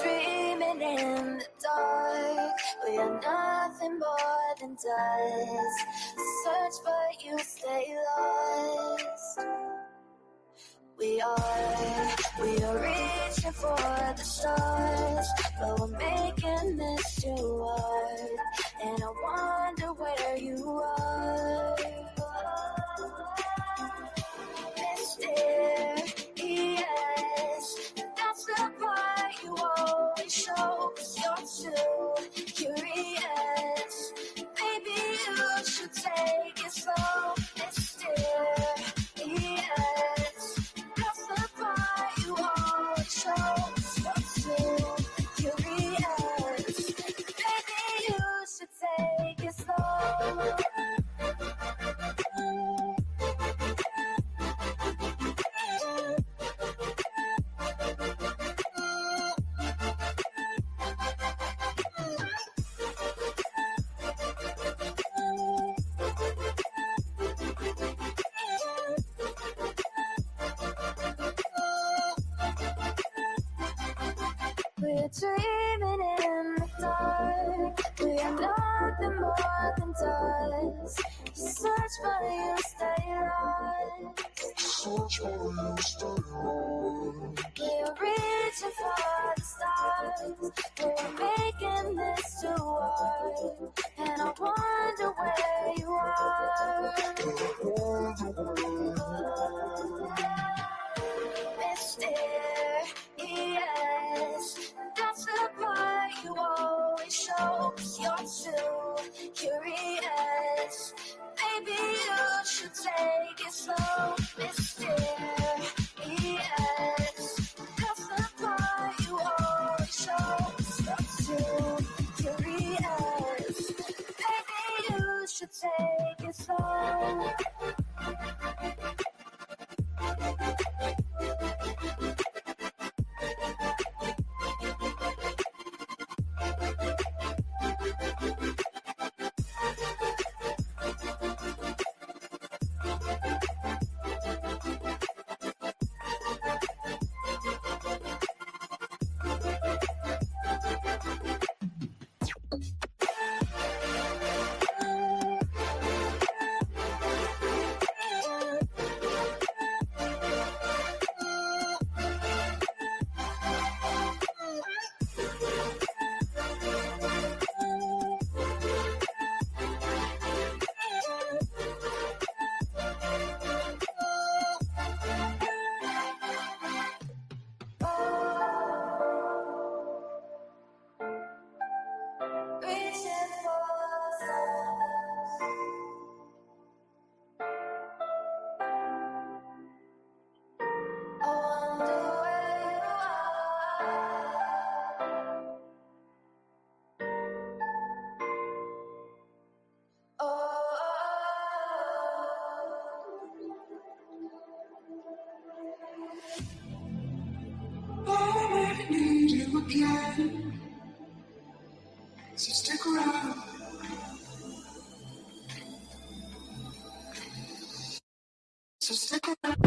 dreaming in the dark. We are nothing more than dust. Search but you stay lost. We are reaching for the stars, but we're making this too hard. And I wonder where you are. Mysterious, that's the part you always show, 'cause you're too curious. Maybe you should take it slow. Mysterious, that's the part you always show, 'cause you're too curious. Maybe you should take it slow. We're dreaming in the dark. We are nothing more than dust. Search but you stay lost. Search but you stay lost. We're reaching for the stars. We're making this too hard. And I wonder where you are. Mysterious, that's the part you always show, 'cause you're too curious. Maybe you should take it slow. Mysterious, that's the part you always show, 'cause you're too curious. Maybe you should take it slow. I need you again, so stick around. So stick around.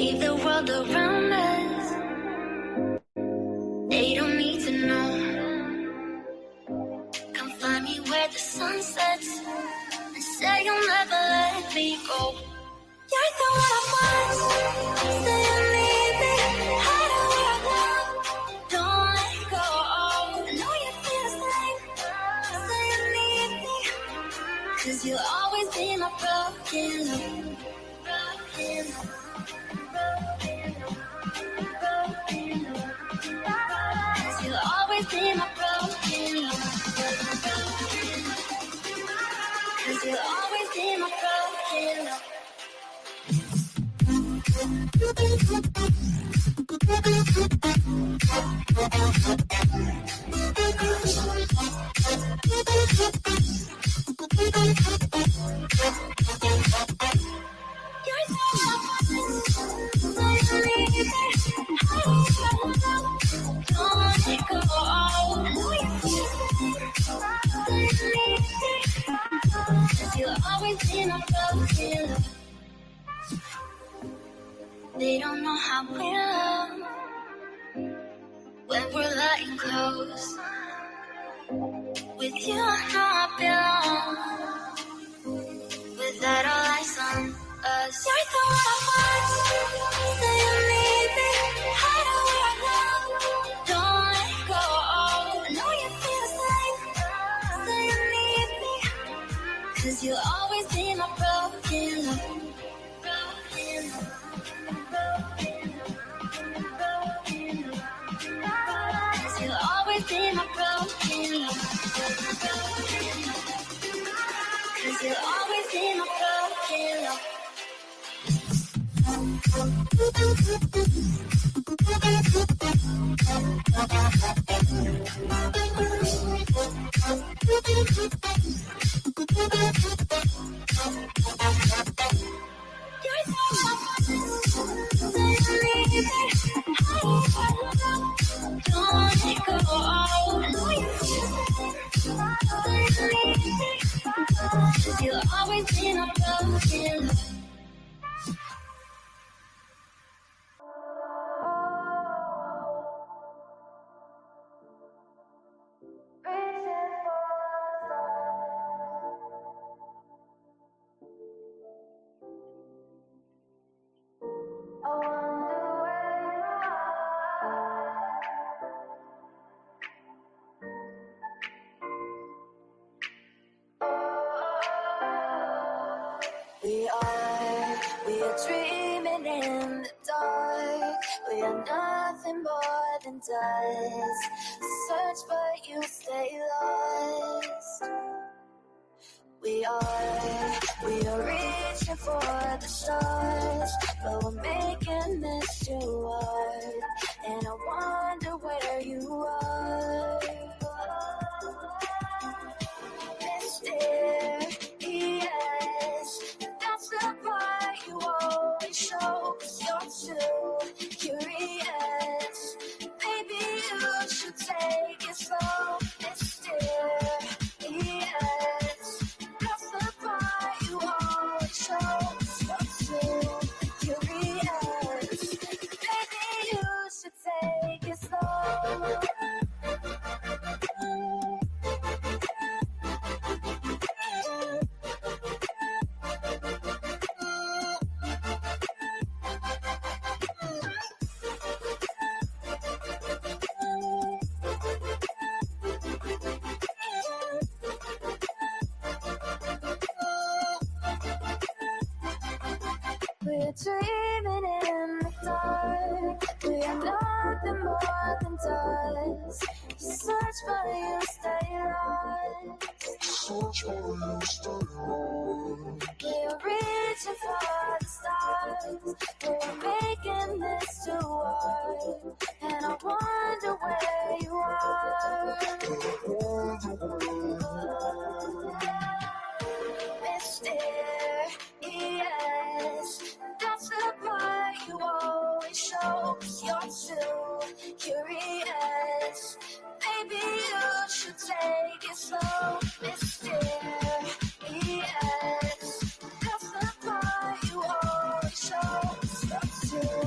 Leave the world around us. They don't need to know. Come find me where the sun sets and say you'll never let me go. You're the one I want. Say you need me. Hide away right now. Don't let go. I know you feel the same. Say you need me. 'Cause you'll always be my broken love. Broken love. You'll always be my broken love. 'Cause you'll always be my broken love. They don't know how we love when we're lying close. With you, I know I belong. Without all eyes on us, you're the one I want. Say you need me. Hide away right now. Don't let go. I know you feel the same. Say you need me. 'Cause you'll always be my broken love. Broken love. You'll always be my broken love. 'Cause you'll always be my broken love. You'll always be my broken love. We are dreaming in the dark. We are nothing more than dust. Search but you stay lost. We are reaching for the stars, but we're making this too hard. And I wonder where you are. Mysterious, that's the part you always show. 'Cause you're too curious. Maybe you should take it slow. Mysterious, that's the part you always show. 'Cause you're too curious. Maybe you should take it slow. We're dreaming in the dark. We are nothing more than dust. You search but you stay lost. Search but you stay lost. We're reaching for the stars. We're making this too hard. And I wonder where you are. Mysterious, that's the part you always show. 'Cause you're too curious. Maybe you should take it slow. Mysterious, that's the part you always show. 'Cause you're too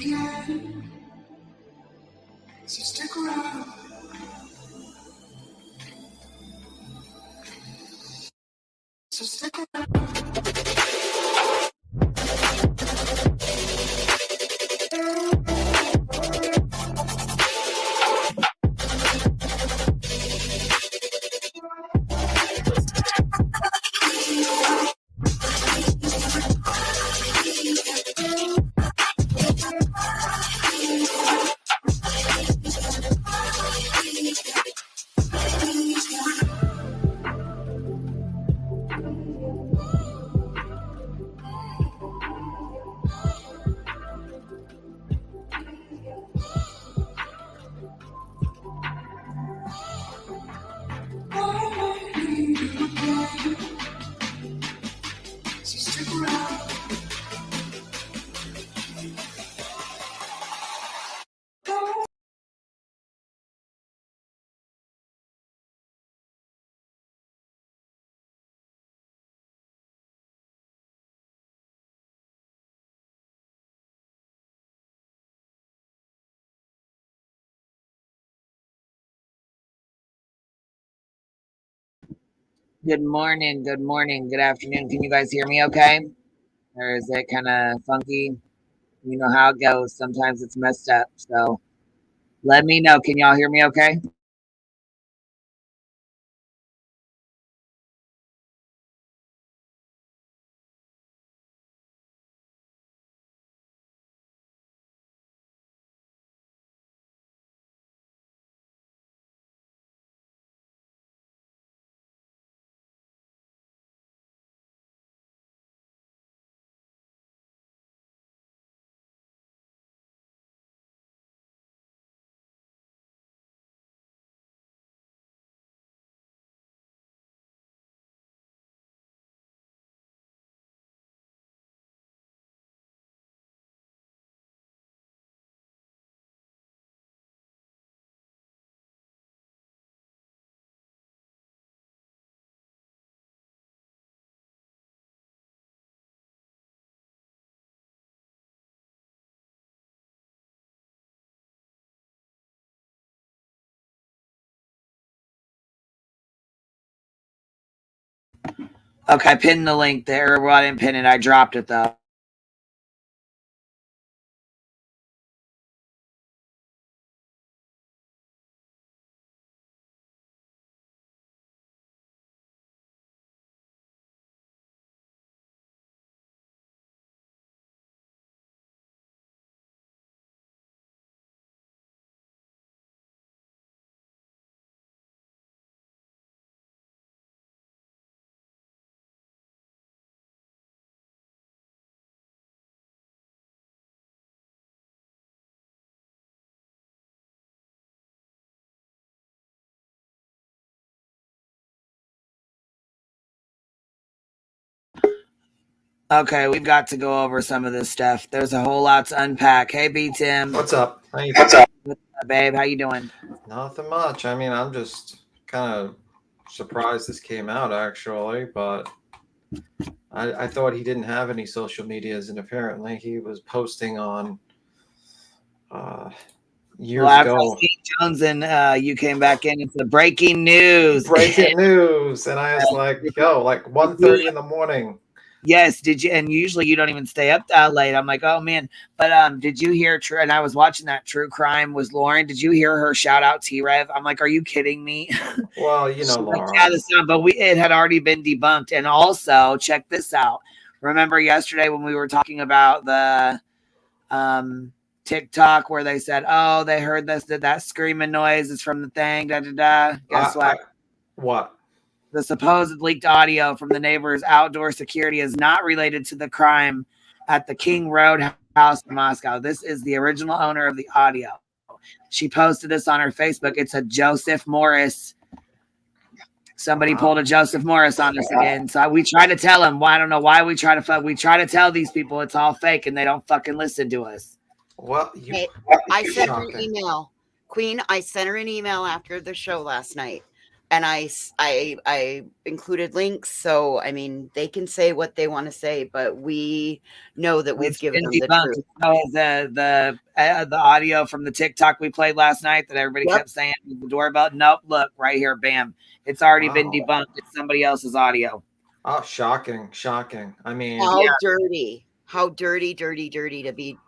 again. So stick around. So stick around. Good morning, good afternoon. Can you guys hear me okay? Or is it kind of funky? You know how it goes. Sometimes it's messed up. So let me know. Can y'all hear me okay? Okay, I pinned the link there. Well, I didn't pin it. I dropped it though. Okay, we've got to go over some of this stuff. There's a whole lot to unpack. Hey, B Tim. What's up? How you What's up, babe? How you doing? Nothing much. I mean, I'm just kind of surprised this came out actually, but I thought he didn't have any social medias, and apparently he was posting on years After ago. Steve Jones and you came back in, it's the breaking news. Breaking news, and I was like, "Yo, like 1:30 in the morning." Yes, did you? And usually you don't even stay up that late. I'm like, oh man. But did you hear? And I was watching that true crime with Lauren. Did you hear her shout out T-Rev? I'm like, are you kidding me? Well, you know, Laura. Like, yeah, the sound, but it had already been debunked. And also, check this out. Remember yesterday when we were talking about the TikTok where they said, oh, they heard that screaming noise is from the thing. Da da da. Guess what? What? The supposed leaked audio from the neighbor's outdoor security is not related to the crime at the King Road house in Moscow. This is the original owner of the audio. She posted this on her Facebook. It's a Joseph Morris. Somebody pulled a Joseph Morris on us again. So we try to tell him. Well, I don't know why we try to tell these people it's all fake and they don't fucking listen to us. Well, I sent her an email. Queen, I sent her an email after the show last night. and I included links, so I mean they can say what they want to say, but we know that we've It's given been them the debunked. truth. The audio from the TikTok we played last night that everybody Yep. kept saying the doorbell. Nope, look right here, bam. It's already been Wow. debunked. It's somebody else's audio. Oh, shocking. I mean, How dirty to be.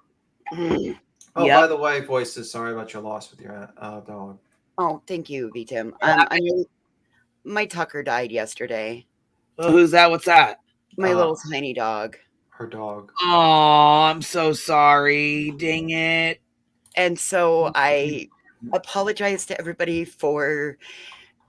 oh, Yep. by the way, voices, sorry about your loss with your dog. Oh, thank you, V Tim. My Tucker died yesterday. Well, who's that? What's that? My little tiny dog. Her dog. Oh, I'm so sorry. Dang it. And so I apologize to everybody for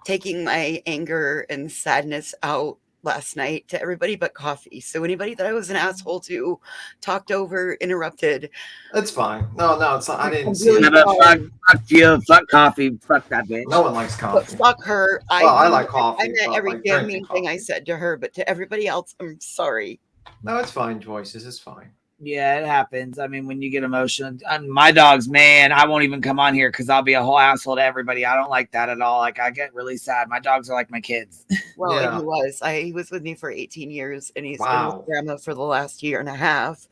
taking my anger and sadness out last night to everybody but Coffee. So anybody that I was an asshole to, talked over, interrupted. It's fine. No, it's not. I didn't see really it. Yeah, but fuck you. Fuck Coffee. Fuck that bitch. No one likes But coffee. fuck her. Well, I like coffee. I meant but every like damn drinking mean thing I coffee. said to her, but to everybody else, I'm sorry. No, it's fine, voices. It's fine. Yeah, it happens. I mean, when you get emotional, my dogs, man, I won't even come on here because I'll be a whole asshole to everybody. I don't like that at all. Like, I get really sad. My dogs are like my kids. Well, Yeah. and he was with me for 18 years, and he's been Wow. with Grandma for the last year and a half.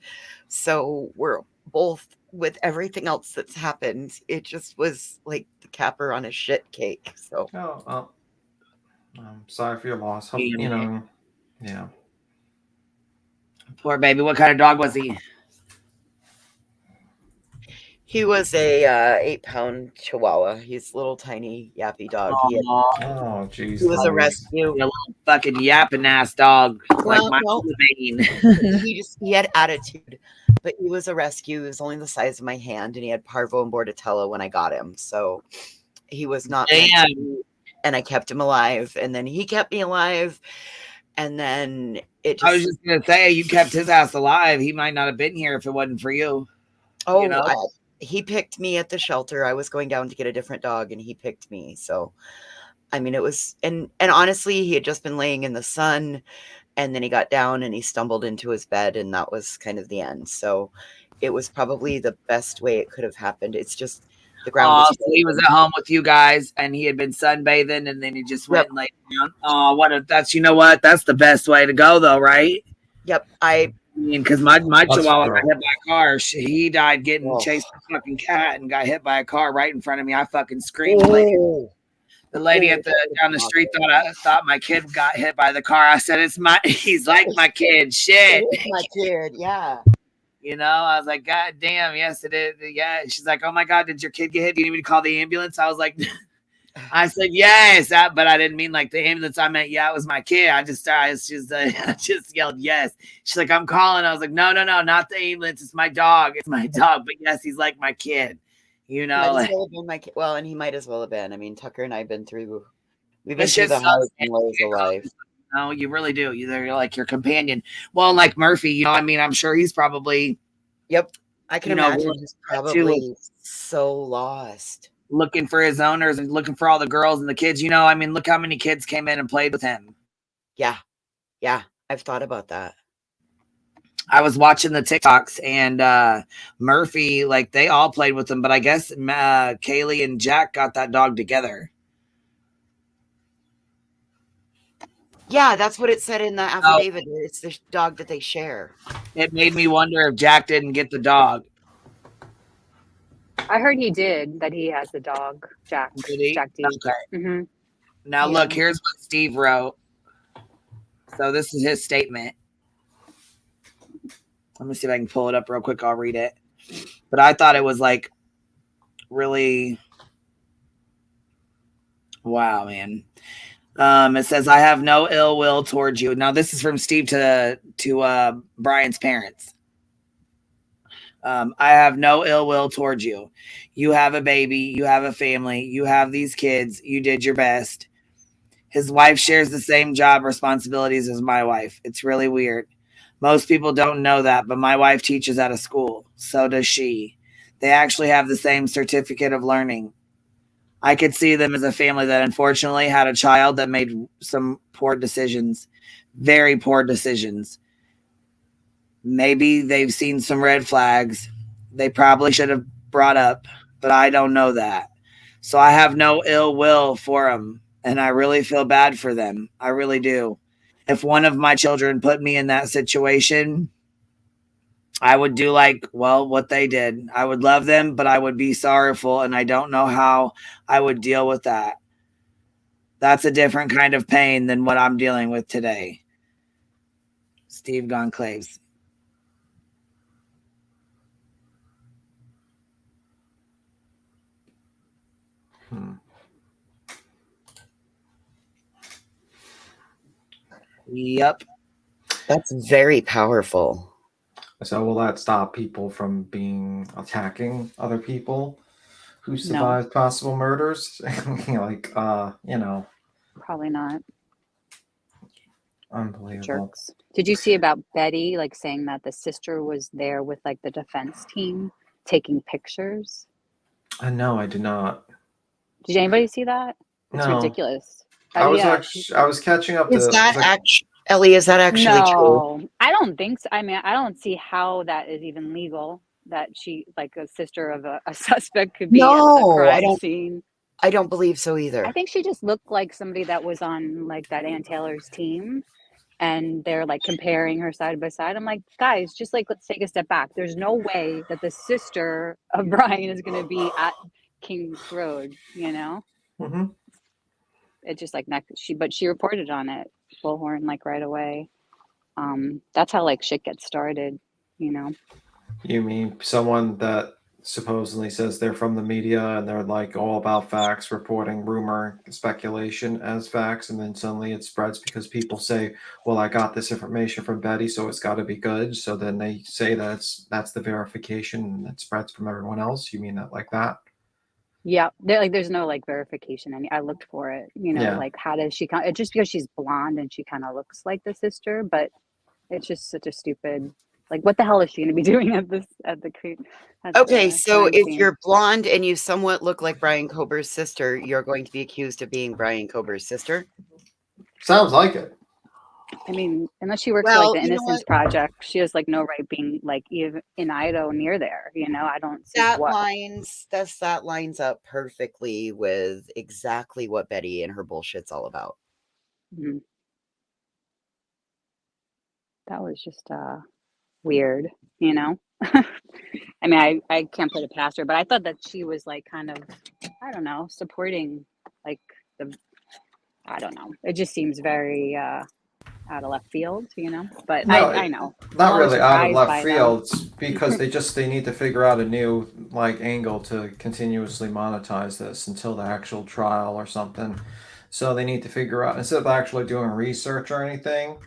So we're both, with everything else that's happened, it just was like the capper on a shit cake. So Oh, well, I'm sorry for your loss. Hope, you know, yeah. Poor baby. What kind of dog was he? he was a 8-pound Chihuahua. He's a little tiny yappy dog. Oh, jeez. He was a rescue. A little fucking yapping ass dog, like my vein. He had attitude, but he was a rescue. He was only the size of my hand, and he had parvo and bordetella when I got him. So he was not. And I kept him alive, and then he kept me alive, and then it just. I was just gonna say, you kept his ass alive. He might not have been here if it wasn't for you. Oh, you know? He picked me at the shelter. I was going down to get a different dog, and he picked me. So, I mean, it was, and honestly, he had just been laying in the sun, and then he got down and he stumbled into his bed, and that was kind of the end. So, it was probably the best way it could have happened. It's just the ground. So he was at home with you guys, and he had been sunbathing, and then he just went and laid down. Oh, that's you know what? That's the best way to go, though, right? Yep, because my Chihuahua got hit by a car. He died getting chased by a fucking cat and got hit by a car right in front of me. I fucking screamed. The lady down the street thought my kid got hit by the car. I said, he's like my kid. Shit. It's my kid, yeah. You know, I was like, God damn, yes, it is. Yeah. She's like, oh my God, did your kid get hit? Do you need me to call the ambulance? I was like, I said, yes, but I didn't mean like the ambulance. I meant, yeah, it was my kid. I just yelled, yes. She's like, I'm calling. I was like, no, not the ambulance. It's my dog. It's my dog. But yes, he's like my kid. You know, might as well have been my kid. Well, and he might as well have been. I mean, Tucker and I've been through. We've been through the highs and lows of life. No, you really do. You're like your companion. Well, like Murphy, you know, I mean, I'm sure he's probably. Yep, I can imagine he's probably so lost. Looking for his owners and looking for all the girls and the kids. You know, I mean, look how many kids came in and played with him. Yeah, I've thought about that. I was watching the TikToks and Murphy, like they all played with him, but I guess Kaylee and Jack got that dog together. Yeah, that's what it said in the affidavit. It's the dog that they share. It made me wonder if Jack didn't get the dog. I heard he did, that he has the dog, Jack. Did he? Jack D. Okay. Mm-hmm. Now look, here's what Steve wrote. So this is his statement. Let me see if I can pull it up real quick. I'll read it. But I thought it was like really, wow, man. It says, I have no ill will towards you. Now this is from Steve to Brian's parents. I have no ill will towards you. You have a baby. You have a family. You have these kids. You did your best. His wife shares the same job responsibilities as my wife. It's really weird. Most people don't know that, but my wife teaches at a school. So does she. They actually have the same certificate of learning. I could see them as a family that unfortunately had a child that made some poor decisions, very poor decisions. Maybe they've seen some red flags they probably should have brought up, but I don't know that. So I have no ill will for them. And I really feel bad for them. I really do. If one of my children put me in that situation, I would do what they did. I would love them, but I would be sorrowful, and I don't know how I would deal with that. That's a different kind of pain than what I'm dealing with today. Steve Gonclaves. Yep. That's very powerful. So will that stop people from attacking other people who survived possible murders? Probably not. Unbelievable. Jerks. Did you see about Betty saying that the sister was there with the defense team taking pictures? No, I did not. Did anybody see that? It's No. ridiculous. I was catching up. Is that Ellie? Is that actually true? No, I don't think so. I mean, I don't see how that is even legal. That she, a sister of a suspect, could be at the crime scene. I don't believe so either. I think she just looked like somebody that was on that Ann Taylor's team, and they're comparing her side by side. I'm like, guys, just let's take a step back. There's no way that the sister of Brian is going to be at King's Road. Mm-hmm. It just she reported on it, Bullhorn, right away. That's how shit gets started. You mean someone that supposedly says they're from the media and they're all about facts, reporting rumor, speculation as facts, and then suddenly it spreads because people say, well, I got this information from Betty, so it's got to be good. So then they say that's the verification, and it spreads from everyone else. You mean that that? Yeah, there's no verification. I looked for it. How does she come? It's just because she's blonde and she kind of looks like the sister, but it's just such a stupid. What the hell is she going to be doing at the so if you're blonde and you somewhat look like Brian Kober's sister, you're going to be accused of being Brian Kober's sister? Sounds like it. I mean, unless she works for the Innocence Project, she has no right being even in Idaho near there. I don't see that lines up perfectly with exactly what Betty and her bullshit's all about. Mm-hmm. That was just weird, I mean, I can't put it past her, but I thought that she was kind of, I don't know, supporting I don't know. It just seems very out of left field, but no, I know. Not really out of left field, because they need to figure out a new angle to continuously monetize this until the actual trial or something. So they need to figure out, instead of actually doing research or anything,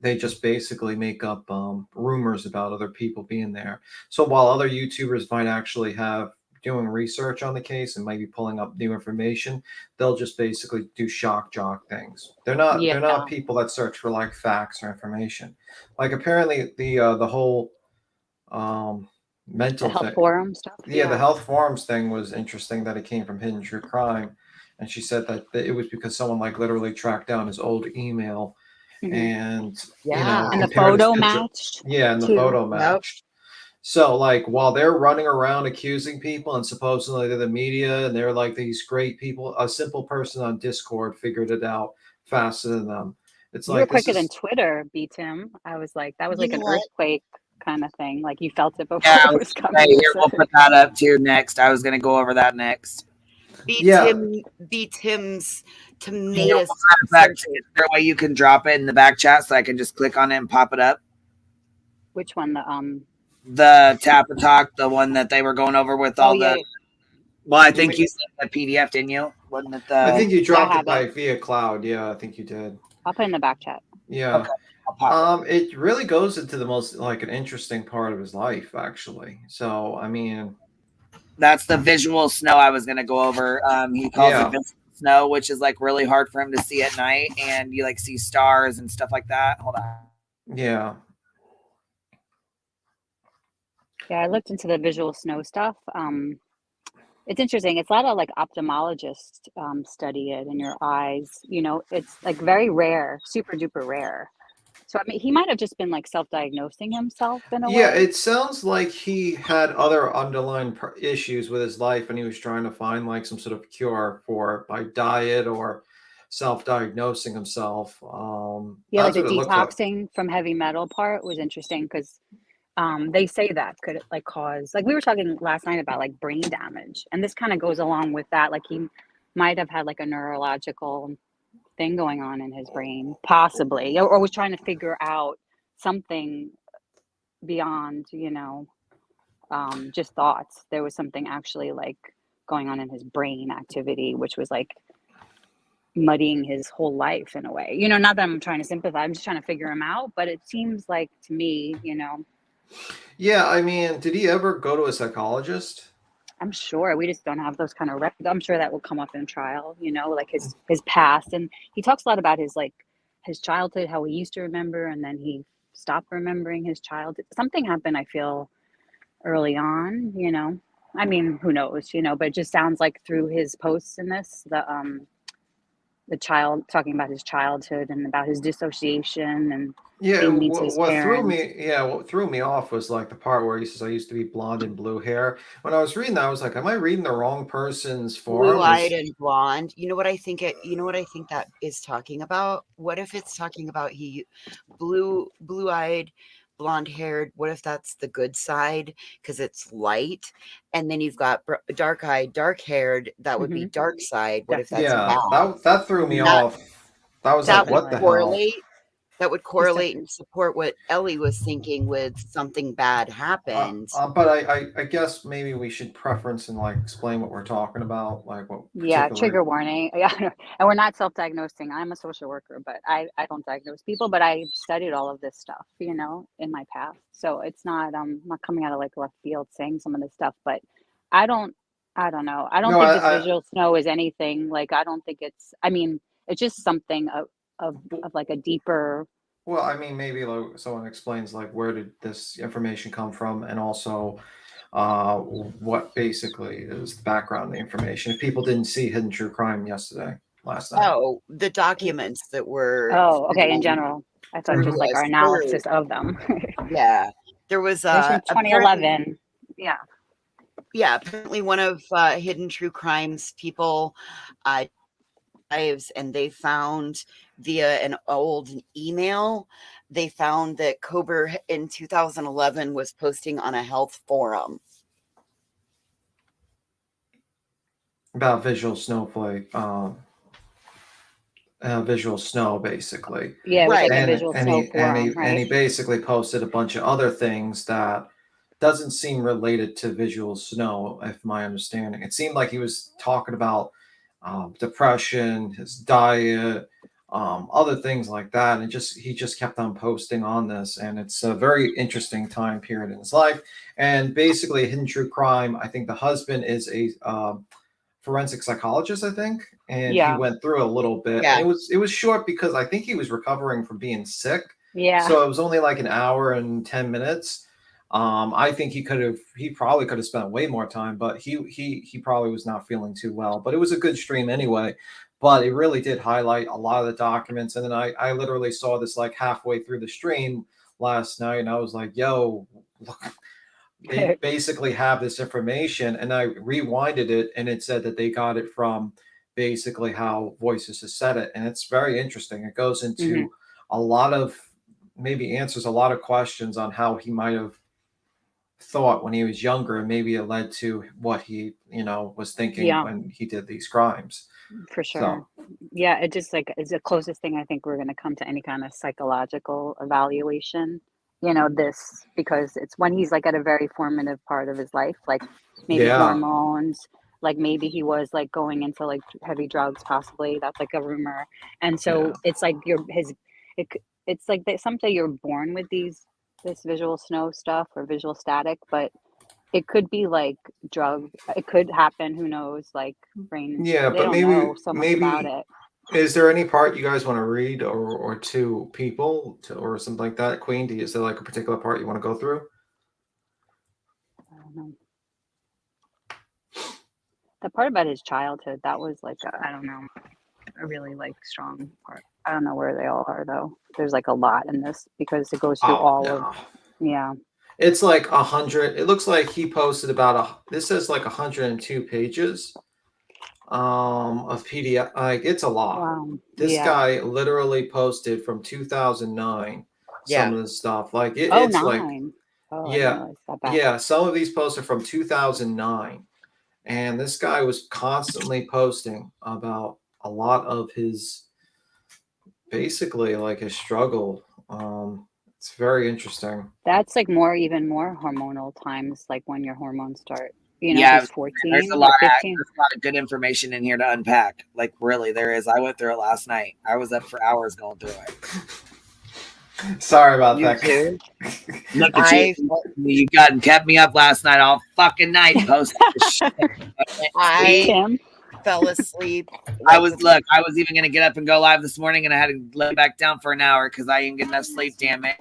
they just basically make up rumors about other people being there. So while other YouTubers might actually have doing research on the case and maybe pulling up new information, they'll just basically do shock jock things. They're not people that search for facts or information. Apparently the whole mental health forum stuff. Yeah, the health forums thing was interesting, that it came from Hidden True Crime, and she said that it was because someone literally tracked down his old email. Mm-hmm. And and the photo matched. Yeah, and the photo matched. So while they're running around accusing people, and supposedly they're the media and they're these great people, a simple person on Discord figured it out faster than them. It's you were quicker than Twitter, beat him. I was that was an earthquake kind of thing. You felt it before it was coming. Right, here, we'll put that up too next. I was going to go over that next. Beat Tim's tomato. Is there a way you can drop it in the back chat so I can just click on it and pop it up? Which one? The Tap and Talk, the one that they were going over with all the. Well, I think you sent the PDF, didn't you? Wasn't it I think you dropped it via cloud. Yeah, I think you did. I'll put it in the back chat. Yeah. Okay. It really goes into the most an interesting part of his life, actually. So I mean, that's the visual snow I was going to go over. He calls it visual snow, which is really hard for him to see at night, and you see stars and stuff like that. Hold on. Yeah. Yeah, I looked into the visual snow stuff. It's interesting. It's a lot of ophthalmologists study it in your eyes. It's very rare, super duper rare. So I mean, he might have just been like self-diagnosing himself in a Yeah, way. it sounds like he had other underlying issues with his life, and he was trying to find like some sort of cure for it by diet or self-diagnosing himself. Yeah, like That's the what it looks like. detoxing from heavy metal part was interesting because they say that could like cause, like we were talking last night about like brain damage, and this kind of goes along with that. Like he might have had like a neurological thing going on in his brain, possibly, or was trying to figure out something beyond, just thoughts. There was something actually like going on in his brain activity, which was like muddying his whole life in a way. Not that I'm trying to sympathize, I'm just trying to figure him out. But it seems like to me, Yeah, I mean, did he ever go to a psychologist? I'm sure we just don't have those kind of records. I'm sure that will come up in trial, like his past. And he talks a lot about his childhood, how he used to remember, and then he stopped remembering his childhood. Something happened, I feel, early on. I mean, who knows, but it just sounds like through his posts in this, the child talking about his childhood and about his dissociation and Yeah, being mean to his parents. what threw me off was like the part where he says, "I used to be blonde and blue hair." When I was reading that, I was like, "Am I reading the wrong person's forum?" Blue-eyed and blonde. You know what I think you know what I think that is talking about? What if it's talking about he blue-eyed, blonde-haired? What if that's the good side because it's light? And then you've got dark-eyed, dark-haired, that would be Hmm. dark side. What if that's Definitely. Yeah, bad? that threw me Hmm. That off. That was like, that would what the Definitely. hell? correlate. That would He's correlate and support what Ellie was thinking with something bad happened. But I guess maybe we should preference and like explain what we're talking about, like what Yeah, particularly. trigger warning. Yeah, and we're not self-diagnosing. I'm a social worker, but I don't diagnose people, but I've studied all of this stuff, in my past. So it's not coming out of like left field saying some of this stuff, but I don't I don't know. I don't No, think this I visual snow is anything like I don't think I mean, it's just something of like a deeper. well, I mean, maybe like someone explains like where did this information come from, and also what basically is the background of the information. If people didn't see Hidden True Crime last night. Oh, the documents that were Oh, okay, in through general. I thought through just like our through analysis of them. yeah. There was It was from apparently 2011. Yeah. apparently one of Hidden True Crimes people lives, and they found via an old email, they found that Kober in 2011 was posting on a health forum. About visual snowflake, visual snow, basically. Yeah, it was Right. like a and visual and snow he and he forum, and right? he basically posted a bunch of other things that doesn't seem related to visual snow, if my understanding. It seemed like he was talking about depression, his diet, other things like that, and he just kept on posting on this, and it's a very interesting time period in his life. And basically, Hidden True Crime, I think the husband is a forensic psychologist, I think, and he Yeah. went through a little bit. And Yeah. it was short because I think he was recovering from being sick, Yeah. so it was only like an hour and 10 minutes. I think he probably could have spent way more time, but he probably was not feeling too well. But it was a good stream anyway. But it really did highlight a lot of the documents, and then I literally saw this like halfway through the stream last night, and I was like, "Yo, look, they basically have this information," and I rewinded it, and it said that they got it from basically how Voices has said it, and it's very interesting. It goes Hmm. into a lot of maybe answers a lot of questions on how he might have thought when he was younger, and maybe it led to what he was thinking Yeah, when he did these crimes. for sure. So Yeah, it just like is the closest thing I think we're going to come to any kind of psychological evaluation. This because it's when he's like at a very formative part of his life, like maybe yeah, hormones, like maybe he was like going into like heavy drugs, possibly. That's like a rumor. And yeah. so it's like it's like that someday you're born with this visual snow stuff or visual static, but it could be like drug. It could happen. Who knows? Like brain. Yeah, They but don't know so much about maybe it. is there any part you guys want to read or to people or something like that? Queen, is there like a particular part you want to go through? I don't know. The part about his childhood that was like I don't know. a really like strong part. I don't know where they all are though. There's like a lot in this because it goes through Oh all of no. yeah. It's like 100. It looks like he posted this says like 102 pages of PDF. Like it's a lot. Wow. This Yeah. guy literally posted from 2009 some Yeah. of this stuff. Like Oh, it's like 9. Oh, I didn't yeah, realize that back. yeah. Some of these posts are from 2009, and this guy was constantly posting about a lot of his basically like his struggle. It's very interesting. That's like even more hormonal times, like when your hormones start. You know, Yeah, he's there's 14 a or lot. 15. There's a lot of good information in here to unpack. Like really, there is. I went through it last night. I was up for hours going through it. Sorry about You that. too. Look at you. You got and kept me up last night all fucking night posting this shit. I Tim, fell asleep. I like, was even gonna get up and go live this morning, and I had to lay back down for an hour because I didn't get enough sleep. Damn it!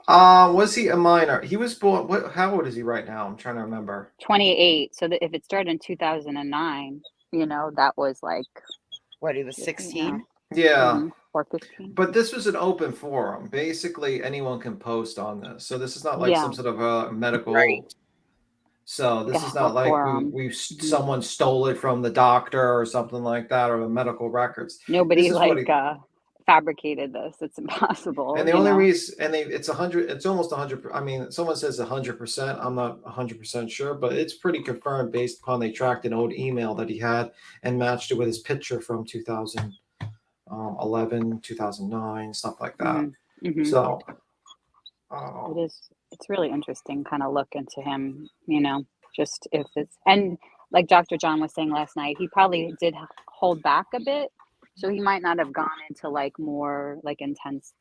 Was he a minor? He was born. How old is he right now? I'm trying to remember. 28. So that if it started in 2009, you know, that was like, what, he was you 16? know, Yeah, or 15. but this was an open forum. Basically, anyone can post on this. So this is not like Yeah. some sort of a medical. Right. So this Yeah, is not or like forum. someone stole it from the doctor or something like that, or the medical records. Nobody This is what like fabricated this. It's impossible. And the you only know? reason, it's 100, it's almost 100. I mean, someone says 100%. I'm not 100% sure, but it's pretty confirmed based upon they tracked an old email that he had and matched it with his picture from 2011, 2009, stuff like that. So, It's really interesting kind of look into him, you know, just if it's, and like Dr. John was saying last night, he probably did hold back a bit. So he might not have gone into like more like intense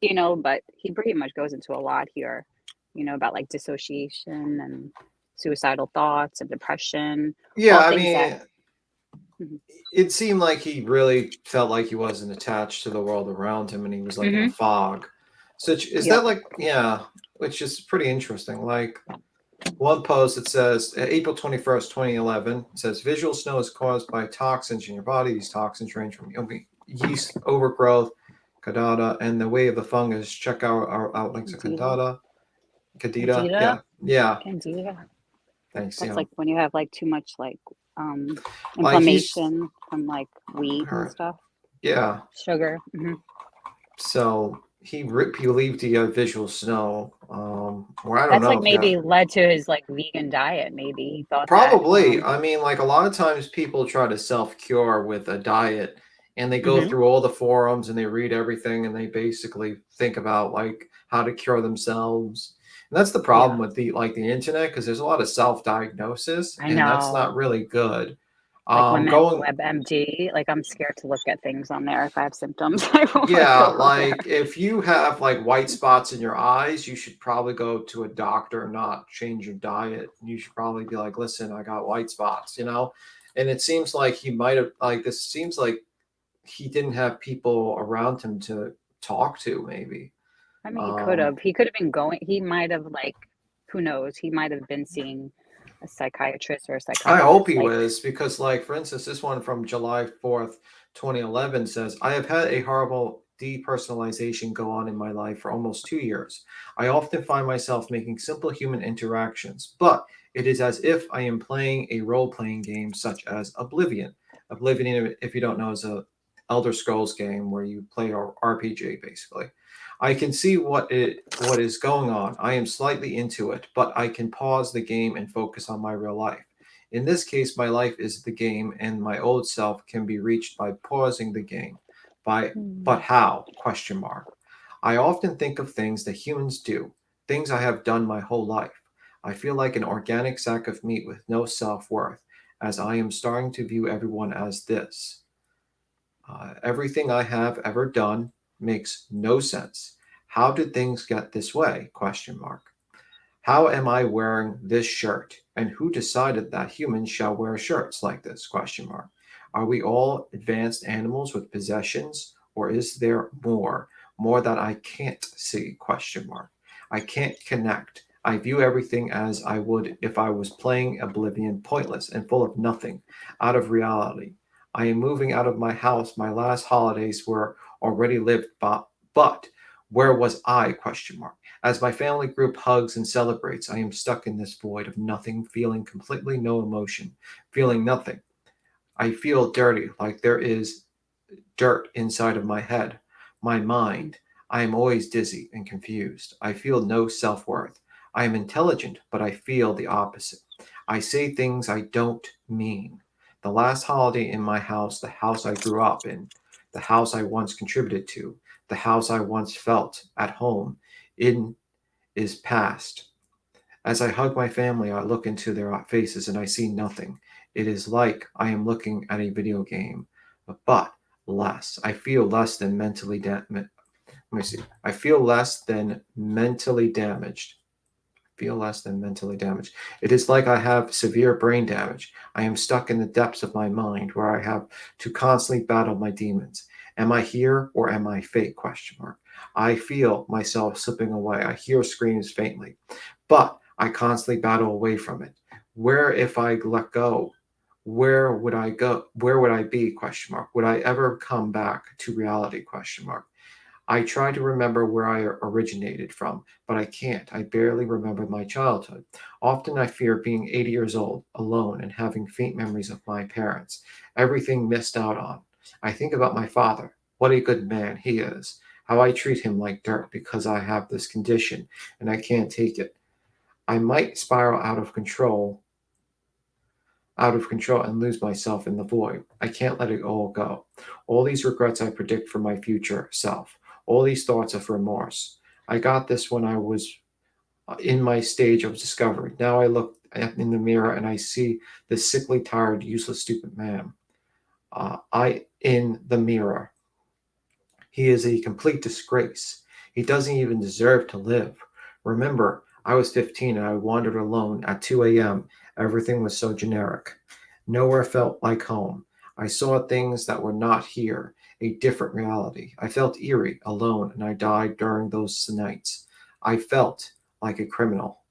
you know, but he pretty much goes into a lot here, you know, about like dissociation and suicidal thoughts and depression. yeah, All I things mean, that it seemed like he really felt like he wasn't attached to the world around him and he was like in a fog. So is that like, yeah, which is pretty interesting. Like one post, it says April 21st, 2011, it says visual snow is caused by toxins in your body. These toxins range from yeast overgrowth, candida, and the way of the fungus. Check out our outlinks of candida. Candida. Yeah. Candida. Thanks. That's yeah. like when you have like too much like Like inflammation from like wheat and stuff. Yeah. Sugar. So he believed he had visual snow. Or I don't That's know. like maybe led to his like vegan diet. Maybe he thought Probably. that, I mean, like a lot of times people try to self-cure with a diet and they go Mhm. through all the forums and they read everything and they basically think about like how to cure themselves. And that's the problem with the internet because there's a lot of self-diagnosis I and that's know. not really good. Like Going WebMD, like I'm scared to look at things on there if I have symptoms. I won't Yeah, go on like there. if you have like white spots in your eyes, you should probably go to a doctor and not change your diet. You should probably be like, listen, I got white spots, you know? And it seems like he might have this seems like he didn't have people around him to talk to, maybe. I mean, he could have. He could have been going. He might have like, who knows? He might have been seeing a psychiatrist or a I psychologist. hope he like, was because, like, for instance, this one from July 4th, 2011 says, I have had a horrible depersonalization go on in my life for almost 2 years. I often find myself making simple human interactions, but it is as if I am playing a role-playing game such as Oblivion. Oblivion, if you don't know, is a Elder Scrolls game where you play an RPG, basically. I can see what is going on. I am slightly into it, but I can pause the game and focus on my real life. In this case, my life is the game, and my old self can be reached by pausing the game. But how? Question mark. I often think of things that humans do, things I have done my whole life. I feel like an organic sack of meat with no self-worth, as I am starting to view everyone as this. Everything I have ever done makes no sense. How did things get this way? Question mark. How am I wearing this shirt? And who decided that humans shall wear shirts like this? Question mark. Are we all advanced animals with possessions, or is there more that I can't see? Question mark. I can't connect. I view everything as I would if I was playing Oblivion, pointless and full of nothing, out of reality. I am moving out of my house. My last holidays were already lived, but where was I? Question mark. As my family group hugs and celebrates, I am stuck in this void of nothing, feeling completely no emotion, feeling nothing. I feel dirty, like there is dirt inside of my head, my mind. I am always dizzy and confused. I feel no self worth. I am intelligent, but I feel the opposite. I say things I don't mean. The last holiday in my house, the house I grew up in, the house I once contributed to, the house I once felt at home in, is past. As I hug my family, I look into their faces and I see nothing. It is like I am looking at a video game, but less. I feel less than mentally damaged. Let me see. I feel less than mentally damaged. Feel less than mentally damaged. It is like I have severe brain damage. I am stuck in the depths of my mind where I have to constantly battle my demons. Am I here or am I fake? Question mark. I feel myself slipping away. I hear screams faintly, but I constantly battle away from it. Where if I let go? Where would I go? Where would I be? Question mark. Would I ever come back to reality? Question mark. I try to remember where I originated from, but I can't. I barely remember my childhood. Often I fear being 80 years old, alone, and having faint memories of my parents, everything missed out on. I think about my father. What a good man he is. How I treat him like dirt because I have this condition and I can't take it. I might spiral out of control and lose myself in the void. I can't let it all go. All these regrets I predict for my future self. All these thoughts of remorse. I got this when I was in my stage of discovery. Now I look in the mirror and I see this sickly, tired, useless, stupid man. In the mirror. He is a complete disgrace. He doesn't even deserve to live. Remember, I was 15 and I wandered alone at 2 a.m. Everything was so generic. Nowhere felt like home. I saw things that were not here, a different reality. I felt eerie, alone, and I died during those nights. I felt like a criminal.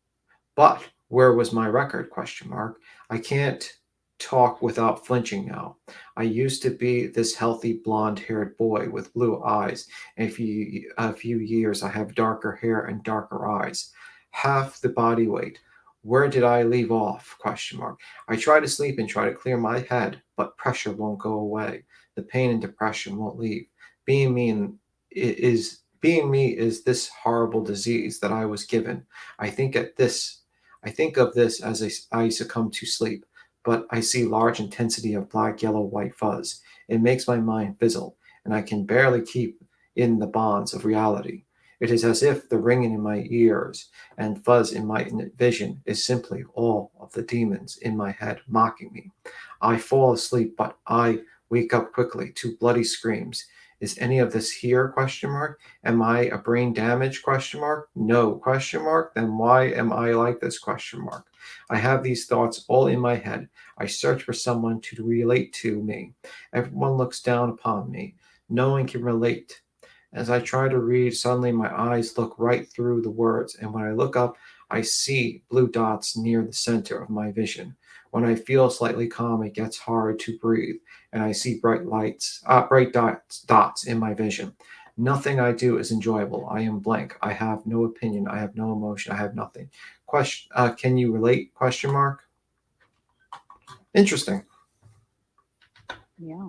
But where was my record? Question mark. I can't talk without flinching now. I used to be this healthy blonde-haired boy with blue eyes. In a few years, I have darker hair and darker eyes. Half the body weight. Where did I leave off? Question mark. I try to sleep and try to clear my head, but pressure won't go away. The pain and depression won't leave. Being me is this horrible disease that I was given. I think of this as I succumb to sleep, but I see large intensity of black, yellow, white fuzz. It makes my mind fizzle, and I can barely keep in the bonds of reality. It is as if the ringing in my ears and fuzz in my vision is simply all of the demons in my head mocking me. I fall asleep, but I wake up quickly to bloody screams. Is any of this here? Question mark. Am I a brain damage? Question mark. No? Question mark. Then why am I like this? Question mark. I have these thoughts all in my head. I search for someone to relate to me. Everyone looks down upon me. No one can relate. As I try to read, suddenly my eyes look right through the words, and when I look up, I see blue dots near the center of my vision. When I feel slightly calm, it gets hard to breathe, and I see bright dots in my vision. Nothing I do is enjoyable. I am blank. I have no opinion. I have no emotion. I have nothing. Can you relate? Question mark. Interesting. Yeah.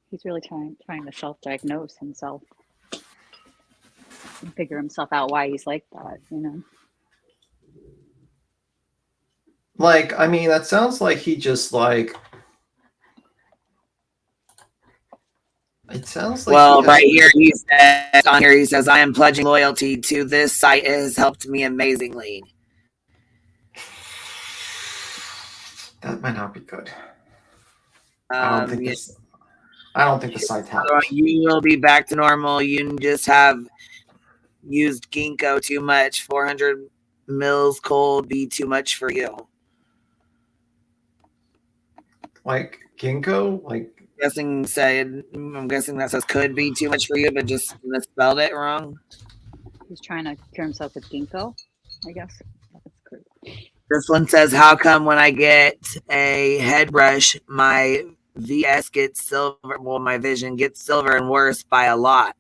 He's really trying to self-diagnose himself and figure himself out why he's like that, you know. Like, I mean, that sounds like he just like. It sounds like. Well, right here he says on here he says, "I am pledging loyalty to this site. It has helped me amazingly." That might not be good. I don't think the site helped. You will be back to normal. You just have used ginkgo too much. 400 mils cold be too much for you. Like ginkgo, like. I'm guessing that says could be too much for you, but just misspelled it wrong. He's trying to cure himself with ginkgo, I guess. That's correct. This one says, how come when I get a head brush, my VS gets silver? Well, my vision gets silver and worse by a lot.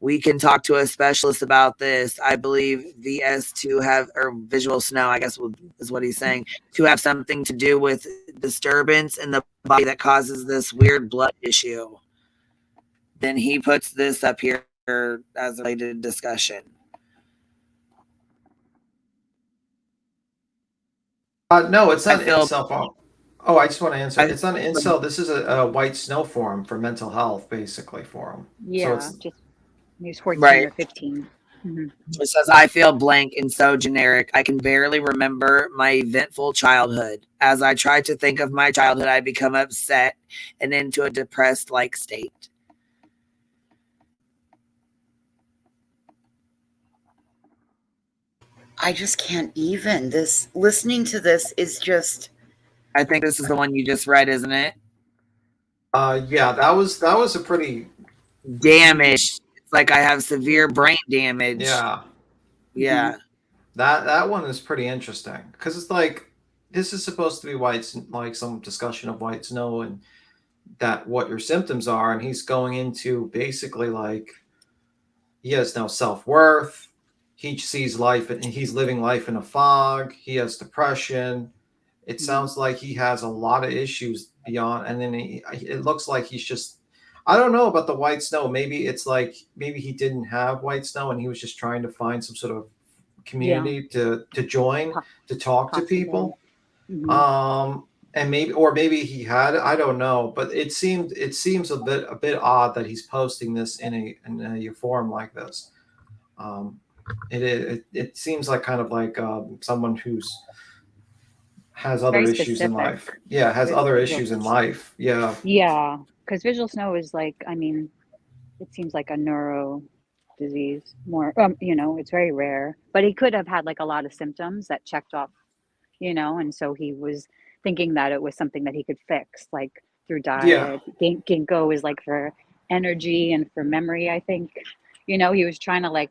We can talk to a specialist about this. I believe VS to have, or visual snow, I guess is what he's saying, to have something to do with disturbance in the body that causes this weird blood issue. Then he puts this up here as a related discussion. No, it's not I feel- incel form. Oh, I just want to answer. I- It's not an incel. This is a white snow forum for mental health, basically, for him. Yeah, So it's, just he was 14 Right. or 15. Mhm. It says, I feel blank and so generic. I can barely remember my eventful childhood. As I try to think of my childhood, I become upset and into a depressed-like state. I just can't even. This listening to this is just. I think this is the one you just read, isn't it? yeah, that was a pretty Damage. It's like I have severe brain damage. yeah. Yeah. That one is pretty interesting because it's like this is supposed to be like some discussion of white snow and that what your symptoms are, and he's going into basically like he has no self-worth. He sees life and he's living life in a fog. He has depression. It sounds like he has a lot of issues beyond, and then it looks like he's just. I don't know about the white snow. Maybe it's like maybe he didn't have white snow and he was just trying to find some sort of community to join to talk to people. Mhm. And maybe he had. I don't know, but it seems a bit odd that he's posting this in a forum like this. It seems like kind of like someone who's has other Very issues in specific. life. Yeah, has Very other specific. issues in life. Yeah. Yeah, because visual snow is like, I mean, it seems like a neuro disease more. It's very rare, but he could have had like a lot of symptoms that checked off, and so he was thinking that it was something that he could fix, like through Yeah. diet. Ginkgo is like for energy and for memory, I think. He was trying to like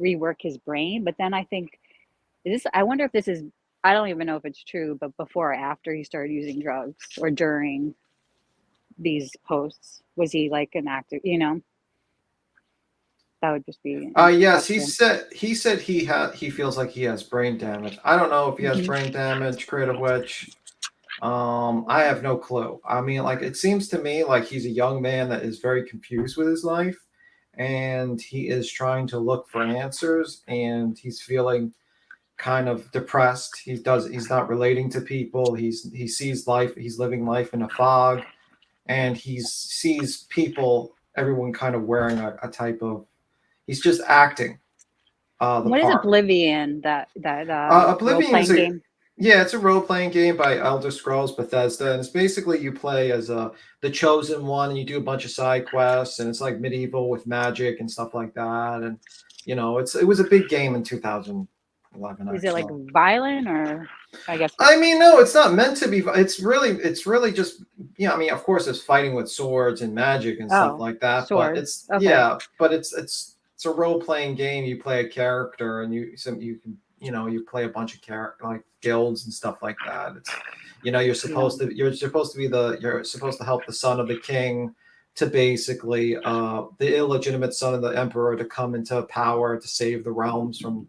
rework his brain, but then I think I wonder if this is, I don't even know if it's true, but before or after he started using drugs or during these posts, was he like an actor, that would just be a Yes, he question. said he feels like he has brain damage. I don't know if he has Mhm. brain damage, Creative Witch. I have no clue. I mean, like it seems to me like he's a young man that is very confused with his life and he is trying to look for answers and he's feeling kind of depressed. He's not relating to people. He sees life, he's living life in a fog and he sees people, everyone kind of wearing a type of he's just acting the What is part. Oblivion, that Oblivion is role-playing game? it's a role playing game by Elder Scrolls Bethesda, and it's basically you play as the chosen one, and you do a bunch of side quests, and it's like medieval with magic and stuff like that, and it was a big game in 2011. Is it like violent, or I guess? I mean, no, it's not meant to be. It's really just I mean, of course, it's fighting with swords and magic and stuff like that, but it's Okay. but it's a role playing game. You play a character, and you can you play a bunch of like guilds and stuff like that. It's you're supposed to help the son of the king to basically the illegitimate son of the emperor to come into power to save the realms from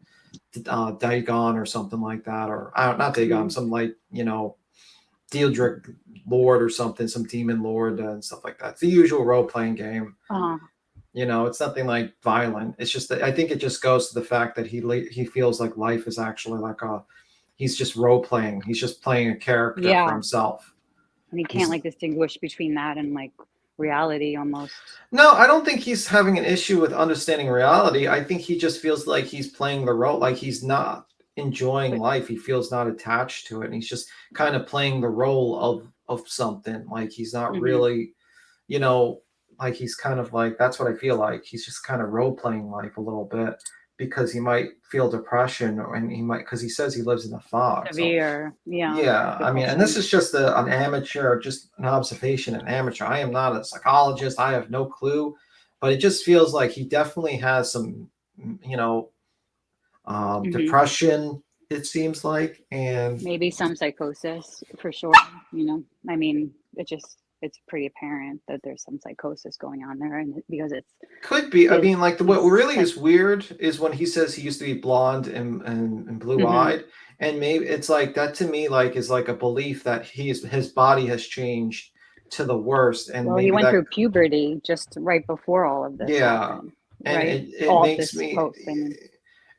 Dagon or something like that, or not Dagon, some like Dieldrick Lord or something, some demon lord and stuff like that. It's the usual role playing game. It's nothing like violent. It's just that I think it just goes to the fact that he feels like life is actually like he's just role playing. He's just playing a character for himself. And he can't like distinguish between that and like reality almost. No, I don't think he's having an issue with understanding reality. I think he just feels like he's playing the role, like he's not enjoying life. He feels not attached to it. And he's just kind of playing the role of something. Like he's not really, like he's kind of like, that's what I feel like. He's just kind of role playing life a little bit because he might feel depression and he might, because he says he lives in a fog. Severe. So, yeah. I mean, and this is just an amateur, just an observation, an amateur. I am not a psychologist. I have no clue, but it just feels like he definitely has some, depression, it seems like. And Maybe some psychosis for sure. I mean, it's pretty apparent that there's some psychosis going on there, and because it's could be. I his, mean, like what he's really like, is weird is when he says he used to be blonde and blue eyed, and maybe it's like that to me, like is like a belief that his body has changed to the worst, and well, he maybe went that through puberty just right before all of this yeah, happened, and right? it All of makes this me post, I mean,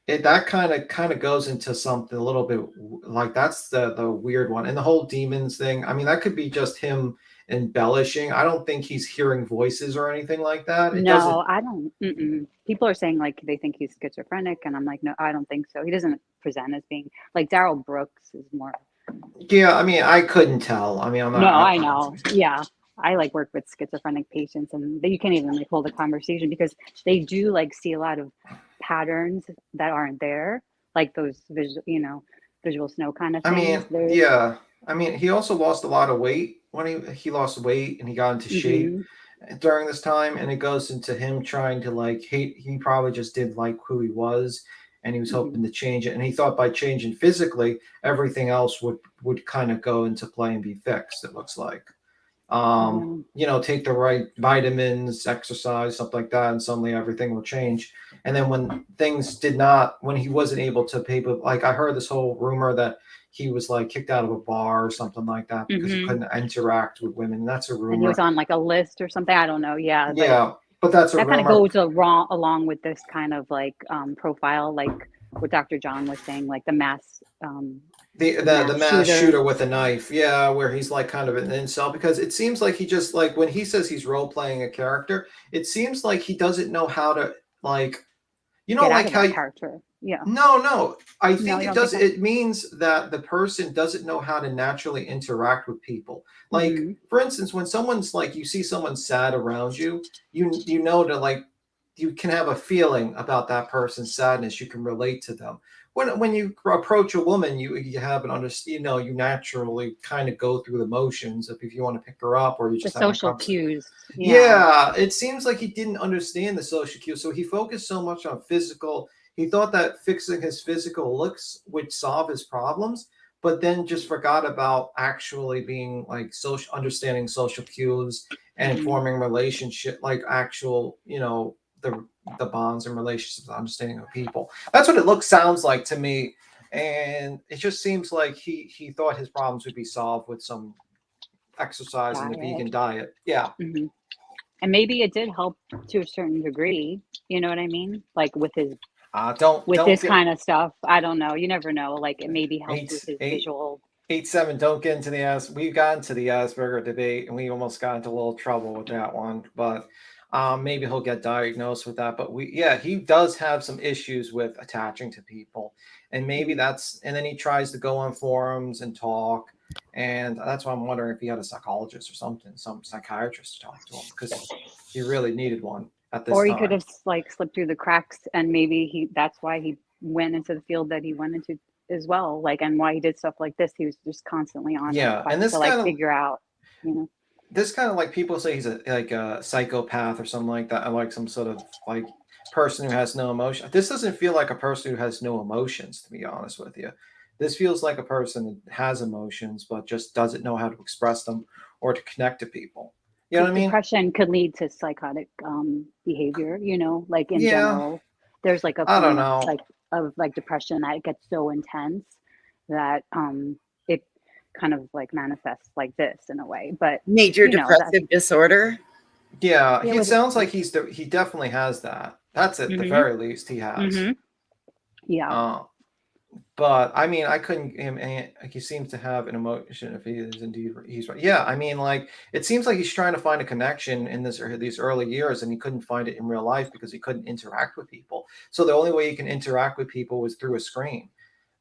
it that kind of goes into something a little bit like that's the weird one, and the whole demons thing. I mean, that could be just him embellishing. I don't think he's hearing voices or anything like that. It doesn't. no, I don't. People are saying like they think he's schizophrenic, and I'm like, no, I don't think so. He doesn't present as being like Daryl Brooks is more. Yeah, I mean, I couldn't tell. I mean, I'm No, not. I know. Yeah. I like work with schizophrenic patients, and you can't even like hold a conversation because they do like see a lot of patterns that aren't there, like those visual snow kind of I things. mean, There. yeah. I mean, he also lost a lot of weight when he lost weight and he got into shape Hmm. during this time, and it goes into him trying to like hate. He probably just did like who he was, and he was Hmm. hoping to change it. And he thought by changing physically, everything else would kind of go into play and be fixed. It looks like. Yeah. Take the right vitamins, exercise, something like that, and suddenly everything will change. And then when he wasn't able to pay, but like I heard this whole rumor that he was like kicked out of a bar or something like that because he Hmm. couldn't interact with women. That's a And he was rumor. on like a list or something. I don't know. Yeah, but Yeah, but that's a that kind of rumor. goes along with this kind of like profile, like what Dr. John was saying, like The the mass mass shooter. shooter with a knife, yeah, where he's like kind of an incel because it seems like he just like when he says he's role playing a character, it seems like he doesn't know how to like Get out like of how that character. Yeah. no. I No, think you it don't think does. that? It means that the person doesn't know how to naturally interact with people. Like, Hmm. for instance, when someone's like, you see someone sad around you, you know to like, you can have a feeling about that person's sadness. You can relate to them. When you approach a woman, you have an you naturally kind of go through the motions of if you want to pick her up or you The just having a social conversation. cues. Yeah. Yeah, it seems like he didn't understand the social cues, so he focused so much on physical. He thought that fixing his physical looks would solve his problems, but then just forgot about actually being like social, understanding social cues and Hmm. forming relationship, like actual, the bonds and relationships, understanding of people. That's what it sounds like to me, and it just seems like he thought his problems would be solved with some exercise and the Diet. vegan diet. Yeah. Hmm. And maybe it did help to a certain degree. You know what I mean? Like with Don't this get kind of stuff. I don't know. You never know. Like it maybe helped with eight his eight visual. 8-7. Don't get into the ass. We got into the Asperger debate, and we almost got into a little trouble with that one. But maybe he'll get diagnosed with that. But he does have some issues with attaching to people, and maybe Mhm. that's. And then he tries to go on forums and talk, and that's why I'm wondering if he had a psychologist or something, some psychiatrist to talk to him because he really needed one at this Or he could time. have like slipped through the cracks, and maybe that's why he went into the field that he went into as well. Like, and why he did stuff like this. He was just constantly on a Yeah, and quest to like figure out. You know. this kind of like people say he's like a psychopath or something like that, or like some sort of like person who has no emotion. This doesn't feel like a person who has no emotions, to be honest with you. This feels like a person that has emotions but just doesn't know how to express them or to connect to people. You know Because what I mean? depression could lead to psychotic behavior, like in Yeah, general. There's like a I don't form of know. depression that gets so intense that it kind of like manifests like this in a way. But Major that depressive disorder. Yeah, it he was. sounds like he definitely has that. That's at the Mhm. very least he has. Mhm. Yeah. Uh, But I mean, I couldn't him. Like he seems to have an emotion if he is indeed he's right. Yeah, I mean, like it seems like he's trying to find a connection in these early years, and he couldn't find it in real life because he couldn't interact with people. So the only way he can interact with people was through a screen,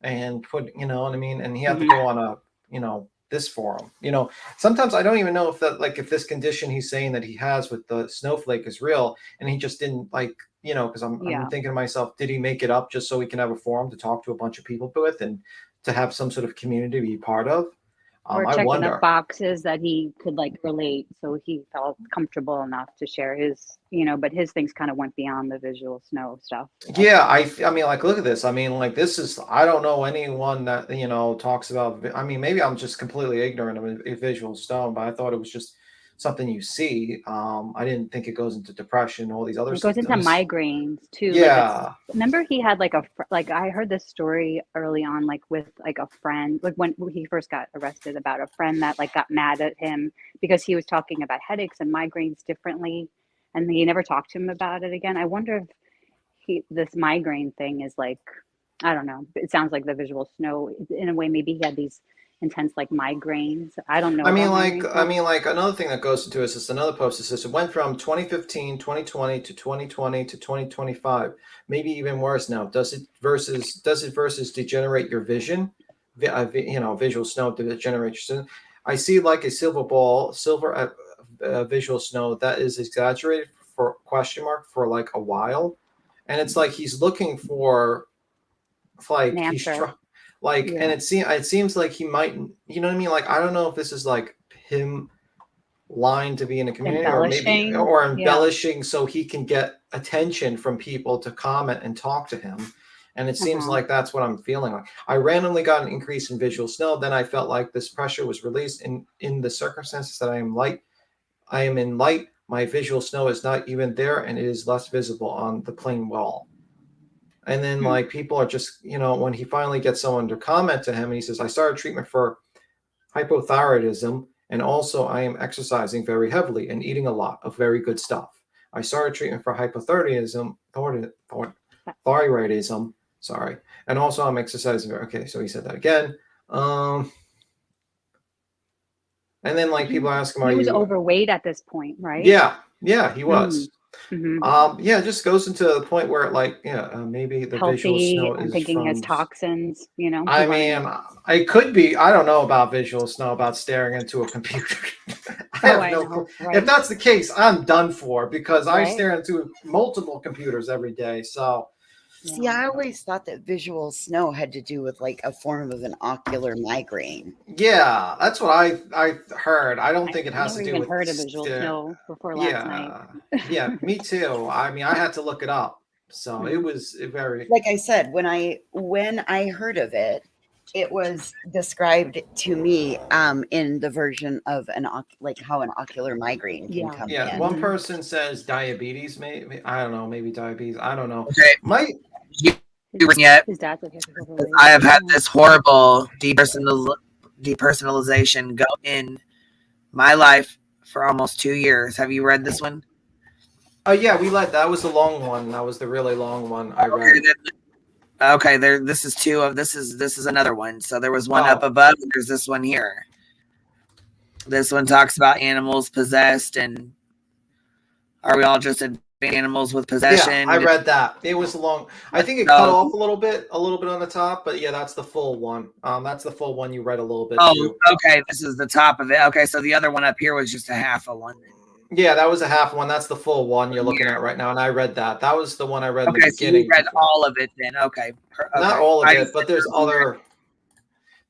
and you know what I mean. And he had to Mhm. go on this forum. Sometimes I don't even know if that like if this condition he's saying that he has with the snowflake is real, and he just didn't like because I'm Yeah. thinking to myself, did he make it up just so he can have a forum to talk to a bunch of people with and to have some sort of community to be part of? Or I check wonder. enough boxes that he could like relate, so he felt comfortable enough to share his, but his things kind of went beyond the visual snow stuff. Yeah, I mean, like, look at this. I mean, like, this is, I don't know anyone that, talks about, I mean, maybe I'm just completely ignorant of a visual stone, but I thought it was just something you see. I didn't think it goes into depression, all these other It goes into symptoms. migraines too. Like Yeah. remember he had like like I heard this story early on, like with like a friend, like when he first got arrested, about a friend that like got mad at him because he was talking about headaches and migraines differently, and he never talked to him about it again. I wonder if this migraine thing is like, I don't know. It sounds like the visual snow in a way. Maybe he had these intense like migraines. I don't know I mean, about like, migraines. another thing that goes into it is just another post that says it went from 2015, 2020 to 2020 to 2025, maybe even worse now. Does it versus degenerate your vision? Visual snow degenerate your vision. I see like a silver visual snow that is exaggerated for question mark for like a while, and it's like he's looking for An like answer. like, and Yeah. it seems like he might, you know what I mean? Like, I don't know if this is like him lying to be in a community, or maybe, Embellishing. or Yeah. embellishing so he can get attention from people to comment and talk to him. And it seems Uh-huh. like that's what I'm feeling like. I randomly got an increase in visual snow. Then I felt like this pressure was released in the circumstances that I am in light. My visual snow is not even there, and it is less visible on the plain wall. And then like people are just, when he finally gets someone to comment to him, and he says, I started treatment for hypothyroidism, and also I am exercising very heavily and eating a lot of very good stuff. I started treatment for thyroidism, sorry, and also I'm exercising. Okay, so he said that again. And then like people ask him, "Are He was you?" overweight at this point, right? Yeah, he was. Mm-hmm. Yeah, it just goes into the point where like, maybe the visual Healthy. snow I'm is thinking his from. toxins, I running. mean, it could be. I don't know about visual snow, about staring into a computer. I Oh, have I no know, clue. If right? that's the case, I'm done for, because I Right? stare into multiple computers every day. So, See, Yeah. I always thought that visual snow had to do with like a form of an ocular migraine. yeah, that's what I heard. I don't I think it has to never do even with. heard of visual snow before last night. Yeah, me too. I mean, I had to look it up. So it Mhm. was very. Like I said, when I heard of it, it was described to me in the version of like how an ocular migraine can Yeah. come Yeah, in. one Mhm. person says diabetes. Maybe, I don't know. Maybe diabetes. I don't know. Okay, Might. you His, yet? his dad's like overweight. I have had Yeah. this horrible depersonalization go in my life for almost 2 years. Have you read this one? Oh yeah, that was the long one. That was the really long one I read. Okay, there. This is two of this is another one. So there was one up Oh, above, and there's this one here. This one talks about animals possessed, and are we all just animals with yeah, I possession? read that. It was long. I think it cut So, off a little bit on the top, but yeah, that's the full one. That's the full one you read a little bit oh, too. okay, this is the top of it. Okay, so the other one up here was just a half of one. Yeah, that was a half one. That's the full one you're looking Here. at right now, and I read that. That was the one I read in the Okay, so you beginning. read all of it then. Okay, Not okay. all of I it, just but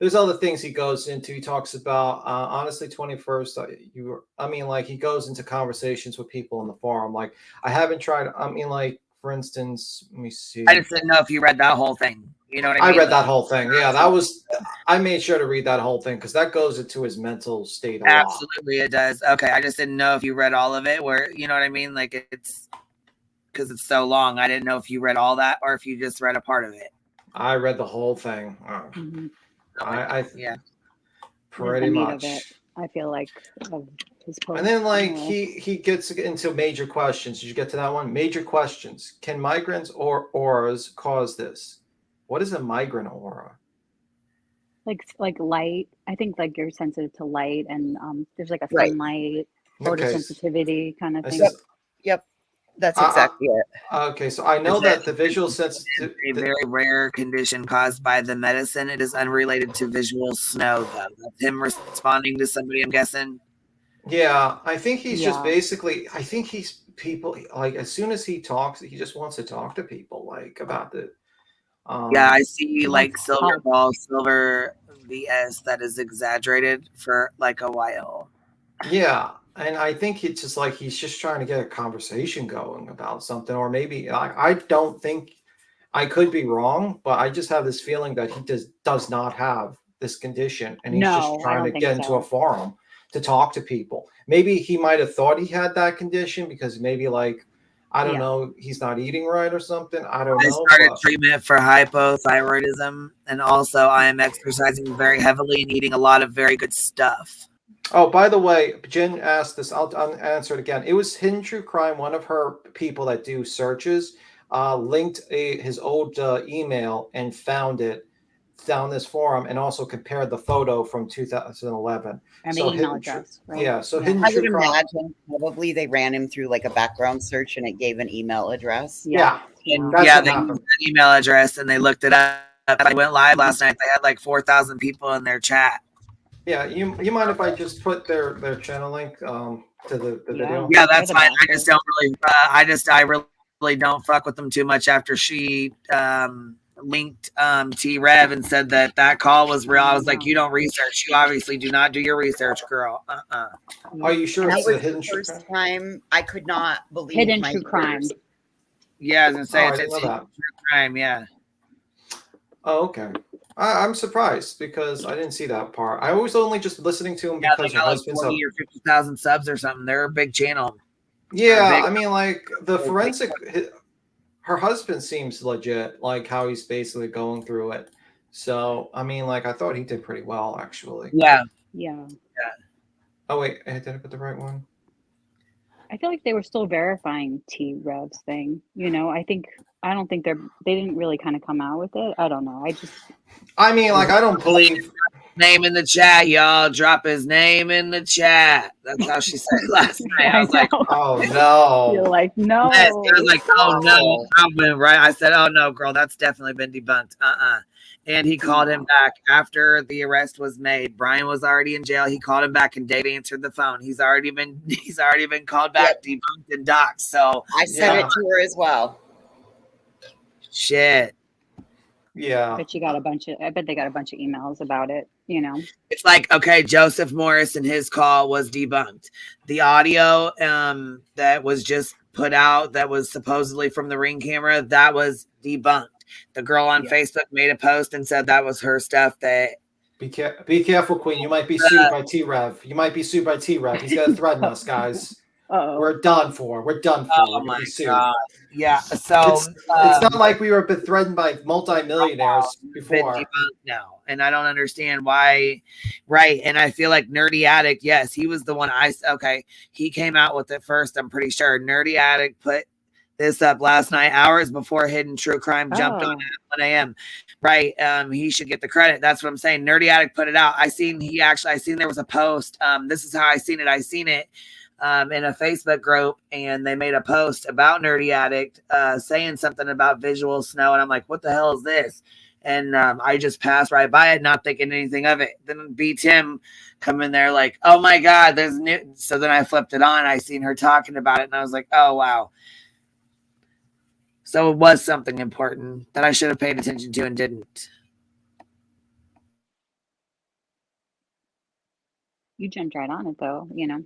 there's other things he goes into. He talks about honestly 21st. I mean, like he goes into conversations with people in the forum. Like I haven't tried. I mean, like for instance, let me see. I just didn't know if you read that whole thing. You know what I I mean? read Like, that whole thing. Yeah, that was. I made sure to read that whole thing because that goes into his mental state a lot. absolutely, it does. Okay, I just didn't know if you read all of it. Where you know what I mean? Like it's because it's so long. I didn't know if you read all that or if you just read a part of it. I read the whole thing. Mm-hmm. Yeah. Pretty the meat much. of it, I feel like, of his post. And then like he gets into major questions. Did you get to that one? Major questions. Can migrants or auras cause this? What is a migrant aura? like light. I think like you're sensitive to light, and there's like a Right. sunlight Okay. photosensitivity kind of This thing. is Yep. That's exactly it. okay. So I know that the visual sensitive. A very rare condition caused by the medicine. It is unrelated to visual snow, though. That's him responding to somebody, I'm guessing. Yeah, I think he's just Yeah. basically. I think he's people like as soon as he talks, he just wants to talk to people like about the. Yeah, I see He like wants silver help. ball, silver BS that is exaggerated for like a while. Yeah, and I think it's just like he's just trying to get a conversation going about something, or maybe I don't think I could be wrong, but I just have this feeling that he does not have this condition, and he's just No, I trying to don't think get into a so. forum to talk to people. Maybe he might have thought he had that condition because maybe like I don't Yeah. know, he's not eating right or something. I don't I know, started but treatment for hypothyroidism, and also I am exercising very heavily and eating a lot of very good stuff. oh, by the way, Jen asked this. I'll answer it again. It was Hidden True Crime. One of her people that do searches linked his old email and found this forum, and also compared the photo from 2011. And the So email Hidden True, address, right? yeah. So Yeah. Hidden I would True Crime, imagine probably they ran him through like a background search and it gave an email address. yeah, And that's yeah, what they happened. used that email address and they looked it up. I went live last night. They had like 4,000 people in their chat. Yeah, you mind if I just put their channel link to the video? Yeah, that's the fine. I bastard. just don't really. I really don't fuck with them too much after she linked T Rev and said that call was real. I was like, you don't research. You obviously do not do your research, girl. Are you sure That it's was the Hidden the True first Crime? time I could not believe Hidden my True Crime. ears. Yeah, I was gonna say Oh, I it's didn't know that. true crime. Yeah. Oh, okay. I'm surprised because I didn't see that part. I was only just listening to him Yeah, they because her got like husband's 40 or 50,000 subs or something. They're a big channel. Yeah, big. I mean, like the forensic, her husband seems legit, like how he's basically going through it. So, I mean, like I thought he did pretty well, actually. Yeah. Yeah. Oh wait, did I put the right one? I feel like they were still verifying T Rev's thing. You know, I don't think they didn't really kind of come out with it. I don't know. I mean, like I don't believe. Name in the chat, y'all. Drop his name in the chat. That's how she said it last night. I was like, Oh no. You're like, no. yes. I was like, oh no, Oh. I went right. I said, oh no, girl, that's definitely been debunked. And he called him back after the arrest was made. Brian was already in jail. He called him back, and Dave answered the phone. He's already been called back, debunked, and doxxed. So I said it to her as well. shit. Yeah. I bet they got a bunch of emails about it, you know. It's like, okay, Joseph Morris and his call was debunked. The audio that was just put out that was supposedly from the Ring camera, that was debunked. The girl on Facebook made a post and said that was her stuff. That Be careful, Queen. You might be sued by T Rev. You might be sued by T Rev. He's gonna threaten us, guys. We're done for. We're done for. Oh We're my sued. god! Yeah. So it's not like we were been threatened by multimillionaires before. No, and I don't understand why. Right, and I feel like Nerdy Addict. Yes, he was the one. He came out with it first. I'm pretty sure Nerdy Addict put this up last night, hours before Hidden True Crime jumped on at 1 a.m. Right, he should get the credit. That's what I'm saying. Nerdy Addict put it out. I seen there was a post. This is how I seen it. I seen it in a Facebook group, and they made a post about Nerdy Addict saying something about visual snow, and I'm like, what the hell is this? And I just passed right by it, not thinking anything of it. Then B Tim come in there like, oh my god, there's new. So then I flipped it on. I seen her talking about it, and I was like, oh wow. So it was something important that I should have paid attention to and didn't. You jumped right on it though, you know,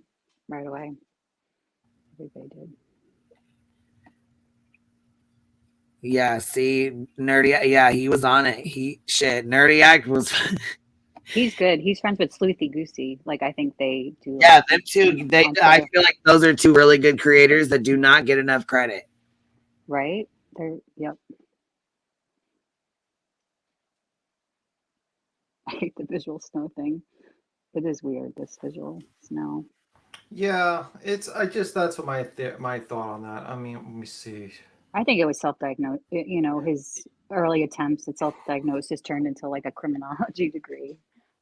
right away. Everybody did. Yeah, see, Nerdy, yeah, he was on it. Nerdy Act was. He's good. He's friends with Sleuthy Goosey. Like I think they do. Yeah, them two. I feel like those are two really good creators that do not get enough credit. Right? Yep. I hate the visual snow thing. It is weird, this visual snow. Yeah, that's what my thought on that. I mean, let me see. I think it was self-diagnosed. You know, his early attempts at self-diagnosis turned into like a criminology degree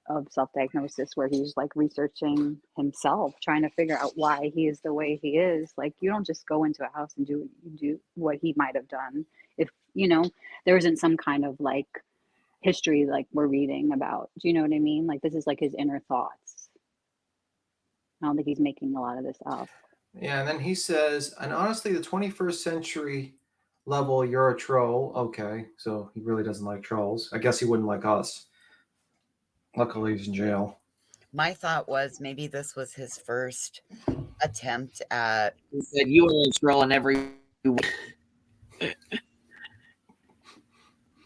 of self-diagnosis, where he's like researching himself, trying to figure out why he is the way he is. Like, you don't just go into a house and do what he might have done if, you know, there isn't some kind of like history like we're reading about. Do you know what I mean? Like, this is like his inner thoughts. I don't think he's making a lot of this up. Yeah, and then he says, and honestly, the 21st century level, you're a troll. Okay, so he really doesn't like trolls. I guess he wouldn't like us. Luckily, he's in jail. My thought was maybe this was his first attempt at He said you were trolling every week.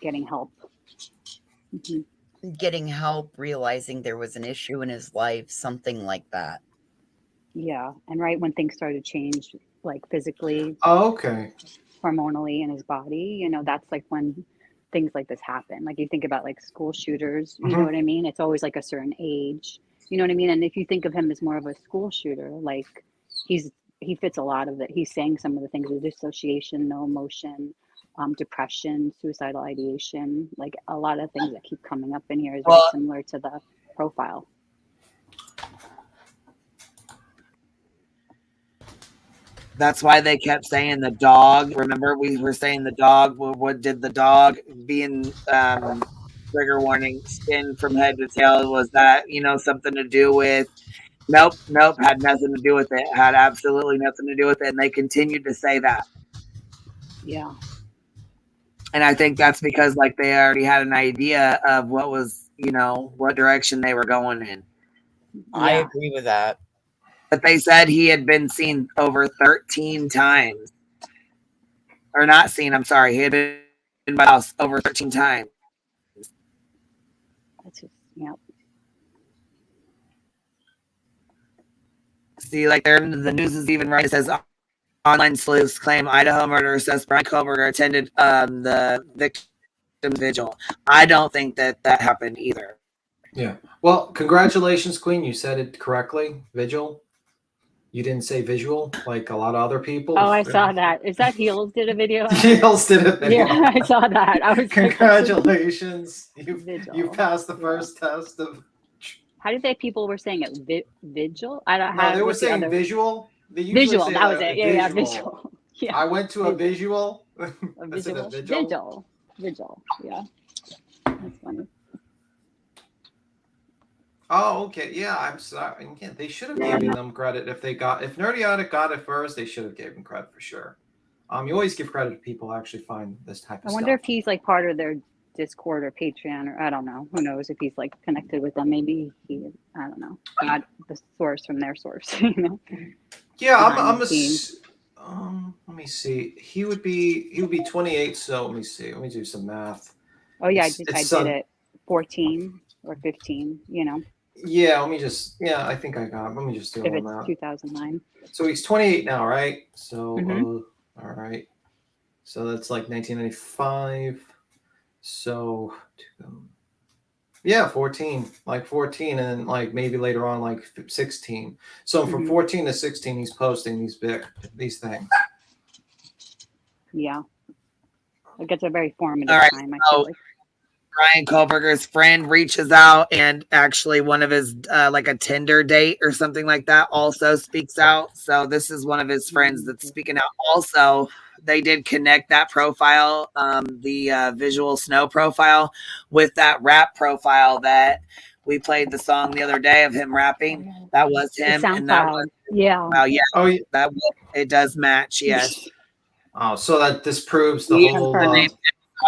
Getting help. Hmm. getting help, realizing there was an issue in his life, something like that. Yeah, and right when things started to change, like physically, Oh, okay. hormonally in his body, you know, that's like when things like this happen. Like you think about like school shooters, you know Mhm. what I mean? It's always like a certain age, you know what I mean? And if you think of him as more of a school shooter, like he's he fits a lot of it. He's saying some of the things with dissociation, no emotion, depression, suicidal ideation, like a lot of things that keep coming up in here is very Well, similar to the profile. that's why they kept saying the dog. Remember, we were saying the dog. What did the dog being trigger warning, skin from head to tail? Was that, you know, something to do with? Nope, nope, had nothing to do with it. Had absolutely nothing to do with it. And they continued to say that. Yeah. And I think that's because like they already had an idea of what was, you know, what direction they were going in. I Yeah. agree with that. But they said he had been seen over 13 times. Or not seen, I'm sorry. He had been in my house over 13 times. That's just, yeah. See, like there, the news is even right. It says online sleuths claim Idaho Murders says Brian Koberger attended the victim vigil. I don't think that happened either. Yeah. Well, congratulations, Queen. You said it correctly. Vigil. You didn't say visual like a lot of other people. Oh, I saw that. Is that Heels did a video on it? Heels did a video. Yeah, I saw that. I was Congratulations. like, You Vigil. passed the Yeah. first test of. How did they people were saying it? Vigil? I don't No, have they were what's the saying other visual. They usually visual. say That was like it. Yeah, visual. visual. Yeah. I went to a visual. A Is it a visual? Vigil. Yeah. That's funny. Oh, okay. Yeah, I'm sorry. Yeah, they should have given them credit if Nerdiotic got it first, they should have given credit for sure. You always give credit to people who actually find this type of I wonder stuff. if he's like part of their Discord or Patreon, or I don't know. Who knows if he's like connected with them? Maybe he, I don't know, got the source from their source. You know. Yeah, Behind the scenes. let me see. He would be 28. So let me see. Let me do some math. Oh yeah, It's I did it. 14 or 15. You know, Yeah, let me just. Yeah, I think I got. Let me just do a if little it's math. 2009. So he's 28 now, right? So Mhm. all right. So that's like 1995. So yeah, 14, like 14, and then like maybe later on like 16. So from Mhm. 14 to 16, he's posting these things. Yeah, like it's a very formative All right, time. I so feel like. Brian Koberger's friend reaches out, and actually one of his like a Tinder date or something like that also speaks out. So this is one of his friends that's speaking out. Also, they did connect that profile, the visual snow profile, with that rap profile that we played the song the other day of him rapping. That was The him, and that was SoundCloud. Yeah. well, yeah, Oh, yeah. that it does match. Yes, Oh, so that disproves the he whole. Confirmed.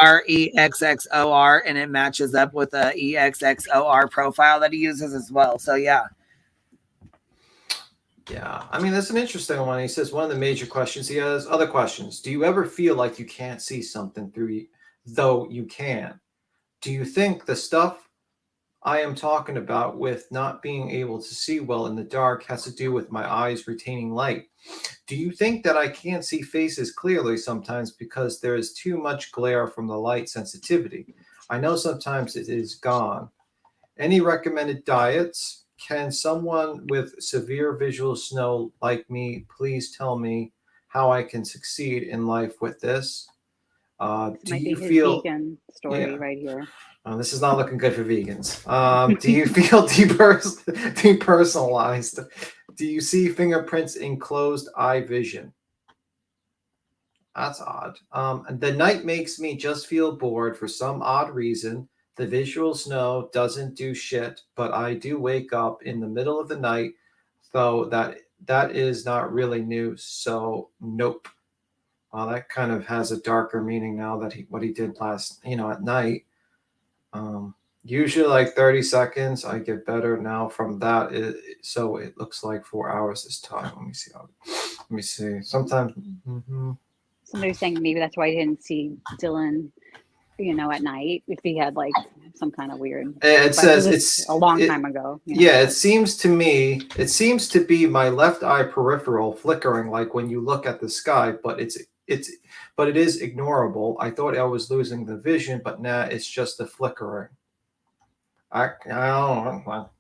REXXOR, and it matches up with a EXXOR profile that he uses as well. So yeah. Yeah, I mean that's an interesting one. He says one of the major questions he has. Other questions: do you ever feel like you can't see something though you can? Do you think the stuff I am talking about with not being able to see well in the dark has to do with my eyes retaining light? Do you think that I can't see faces clearly sometimes because there is too much glare from the light sensitivity? I know sometimes it is gone. Any recommended diets? Can someone with severe visual snow like me please tell me how I can succeed in life with this? This Do might be you his feel? vegan story Yeah. right here. This is not looking good for vegans. Do you feel depersonalized? Do you see fingerprints in closed eye vision? That's odd. And the night makes me just feel bored for some odd reason. The visual snow doesn't do shit, but I do wake up in the middle of the night, though that is not really new. So nope. That kind of has a darker meaning now that what he did last, at night. Usually like 30 seconds. I get better now from that. So it looks like 4 hours this time. Let me see. Let me see. Sometimes. Somebody's saying maybe that's why I didn't see Dylan, at night if he had like some kind of weird. It says it's a long time ago. Yeah, it seems to be my left eye peripheral flickering like when you look at the sky, but it is ignorable. I thought I was losing the vision, but nah, it's just the flickering. I don't know.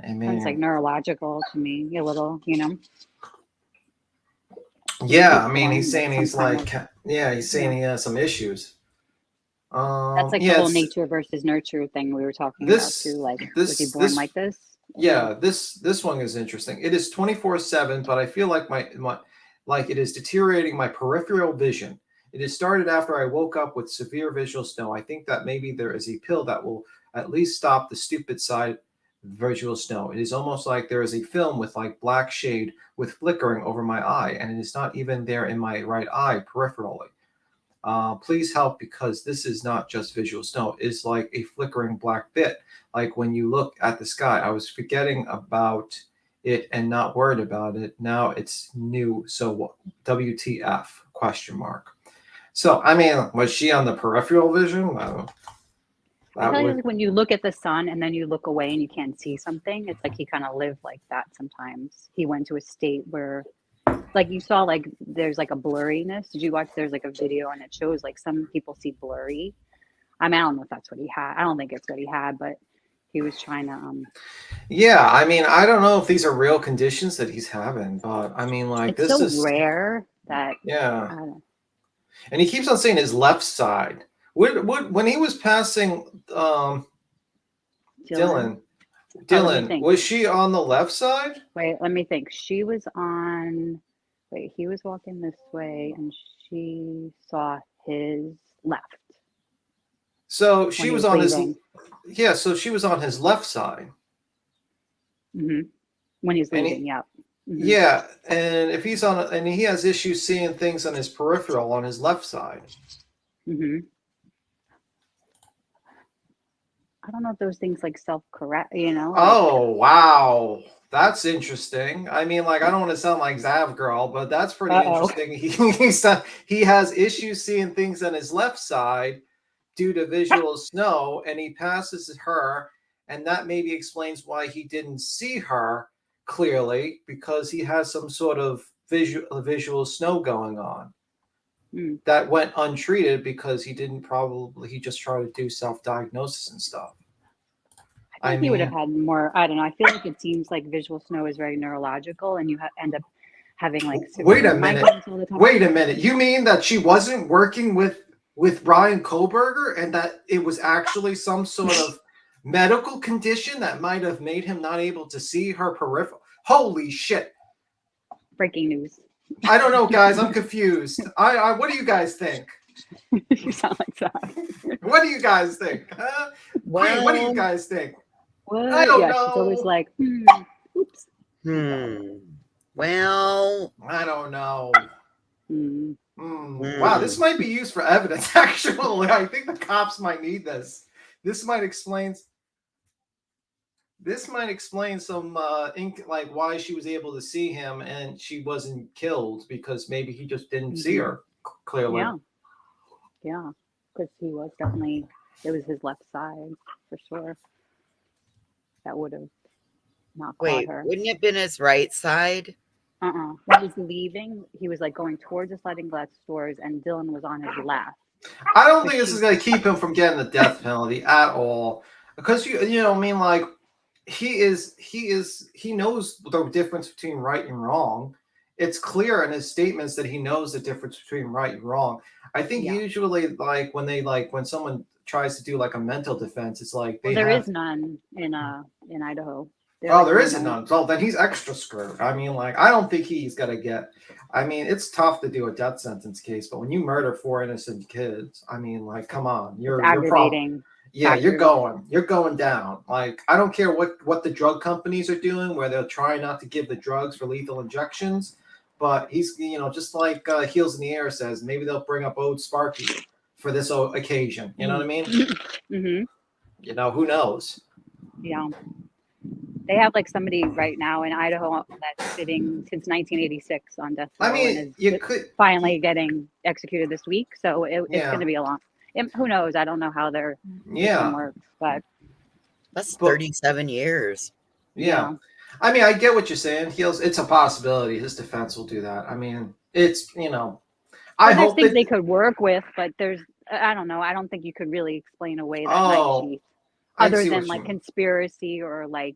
I mean, it's like neurological to me, a little, Yeah, I mean, he's saying he's like, he's saying he has some issues. That's like the whole nature versus nurture thing we were talking about too. Like, was he born like this? Yeah, this one is interesting. It is 24/7, but I feel like my it is deteriorating my peripheral vision. It has started after I woke up with severe visual snow. I think that maybe there is a pill that will at least stop the stupid side visual snow. It is almost like there is a film with like black shade with flickering over my eye, and it is not even there in my right eye peripherally. Please help, because this is not just visual snow. It's like a flickering black bit. Like when you look at the sky, I was forgetting about it and not worried about it. Now it's new. So WTF ? So, I mean, was she on the peripheral vision? I feel like when you look at the sun and then you look away and you can't see something, it's like he kind of lived like that sometimes. He went to a state where, like, you saw, like, there's like a blurriness. Did you watch? There's like a video and it shows like some people see blurry. I mean, I don't know if that's what he had. I don't think it's what he had, but he was trying to. Yeah, I mean, I don't know if these are real conditions that he's having, but I mean, like, it's this so is rare that. Yeah. And he keeps on saying his left side. When he was passing Dylan, was she on the left side? Wait, let me think. She was on. Wait, he was walking this way, and she saw his left. So she was on leaving. So she was on his left side. Mm-hmm. When he's leaving, yeah. Mm-hmm. Yeah, and if he's on, and he has issues seeing things on his peripheral on his left side. Mm-hmm. I don't know if those things like self-correct, Oh, wow. That's interesting. I mean, like, I don't want to sound like Zav Girl, but that's pretty interesting. He has issues seeing things on his left side due to visual snow, and he passes her, and that maybe explains why he didn't see her clearly, because he has some sort of visual snow going on. That went untreated because he just tried to do self-diagnosis and stuff. I think he would have had more. I don't know. I feel like it seems like visual snow is very neurological, and you end up having like. Wait a minute. You mean that she wasn't working with Ryan Koberger, and that it was actually some sort of medical condition that might have made him not able to see her peripheral? Holy shit! Breaking news. I don't know, guys. I'm confused. What do you guys think? You sound like that. What do you guys think? Well, what do you guys think? What? I don't know. She's always like, oops. Well, I don't know. Wow, this might be used for evidence. Actually, I think the cops might need this. This might explain some like why she was able to see him and she wasn't killed, because maybe he just didn't see her clearly. Yeah, because he was definitely, it was his left side for sure. That would have not caught her. Wouldn't it have been his right side? When he was leaving, he was like going towards the sliding glass doors, and Dylan was on his left. I don't think this is going to keep him from getting the death penalty at all, because I mean, like, he knows the difference between right and wrong. It's clear in his statements that he knows the difference between right and wrong. I think usually, like, when someone tries to do like a mental defense, it's like there is none in Idaho. There isn't none. Well, then he's extra screwed. I mean, like, I don't think he's gonna get. I mean, it's tough to do a death sentence case, but when you murder 4 innocent kids, I mean, like, come on, you're aggravating. You're going down. Like, I don't care what the drug companies are doing, where they're trying not to give the drugs for lethal injections, but he's, just like Heels in the Air says, maybe they'll bring up old Sparky for this occasion. You know what I mean? Mm-hmm. You know, who knows? Yeah. They have like somebody right now in Idaho that's sitting since 1986 on death row I mean, and you is could. finally getting executed this week. So it's Yeah. going to be a long. Who knows? I don't know how their system Yeah. works, but That's 37 years. Yeah. I mean, I get what you're saying, Heels. It's a possibility his defense will do that. I mean, it's, you know, I there's hope things that, they could work with, but I don't know. I don't think you could really explain away that night oh, sheet I other see than what you like mean. conspiracy or like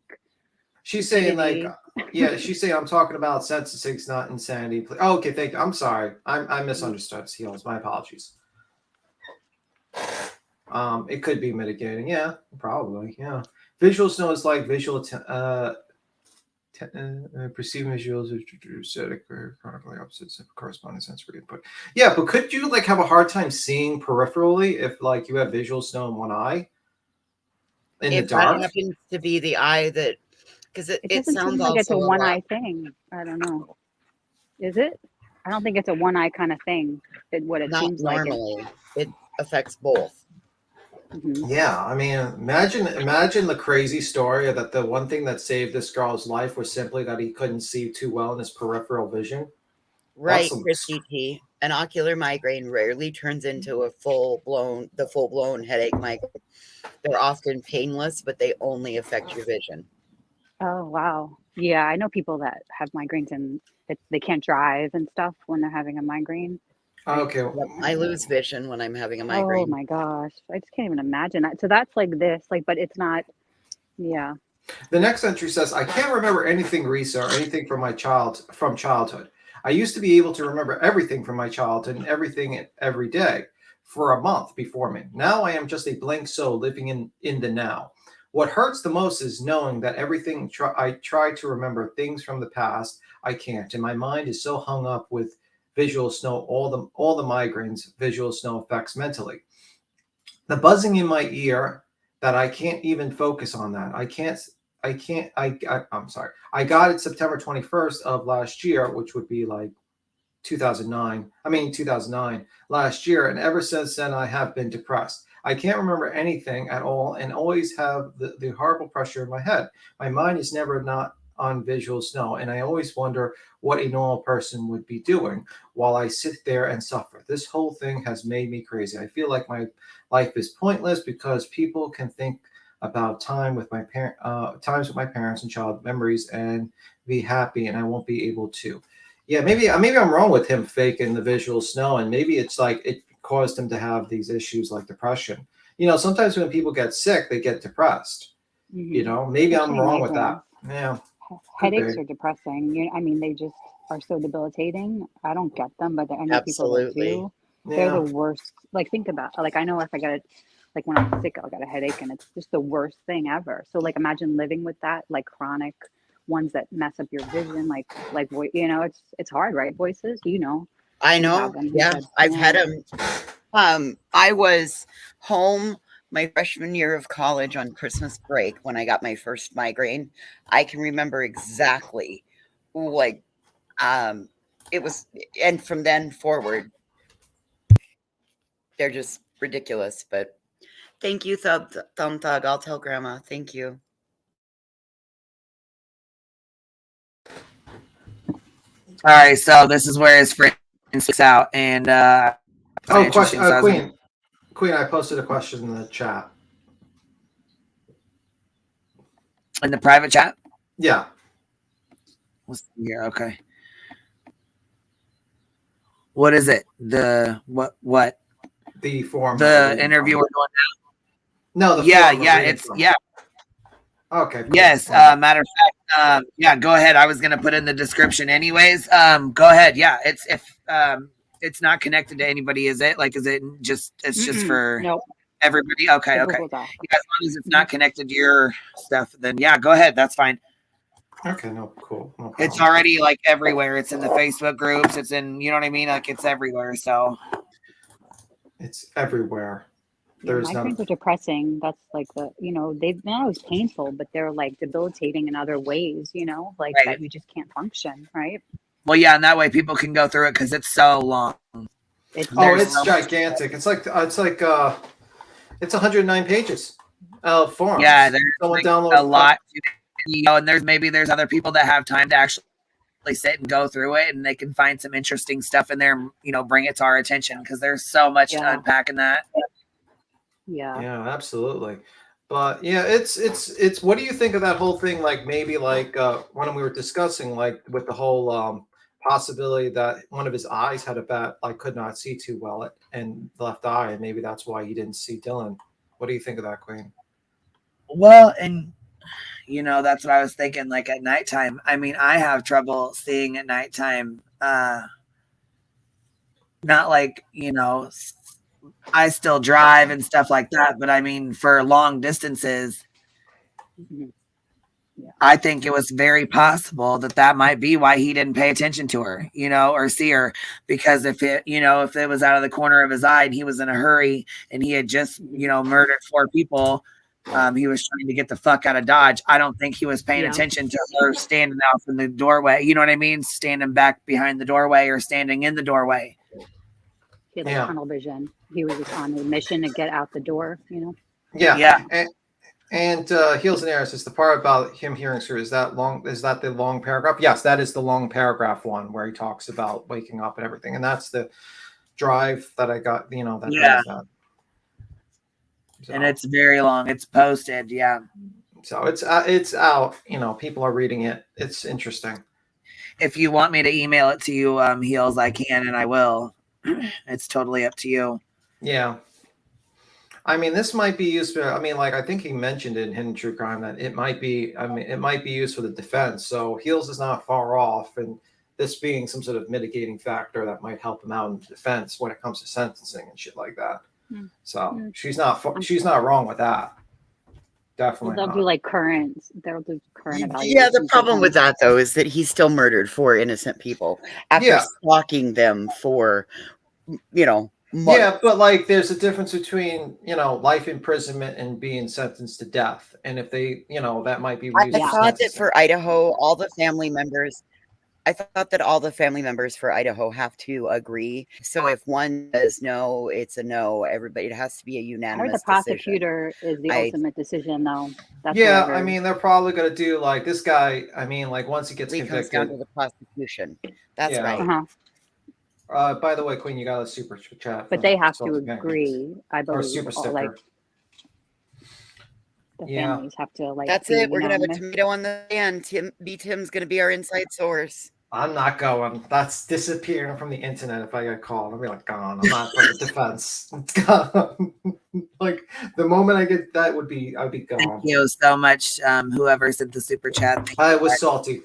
She's saying like, stupidity. yeah, she's saying I'm talking about sentencing, not insanity. Oh, okay, thank you. I'm sorry. I misunderstood, Heels. My apologies. It could be mitigating. Yeah, probably. Yeah. Visual snow is like visual perceiving visuals are static or chronically opposites of corresponding sensory input. Yeah, but could you like have a hard time seeing peripherally if like you have visual snow in one eye in If the that dark? happens to be the eye that, because it doesn't sounds seem like it's also a a one lot. eye thing. I don't know. Is it? I don't think it's a one eye kind of thing. What it Not seems like. normally. It affects both. Mm-hmm. Yeah, I mean, imagine the crazy story that the one thing that saved this girl's life was simply that he couldn't see too well in his peripheral vision. Right, Some, Christy T. An ocular migraine rarely turns into a full blown headache migraine. They're often painless, but they only affect your vision. Oh wow. Yeah, I know people that have migraines and they can't drive and stuff when they're having a migraine. okay. Yep, I lose vision when I'm having a Oh migraine. my gosh. I just can't even imagine that. So that's like this, like, but it's not. Yeah. The next entry says, I can't remember anything recent or anything from childhood. I used to be able to remember everything from my childhood and everything every day for a month before me. Now I am just a blank soul living in the now. What hurts the most is knowing that everything I try to remember things from the past, I can't. And my mind is so hung up with visual snow, all the migraines visual snow affects mentally. The buzzing in my ear that I can't even focus on that. I'm sorry. I got it September 21st of last year, which would be like 2009 last year. And ever since then, I have been depressed. I can't remember anything at all and always have the horrible pressure in my head. My mind is never not on visual snow. And I always wonder what a normal person would be doing while I sit there and suffer. This whole thing has made me crazy. I feel like my life is pointless because people can think about times with my parents and child memories and be happy, and I won't be able to. Yeah, maybe I'm wrong with him faking the visual snow, and maybe it's like it caused him to have these issues like depression. You know, sometimes when people get sick, they get depressed. Mm-hmm. You know, maybe Especially I'm wrong with migraines. that. Yeah, Headaches be. are depressing. I mean, they just are so debilitating. I don't get them, but I know people that Absolutely. do. Yeah. They're the worst. Like, think about, like, I know if I got like when I'm sick, I'll get a headache and it's just the worst thing ever. So like, imagine living with that, like chronic ones that mess up your vision, like, it's hard, right? Voices, I you know. have them. Yeah, Said, I've had them. I was home my freshman year of college on Christmas break when I got my first migraine. I can remember exactly like it was, and from then forward, they're just ridiculous. But thank you, Thumb Thug. I'll tell Grandma. Thank you. All right, so this is where his friend sticks out, and question, so Queen, I posted a question in the chat. In the private chat. Yeah. Let's see here. Okay. What is it? What? The form. The interview we're doing now? No, the form. Yeah. Okay. Cool. Yes. Matter of fact, yeah. Go ahead. I was gonna put in the description, anyways. Go ahead. Yeah. It's not connected to anybody, is it? Like, is it just? It's just for everybody. Okay. Okay. Yeah, as long as it's not connected to your stuff, then yeah, go ahead. That's fine. Okay. No. Cool. No problem. It's already like everywhere. It's in the Facebook groups. It's in, you know what I mean? Like, it's everywhere. So it's everywhere. Migraines are depressing. That's like they're not always painful, but they're like debilitating in other ways, like that you just can't function, right? Well, yeah, and that way people can go through it because it's so long. It's Oh, There's it's so much. gigantic. It's 109 pages Yeah, forums. there's Someone like a download. lot. And there's other people that have time to actually sit and go through it, and they can find some interesting stuff in there. Bring it to our attention because there's so much to unpack in that. Yeah. Yeah, absolutely. But yeah, it's. What do you think of that whole thing? Like maybe when we were discussing like with the whole possibility that one of his eyes had a bad, like could not see too well and left eye, and maybe that's why he didn't see Dylan. What do you think of that, Queen? Well, and that's what I was thinking. Like at nighttime, I mean, I have trouble seeing at nighttime. Not like I still drive and stuff like that, but I mean, for long distances, Mhm. Yeah. I think it was very possible that might be why he didn't pay attention to her, or see her, because if it was out of the corner of his eye and he was in a hurry and he had just, murdered 4 people, he was trying to get the fuck out of Dodge. I don't think he was paying Yeah. attention to her standing out in the doorway. You know what I mean? Standing back behind the doorway or standing in the doorway. He had like tunnel vision. He was just on a mission to get out the door, Yeah. Yeah. And Heels and Airs is the part about him hearing her. Is that the long paragraph? Yes, that is the long paragraph one where he talks about waking up and everything. And that's the drive that I got, that does that. So, and it's very long. It's posted, yeah. So it's out. People are reading it. It's interesting. If you want me to email it to you, Heels, I can and I will. It's totally up to you. Yeah. I mean, this might be used for, I think he mentioned in Hidden True Crime that it might be used for the defense. So Heels is not far off. And this being some sort of mitigating factor that might help him out in defense when it comes to sentencing and shit like that. So she's not wrong with that. Definitely. They'll do like they'll do current evaluation. Yeah, the problem with that though is that he still murdered 4 innocent people after stalking them for, months. Yeah, but like there's a difference between, life imprisonment and being sentenced to death. And if they, that might be I thought that for Idaho, all the family members for Idaho have to agree. So if one says no, it's a no. Everybody, it has to be a unanimous the prosecutor is the ultimate decision, though. That's they're probably going to do like this guy. Once he gets convicted, down to the prosecution. That's right. By the way, Queen, you got a super chat. But they have to agree, I believe. Or super sticker. The families have to That's it. We're gonna have a tomato on the end. Tim's gonna be our inside source. I'm not going. That's disappearing from the internet. If I get called, I'll be like, gone. I'm not for the defense. It's gone. Like the moment I get that I'd be gone. Thank you so much. Whoever sent the super chat. I was salty.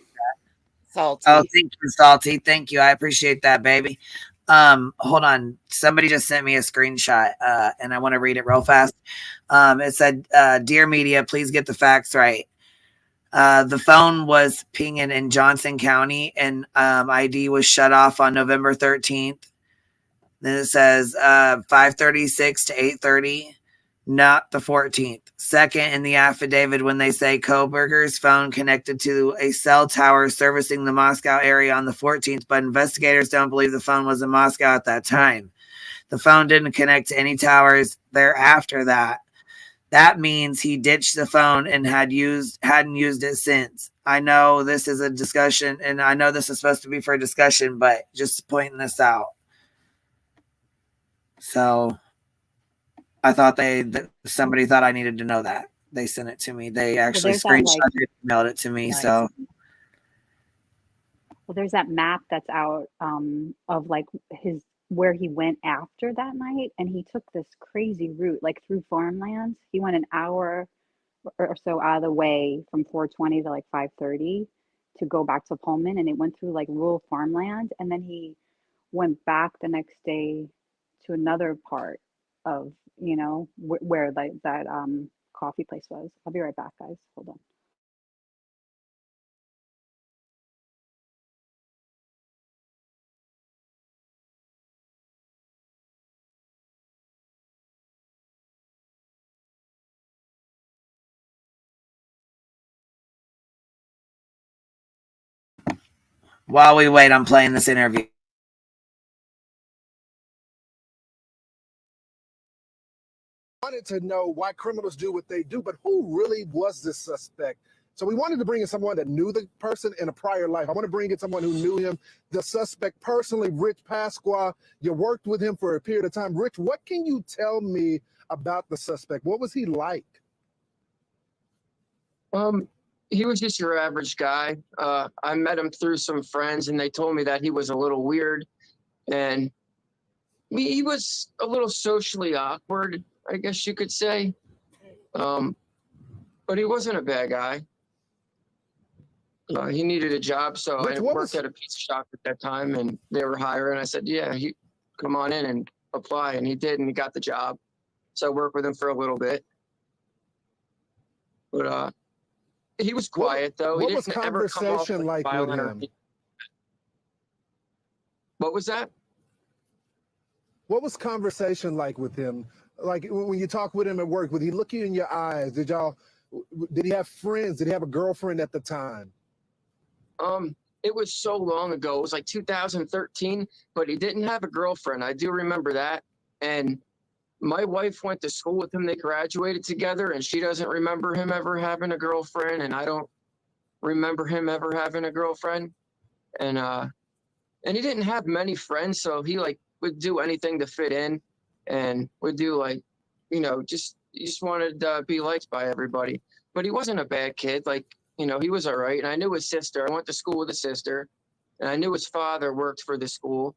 Oh, thank you, Salty. Thank you. I appreciate that, baby. Hold on. Somebody just sent me a screenshot, and I want to read it real fast. It said, "Dear media, please get the facts right. The phone was pinging in Johnson County, and ID was shut off on November 13th. Then it says 5:36 to 8:30, not the 14th. Second, in the affidavit, when they say Koberger's phone connected to a cell tower servicing the Moscow area on the 14th, but investigators don't believe the phone was in Moscow at that time. The phone didn't connect to any towers thereafter that. That means he ditched the phone and hadn't used it since. I know this is a discussion, and I know this is supposed to be for a discussion, but just pointing this out." So I thought somebody thought I needed to know that. They sent it to me. They actually screenshotted it, mailed it to me. Nice. So, well, there's that map that's out of like where he went after that night, and he took this crazy route like through farmlands. He went an hour or so out of the way from 420 to like 5:30 to go back to Pullman, and it went through like rural farmland, and then he went back the next day to another part of where that coffee place was. I'll be right back, guys. Hold on. while we wait, I'm playing this interview. wanted to know why criminals do what they do, but who really was this suspect? So we wanted to bring in someone that knew the person in a prior life. I want to bring in someone who knew him, the suspect personally, Rich Pasqua. You worked with him for a period of time. Rich, what can you tell me about the suspect? What was he like? He was just your average guy. I met him through some friends, and they told me that he was a little weird, and he was a little socially awkward, I guess you could say. But he wasn't a bad guy. He needed a job, so I worked at a pizza shop at that time, and they were hiring. I said, "Yeah, come on in and apply," and he did, and he got the job. So I worked with him for a little bit, but he was quiet though. What was conversation like with him? What was that? What was conversation like with him? Like when you talk with him at work, would he look you in your eyes? Did he have friends? Did he have a girlfriend at the time? It was so long ago. It was like 2013, but he didn't have a girlfriend. I do remember that. And my wife went to school with him. They graduated together, and she doesn't remember him ever having a girlfriend, and I don't remember him ever having a girlfriend. And he didn't have many friends, so he would do anything to fit in, and would do he just wanted to be liked by everybody. But he wasn't a bad kid. He was all right. And I knew his sister. I went to school with his sister, and I knew his father worked for the school,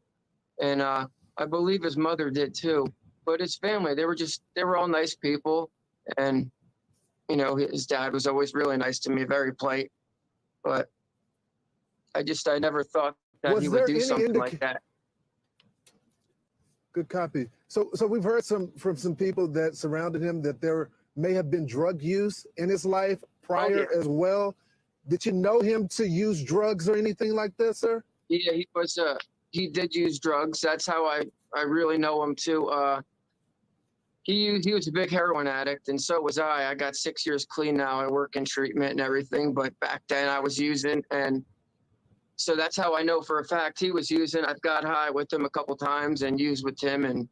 and I believe his mother did too. But his family, they were all nice people. And, his dad was always really nice to me, very polite. But I never thought that he would do something like that. Good copy. So we've heard from some people that surrounded him that there may have been drug use in his life prior as well. Did you know him to use drugs or anything like that, sir? Yeah, he did use drugs. That's how I really know him too. He was a big heroin addict, and so was I. I got 6 years clean now. I work in treatment and everything, but back then I was using, and so that's how I know for a fact he was using. I've got high with him a couple times and used with him, and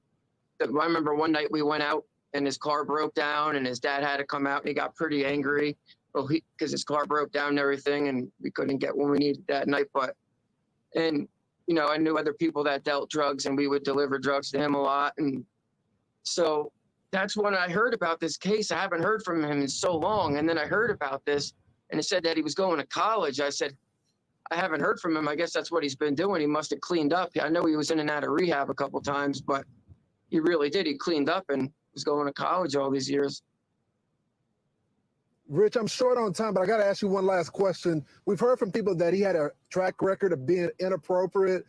I remember one night we went out and his car broke down, and his dad had to come out, and he got pretty angry because his car broke down and everything, and we couldn't get what we needed that night. I knew other people that dealt drugs, and we would deliver drugs to him a lot. And so that's when I heard about this case. I haven't heard from him in so long. And then I heard about this, and it said that he was going to college. I said, I haven't heard from him. I guess that's what he's been doing. He must have cleaned up. I know he was in and out of rehab a couple times, but he really did. He cleaned up and was going to college all these years. Rich, I'm short on time, but I got to ask you one last question. We've heard from people that he had a track record of being inappropriate,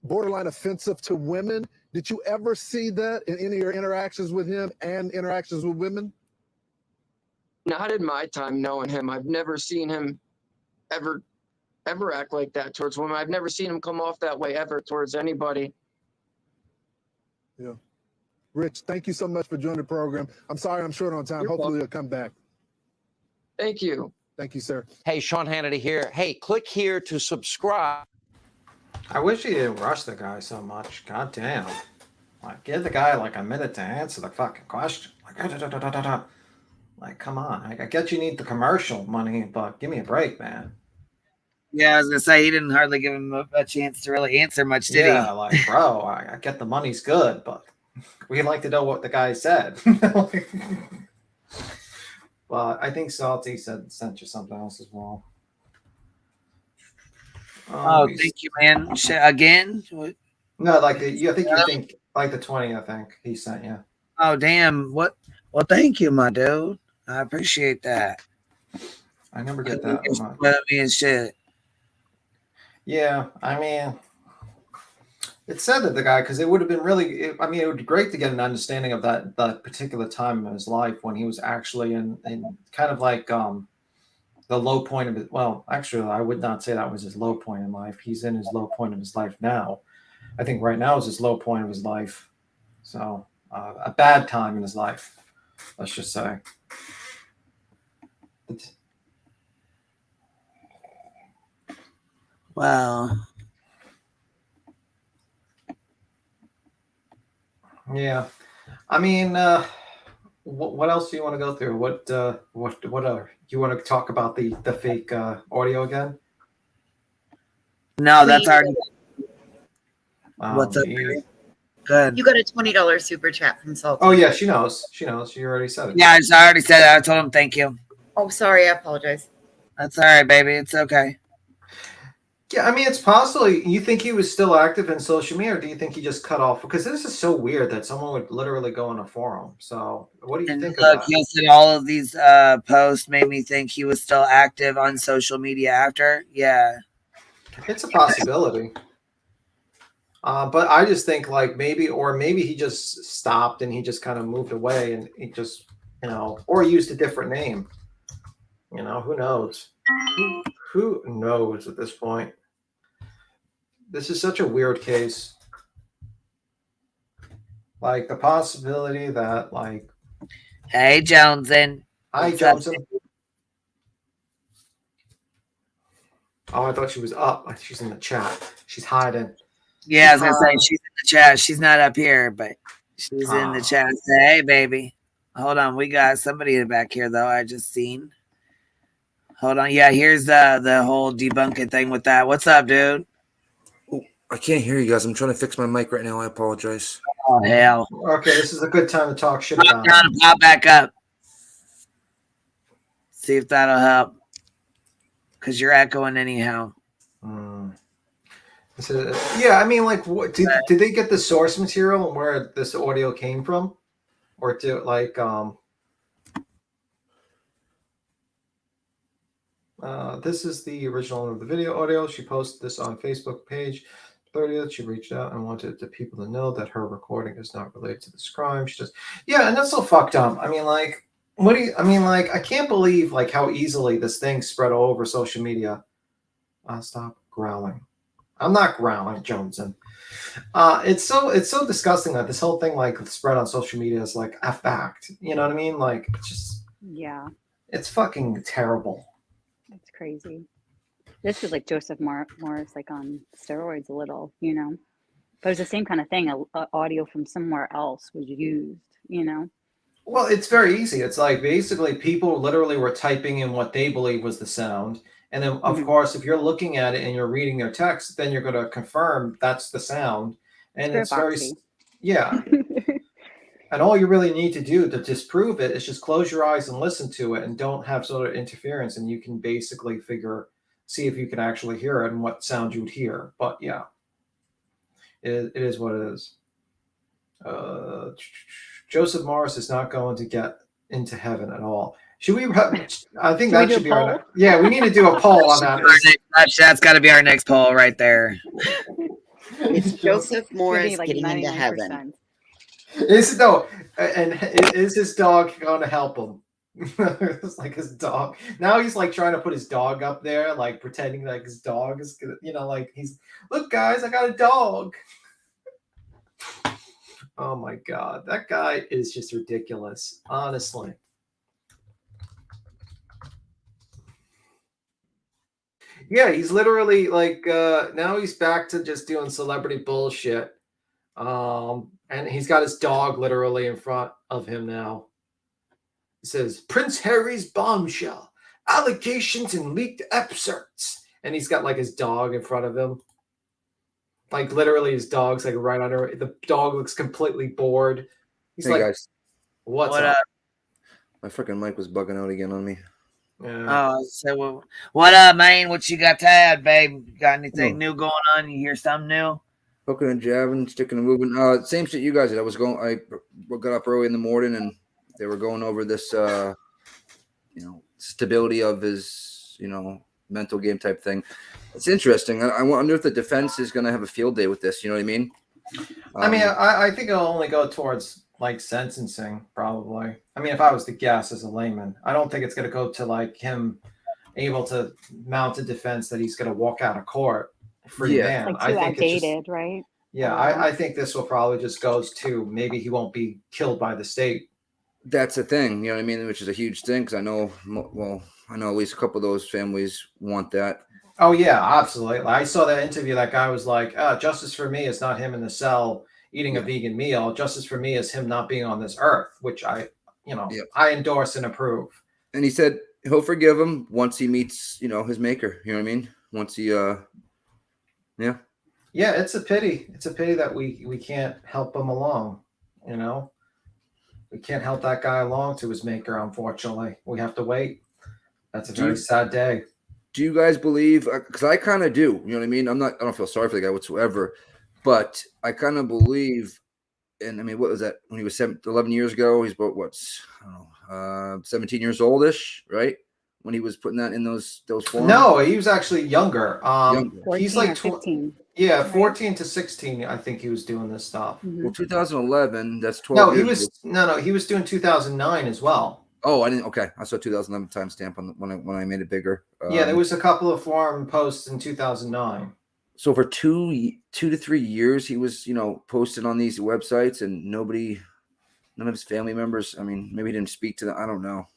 borderline offensive to women. Did you ever see that in any of your interactions with him and interactions with women? Not in my time knowing him. I've never seen him ever act like that towards women. I've never seen him come off that way ever towards anybody. Yeah. Rich, thank you so much for joining the program. I'm sorry I'm short on time. You're Hopefully welcome. you'll come back. Thank you. Thank you, sir. Hey, Sean Hannity here. Hey, click here to subscribe. I wish he didn't rush the guy so much. God damn. Give the guy a minute to answer the fucking question. Come on. I get you need the commercial money, but give me a break, man. Yeah, I was gonna say he didn't hardly give him a chance to really answer much, did he? Yeah, bro, I get the money's good, but we'd like to know what the guy said. But I think Salty sent you something else as well. Oh, thank you, man. Again? No, I think you think the 20. I think he sent you. Oh, damn! What? Well, thank you, my dude. I appreciate that. I never get that much. Me and shit. Yeah, I mean, it's sad that the guy, because it would have been it would be great to get an understanding of that particular time in his life when he was actually in kind of the low point of it. Well, actually, I would not say that was his low point in life. He's in his low point of his life now. I think right now is his low point of his life. So a bad time in his life, let's just say. Wow. Yeah. I mean, what else do you want to go through? What other? You want to talk about the fake audio again? No, that's already. Oh, What's up? geez. Good. You got a $20 super chat from Salty. Oh yeah, she knows. She knows. You already said it. Yeah, I already said it. I told him thank you. Oh, sorry. I apologize. That's all right, baby. It's okay. Yeah, I mean, it's possible. You think he was still active in social media, or do you think he just cut off? Because this is so weird that someone would literally go on a forum. So, what do you think Look, of that? he said all of these posts made me think he was still active on social media after. Yeah. It's a possibility. But I just think like maybe he just stopped and he just kind of moved away and he just, or used a different name. Who knows? Who knows at this point? This is such a weird case. Like the possibility that like. Hey, Joneson. Hi, Joneson. Oh, I thought she was up. She's in the chat. She's hiding. Yeah, I was gonna say she's in the chat. She's not up here, but she's in the chat. Say, hey, baby. Hold on, we got somebody in the back here though. I just seen. Hold on. Yeah, here's the whole debunking thing with that. What's up, dude? Oh, I can't hear you guys. I'm trying to fix my mic right now. I apologize. Oh hell. Okay, this is a good time to talk shit about it. Down and pop back up. See if that'll help. Because you're echoing anyhow. So, yeah, I mean, like, what did they get the source material and where this audio came from, or to like this is the original of the video audio. She posted this on Facebook page 30th. She reached out and wanted the people to know that her recording is not related to this crime. She just, yeah, and that's so fucked up. I mean, like, I can't believe like how easily this thing spread all over social media. Stop growling. I'm not growling, Joneson. It's so disgusting that this whole thing like spread on social media is like a fact. You know what I mean? Like it's just it's fucking terrible. It's crazy. This was like Joseph Morris, like on steroids a little, but it's the same kind of thing. Audio from somewhere else was used, Well, it's very easy. It's like basically people literally were typing in what they believe was the sound. And then, of course, if you're looking at it and you're reading their text, then you're going to confirm that's the sound. And it's very, yeah. And all you really need to do to disprove it is just close your eyes and listen to it and don't have sort of interference. And you can basically see if you can actually hear it and what sound you would hear. But yeah, it is what it is. Joseph Morris is not going to get into heaven at all. Should we? I think that should be our. Yeah, we need to do a poll on that. That's got to be our next poll right there. It's Joseph Morris like getting 99%. Into heaven. Is his dog going to help him? It's like his dog. Now he's like trying to put his dog up there, like pretending like his dog is gonna, like he's look, guys, I got a dog. Oh my God, that guy is just ridiculous, honestly. Yeah, he's literally like now he's back to just doing celebrity bullshit. And he's got his dog literally in front of him now. It says Prince Harry's bombshell, allegations and leaked excerpts. And he's got like his dog in front of him. Like literally his dog's like right under the dog looks completely bored. He's hey like, guys. What's up? My freaking mic was bugging out again on me. Yeah. Oh, so what up, man? What you got to add, babe? Got anything new going on? You hear something new? Hooking and jabbing, sticking and moving. Same shit you guys did. I got up early in the morning and they were going over this, stability of his, mental game type thing. It's interesting. I wonder if the defense is going to have a field day with this. You know what I mean? I think it'll only go towards like sentencing, probably. I mean, if I was to guess as a layman, I don't think it's going to go to like him able to mount a defense that he's going to walk out of court free man. Like too outdated, right? Yeah, I think this will probably just goes to maybe he won't be killed by the state. That's the thing, you know what I mean? Which is a huge thing because I know at least a couple of those families want that. Oh yeah, absolutely. I saw that interview. That guy was like, "Justice for me is not him in the cell eating a vegan meal. Justice for me is him not being on this earth," which I Yep. I endorse and approve. And he said he'll forgive him once he meets, his maker. You know what I mean? Once he, yeah. Yeah, it's a pity. It's a pity that we can't help him along. We can't help that guy along to his maker. Unfortunately, we have to wait. That's a very sad day. Do you guys believe? Because I kind of do. You know what I mean? I don't feel sorry for the guy whatsoever, but I kind of believe. And I mean, what was that when he was 11 years ago? He's about 17 years oldish, right? When he was putting that in those forms. No, he was actually younger. He's like 15. Yeah, 14 to 16. I think he was doing this stuff. Well, 2011. That's 12. No, he was He was doing 2009 as well. Oh, I didn't. Okay, I saw 2011 timestamp on when I made it bigger. Yeah, there was a couple of forum posts in 2009. So for 2 to 3 years, he was, posted on these websites, and none of his family members. I mean, maybe he didn't speak to them. I don't know.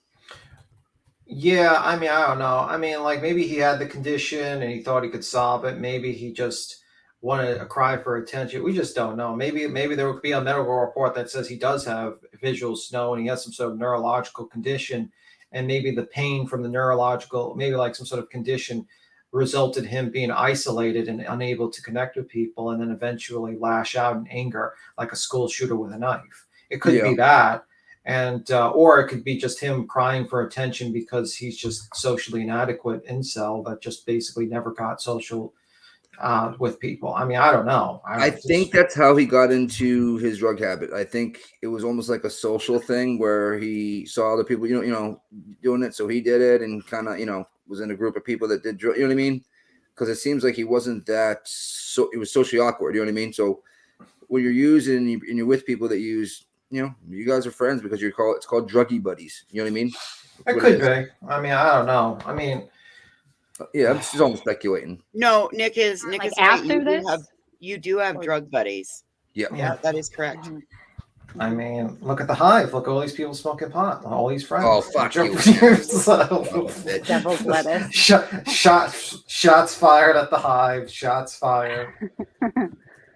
Yeah, I mean, I don't know. I mean, like maybe he had the condition and he thought he could solve it. Maybe he just wanted a cry for attention. We just don't know. Maybe there could be a medical report that says he does have visual snow and he has some sort of neurological condition, and maybe the pain from the neurological, maybe like some sort of condition, resulted him being isolated and unable to connect with people, and then eventually lash out in anger like a school shooter with a knife. It could be that. And or it could be just him crying for attention because he's just socially inadequate incel that just basically never got social with people. I mean, I don't know. I think that's how he got into his drug habit. I think it was almost like a social thing where he saw other people, doing it, so he did it, and kind of, was in a group of people that did, you know what I mean? Because it seems like he wasn't that. So it was socially awkward. You know what I mean? So when you're using and you're with people that use. You guys are friends because it's called druggy buddies. You know what I mean? It could be. I mean, I don't know. I mean, yeah, I'm just almost speculating. No, Nick is right. After this, you do have drug buddies. Yeah, that is correct. I mean, look at the Hive. Look at all these people smoking pot. All these friends. Oh, fuck you. Devil's lettuce. Shots fired at the Hive. Shots fired.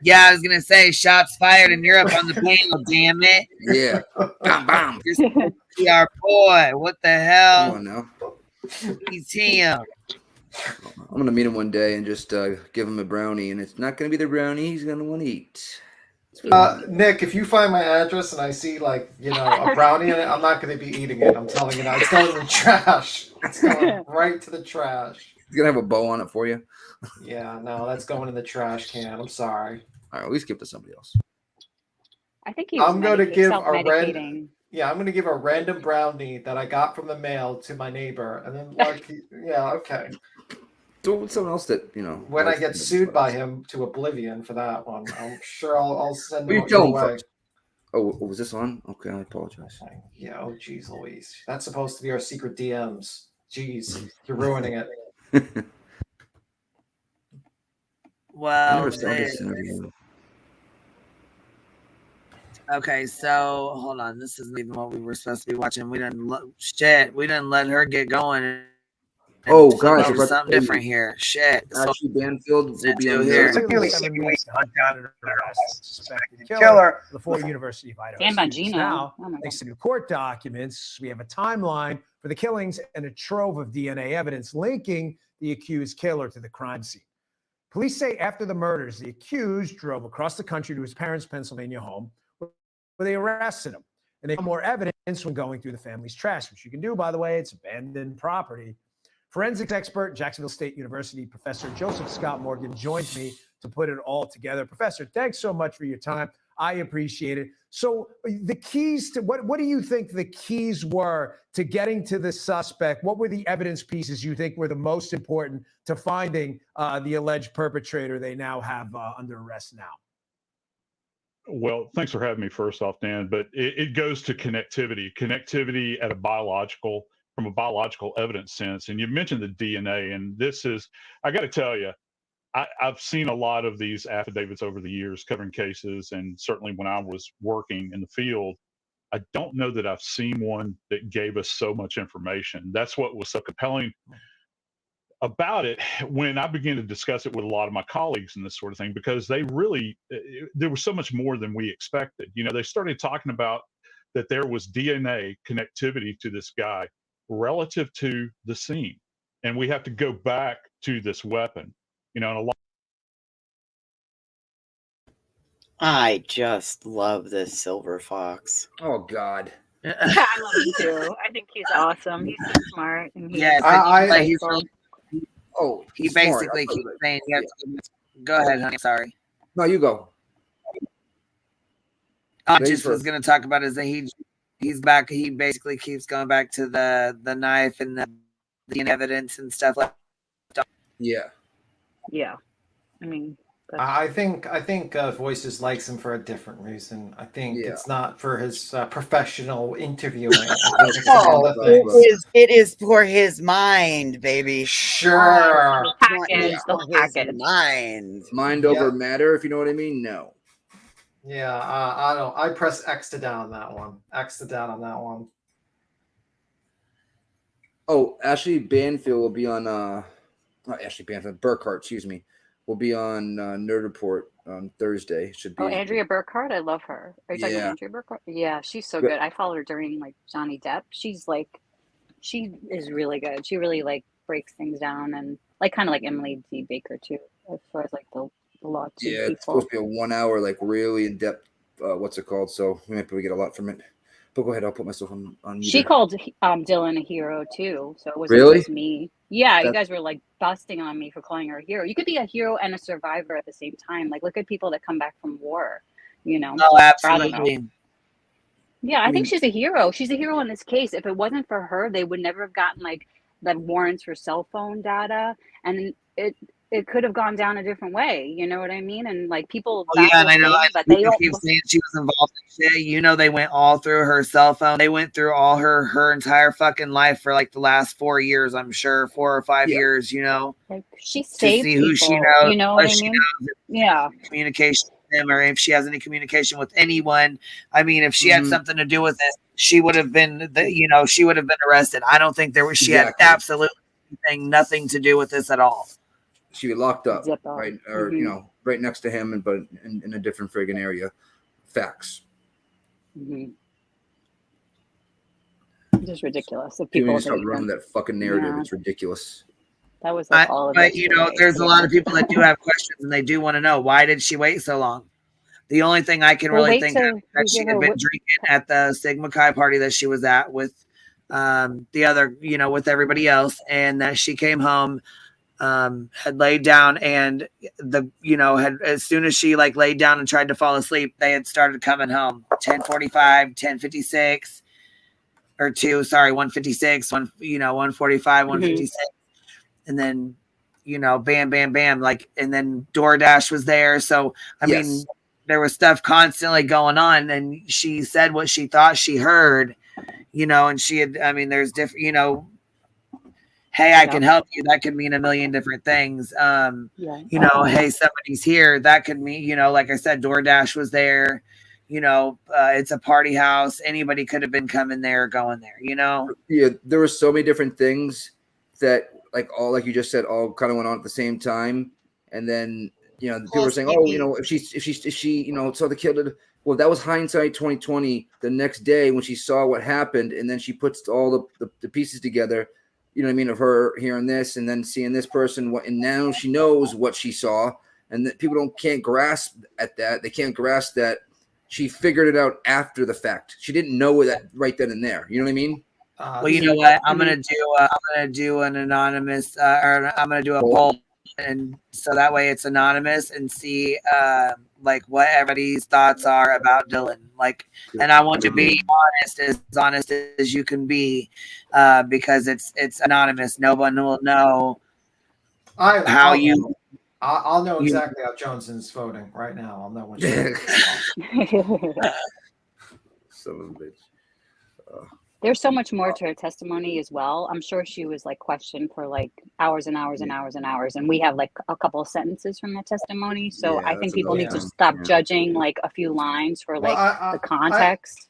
Yeah, I was gonna say shots fired in Europe on the panel. Damn it! Yeah, bam, bam. Be our boy. What the hell? Come on now. He's him. I'm gonna meet him one day and just give him a brownie, and it's not gonna be the brownie he's gonna want to eat. Nick, if you find my address and I see a brownie in it, I'm not gonna be eating it. I'm telling you now. It's going in the trash. It's going right to the trash. He's gonna have a bow on it for you. Yeah, no, that's going in the trash can. I'm sorry. All right, we skip to somebody else. I think he's I'm going to give self-medicating. I'm going to give a random brownie that I got from the mail to my neighbor, and then okay. Do someone else that When I get sued by him to oblivion for that one, I'm sure I'll send him away. Oh, was this on? Okay, I apologize. Yeah. Oh, geez, Louise, that's supposed to be our secret DMs. Jeez, you're ruining it. Well, okay, so hold on. This isn't even what we were supposed to be watching. We didn't let her get going. Oh, guys, there's something different here. Shit. Ashley Banfield will be on here. Nearly 7 weeks to hunt down and arrest suspected killer of the former University of Idaho. Dan Bongino. Now, thanks to new court documents, we have a timeline for the killings and a trove of DNA evidence linking the accused killer to the crime scene. Police say after the murders, the accused drove across the country to his parents' Pennsylvania home, where they arrested him. And they found more evidence when going through the family's trash, which you can do, by the way. It's abandoned property. Forensics expert, Jacksonville State University professor Joseph Scott Morgan joins me to put it all together. Professor, thanks so much for your time. I appreciate it. So the keys to what do you think the keys were to getting to the suspect? What were the evidence pieces you think were the most important to finding the alleged perpetrator they now have under arrest now? Well, thanks for having me first off, Dan, but it goes to connectivity at from a biological evidence sense. And you mentioned the DNA, and I got to tell you, I've seen a lot of these affidavits over the years covering cases, and certainly when I was working in the field, I don't know that I've seen one that gave us so much information. That's what was so compelling about it when I began to discuss it with a lot of my colleagues and this sort of thing, because there was so much more than we expected. They started talking about that there was DNA connectivity to this guy relative to the scene. And we have to go back to this weapon. You know, and a lot. I just love this silver fox. Oh God. Yeah, I love him too. I think he's awesome. He's so smart. And he's Yes, I- Oh, he smart. basically keeps saying, go ahead, honey. Sorry. No, you go. I Ladies just was first. going to talk about is that he's back. He basically keeps going back to the knife and the evidence and stuff like that. Yeah. yeah. I mean, I think Voices likes him for a different reason. I think it's not for his professional interviewing. I think it's Oh, other things. it is for his mind, baby. Sure. the package, the For his package. mind. Mind over matter, if you know what I mean. No. Yeah, I don't. I press X to down on that one. X to down on that one. Oh, Ashley Banfield will be on. Not Ashley Banfield. Burkhart, excuse me, will be on Nerd Report on Thursday. Should be. Oh, Andrea Burkhart, I love her. Are you talking about Yeah. Andrea Burkhart? Yeah, she's so Good. good. I followed her during like Johnny Depp. She's like, she is really good. She really like breaks things down and like kind of like Emily D. Baker too, as far as like the law too. Yeah, it's supposed to be a 1 hour, like really in depth. What's it called? So we might be able to get a lot from it. But go ahead, I'll put myself on mute. She called Dylan a hero too, so it wasn't Really? just me. Yeah, you That's- guys were like busting on me for calling her a hero. You could be a hero and a survivor at the same time. Like look at people that come back from war, you know. Oh, I don't know. absolutely. Yeah, I think she's a hero. She's a hero in this case. If it wasn't for her, they would never have gotten like the warrants for cell phone data, and it could have gone down a different way. You know what I mean? And like people, Oh, yeah, and I know but they people don't. keep saying she was involved in shit. You know, they went all through her cell phone. They went through all her entire fucking life for like the last 4 years. I'm sure 4 or 5 years. You know, Like she to saved see people. who she knows, You know what I she mean? knows, Yeah. communication with them, or if she has any communication with anyone. I mean, if she had something to do with it, she would have been, she would have been arrested. I don't think there was. She had absolutely nothing to do with this at all. She was locked up, Zip up. right, or right next to him, but in a different friggin' area. Facts. Just ridiculous. If People people need to stop think running that- that fucking narrative. Yeah. It's ridiculous. That was like all of But it. there's a lot of people that do have questions and they do want to know, why did she wait so long? The only thing I can really think of is that she had been drinking at the Sigma Chi party that she was at with the other, with everybody else, and that she came home, had laid down, and had, as soon as she like laid down and tried to fall asleep, they had started coming home. 10:45, 10:56, or 1:56, 1:45, 1:56, and then bam, bam, bam, like, and then DoorDash was there. So I mean, there was stuff constantly going on, and she said what she thought she heard, and she had, I mean, there's different, hey, I can help you. That could mean a million different things. Hey, somebody's here. That could mean, like I said, DoorDash was there. It's a party house. Anybody could have been coming there, going there, Yeah, there were so many different things that, like you just said, all kind of went on at the same time. And then, people were saying, oh, if she, saw the killer. Well, that was hindsight 2020. The next day when she saw what happened, and then she puts all the pieces together, of her hearing this and then seeing this person, and now she knows what she saw, and that people can't grasp at that. They can't grasp that she figured it out after the fact. She didn't know that right then and there. You know what I mean? Well, you know what? I'm gonna do an anonymous, or I'm gonna do a poll, and so that way it's anonymous, and see like what everybody's thoughts are about Dylan. Like, and I want to be honest as you can be, because it's anonymous. No one will know I'll know exactly how Johnson's voting right now. I'll know what she Son of a bitch. There's so much more to her testimony as well. I'm sure she was like questioned for like hours and hours and hours and hours. And we have like a couple of sentences from the testimony. So I think people need to stop judging like a few lines for like the context.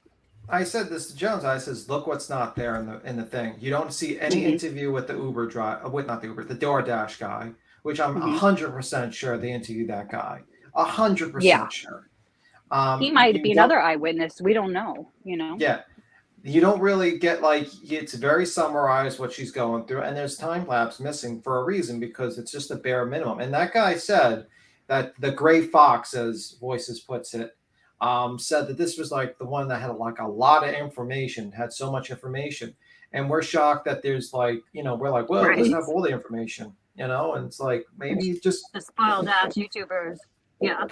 I said this to Jones. I says, look what's not there in the thing. You don't see any interview with the Uber driver, the DoorDash guy, which I'm 100% sure they interviewed that guy. 100% sure. He might you be don't- another eyewitness. We don't know, you know? Yeah. You don't really get like it's very summarized what she's going through, and there's time lapse missing for a reason because it's just a bare minimum. And that guy said that the gray fox, as Voices puts it, said that this was like the one that had like a lot of information, had so much information, and we're shocked that there's like we're like, well, it doesn't have all the information, and it's like maybe just The spoiled ass YouTubers. Yeah.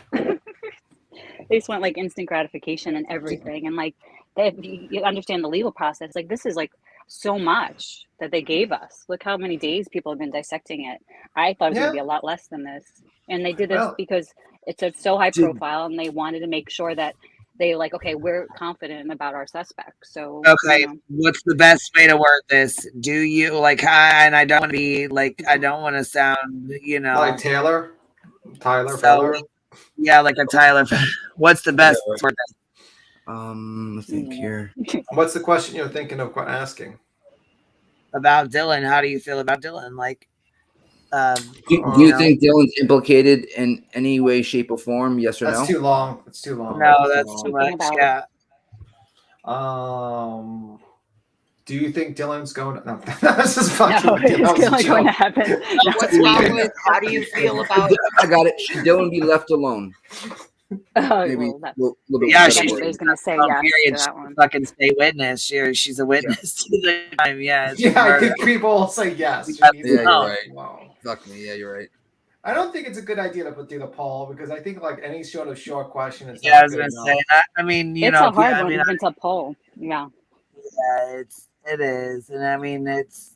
They just want like instant gratification and everything. And like, if you understand the legal process, like this is like so much that they gave us. Look how many days people have been dissecting it. I thought it was going to be a lot less than this. And they did this because it's so high profile and they wanted to make sure that they like, okay, we're confident about our suspect. So, okay, what's the best way to word this? Do you like, and I don't want to be like, I don't want to sound, like Tyler So, Feller. Yeah, like a Tyler. What's the best word? I think here. What's the question you're thinking of asking? About Dylan. How do you feel about Dylan? Like, do you think Dylan's implicated in any way, shape, or form? Yes or no? That's too long. It's too long. No, that's too much. Yeah. Do you think Dylan's going to? No, that's just fucking. No, it's going to happen. What's wrong with? How do you feel about? I got it. Should Dylan be left alone? Maybe well, yeah, she's going to say yes to that one. Fucking stay witness. She's a witness to the crime. Yeah. I think people will say yes. Yeah, you're right. Wow. Fuck me. Yeah, you're right. I don't think it's a good idea to do the poll because I think like any sort of short question is. Yeah, I was gonna say that. I mean, it's a hard one even to poll. Yeah. Yeah, it is, and I mean it's.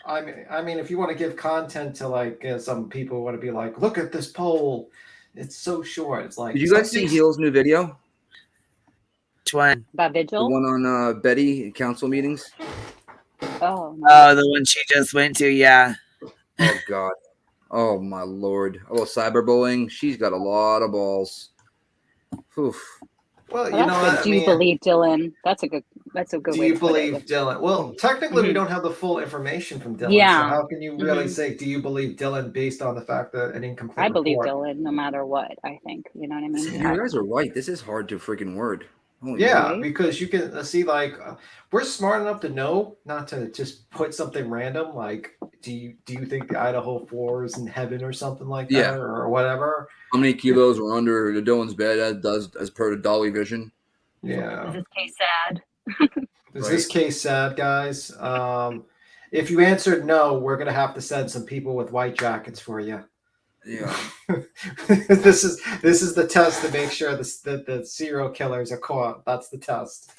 I mean, if you want to give content to like some people want to be like, look at this poll, it's so short. It's like. Did you guys see Heel's new video? Which one? About Vigil. The one on Betty at council meetings. Oh. Oh, the one she just went to. Yeah. Oh God. Oh my Lord. Oh, cyberbullying. She's got a lot of balls. Oof. Well, you know what? Do you believe Dylan? That's a good Do way you to put believe it. Dylan? Well, technically, we don't have the full information from Dylan. Yeah. So how can you really say, do you believe Dylan based on the fact that an incomplete I believe report? Dylan no matter what, I think. You know what I mean? You guys are right. This is hard to freaking word. Holy Yeah, Lord. because you can see, like, we're smart enough to know not to just put something random. Like, do you think the Idaho 4 is in heaven or something like that, Yeah. or whatever? How many kilos were under the Dylan's bed as per the Dolly Vision? Yeah. Is this case sad? Is this case sad, guys? If you answered no, we're gonna have to send some people with white jackets for you. Yeah. This is the test to make sure that the serial killers are caught. That's the test.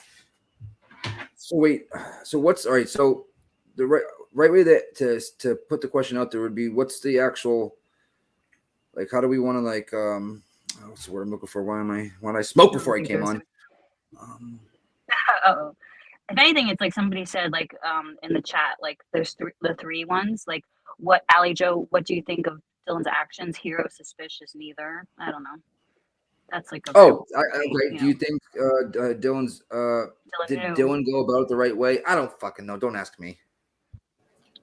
So wait. So what's all right? So the right way to put the question out there would be, what's the actual, like, how do we want to, like, what's the word I'm looking for? Why did I smoke before I came on? Oh, if anything, it's like somebody said, like, in the chat, like, there's the three ones. Like, what, Allie Joe? What do you think of Dylan's actions? Hero, suspicious, neither. I don't know. That's like. Okay. Do you think Dylan's did knew. Dylan go about it the right way? I don't fucking know. Don't ask me.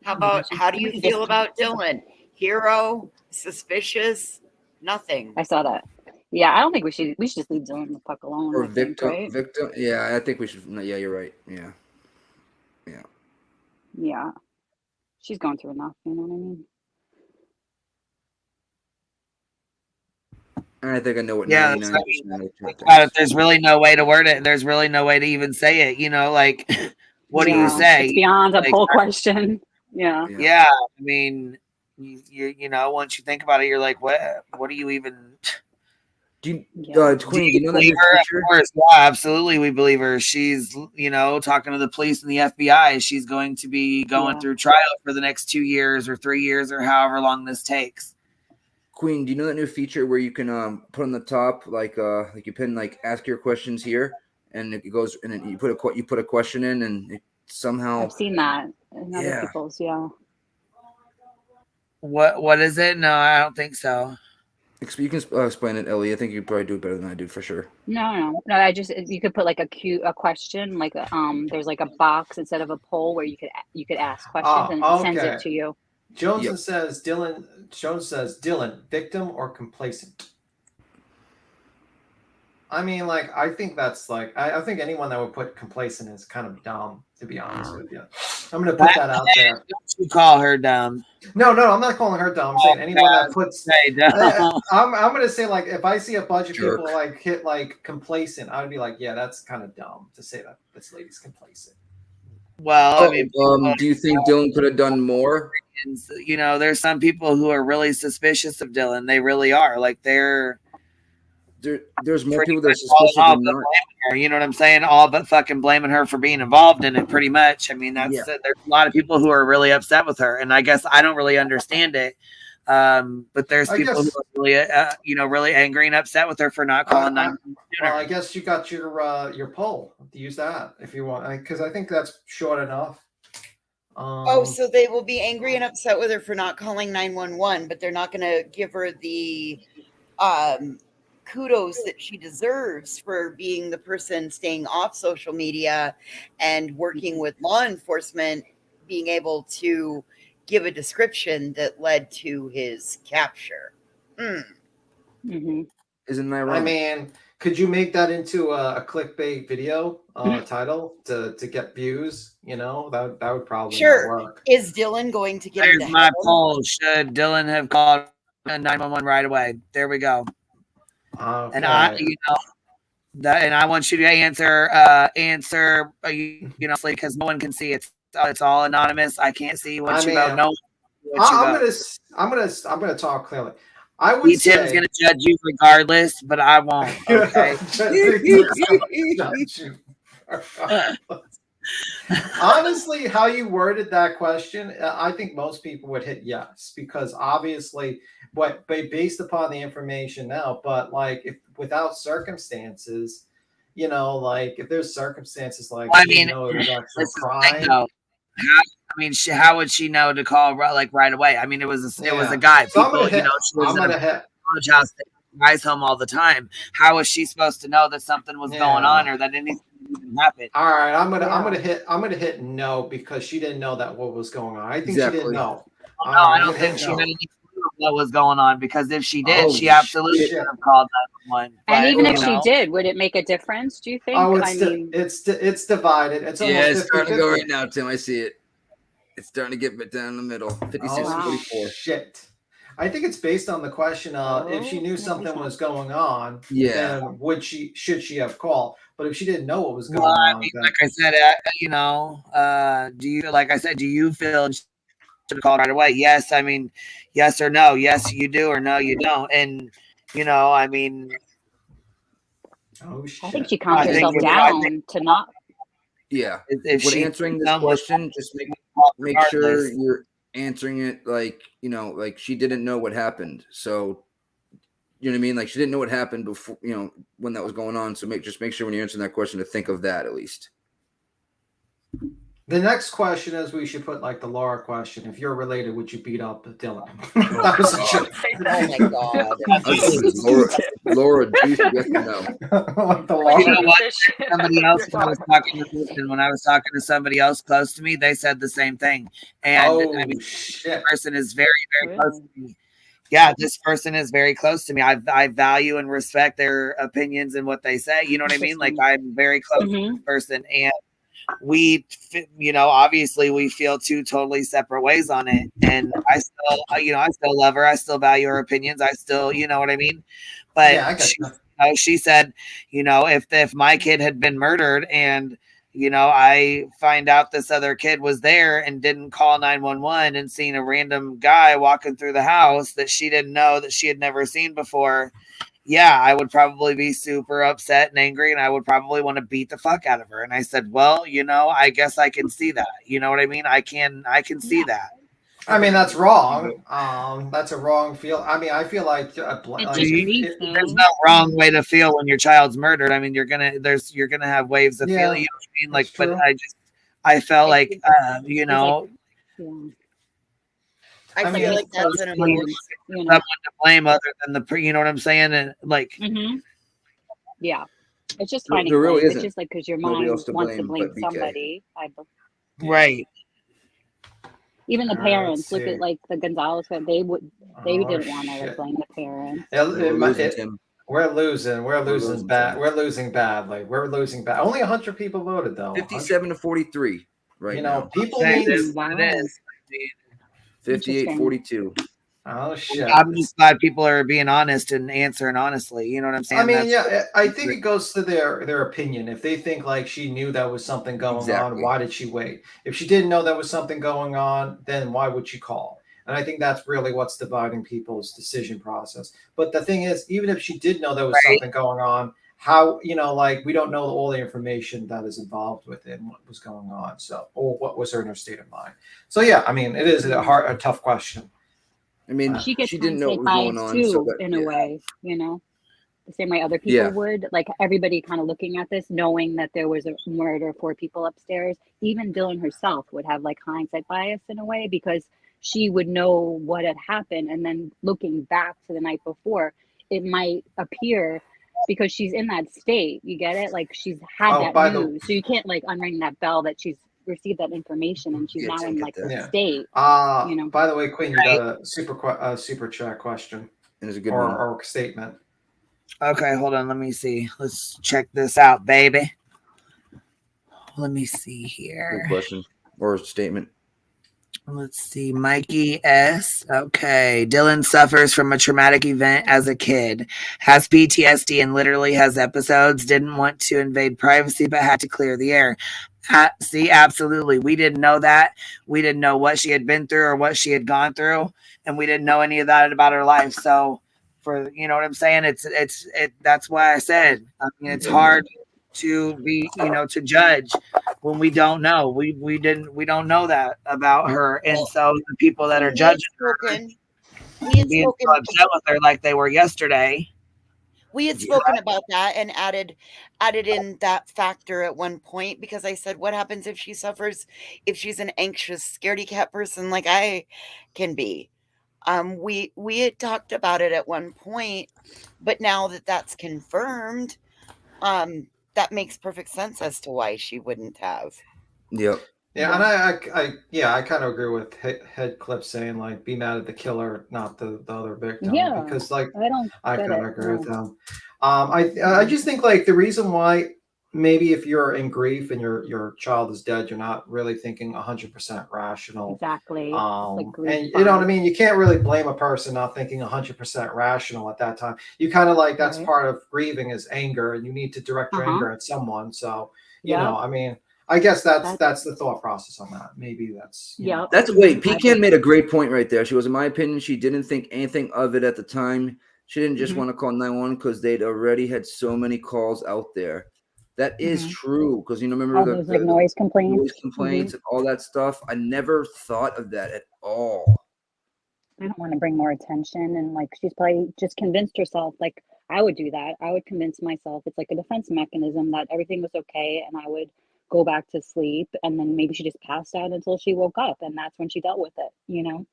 How do you feel about Dylan? Hero, suspicious, nothing. I saw that. Yeah, I don't think we should just leave Dylan the fuck alone. Or I think, right? victim. Yeah, I think we should. No, yeah, you're right. Yeah. Yeah. She's going through enough, you know what I mean? I think I know what. Yeah, 99% but there's really no way to word it. There's really no way to even say it. Like, what do you say? It's beyond a like, poll question. Yeah. Yeah, I mean, you know, once you think about it, you're like, what do you even? Do you, Do Queen, you you know believe that her? Of course, yeah, absolutely, we believe her. She's, talking to the police and the FBI. She's going to be going through trial for the next 2 years or 3 years or however long this takes. Queen, do you know that new feature where you can put on the top, like you pin, like, ask your questions here, and it goes, and then you put a question in, and it somehow. I've seen that in other people's, What is it? No, I don't think so. You can explain it, Ellie. I think you probably do it better than I do, for sure. No. I just, you could put like a question, like there's like a box instead of a poll where you could ask questions and it sends it to you. Jones says Dylan, victim or complacent? I mean, like, I think that's like, I think anyone that would put complacent is kind of dumb, to be honest with you. I'm going to put that out there. Don't you call her dumb? No, I'm not calling her dumb. I'm saying anyone that puts. Say dumb. I'm going to say, like, if I see a bunch of Jerk. people like hit like complacent, I would be like, yeah, that's kind of dumb to say that this lady's complacent. Well, I mean, do you think Dylan could have done more? you know, there's some people who are really suspicious of Dylan. They really are. Like there's more pretty people that are much suspicious all than but not. blaming her. You know what I'm saying? All but fucking blaming her for being involved in it. Pretty much. I mean, that's Yeah. There's a lot of people who are really upset with her, and I guess I don't really understand it. But there's I people guess- who are really, really angry and upset with her for not calling 911 sooner. Well, I guess you got your poll. Use that if you want, because I think that's short enough. So they will be angry and upset with her for not calling 911, but they're not going to give her the kudos that she deserves for being the person staying off social media and working with law enforcement, being able to give a description that led to his capture. Mm-hmm. Isn't that right? I mean, could you make that into a clickbait video title to get views? You know, that would probably not work. Is Dylan going to get There's into my heaven? poll. Should Dylan have called 911 right away? There we go. Okay. And I want you to answer, because no one can see it. It's all anonymous. I can't see what you vote. No. I'm gonna talk clearly. I would Tim's say gonna judge you regardless, but I won't. Okay. Honestly, how you worded that question, I think most people would hit yes, because obviously, based upon the information now, but like if without circumstances, like if there's circumstances like it was actual crime. How would she know to call right away? I mean, it was a guy. So People, she was in a college house, guys home all the time. How was she supposed to know that something was going on or that anything even happened? All right, I'm gonna hit no, because she didn't know that what was going on. I think she didn't know. No, I don't think she had any clue what was going on, because if she did, she absolutely should have called 911. And even if she did, would it make a difference? Do you think? It's divided. It's it's starting to go right now, Tim. I see it. It's starting to get down in the middle. 56-44. Shit. I think it's based on the question of if she knew something was going on, then should she have called? But if she didn't know what was going on, then... like I said, do you feel she should have called right away? Yes, I mean, yes or no. Yes, you do, or no, you don't. And I think she calmed herself down to not. Yeah. If when she answering this question, just make sure you're answering it like she didn't know what happened. So you know what I mean? Like she didn't know what happened before, when that was going on. So make sure when you're answering that question to think of that at least. The next question is we should put like the Laura question. If you're related, would you beat up Dylan? Laura, yes or no? Somebody else, when I was talking to somebody else close to me, they said the same thing. And this person is very, very close to me. Yeah, this person is very close to me. I value and respect their opinions and what they say. You know what I mean? Like I'm very close to this person, and we, obviously we feel two totally separate ways on it. And I still love her. I still value her opinions. I still, you know what I mean? But she said, if my kid had been murdered and, I find out this other kid was there and didn't call 911 and seen a random guy walking through the house that she didn't know, that she had never seen before. Yeah, I would probably be super upset and angry, and I would probably want to beat the fuck out of her. And I said, well, I guess I can see that. You know what I mean? I can see that. I mean, that's wrong. That's a wrong feel. I mean, I feel like there's no wrong way to feel when your child's murdered. I mean, you're gonna have waves of feeling. You know what I mean? Like, but I felt like, I feel like that's an emotion. Someone to blame other than you know what I'm saying? And like, yeah, it's just finding. There really it's isn't just like because your mind wants to blame somebody. Right. Even the parents look at like the Gonzalez family. They didn't want to blame the parents. We're losing. We're losing losing bad. some. We're losing badly. We're losing bad. Only 100 people voted though. 57 to 43 right You know, now. people Saying need. this, Wow. it is. 58 42. Oh shit. I'm just glad people are being honest and answering honestly. You know what I'm saying? I mean, That's yeah, I think it goes to their opinion. If they think like she knew that was something going on, Exactly. why did she wait? If she didn't know that was something going on, then why would she call? And I think that's really what's dividing people's decision process. But the thing is, even if she did know there was right. something going on, how, you know, like we don't know all the information that is involved with it and what was going on. So, or what was her state of mind. So yeah, I mean, it is a tough question. I mean, She gets she didn't know what hindsight was going bias on. So too, that, in a yeah. way, you know, the same way other people Yeah. would. Like everybody kind of looking at this, knowing that there was a murder, 4 people upstairs. Even Dylan herself would have like hindsight bias in a way because she would know what had happened, and then looking back to the night before, it might appear because she's in that state. You get it? Like she's had Oh, that by the news, so you can't like unring that bell that she's received that information and she's Yeah, now in take it like the there. yeah. state. You know. By the way, Queen, you got a super chat question And it's a good one. or statement. Okay, hold on. Let me see. Let's check this out, baby. Let me see Good here. question or statement. Let's see. Mikey S. Okay. Dylan suffers from a traumatic event as a kid, has PTSD, and literally has episodes. Didn't want to invade privacy, but had to clear the air. See, absolutely. We didn't know that. We didn't know what she had been through or what she had gone through, and we didn't know any of that about her life. So, for you know what I'm saying, that's why I said. I mean, it's hard to be, to judge when we don't know. We don't know that about her, and so the people that are We had judging spoken. her We had being spoken. so upset with her like they were yesterday. We had spoken about that and added in that factor at one point because I said, what happens if she suffers, if she's an anxious, scaredy cat person like I can be? We had talked about it at one point, but now that that's confirmed, that makes perfect sense as to why she wouldn't have. Yep. Yeah, and I kind of agree with Headcliff saying like be mad at the killer, not the other victim. Yeah, because like I don't I get kind of it. agree No. with him. I just think like the reason why maybe if you're in grief and your child is dead, you're not really thinking 100% rational. Exactly. It's like grief And you know what I bonds. mean? You can't really blame a person not thinking 100% rational at that time. You kind of like that's Right. part of grieving is anger, and you need to direct your Uh-huh. anger at someone. So you Yep. know, I mean, I guess that's That's the thought process on that. Maybe that's Yep. That's wait. I Pecan think made a great point right there. She was, in my opinion, she didn't think anything of it at the time. She didn't just Mhm. want to call 911 because they'd already had so many calls out there. That is Mhm. true because remember all those like noise the complaints. noise complaints and all that stuff. I never thought of that at all. I don't want to bring more attention, and like she's probably just convinced herself. Like I would do that. I would convince myself it's like a defense mechanism that everything was okay, and I would go back to sleep, and then maybe she just passed out until she woke up, and that's when she dealt with it. You know,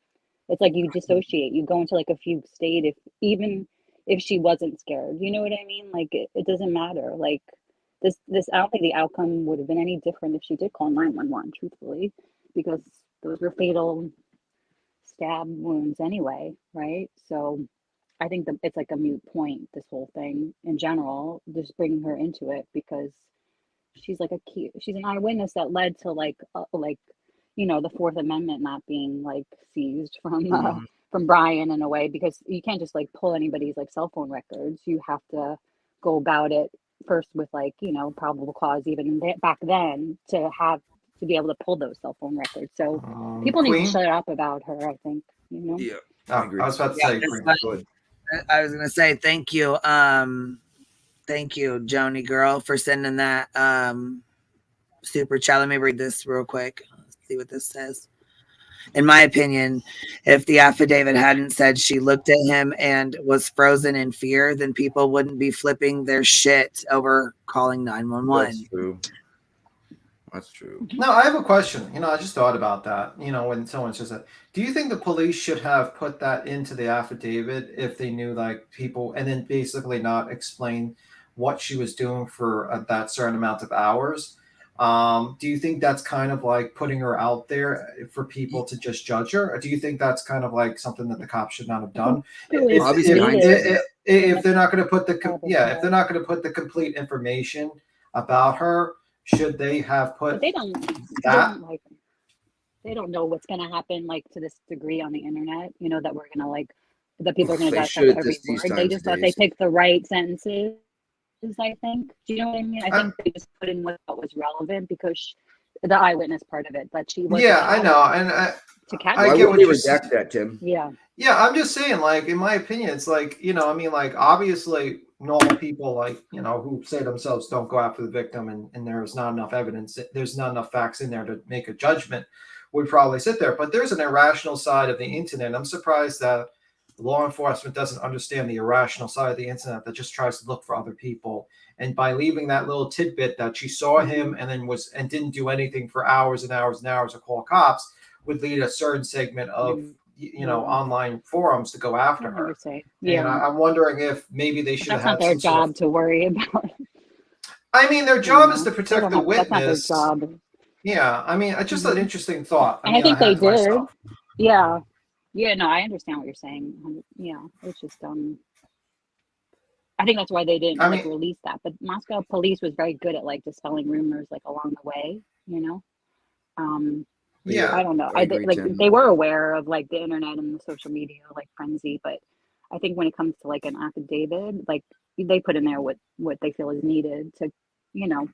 it's like you dissociate. You go into like a fugue state if even if she wasn't scared. You know what I mean? Like it doesn't matter. Like this I don't think the outcome would have been any different if she did call 911. Truthfully, because those were fatal stab wounds anyway, right? So I think that it's like a moot point, this whole thing in general, just bringing her into it because she's like she's an eyewitness that led to like the Fourth Amendment not being like seized from Brian in a way, because you can't just like pull anybody's like cell phone records. You have to go about it first with like probable cause even back then to be able to pull those cell phone records. So people need to Queen? shut up about her, I think. Yeah, Oh, I agree. I was about to Yeah, say it's Queen. like- Good. I was gonna say thank you, Joni girl, for sending that super chat. Let me read this real quick. Let's see what this says. In my opinion, if the affidavit hadn't said she looked at him and was frozen in fear, then people wouldn't be flipping their shit over calling 911. That's true. That's true. No, I have a question. I just thought about that. When someone says that, do you think the police should have put that into the affidavit if they knew like people, and then basically not explain what she was doing for that certain amount of hours? Do you think that's kind of like putting her out there for people to just judge her? Or do you think that's kind of like something that the cops should not have done? Obviously, If they're not going to put if they're not going to put the complete information about her, should they have put But they don't like, they don't know what's going to happen like to this degree on the internet, you know, that we're going to like, that people are going to dissect every word. They just thought they picked the right sentences, I think. Do you know what I mean? I think they just put in what was relevant because the eyewitness part of it, that she was. Yeah, I know. And I get what you reject that, Tim. Yeah. Yeah, I'm just saying, like, in my opinion, it's like, you know, I mean, like, obviously normal people, like, you know, who say themselves don't go after the victim and there's not enough evidence, there's not enough facts in there to make a judgment, would probably sit there. But there's an irrational side of the internet. I'm surprised that law enforcement doesn't understand the irrational side of the internet, that just tries to look for other people. And by leaving that little tidbit that she saw him and then didn't do anything for hours and hours and hours to call cops, would lead a certain segment of you know, online forums to go after her. Yeah. And I'm wondering if maybe they should have had their job to worry about. I mean, their job is to protect the witness. That's not their job. Yeah, I mean, it's just an interesting thought. And I think they did. Yeah. Yeah, no, I understand what you're saying. Yeah, it's just I think that's why they didn't release that. But Moscow police was very good at like dispelling rumors like along the way, you know. Yeah, I don't know. They were aware of like the internet and the social media like frenzy, but I think when it comes to like an affidavit, like they put in there what they feel is needed to, you know,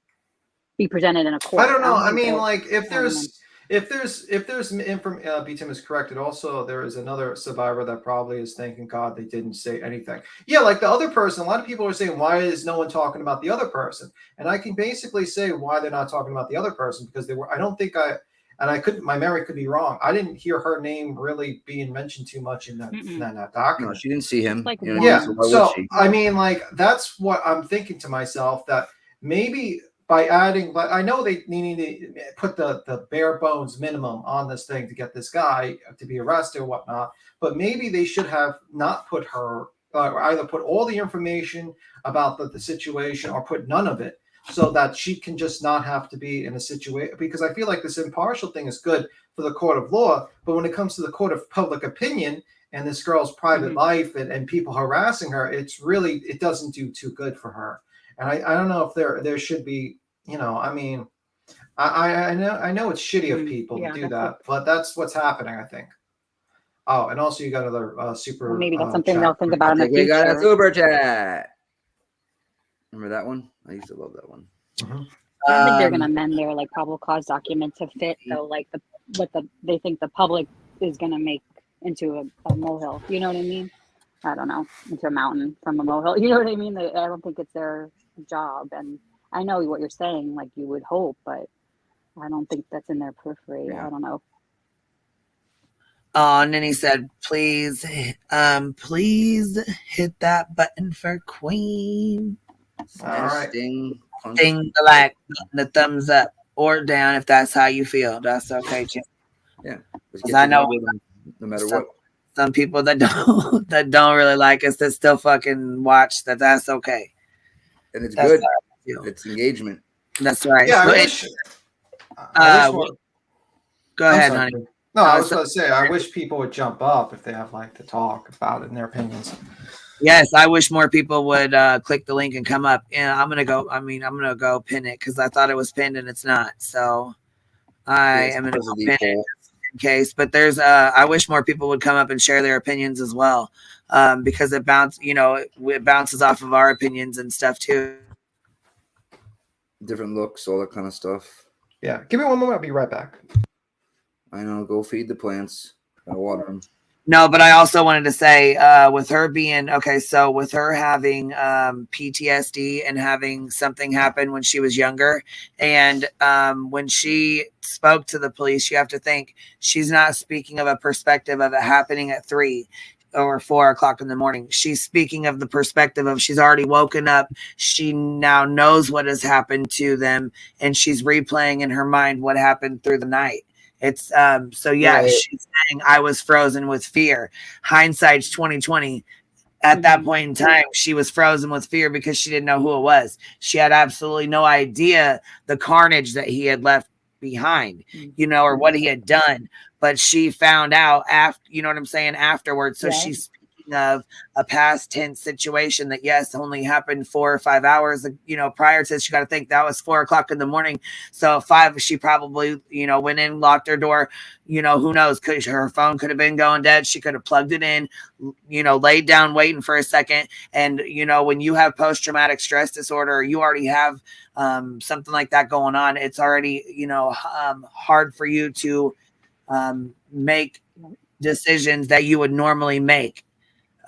be presented in a court. I don't know. I mean, like if there's B-Tim is correct. And also there is another survivor that probably is thanking God they didn't say anything. Yeah, like the other person, a lot of people are saying, why is no one talking about the other person? And I can basically say why they're not talking about the other person, because my memory could be wrong. I didn't hear her name really being mentioned too much in that document. No, she didn't see him. Like, Yeah. So I mean, like that's what I'm thinking to myself, that maybe by adding, but I know they need to put the bare bones minimum on this thing to get this guy to be arrested or whatnot. But maybe they should have not put her, or either put all the information about the situation or put none of it, so that she can just not have to be in a situation. Because I feel like this impartial thing is good for the court of law, but when it comes to the court of public opinion and this girl's private life and people harassing her, it doesn't do too good for her. And I don't know if there should be, you know, I mean, I know it's shitty of people to do that, but that's what's happening, I think. Oh, and also you got another super. Well, maybe that's something they'll think about in the future. We got a super chat. Remember that one? I used to love that one. Mm-hmm. I don't think they're gonna amend their like probable cause document to fit though, like they think the public is gonna make into a molehill. You know what I mean? I don't know, into a mountain from a molehill. You know what I mean? I don't think it's their job. And I know what you're saying, like you would hope, but I don't think that's in their periphery. Yeah. I don't know. Oh, and then he said, please hit that button for Queen. All right. Ding the like button, the thumbs up or down if that's how you feel. That's okay, Jim. Yeah. Because I know no matter what. Some people that don't really like us that still fucking watch that's okay. And it's good. It's engagement. That's right. Yeah, go ahead, honey. No, I was going to say, I wish people would jump up if they have like to talk about it in their opinions. Yes, I wish more people would click the link and come up. And I'm gonna go pin it because I thought it was pinned and it's not. So I am gonna go pin it in case. But there's I wish more people would come up and share their opinions as well, because it bounces off of our opinions and stuff too. Different looks, all that kind of stuff. Yeah, give me one moment. I'll be right back. I know. Go feed the plants. Gotta water them. No, but I also wanted to say, with her being so with her having PTSD and having something happen when she was younger, and when she spoke to the police, you have to think she's not speaking of a perspective of it happening at 3 or 4 o'clock in the morning. She's speaking of the perspective of she's already woken up. She now knows what has happened to them, and she's replaying in her mind what happened through the night. It's she's saying I was frozen with fear. Hindsight's 2020. At that point in time, she was frozen with fear because she didn't know who it was. She had absolutely no idea the carnage that he had left behind, or what he had done. But she found out after, you know what I'm saying, afterwards. So she's speaking of a past tense situation that, yes, only happened 4 or 5 hours, prior to this. You got to think that was 4 o'clock in the morning. So 5, she probably, went in, locked her door. Who knows? Her phone could have been going dead. She could have plugged it in, laid down waiting for a second. And, when you have post-traumatic stress disorder, or you already have something like that going on, it's already, hard for you to make decisions that you would normally make.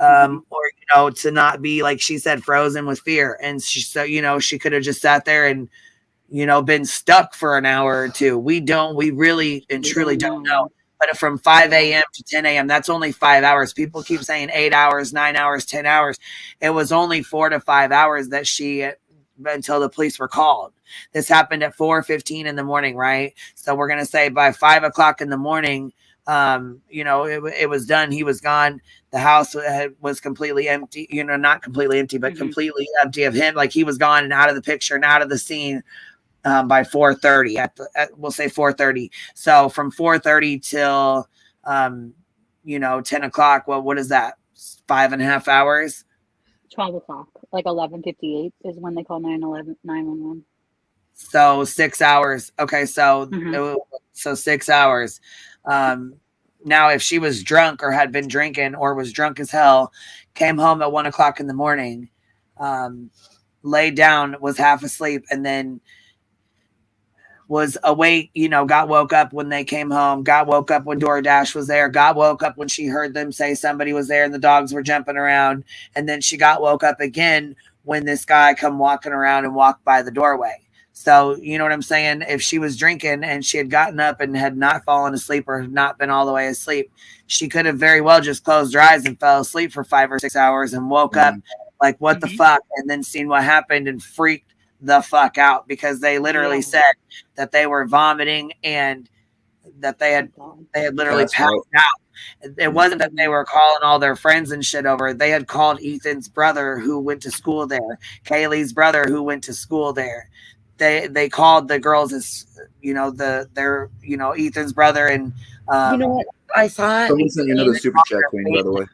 Or, to not be, like she said, frozen with fear. And she could have just sat there and, been stuck for an hour or two. We really and truly don't know. But from 5 a.m. to 10 a.m., that's only 5 hours. People keep saying 8 hours, 9 hours, 10 hours. It was only 4 to 5 hours that until the police were called. This happened at 4:15 in the morning, right? So we're going to say by 5 o'clock in the morning, it was done. He was gone. The house was completely empty, not completely empty, but completely empty of him. Like he was gone and out of the picture and out of the scene. By 4:30 we'll say 4:30. So from 4:30 till 10 o'clock. Well, what is that? 5.5 hours. 12 o'clock, like 11:58 is when they call 911. So 6 hours. Okay, so 6 hours. Now, if she was drunk or had been drinking or was drunk as hell, came home at 1 o'clock in the morning, laid down, was half asleep, and then was awake, got woke up when they came home, got woke up when DoorDash was there, got woke up when she heard them say somebody was there and the dogs were jumping around. And then she got woke up again when this guy come walking around and walked by the doorway. So, you know what I'm saying? If she was drinking and she had gotten up and had not fallen asleep or not been all the way asleep, she could have very well just closed her eyes and fell asleep for 5 or 6 hours and woke up like, what the fuck? And then seen what happened and freaked the fuck out, because they literally said that they were vomiting and that they had literally passed out. It wasn't that they were calling all their friends and shit over. They had called Ethan's brother who went to school there, Kaylee's brother who went to school there. They called the girls as Ethan's brother. And you know what I thought? Someone sent you another super chat, Queen, by the way.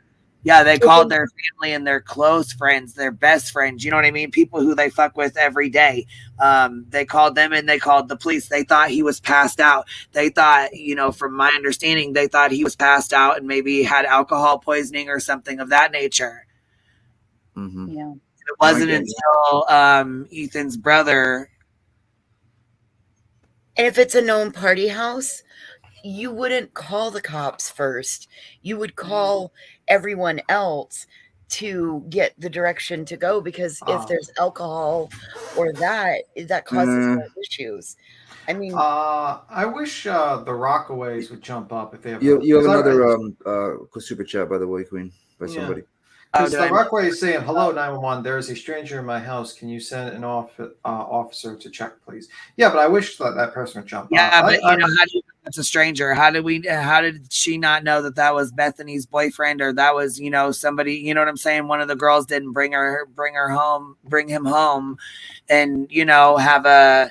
Yeah, they called their family and their close friends, their best friends. You know what I mean? People who they fuck with every day. They called them and they called the police. They thought he was passed out. They thought, from my understanding, they thought he was passed out and maybe had alcohol poisoning or something of that nature. Yeah. It wasn't until Ethan's brother. And if it's a known party house, you wouldn't call the cops first. You would call everyone else to get the direction to go, because if there's alcohol or that causes more issues. I mean, I wish the Rockaways would jump up if they have. You have another super chat, by the way, Queen, by somebody. Because the Rockway is saying, "Hello, 911. There is a stranger in my house. Can you send an officer to check, please?" Yeah, but I wish that person would jump up. Yeah, but how do you know that's a stranger? How did she not know that was Bethany's boyfriend, or that was somebody? You know what I'm saying? One of the girls didn't bring him home, and have a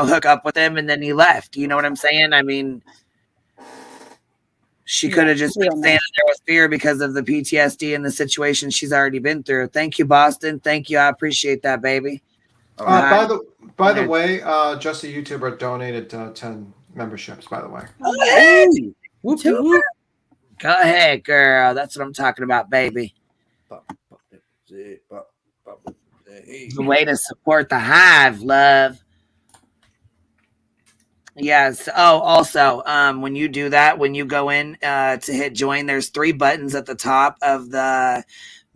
hook up with him, and then he left. You know what I'm saying? I mean. She could have just been standing there with fear because of the PTSD and the situation she's already been through. Thank you, Boston. Thank you. I appreciate that, baby. By the way, just a YouTuber donated 10 memberships, by the way. Hey, whoop. Go ahead, girl. That's what I'm talking about, baby. The way to support the hive, love. Yes. Oh, also, when you do that, when you go in to hit join, there's 3 buttons at the top of the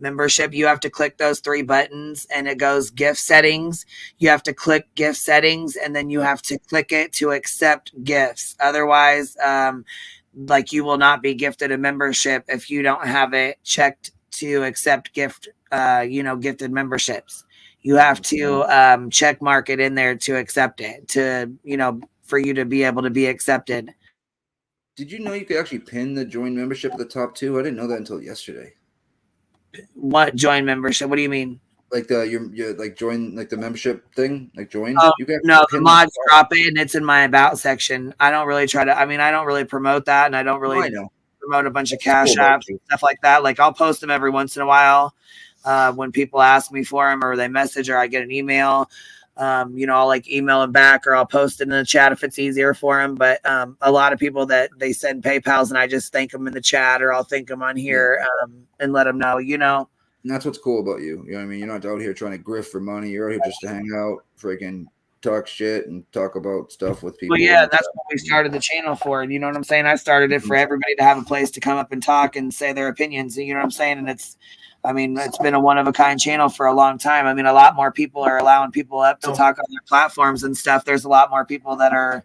membership. You have to click those 3 buttons and it goes gift settings. You have to click gift settings and then you have to click it to accept gifts. Otherwise, you will not be gifted a membership if you don't have it checked to accept gifted memberships. You have to check mark it in there to accept it, for you to be able to be accepted. Did you know you could actually pin the join membership at the top too? I didn't know that until yesterday. What join membership? What do you mean? Like your like join like the membership thing, like join. Oh, You can no, the pin mods drop it and it's in my about section. I don't really I don't really promote that, and I don't really I know. promote a bunch of That's cash cool about apps you. and stuff like that. Like I'll post them every once in a while when people ask me for them, or they message, or I get an email. I'll like email them back, or I'll post it in the chat if it's easier for them. But a lot of people that they send PayPals, and I just thank them in the chat, or I'll thank them on here and let them know, And that's what's cool about you. You know what I mean? You're not out here trying to grift for money. You're out here just to hang out, freaking talk shit and talk about stuff with people. Well, yeah, that's what we started the channel for. And you know what I'm saying? I started it for everybody to have a place to come up and talk and say their opinions. You know what I'm saying? And it's been a one of a kind channel for a long time. I mean, a lot more people are allowing people up to talk on their platforms and stuff. There's a lot more people that are,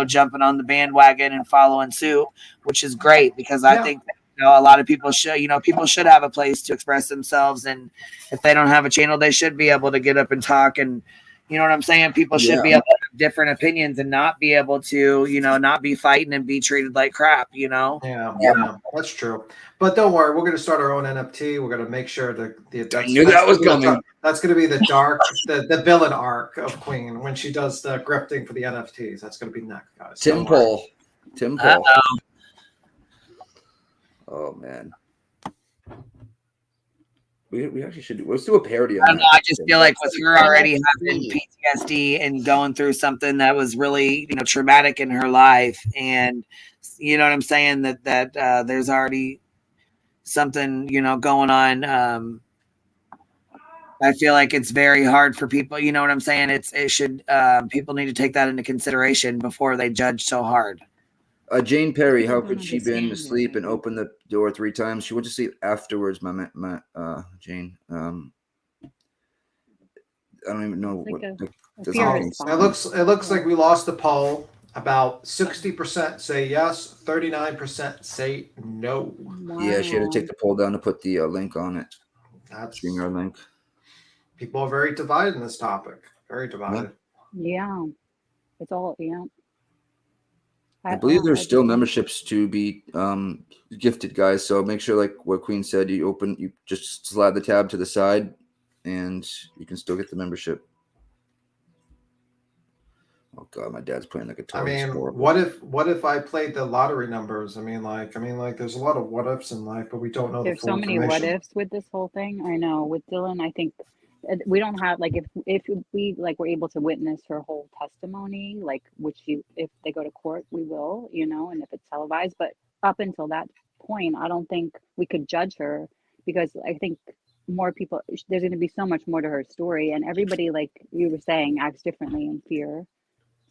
jumping on the bandwagon and following suit, which is great, because I think that, a lot of people should have a place to express themselves. And if they don't have a channel, they should be able to get up and talk. And you know what I'm saying? People should be able to have different opinions and not be able to, not be fighting and be treated like crap, Yeah, that's true. But don't worry, we're going to start our own NFT. We're going to make sure that I knew that was coming. That's going to be the dark, the villain arc of Queen when she does the grifting for the NFTs. That's going to be next, guys. Tim Paul. Oh man. We actually should let's do a parody on that. I just feel like with her already having PTSD and going through something that was really, traumatic in her life, and you know what I'm saying, that there's already something, going on. I feel like it's very hard for people, you know what I'm saying? It should people need to take that into consideration before they judge so hard. Jane Perry, how could she been asleep and open the door 3 times? She went to sleep afterwards, my Jane. I don't even know what. It looks like we lost the poll. About 60% say yes, 39% say no. Wow. Yeah, she had to take the poll down to put the link on it. That's our link. People are very divided in this topic. Very divided. Yeah. It's all, I believe there's still memberships to be gifted, guys. So make sure, like what Queen said, you just slide the tab to the side, and you can still get the membership. Oh God, my dad's playing the guitar. I mean, what if I played the lottery numbers? I mean, there's a lot of what ifs in life, but we don't know. There's so many what ifs with this whole thing. I know with Dylan, I think we don't have if we were able to witness her whole testimony, if they go to court, we will, and if it's televised. But up until that point, I don't think we could judge her, because I think more people, there's going to be so much more to her story, and everybody, like you were saying, acts differently in fear.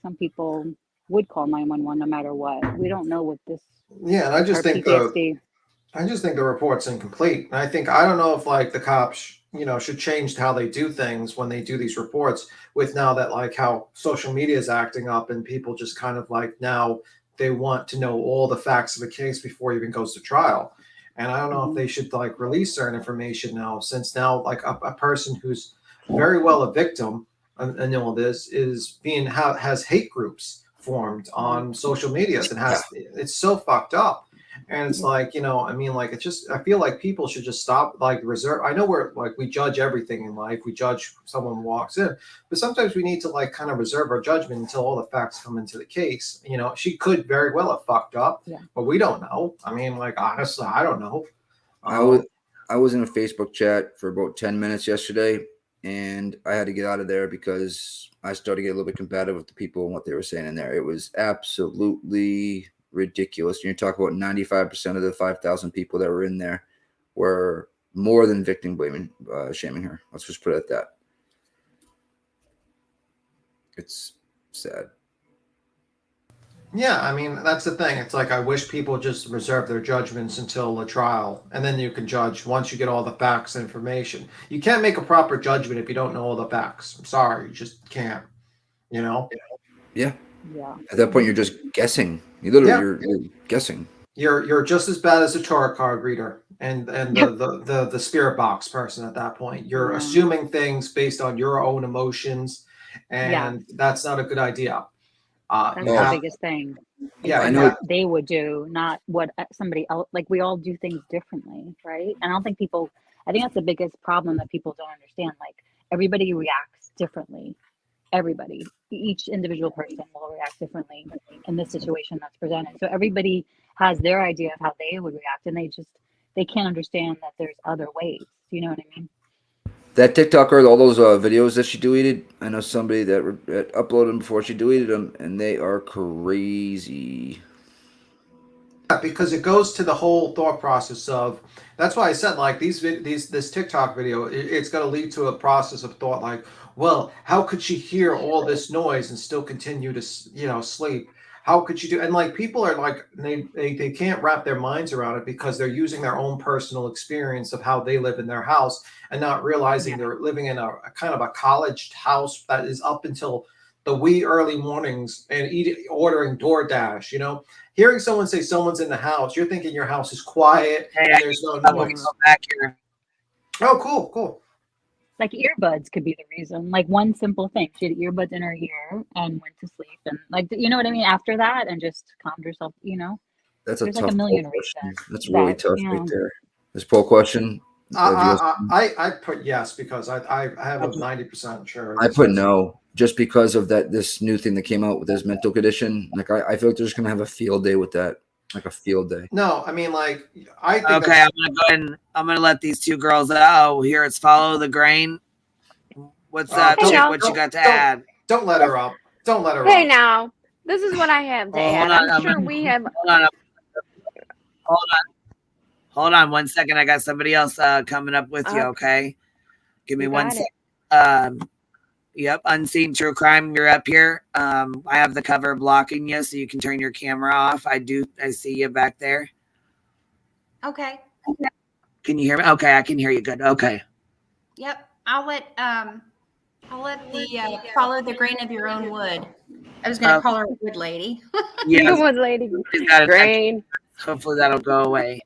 Some people would call 911 no matter what. We don't know what this. Yeah, and I just think the report's incomplete. And I don't know if the cops, should change how they do things when they do these reports, with now that how social media is acting up, and people just kind of now they want to know all the facts of the case before it even goes to trial. And I don't know if they should release certain information now, since now a person who's very well a victim and all this is has hate groups formed on social media, and it's so fucked up. And it's it's just, I feel like people should just stop reserve. I know we judge everything in life. We judge someone who walks in, but sometimes we need to kind of reserve our judgment until all the facts come into the case. She could very well have fucked up, but we don't know. I mean, honestly, I don't know. I was in a Facebook chat for about 10 minutes yesterday, and I had to get out of there because I started to get a little bit combative with the people and what they were saying in there. It was absolutely ridiculous. You're talking about 95% of the 5,000 people that were in there were more than victim blaming, shaming her. Let's just put it at that. It's sad. Yeah, I mean, that's the thing. It's I wish people just reserve their judgments until the trial, and then you can judge once you get all the facts and information. You can't make a proper judgment if you don't know all the facts. I'm sorry, you just can't. Yeah. Yeah. At that point, you're just guessing. You're guessing. You're just as bad as a tarot card reader and the spirit box person at that point. You're assuming things based on your own emotions, and that's not a good idea. That's You the Oh, have, biggest thing. yeah, I Is and know. what that, they would do, not what somebody else. Like we all do things differently, right? And I don't think people. I think that's the biggest problem that people don't understand. Like everybody reacts differently. Everybody, each individual person will react differently in this situation that's presented. So everybody has their idea of how they would react, and they can't understand that there's other ways. You know what I mean? That TikToker, all those videos that she deleted, I know somebody that uploaded them before she deleted them, and they are crazy. because it goes to the whole thought process of, that's why I said, like, this TikTok video, it's going to lead to a process of thought, like, well, how could she hear all this noise and still continue to sleep? How could she do? And like, people are like, they can't wrap their minds around it because they're using their own personal experience of how they live in their house and not realizing Yeah. they're living in a kind of a college house that is up until the wee early mornings and ordering DoorDash. Hearing someone say someone's in the house, you're thinking your house is quiet Hey, and there's no I'm gonna noise. go back here. Oh, cool. Like earbuds could be the reason. Like one simple thing, she had earbuds in her ear and went to sleep, and like you know what I mean. After that, and just calmed herself. That's a There's like a tough poll million question. reasons That's really that tough right there. This poll question. I put yes because I have a 90% sure. I put no, just because of this new thing that came out with his mental condition. Like I feel like they're just gonna have a field day with that, like a field day. No, I mean, like, I think Okay, I'm gonna go ahead and I'm gonna let these two girls. Oh, here it's Follow the Grain. What's up, don't- chick? What you got to add? Don't let her up. Don't let her Hey, up. now, this is what I have to Oh, hold add. on, I'm sure we have. Hold on 1 second. I got somebody else coming up with you. Okay, give me You 1 got it. second. Yep, Unseen True Crime. You're up here. I have the cover blocking you, so you can turn your camera off. I see you back there. Okay. Can you hear me? Okay, I can hear you. Good. Okay. Yep. I'll let the follow the grain of your own wood. I was going to call her a wood lady. Yes. Wood lady. She's got a Grain. Hopefully that'll go away.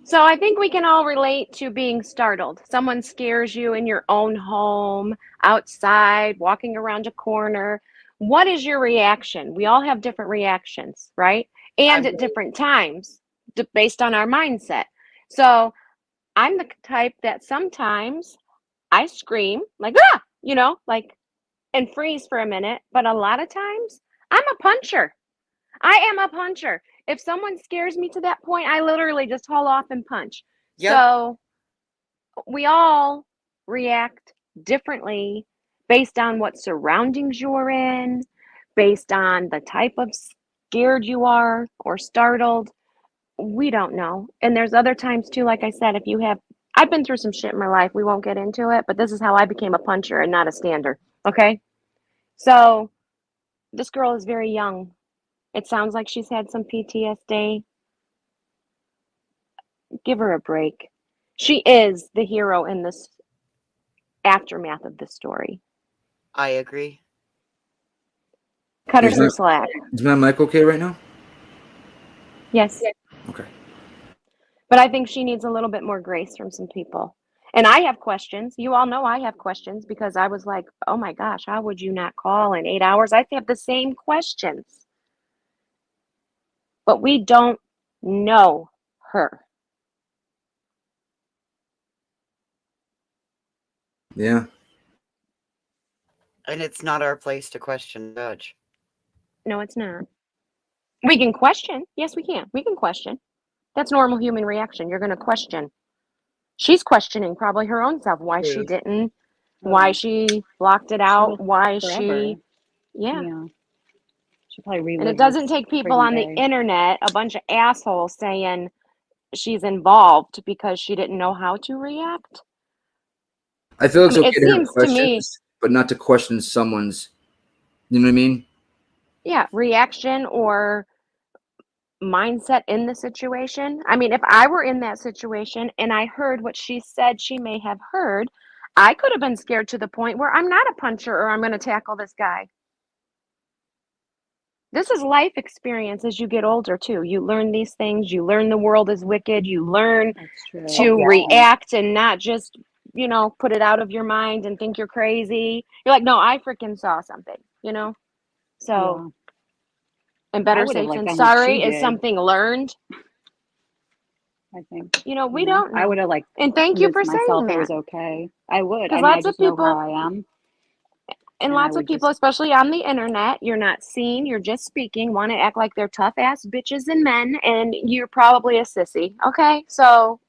So I think we can all relate to being startled. Someone scares you in your own home, outside, walking around a corner. What is your reaction? We all have different reactions, right? And at different times, based on our mindset. So I'm the type that sometimes I scream like, ah, and freeze for a minute. But a lot of times I'm a puncher. I am a puncher. If someone scares me to that point, I literally just haul off and punch. Yep. So we all react differently based on what surroundings you're in, based on the type of scared you are or startled. We don't know. And there's other times too, like I said, I've been through some shit in my life. We won't get into it, but this is how I became a puncher and not a stander. Okay. So this girl is very young. It sounds like she's had some PTSD. Give her a break. She is the hero in this aftermath of this story. I agree. Cut her some slack. Is my mic okay right now? Yes. Okay. But I think she needs a little bit more grace from some people. And I have questions. You all know I have questions because I was like, oh my gosh, how would you not call in 8 hours? I have the same questions. But we don't know her. Yeah. And it's not our place to question judge. No, it's not. We can question. Yes, we can. We can question. That's normal human reaction. You're going to question. She's questioning probably her own self, why she didn't, why she blocked it out, why forever. yeah. She probably relived. And it doesn't take people on the internet, a bunch of assholes saying she's involved because she didn't know how to react. I feel it's okay it to have seems to me, questions, but not to question someone's, you know what I mean? yeah, reaction or mindset in the situation. I mean, if I were in that situation and I heard what she said she may have heard, I could have been scared to the point where I'm not a puncher or I'm going to tackle this guy. This is life experience as you get older too. You learn these things. You learn the world is wicked. You learn to react and not just, put it out of your mind and think you're crazy. You're like, no, I freaking saw something, So, and I better would have safe like than done what sorry she is did. something learned. I think. You know, we You know, don't I know. would have like And thank you for convinced myself saying it was that. okay. I would. Because I mean, I lots of just know people, how I am, and and I lots of would people, just. especially on the internet, you're not seen, you're just speaking, want to act like they're tough ass bitches and men, and you're probably a sissy. Okay? So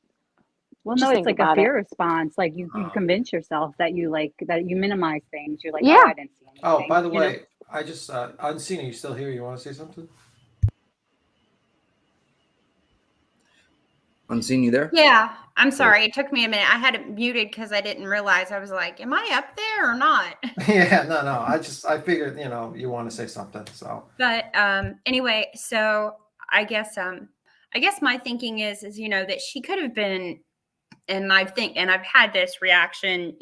Well, no, just it's think like a about it. fear response. Like you convince yourself that you like that you minimize things. You're like, oh, Yeah. I didn't see Oh, anything. by the You know. way, I just Unseen, are you still here? You want to say something? Unseen, you there? Yeah, I'm sorry. It took me a minute. I had it muted because I didn't realize. I was like, am I up there or not? Yeah, no. I figured, you want to say something. So But anyway, so I guess my thinking is that she could have been, and I've had this reaction,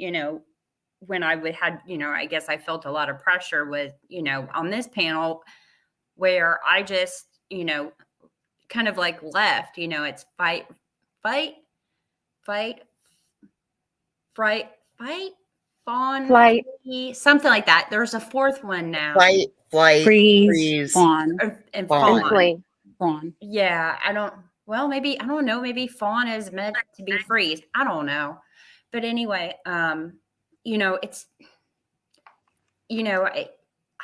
when I would had, I guess I felt a lot of pressure with, on this panel where I just, kind of like left, it's fight, fight, fight, fright, fight, fawn, Flight. flee, something like that. There's a fourth one now. Fight, flight, Freeze, freeze, fawn, And fawn. And flee. fawn. Yeah, maybe, I don't know, maybe fawn is meant to be freeze. I don't know. But anyway, it's,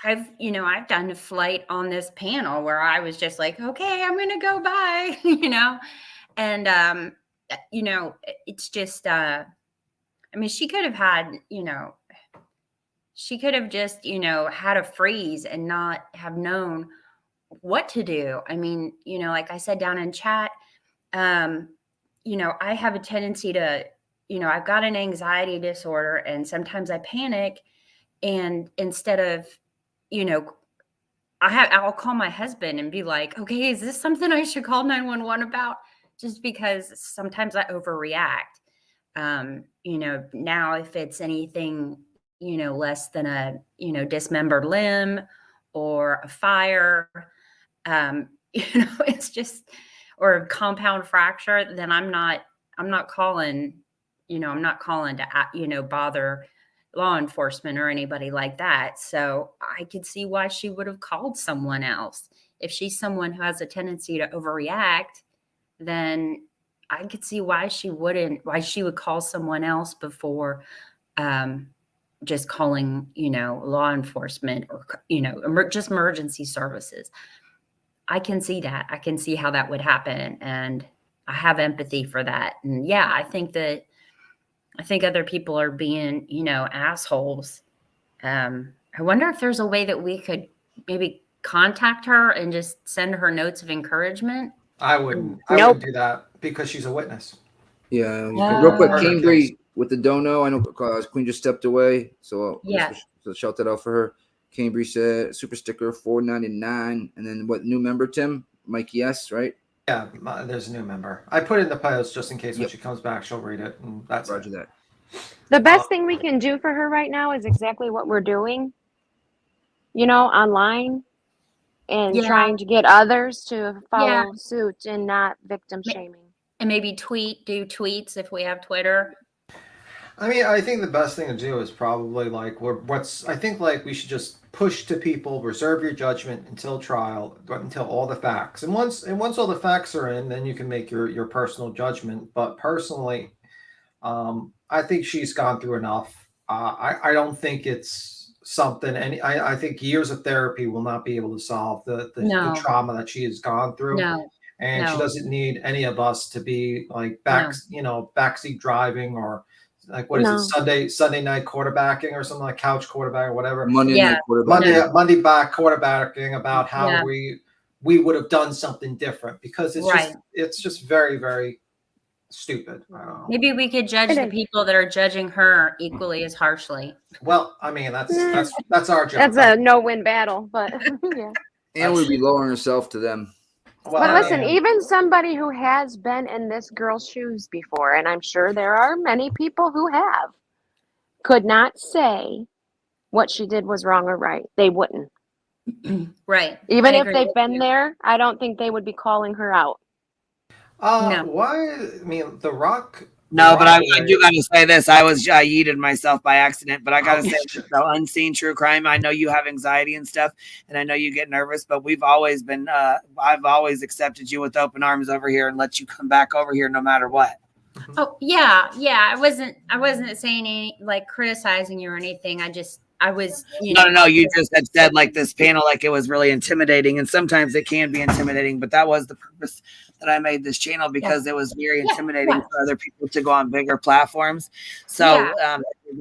I've done a flight on this panel where I was just like, okay, I'm going to go by, and, it's just, I mean, she could have had, she could have just, had a freeze and not have known what to do. I mean, like I said down in chat, I have a tendency to, I've got an anxiety disorder and sometimes I panic. And instead of, I'll call my husband and be like, okay, is this something I should call 911 about? Just because sometimes I overreact. Now if it's anything, less than a, dismembered limb or a fire, it's just, or a compound fracture, then I'm not calling, I'm not calling to, bother law enforcement or anybody like that. So I could see why she would have called someone else. If she's someone who has a tendency to overreact, then I could see why she would call someone else before just calling, law enforcement or, just emergency services. I can see that. I can see how that would happen. And I have empathy for that. And yeah, I think other people are being, assholes. I wonder if there's a way that we could maybe contact her and just send her notes of encouragement. I wouldn't do that because she's a witness. Yeah, real quick, QueenBee with the dono. I know Queen just stepped away, so so shout that out for her. QueenBee said super sticker $4.99, and then what new member Tim Mikey S, right? Yeah, there's a new member. I put it in the post just in case when she comes back, she'll read it, and that's Roger that. The best thing we can do for her right now is exactly what we're doing, online and trying to get others to follow suit and not victim shaming. And maybe do tweets if we have Twitter. I mean, I think the best thing to do is probably like I think like we should just push to people, reserve your judgment until trial, until all the facts. And once all the facts are in, then you can make your personal judgment. But personally, I think she's gone through enough. I don't think it's something, and I think years of therapy will not be able to solve the trauma that she has gone through. And she doesn't need any of us to be like backseat driving or like what is it, Sunday night quarterbacking or something, like couch quarterback or whatever. Monday night quarterbacking. Monday back quarterbacking about how we would have done something different, because it's just very, very stupid. Maybe we could judge the people that are judging her equally as harshly. Well, I mean, that's our job. That's a no-win battle, but yeah. And we'd be lowering herself to them. Well, but listen, even somebody who has been in this girl's shoes before, and I'm sure there are many people who have, could not say what she did was wrong or right. They wouldn't. Right. Even if they've been there, I don't think they would be calling her out. No. Why? I mean, The Rock No, but I do got to say this. I yeeted myself by accident, but I got to say, so unseen true crime. I know you have anxiety and stuff, and I know you get nervous, but we've always been, I've always accepted you with open arms over here and let you come back over here no matter what. Oh yeah. I wasn't saying any, like, criticizing you or anything. I was, No. You just had said like this panel, like it was really intimidating, and sometimes it can be intimidating, but that was the purpose that I made this channel, because it was very intimidating for other people to go on bigger platforms. So a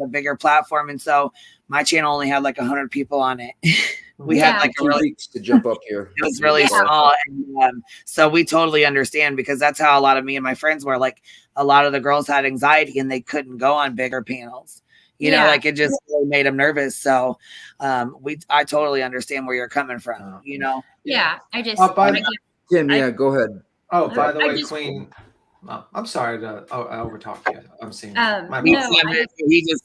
bigger platform, and so my channel only had like 100 people on it. We had like a really to jump up here. It was really small, and so we totally understand, because that's how a lot of me and my friends were. Like a lot of the girls had anxiety and they couldn't go on bigger panels. You know, like it just really made them nervous. So I totally understand where you're coming from. You know. Yeah, I just. Tim, go ahead. Oh, by the way, Queen. I'm sorry to overtalk you. I'm seeing.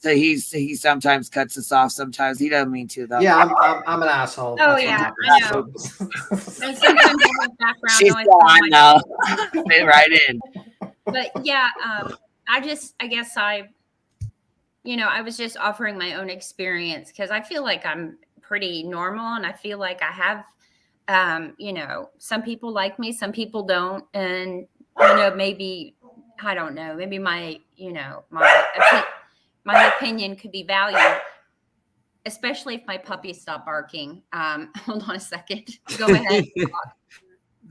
He sometimes cuts us off. Sometimes he doesn't mean to, though. Yeah, I'm an asshole. Oh yeah, I know. And sometimes I have background She's noise. gone now. Fit right in. But yeah, I guess I was just offering my own experience, because I feel like I'm pretty normal, and I feel like I have, some people like me, some people don't, and maybe, I don't know, maybe my opinion could be valued, especially if my puppy stopped barking. Hold on a second. Go ahead.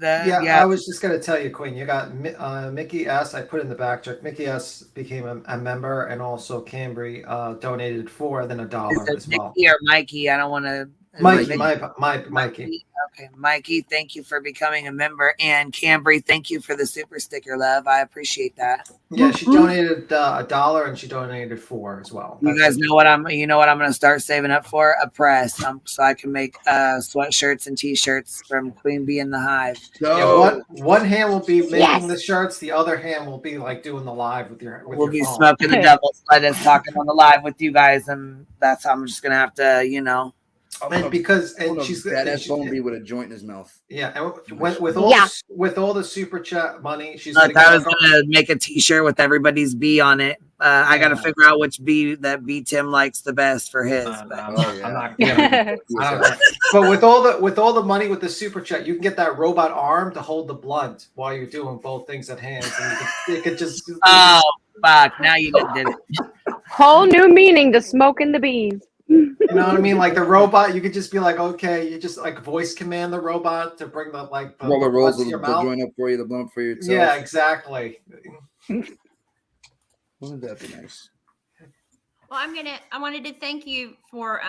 I was just going to tell you, Queen, you got Mickey S. I put in the back check. Mickey S. became a member, and also Cambry donated $4, then $1 as well. Mickey or Mikey? I don't want to. Mikey. Okay, Mikey, thank you for becoming a member, and Cambry, thank you for the super sticker, love. I appreciate that. Yeah, she donated $1, and she donated $4 as well. You guys know what I'm going to start saving up for? A press, so I can make sweatshirts and t-shirts from QueenBee and the Hive. Yeah, one hand will be making the shirts, the other hand will be like doing the live with your. We'll be smoking the devil's lettuce, talking on the live with you guys, and that's how I'm just gonna have to, And she's that phone be with a joint in his mouth. Yeah, and with all the super chat money, she's gonna I was gonna make a t-shirt with everybody's B on it. I gotta figure out which B Tim likes the best for his. I'm not kidding. But with all the money with the super chat, you can get that robot arm to hold the blunt while you're doing both things at hands, and you could just. Oh fuck! Now you did it. Whole new meaning to smoking the bees. You know what I mean? Like the robot, you could just be like, okay, you just like voice command the robot to bring the rolls the joint up for you, the blunt for yourself. Yeah, exactly. Wouldn't that be nice? Well, I wanted to thank you for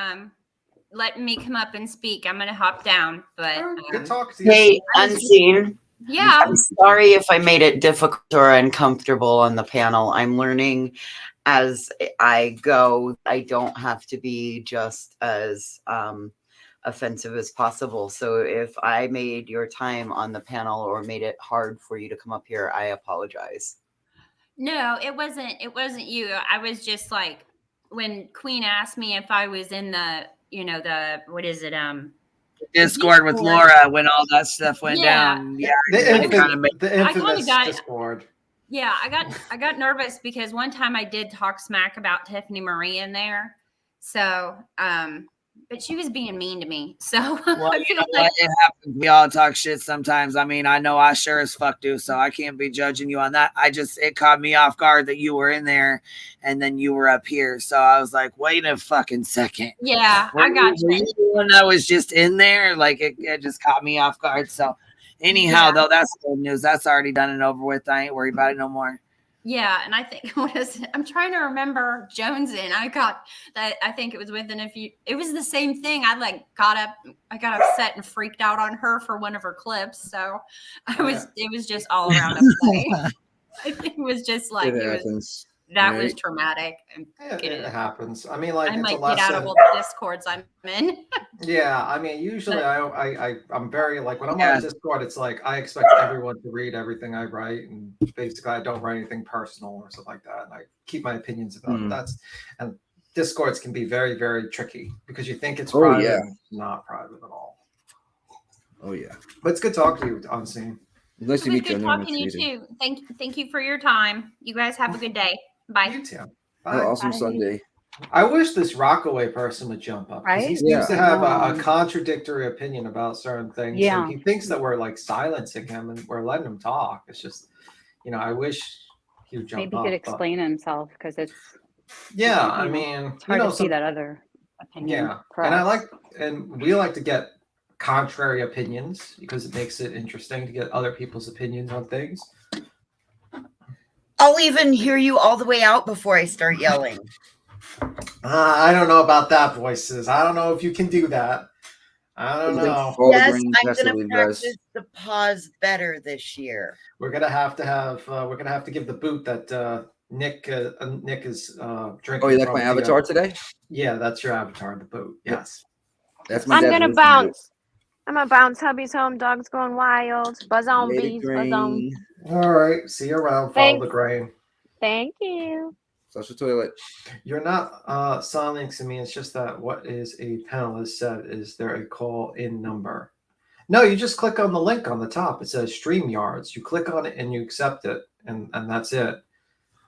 letting me come up and speak. I'm gonna hop down, but good talk to you. Hey, Unseen. Yeah. I'm sorry if I made it difficult or uncomfortable on the panel. I'm learning as I go. I don't have to be just as offensive as possible. So if I made your time on the panel or made it hard for you to come up here, I apologize. No, it wasn't you. I was just like, when Queen asked me if I was in the, what is it? Discord with Laura when all that stuff went down. Yeah, the infamous Discord. Yeah, I got nervous because one time I did talk smack about Tiffany Marie in there. So, but she was being mean to me. So well, it happens. We all talk shit sometimes. I mean, I know I sure as fuck do, so I can't be judging you on that. It caught me off guard that you were in there and then you were up here. So I was like, wait a fucking second. Yeah, I got you. When I was just in there, like it just caught me off guard. So anyhow, though, that's good news. That's already done and over with. I ain't worried about it no more. Yeah, and I think I'm trying to remember Jones in. I think it was within a few. It was the same thing. I got upset and freaked out on her for one of her clips. So it was just all around a play. I think it was just like that was traumatic. It happens. I mean, like I might get out of all the discords I'm in. Yeah, I mean, usually I'm very like when I'm on Discord, it's like I expect everyone to read everything I write, and basically I don't write anything personal or stuff like that, and I keep my opinions about it. And Discords can be very, very tricky because you think it's private, and it's not private at all. Oh yeah, but it's good talking to you, Unseen. Nice to It was meet you. good I never met talking to you either. too. Thank you for your time. You guys have a good day. Bye. You too. Have Bye. an awesome Bye. Sunday. I wish this Rockaway person would jump up because he Right? seems Yeah. to have a No. contradictory opinion about certain things, and Yeah. he thinks that we're like silencing him and we're letting him talk. It's just, I wish he would jump Maybe he could up. But explain himself because it's yeah, I you know, mean, it's hard to see that other opinion yeah, for and us. we like to get contrary opinions because it makes it interesting to get other people's opinions on things. I'll even hear you all the way out before I start yelling. I don't know about that, voices. I don't know if you can do that. I don't know. Yes, I'm gonna practice the pause better this year. We're gonna have to give the boot that Nick is drinking. Oh, you like from my to avatar go. today? Yeah, that's your avatar, the boot. Yes. That's my I'm dad's gonna roasting bounce. I'm gonna bounce. Hubby's home. Dog's going wild. Buzz on, Later, bees. Buzz on. Green. All right. See you around. Follow Thanks. the grain. Thank you. Flush the toilet. You're not silencing me. It's just that what is a panelist said, is there a call in number? No, you just click on the link on the top. It says StreamYards. You click on it and you accept it, and that's it.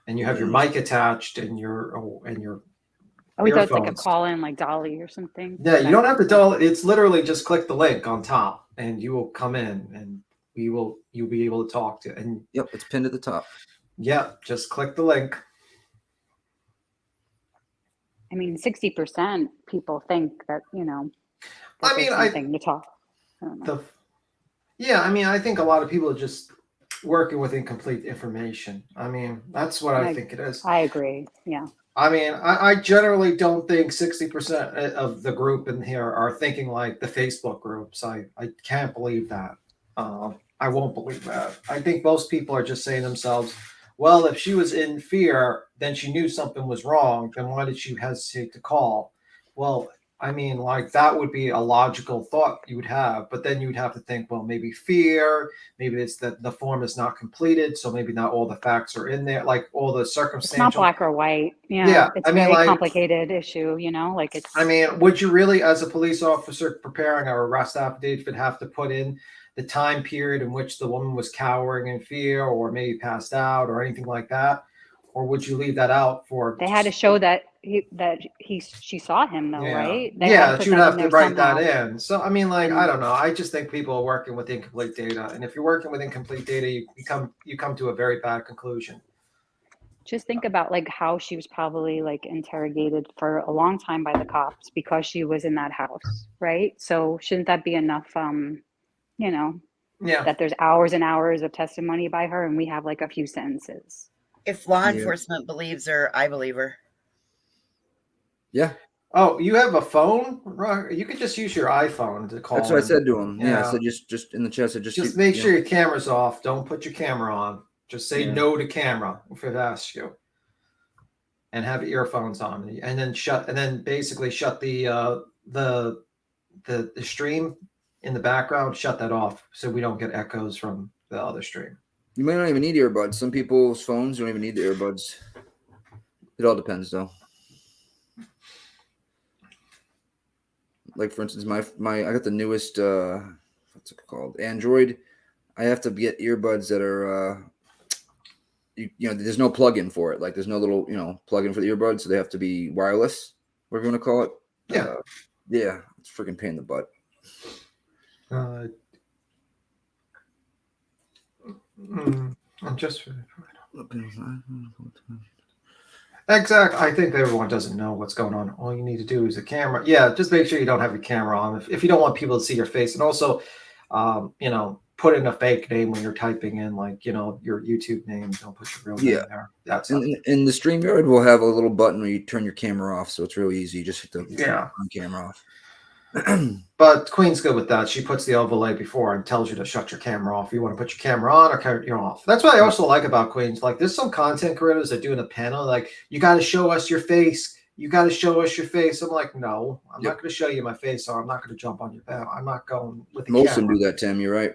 And you have your mic attached and your Oh, we thought it's like a earphones. call in like Dolly or something. Yeah, you don't have to dial. It's literally just click the link on top, and you will come in, and you'll be able to talk to. And yep, it's pinned at the top. Yeah, just click the link. I mean, 60% people think that, that I mean, there's something to talk. I don't know. Yeah, I mean, I think a lot of people are just working with incomplete information. I mean, that's what I think it is. I agree. Yeah. I mean, I generally don't think 60% of the group in here are thinking like the Facebook groups. I can't believe that. I won't believe that. I think most people are just saying to themselves, well, if she was in fear, then she knew something was wrong. Then why did she hesitate to call? Well, I mean, like that would be a logical thought you would have, but then you would have to think, well, maybe fear, maybe it's that the form is not completed, so maybe not all the facts are in there, like all the circumstantial. It's not black or white. Yeah, It's I mean, a very like, complicated issue, like it's. I mean, would you really, as a police officer preparing an arrest affidavit, have to put in the time period in which the woman was cowering in fear or maybe passed out or anything like that? Or would you leave that out for? They had to show that she saw him though, Yeah. right? They Yeah, had to you'd put that in have to there write somehow. that in. So, I mean, like, I don't know. I just think people are working with incomplete data. And if you're working with incomplete data, you come to a very bad conclusion. Just think about like how she was probably like interrogated for a long time by the cops because she was in that house, right? So shouldn't that be enough, Yeah. that there's hours and hours of testimony by her and we have like a few sentences. If law enforcement believes her, I believe her. Yeah. Oh, you have a phone? You could just use your iPhone to call. That's what I in. said to him. Yeah, I Yeah. said just in the chat. I said Just make sure your camera's off. Don't put your camera on. Just say no to camera if it asks you. And have earphones on, and then basically shut the stream in the background. Shut that off so we don't get echoes from the other stream. You might not even need earbuds. Some people's phones don't even need the earbuds. It all depends, though. Like for instance, my I got the newest what's it called? Android. I have to get earbuds that are there's no plug-in for it. Like there's no little plug-in for the earbuds, so they have to be wireless, whatever you want to call it. Yeah. Yeah, it's a freaking pain in the butt. I'm just exactly. I think everyone doesn't know what's going on. All you need to do is a camera. Yeah, just make sure you don't have your camera on if you don't want people to see your face, and also, put in a fake name when you're typing in, like your YouTube name. Don't put your real name there. That's in the StreamYard. We'll have a little button where you turn your camera off, so it's real easy. You just hit the camera off. But Queen's good with that. She puts the overlay before and tells you to shut your camera off. You want to put your camera on or you're off. That's what I also like about Queen's. Like, there's some content creators that do in a panel, like, you got to show us your face. You got to show us your face. I'm like, no, I'm not going to show you my face, or I'm not going to jump on your panel. I'm not going with the Most of camera. them do that, Tim. You're right.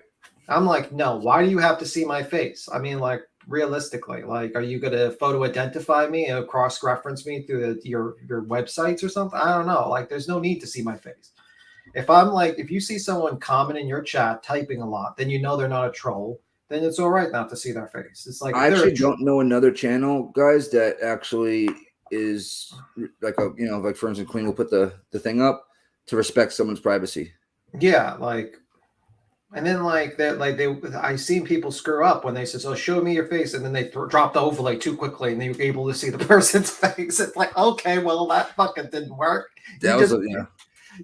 I'm like, no, why do you have to see my face? I mean, like, realistically, like, are you going to photo identify me and cross-reference me through your websites or something? I don't know. Like, there's no need to see my face. If you see someone comment in your chat typing a lot, then they're not a troll. then it's all right not to see their face. It's like I actually don't know another channel, guys, that actually is like a, you know, like for instance, Queen will put the thing up to respect someone's privacy. Yeah, like, and then like that, like I've seen people screw up when they say, "So show me your face," and then they drop the overlay too quickly, and they were able to see the person's face. It's like, okay, well that fucking didn't work. That was yeah.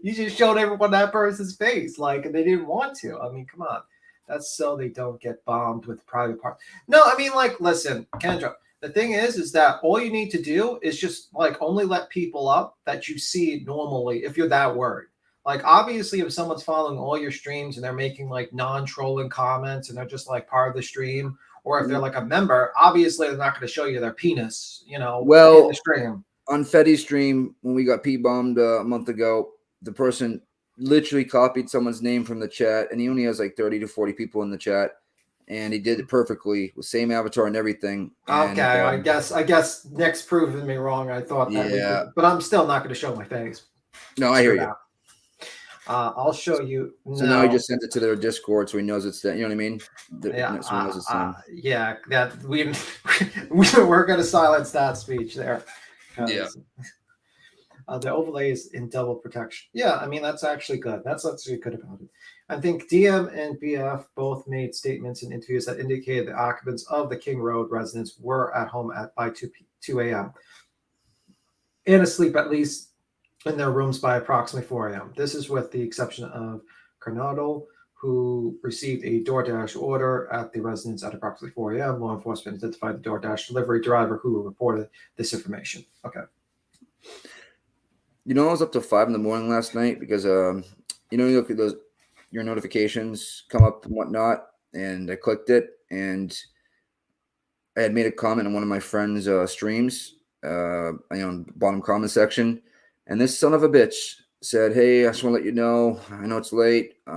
You just showed everyone that person's face, like, and they didn't want to. I mean, come on. That's so they don't get bombed with private parts. No, I mean, like, listen, Kendra, the thing is that all you need to do is just, like, only let people up that you see normally if you're that worried. Like, obviously, if someone's following all your streams and they're making, like, non-trolling comments and they're just, like, part of the stream, or if they're, like, a member, obviously they're not going to show you their penis, you know, in the stream. On Fetty's stream, when we got P-bombed a month ago, the person literally copied someone's name from the chat, and he only has like 30 to 40 people in the chat, and he did it perfectly with same avatar and everything. And, okay, I guess Nick's proving me wrong. I thought that, but I'm still not going to show my face. No, I hear you. I'll show you. So now he just sent it to their Discord, so he knows it's that. You know what I mean? Yeah, that we're going to silence that speech there. Yeah. The overlay is in double protection. Yeah, I mean, that's actually good. That's actually good about it. I think DM and BF both made statements in interviews that indicated the occupants of the King Road residence were at home by 2 a.m. and asleep at least in their rooms by approximately 4 a.m. This is with the exception of Coronado, who received a DoorDash order at the residence at approximately 4 a.m. Law enforcement identified the DoorDash delivery driver who reported this information. Okay. You know, I was up to 5 in the morning last night because, you know, you look at your notifications come up and whatnot, and I clicked it, and I had made a comment on one of my friends' streams, bottom comment section, and this son of a bitch said, "Hey, I just want to let you know, I know it's late, but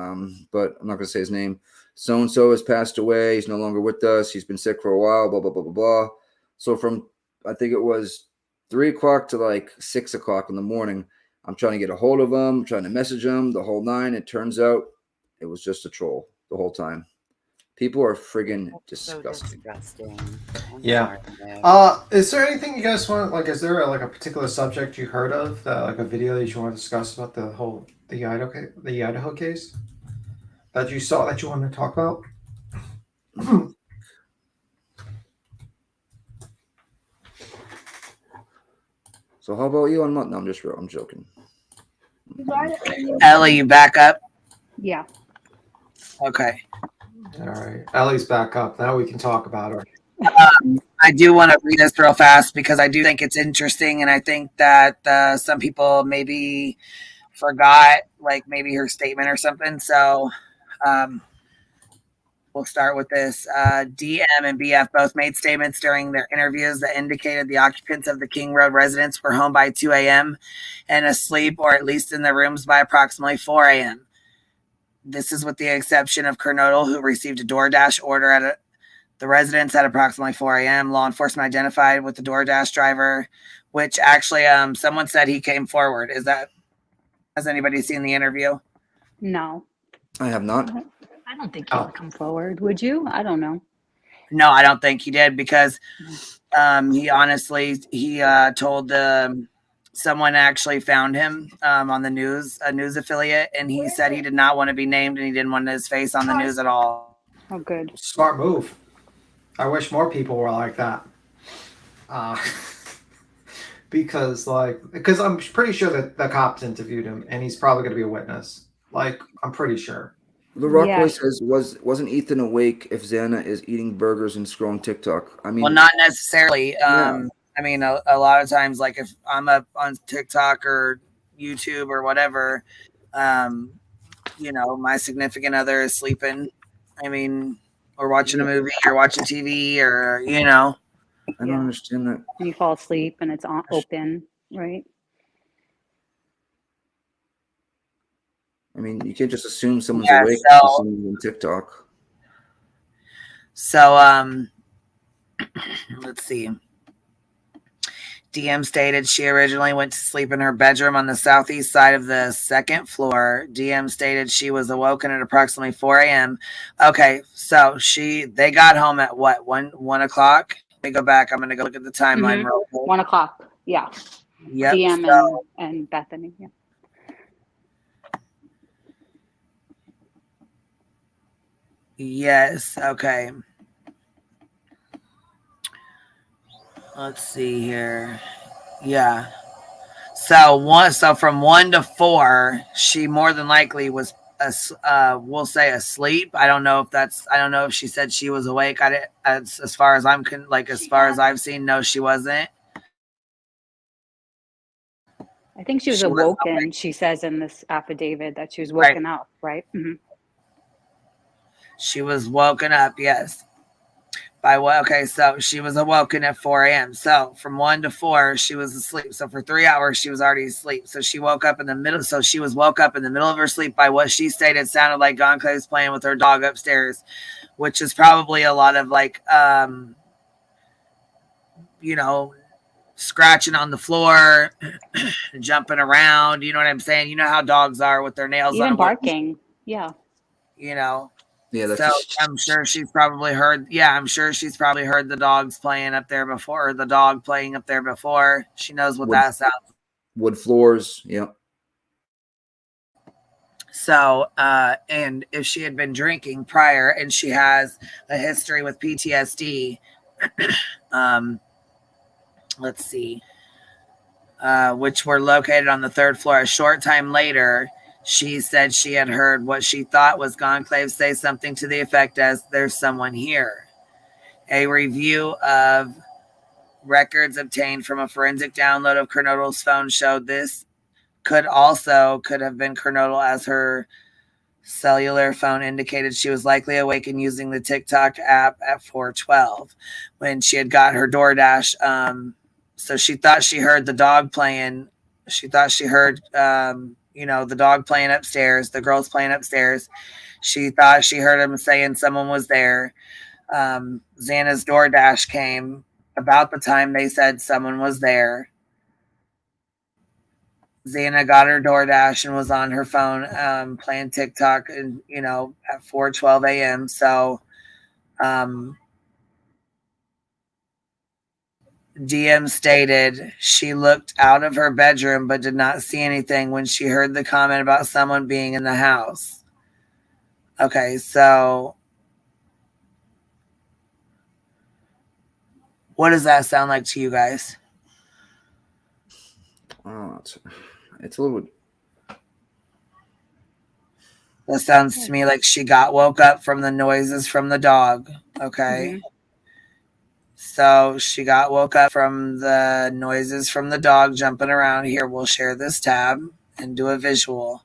I'm not going to say his name. So-and-so has passed away. He's no longer with us. He's been sick for a while, blah, blah, blah, blah, blah." So from, I think it was 3 o'clock to like 6 o'clock in the morning, I'm trying to get a hold of him, trying to message him, the whole nine. It turns out it was just a troll the whole time. People are friggin' disgusting. So disgusting. Yeah. Is there anything you guys want? Like, is there a particular subject you heard of, like a video that you want to discuss about the Idaho case that you saw that you want to talk about? So how about you on month? No, I'm joking. Ellie, you back up? Yeah. Okay. All right. Ellie's back up. Now we can talk about her. I do want to read this real fast because I do think it's interesting, and I think that some people maybe forgot, like maybe her statement or something. So we'll start with this. DM and BF both made statements during their interviews that indicated the occupants of the King Road residence were home by 2 a.m. and asleep, or at least in their rooms by approximately 4 a.m. This is with the exception of Coronado, who received a DoorDash order at the residence at approximately 4 a.m. Law enforcement identified with the DoorDash driver, which actually someone said he came forward. Has anybody seen the interview? No. I have not. I don't think he would come forward. Would you? I don't know. No, I don't think he did because he honestly told someone actually found him on the news, a news affiliate, and he said he did not want to be named and he didn't want his face on the news at all. Oh, good. Smart move. I wish more people were like that. Because I'm pretty sure that the cops interviewed him and he's probably going to be a witness. Like, I'm pretty sure. The Rock Boy says, wasn't Ethan awake if Xana is eating burgers and scrolling TikTok? I mean, well, not necessarily. I mean, a lot of times, like if I'm up on TikTok or YouTube or whatever, my significant other is sleeping. I mean, or watching a movie or watching TV or, I don't understand that. And you fall asleep and it's open, right? I mean, you can't just assume someone's awake on TikTok. So, let's see. DM stated she originally went to sleep in her bedroom on the southeast side of the second floor. DM stated she was awoken at approximately 4 a.m. Okay, so they got home at what, 1 o'clock? Let me go back. I'm gonna go look at the timeline Mhm. real quick. 1 o'clock. Yeah. Yep. DM So, and Bethany. Yeah. yes. Okay. Let's see here. Yeah. So from 1 to 4, she more than likely was we'll say asleep. I don't know if she said she was awake. As far as as far as I've seen, no, she wasn't. I think she was She wasn't awoken. awake. She says in this affidavit that she was Right. woken up, right? Mm-hmm. She was woken up, yes. By what? Okay, so she was awoken at 4 a.m. So from 1 to 4, she was asleep. So for 3 hours, she was already asleep. So she woke up in the middle. So she was woke up in the middle of her sleep by what she stated sounded like Gonclave was playing with her dog upstairs, which is probably a lot of scratching on the floor, jumping around. You know what I'm saying? You know how dogs are with their nails on Even a wood. barking. Yeah. Yeah, that's So I'm sure she's probably heard. Yeah, I'm sure she's probably heard the dogs playing up there before, or the dog playing up there before. She knows what that sounds. Wood floors. Yep. So, and if she had been drinking prior, and she has a history with PTSD, let's see, which were located on the 3rd floor. A short time later, she said she had heard what she thought was Gonclave say something to the effect as "There's someone here." A review of records obtained from a forensic download of Kernodle's phone showed this could have been Kernodle, as her cellular phone indicated she was likely awake and using the TikTok app at 4:12 when she had got her DoorDash. So she thought she heard the dog playing. She thought she heard, the dog playing upstairs, the girls playing upstairs. She thought she heard him saying someone was there. Xana's DoorDash came about the time they said someone was there. Xana got her DoorDash and was on her phone playing TikTok, and at 4:12 a.m. So DM stated she looked out of her bedroom but did not see anything when she heard the comment about someone being in the house. Okay, so what does that sound like to you guys? Oh, it's a little bit. That sounds to me like she woke up from the noises from the dog. Okay. Mm-hmm. So she woke up from the noises from the dog jumping around. Here, we'll share this tab and do a visual.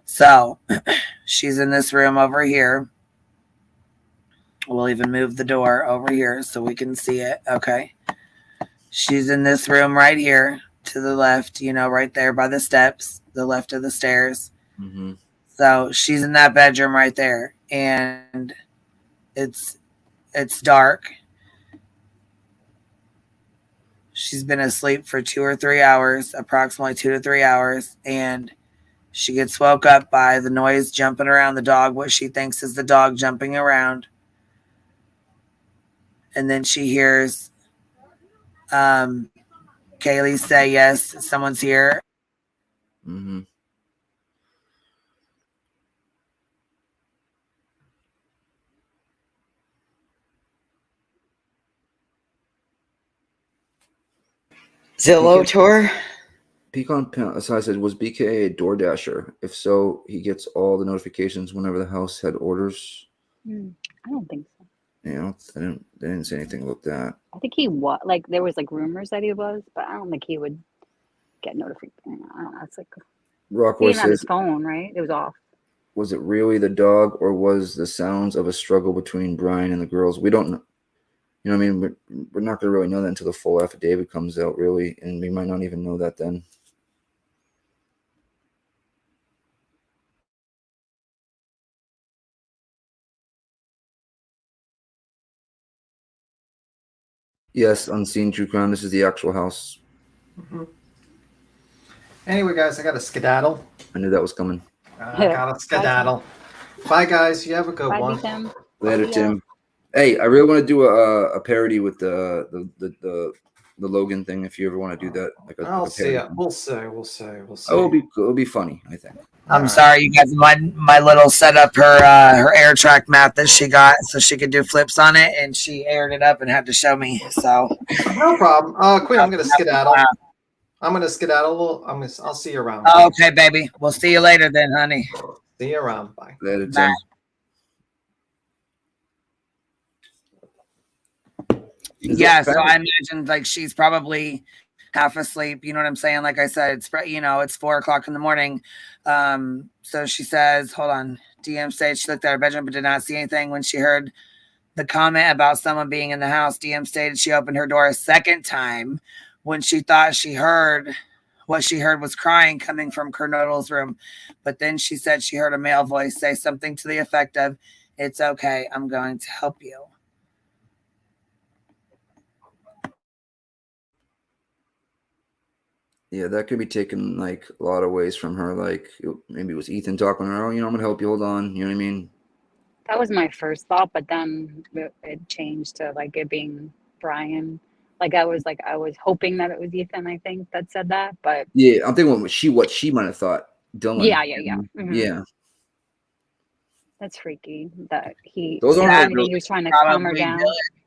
So she's in this room over here. We'll even move the door over here so we can see it. Okay. She's in this room right here to the left, right there by the steps, the left of the stairs. Mm-hmm. So she's in that bedroom right there, and it's dark. She's been asleep for 2 or 3 hours, approximately 2 to 3 hours, and she gets woke up by the noise jumping around the dog, what she thinks is the dog jumping around. And then she hears Kaylee say, "Yes, someone's here." Mm-hmm. Zillow tour. Pecan Asai said, "Was BK a DoorDasher? If so, he gets all the notifications whenever the house had orders." I don't think so. Yeah, they didn't say anything about that. I think he was there was rumors that he was, but I don't think he would get notification. I don't know. It's like Rockwell he didn't have his says, phone, right? It was off. "Was it really the dog, or was the sounds of a struggle between Brian and the girls? We don't know. I mean, we're not going to really know that until the full affidavit comes out, really, and we might not even know that then." Yes, Unseen True Crime. This is the actual house. Anyway, guys, I got to skedaddle. I knew that was coming. I got to skedaddle. Bye, guys. You have a good Bye, one. Tim. Later, See ya. Tim. Hey, I really want to do a parody with the Logan thing. If you ever want to do that, I'll see parody. it. We'll see. We'll see. We'll see. Oh, it'll be funny, I think. I'm sorry, you guys. My little set up her air track mat that she got so she could do flips on it, and she aired it up and had to show me. So no problem. Queen, I'm gonna skedaddle. I'm gonna skedaddle. I'll see you around. Okay, baby. We'll see you later then, honey. See you around. Bye. Later, Tim. Bye. Yeah, so I imagine like she's probably half asleep. You know what I'm saying? Like I said, it's it's 4 o'clock in the morning. So she says, hold on. DM stated she looked at her bedroom but did not see anything when she heard the comment about someone being in the house. DM stated she opened her door a second time when she thought she heard what she heard was crying coming from Kernodle's room. But then she said she heard a male voice say something to the effect of, "It's okay, I'm going to help you." Yeah, that could be taken like a lot of ways from her. Like maybe it was Ethan talking to her. Oh, I'm gonna help you. Hold on. You know what I mean? That was my first thought, but then it changed to like it being Brian. I was hoping that it was Ethan, I think, that said that, but Yeah, I'm thinking what she might have thought. Dylan. yeah. Mm-hmm. Yeah. That's freaky that he Those aren't he was trying to calm her down.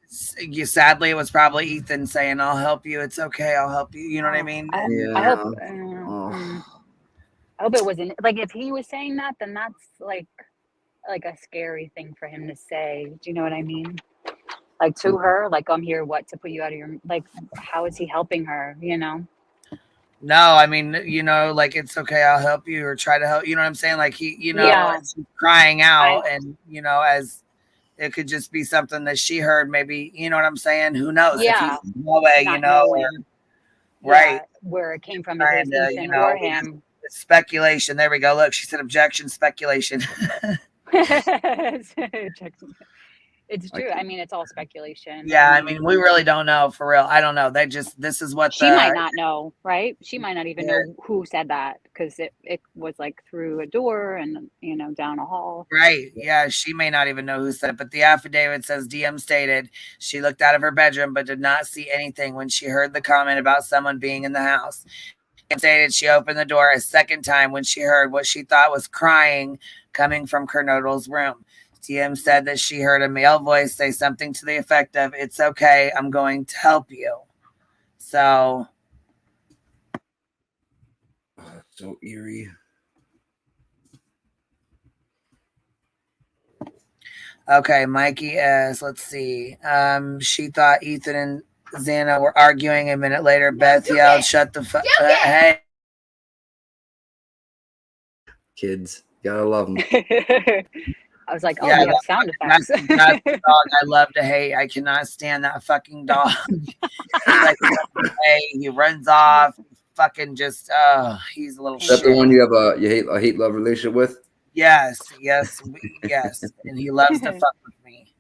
Sadly, it was probably Ethan saying, "I'll help you. It's okay. I'll help you." You know what I mean? I hope it wasn't like if he was saying that, then that's like a scary thing for him to say. Do you know what I mean? Like to her, like I'm here, to put you out of your how is he helping her? You know? No, I mean, like it's okay, I'll help you or try to help. You know what I'm saying? Like he, she's crying out, and as it could just be something that she heard. Maybe you know what I'm saying? Who knows? Yeah. If he's no way, right? Where it came from, if it was Ethan or him. It's speculation. There we go. Look, she said objection, speculation. It's true. I mean, it's all speculation. Yeah, I mean, we really don't know for real. I don't know. This is what she might not know, right? She might not even know who said that because it was like through a door and down a hall. Right. Yeah, she may not even know who said it, but the affidavit says DM stated she looked out of her bedroom but did not see anything when she heard the comment about someone being in the house. DM stated she opened the door a second time when she heard what she thought was crying coming from Kernodle's room. DM said that she heard a male voice say something to the effect of, "It's okay, I'm going to help you." So so eerie. Okay, Mikey S. Let's see. She thought Ethan and Xana were arguing. A minute later, Beth yelled, "Shut the fuck up!" Hey, kids, gotta love them. I was like, "Oh, yeah, we have sound effects." That's the dog I love to hate. I cannot stand that fucking dog. He runs off. Fucking just, he's a little. Is that the one you have a hate love relationship with? Yes, and he loves to fuck with me.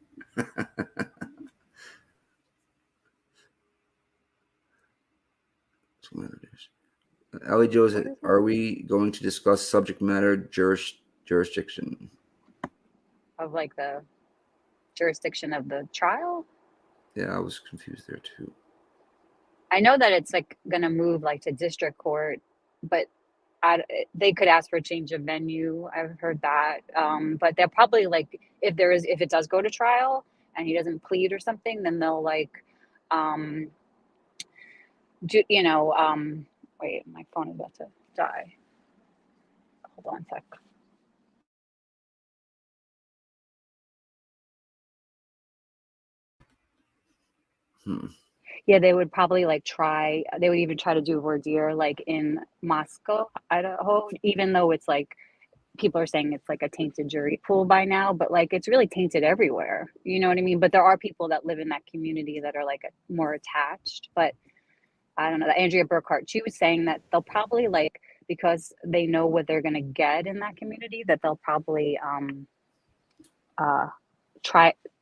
Allie Joe's, are we going to discuss subject matter jurisdiction? Of like the jurisdiction of the trial? Yeah, I was confused there too. I know that it's like gonna move like to district court, but they could ask for a change of venue. I've heard that, but they'll probably like if it does go to trial and he doesn't plead or something, then they'll like, wait, my phone is about to die. Hold on a sec. Yeah, they would probably they would even try to do voir dire like in Moscow, Idaho, even though it's like people are saying it's like a tainted jury pool by now, but like it's really tainted everywhere. You know what I mean? But there are people that live in that community that are like more attached. But I don't know. Andrea Burkhart, she was saying that they'll probably because they know what they're gonna get in that community, that they'll probably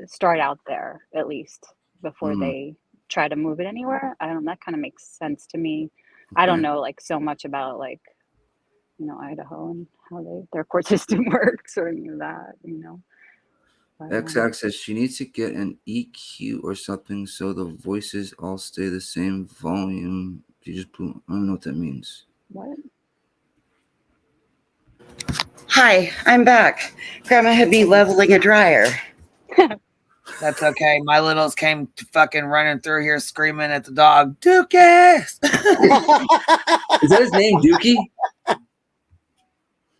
start out there at least before they try to move it anywhere. I don't know, that kind of makes sense to me. I don't know like so much about like, you know, Idaho and how their court system works or any of that, you know. But, XX says she needs to get an EQ or something so the voices all stay the same volume. She just I don't know what that means. what? Hi, I'm back. Grandma had me leveling a dryer. That's okay. My littles came fucking running through here screaming at the dog, Dookies! Is that his name, Dookie?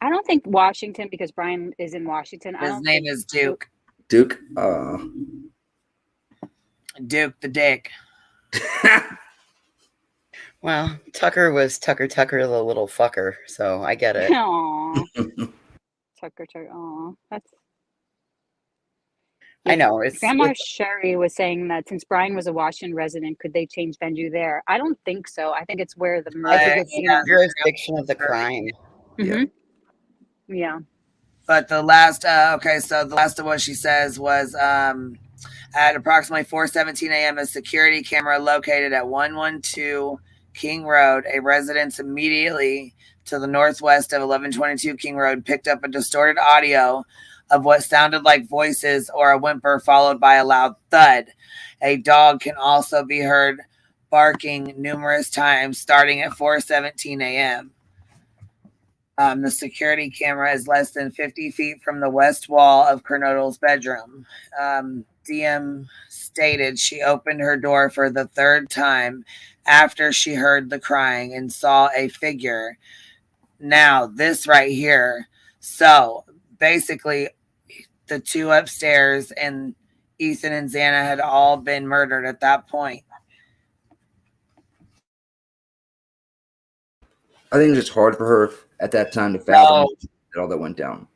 I don't think Washington, because Brian is in Washington. His name is Duke. Duke? Duke the Dick. Well, Tucker was Tucker the little fucker, so I get it. Aww. Tucker. Aw, that's. I know. Grandma Sherry was saying that since Brian was a Washington resident, could they change venue there? I don't think so. I think it's where the murder. Jurisdiction of the crime. Yeah. But the last, so the last of what she says was at approximately 4:17 a.m., a security camera located at 112 King Road, a residence immediately to the northwest of 1122 King Road, picked up a distorted audio of what sounded like voices or a whimper followed by a loud thud. A dog can also be heard barking numerous times starting at 4:17 a.m. The security camera is less than 50 feet from the west wall of Kernodle's bedroom. DM stated she opened her door for the third time after she heard the crying and saw a figure. Now, this right here. So, basically, the two upstairs and Ethan and Xana had all been murdered at that point. I think it's just hard for her at that time to fathom all that went down.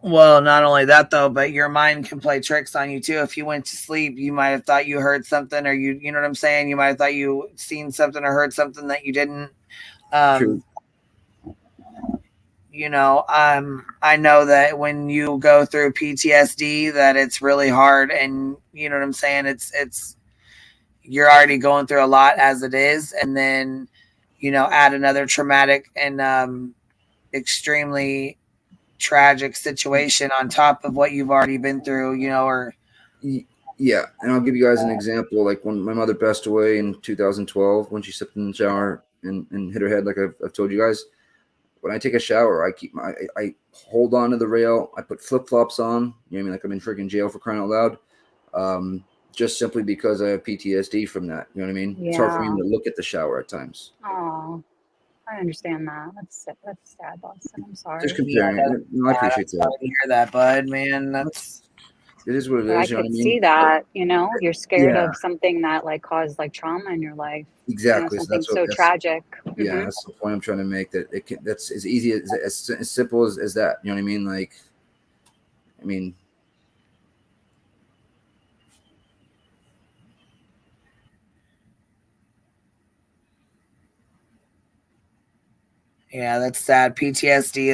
Well, not only that though, but your mind can play tricks on you too. If you went to sleep, you might have thought you heard something, or you know what I'm saying? You might have thought you seen something or heard something that you didn't. True. You know, I know that when you go through PTSD, that it's really hard, and you know what I'm saying? It's you're already going through a lot as it is, and then you know, add another traumatic and extremely tragic situation on top of what you've already been through, you know, or yeah. And I'll give you guys an example. Like when my mother passed away in 2012, when she stepped in the shower and hit her head, like I've told you guys, when I take a shower, I hold on to the rail. I put flip-flops on, you know what I mean? Like I'm in freaking jail for crying out loud. Just simply because I have PTSD from that. You know what I mean? Yeah. It's hard for me to look at the shower at times. Oh, I understand that. That's sad, Boston. I'm sorry. Just comparing. I appreciate that. Sorry to hear that, bud, man. It is what it is. I you know could what I mean? see that, you know, you're scared Yeah. of something that like caused like trauma in your life. Exactly. You know, something so tragic. Yeah, that's the point I'm trying to make. That that's as easy as simple as that. You know what I mean? Like, I mean. Yeah, that's sad. PTSD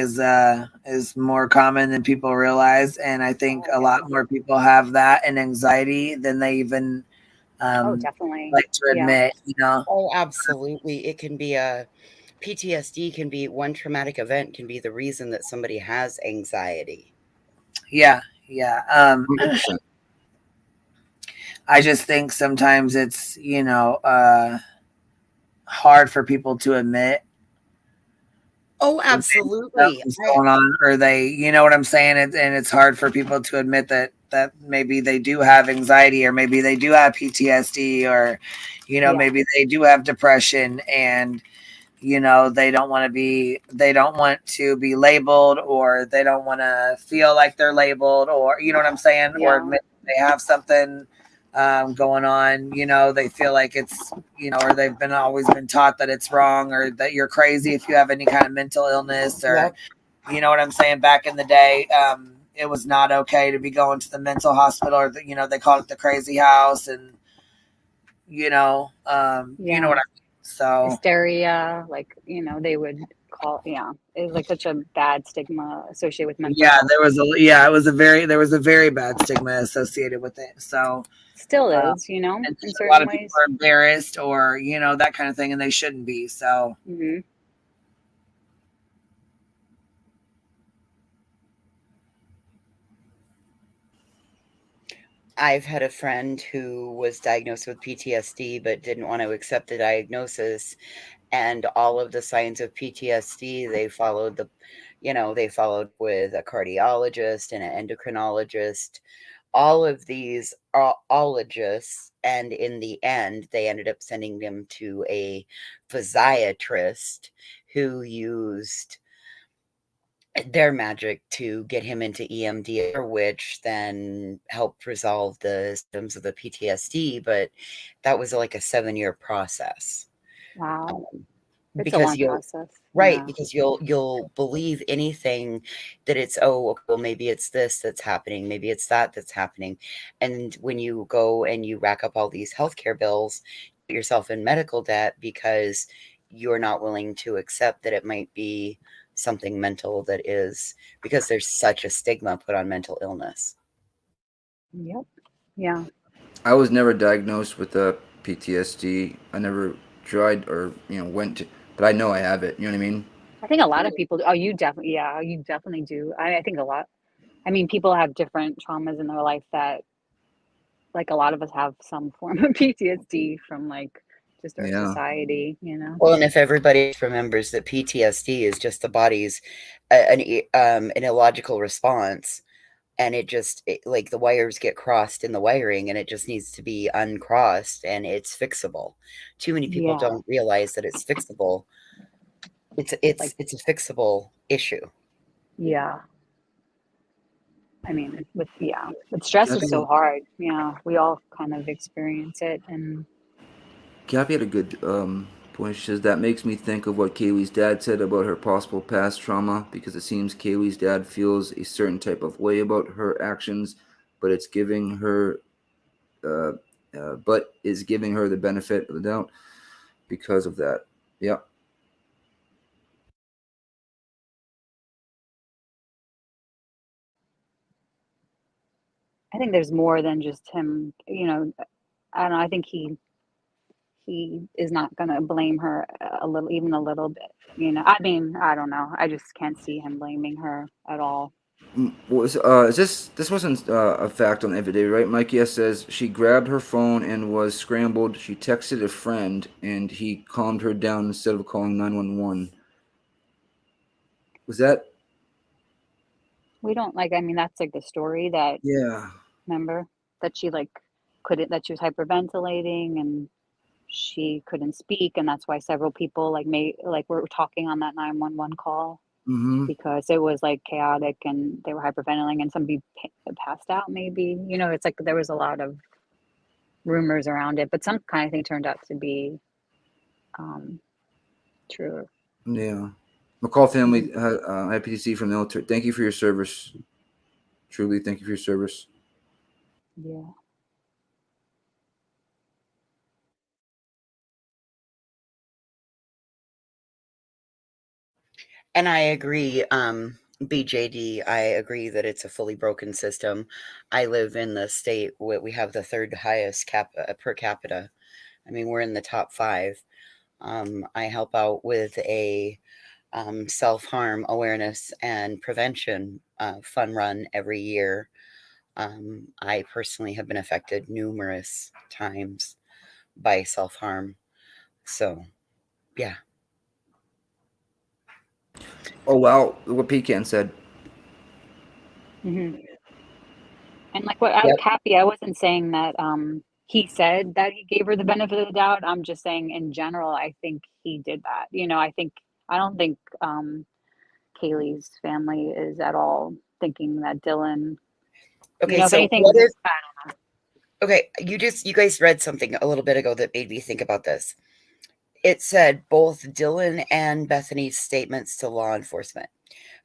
is more common than people realize, and I think a lot more people have that and anxiety than they even definitely like to admit. You know? Oh, absolutely. It can be PTSD can be one traumatic event can be the reason that somebody has anxiety. Yeah. 100%. I just think sometimes it's, you know, hard for people to admit. Oh, absolutely. What's going on, or they, you know what I'm saying? And it's hard for people to admit that maybe they do have anxiety, or maybe they do have PTSD, or, you know, maybe they do have depression, and, you know, they don't want to be labeled, or they don't want to feel like they're labeled, or, you know what I'm saying? Yeah. Or admit they have something going on, you know, they feel like it's, you know, or they've always been taught that it's wrong, or that you're crazy if you have any kind of mental illness, or, you know what I'm saying? Back in the day, it was not okay to be going to the mental hospital, or you know, they called it the crazy house, and, you know, you know what I mean? So hysteria, like, you know, they would call. Yeah, it's like such a bad stigma associated with mental Yeah, health. there was a very bad stigma associated with it. So Still is, you know, and in a lot certain of people ways. are embarrassed or that kind of thing, and they shouldn't be. So Hmm. I've had a friend who was diagnosed with PTSD but didn't want to accept the diagnosis, and all of the signs of PTSD, they followed with a cardiologist and an endocrinologist, all of these ologists, and in the end, they ended up sending them to a physiatrist who used their magic to get him into EMDR, which then helped resolve the symptoms of the PTSD. But that was like a 7-year process. Wow, it's a Because long you'll process. right, Yeah. because you'll believe anything that it's, oh, okay, well, maybe it's this that's happening, maybe it's that's happening. And when you go and you rack up all these healthcare bills, you put yourself in medical debt because you're not willing to accept that it might be something mental, that is, because there's such a stigma put on mental illness. Yep. Yeah. I was never diagnosed with PTSD. I never tried or went to, but I know I have it. You know what I mean? I think a lot of people do. Oh, you definitely, yeah, you definitely do. I think a lot. I mean, people have different traumas in their life that, like, a lot of us have some form of PTSD from like just our Yeah. society, you know. Well, and if everybody remembers that PTSD is just the body's an illogical response, and like the wires get crossed in the wiring, and it just needs to be uncrossed, and it's fixable. Too many people Yeah. don't realize that it's fixable. It's Like, a fixable issue. yeah. I mean, with stress is so hard. Yeah, we all kind of experience it, and Gabby had a good point. She says that makes me think of what Kaylee's dad said about her possible past trauma, because it seems Kaylee's dad feels a certain type of way about her actions, but it's giving her, but is giving her the benefit of the doubt because of that. Yeah. I think there's more than just him. You know, I don't know. I think he is not going to blame her even a little bit. You know, I mean, I don't know. I just can't see him blaming her at all. Was is this wasn't a fact on Everyday, right? Mikey S says she grabbed her phone and was scrambled. She texted a friend and he calmed her down instead of calling 911. Was that? We don't like. I mean, that's like the story that, Yeah. remember, that she like couldn't, that she was hyperventilating and she couldn't speak, and that's why several people were talking on that 911 call, Mm-hmm. because it was like chaotic and they were hyperventilating and somebody passed out, maybe. You know, it's like there was a lot of rumors around it, but some kind of thing turned out to be true. Yeah. McCall family, Mhm. IPTC from the military. Thank you for your service. Truly, thank you for your service. Yeah. And I agree, BJD, I agree that it's a fully broken system. I live in the state where we have the third highest per capita. I mean, we're in the top 5. I help out with a self-harm awareness and prevention fun run every year. I personally have been affected numerous times by self-harm. So, yeah. Oh, wow. What Pecan said. Mm-hmm. And like what I was happy, I wasn't saying that he said that he gave her the benefit of the doubt. I'm just saying in general, I think he did that. You know, I don't think Kaylee's family is at all thinking that Dylan, Okay, if so anything, what if I don't know. okay, you guys read something a little bit ago that made me think about this. It said both Dylan and Bethany's statements to law enforcement.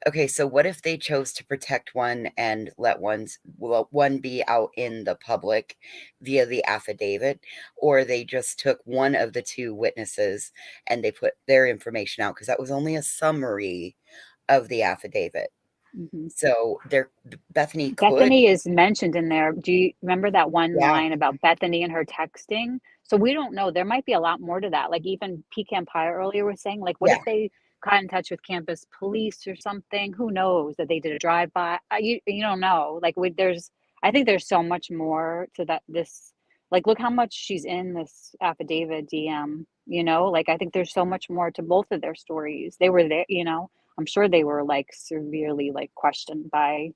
Okay, so what if they chose to protect one and let one be out in the public via the affidavit, or they just took one of the two witnesses and they put their information out because that was only a summary of the affidavit. Mm-hmm. So Bethany Bethany is mentioned in there. Do you remember that one Yeah. line about Bethany and her texting? So we don't know. There might be a lot more to that. Like even Pecan Pie earlier was saying, like, what if they got in touch with campus police or something? Who knows that they did a drive-by? You don't know. Like I think there's so much more to that. Like, look how much she's in this affidavit DM. Like I think there's so much more to both of their stories. They were there. I'm sure they were like severely like questioned by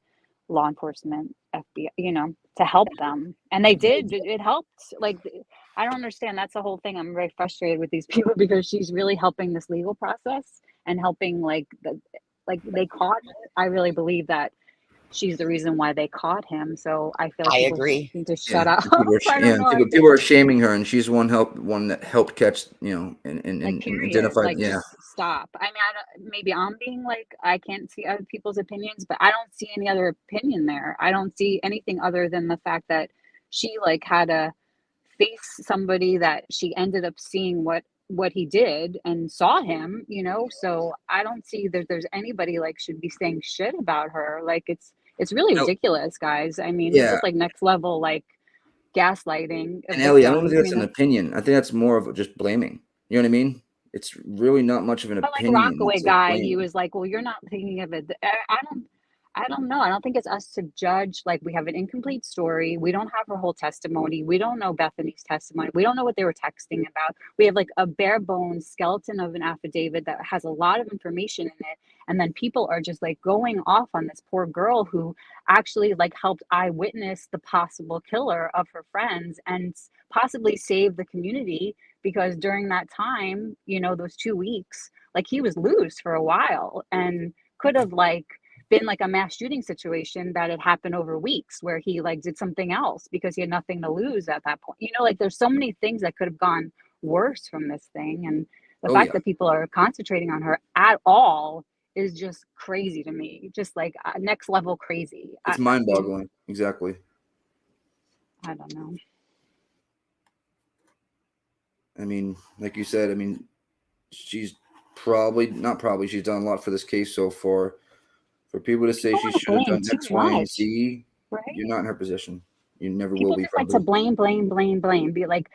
law enforcement, FBI, to help them. And they did. It helped. Like, I don't understand. That's the whole thing. I'm very frustrated with these people because she's really helping this legal process and helping they caught. I really believe that she's the reason why they caught him. So I feel like I people agree. need to shut up. I Yeah, don't know. people are shaming her, and she's one that helped catch, and identify. Like, Yeah, just stop. I mean, maybe I'm being like, I can't see other people's opinions, but I don't see any other opinion there. I don't see anything other than the fact that she like had to face somebody that she ended up seeing what he did and saw him, so I don't see that there's anybody like should be saying shit about her. Like it's really ridiculous, guys. I mean, this yeah. is like next level, like gaslighting of And Ellie, I don't victims, think that's an opinion. I think that's more of just blaming. You know what I mean? It's really not much of an But like opinion. Rockaway It's like guy, he blaming. was like, "Well, you're not thinking of it." I don't know. I don't think it's us to judge. Like, we have an incomplete story. We don't have her whole testimony. We don't know Bethany's testimony. We don't know what they were texting about. We have like a bare bones skeleton of an affidavit that has a lot of information in it. And then people are just like going off on this poor girl who actually like helped eyewitness the possible killer of her friends and possibly save the community, because during that time, those 2 weeks, like he was loose for a while and could have like been like a mass shooting situation that had happened over weeks where he like did something else because he had nothing to lose at that point. Like there's so many things that could have gone worse from this thing. And the fact that people are concentrating on her at all is just crazy to me. Just like next level crazy. It's mind boggling. Exactly. I don't know. I mean, like you said, she's she's done a lot for this case so far. For people to say she should have done X, Y, and Z, right? You're not in her position. You never People will be. Just like to blame. Be like,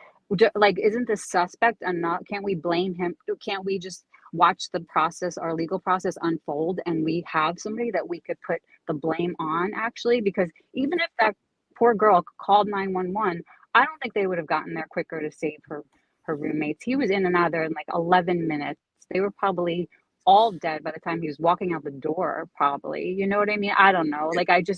isn't this suspect enough? Can't we blame him? Can't we just watch the process, our legal process unfold, and we have somebody that we could put the blame on actually? Because even if that poor girl called 911, I don't think they would have gotten there quicker to save her roommates. He was in and out of there in like 11 minutes. They were probably all dead by the time he was walking out the door, probably. You know what I mean? I don't know. Like, and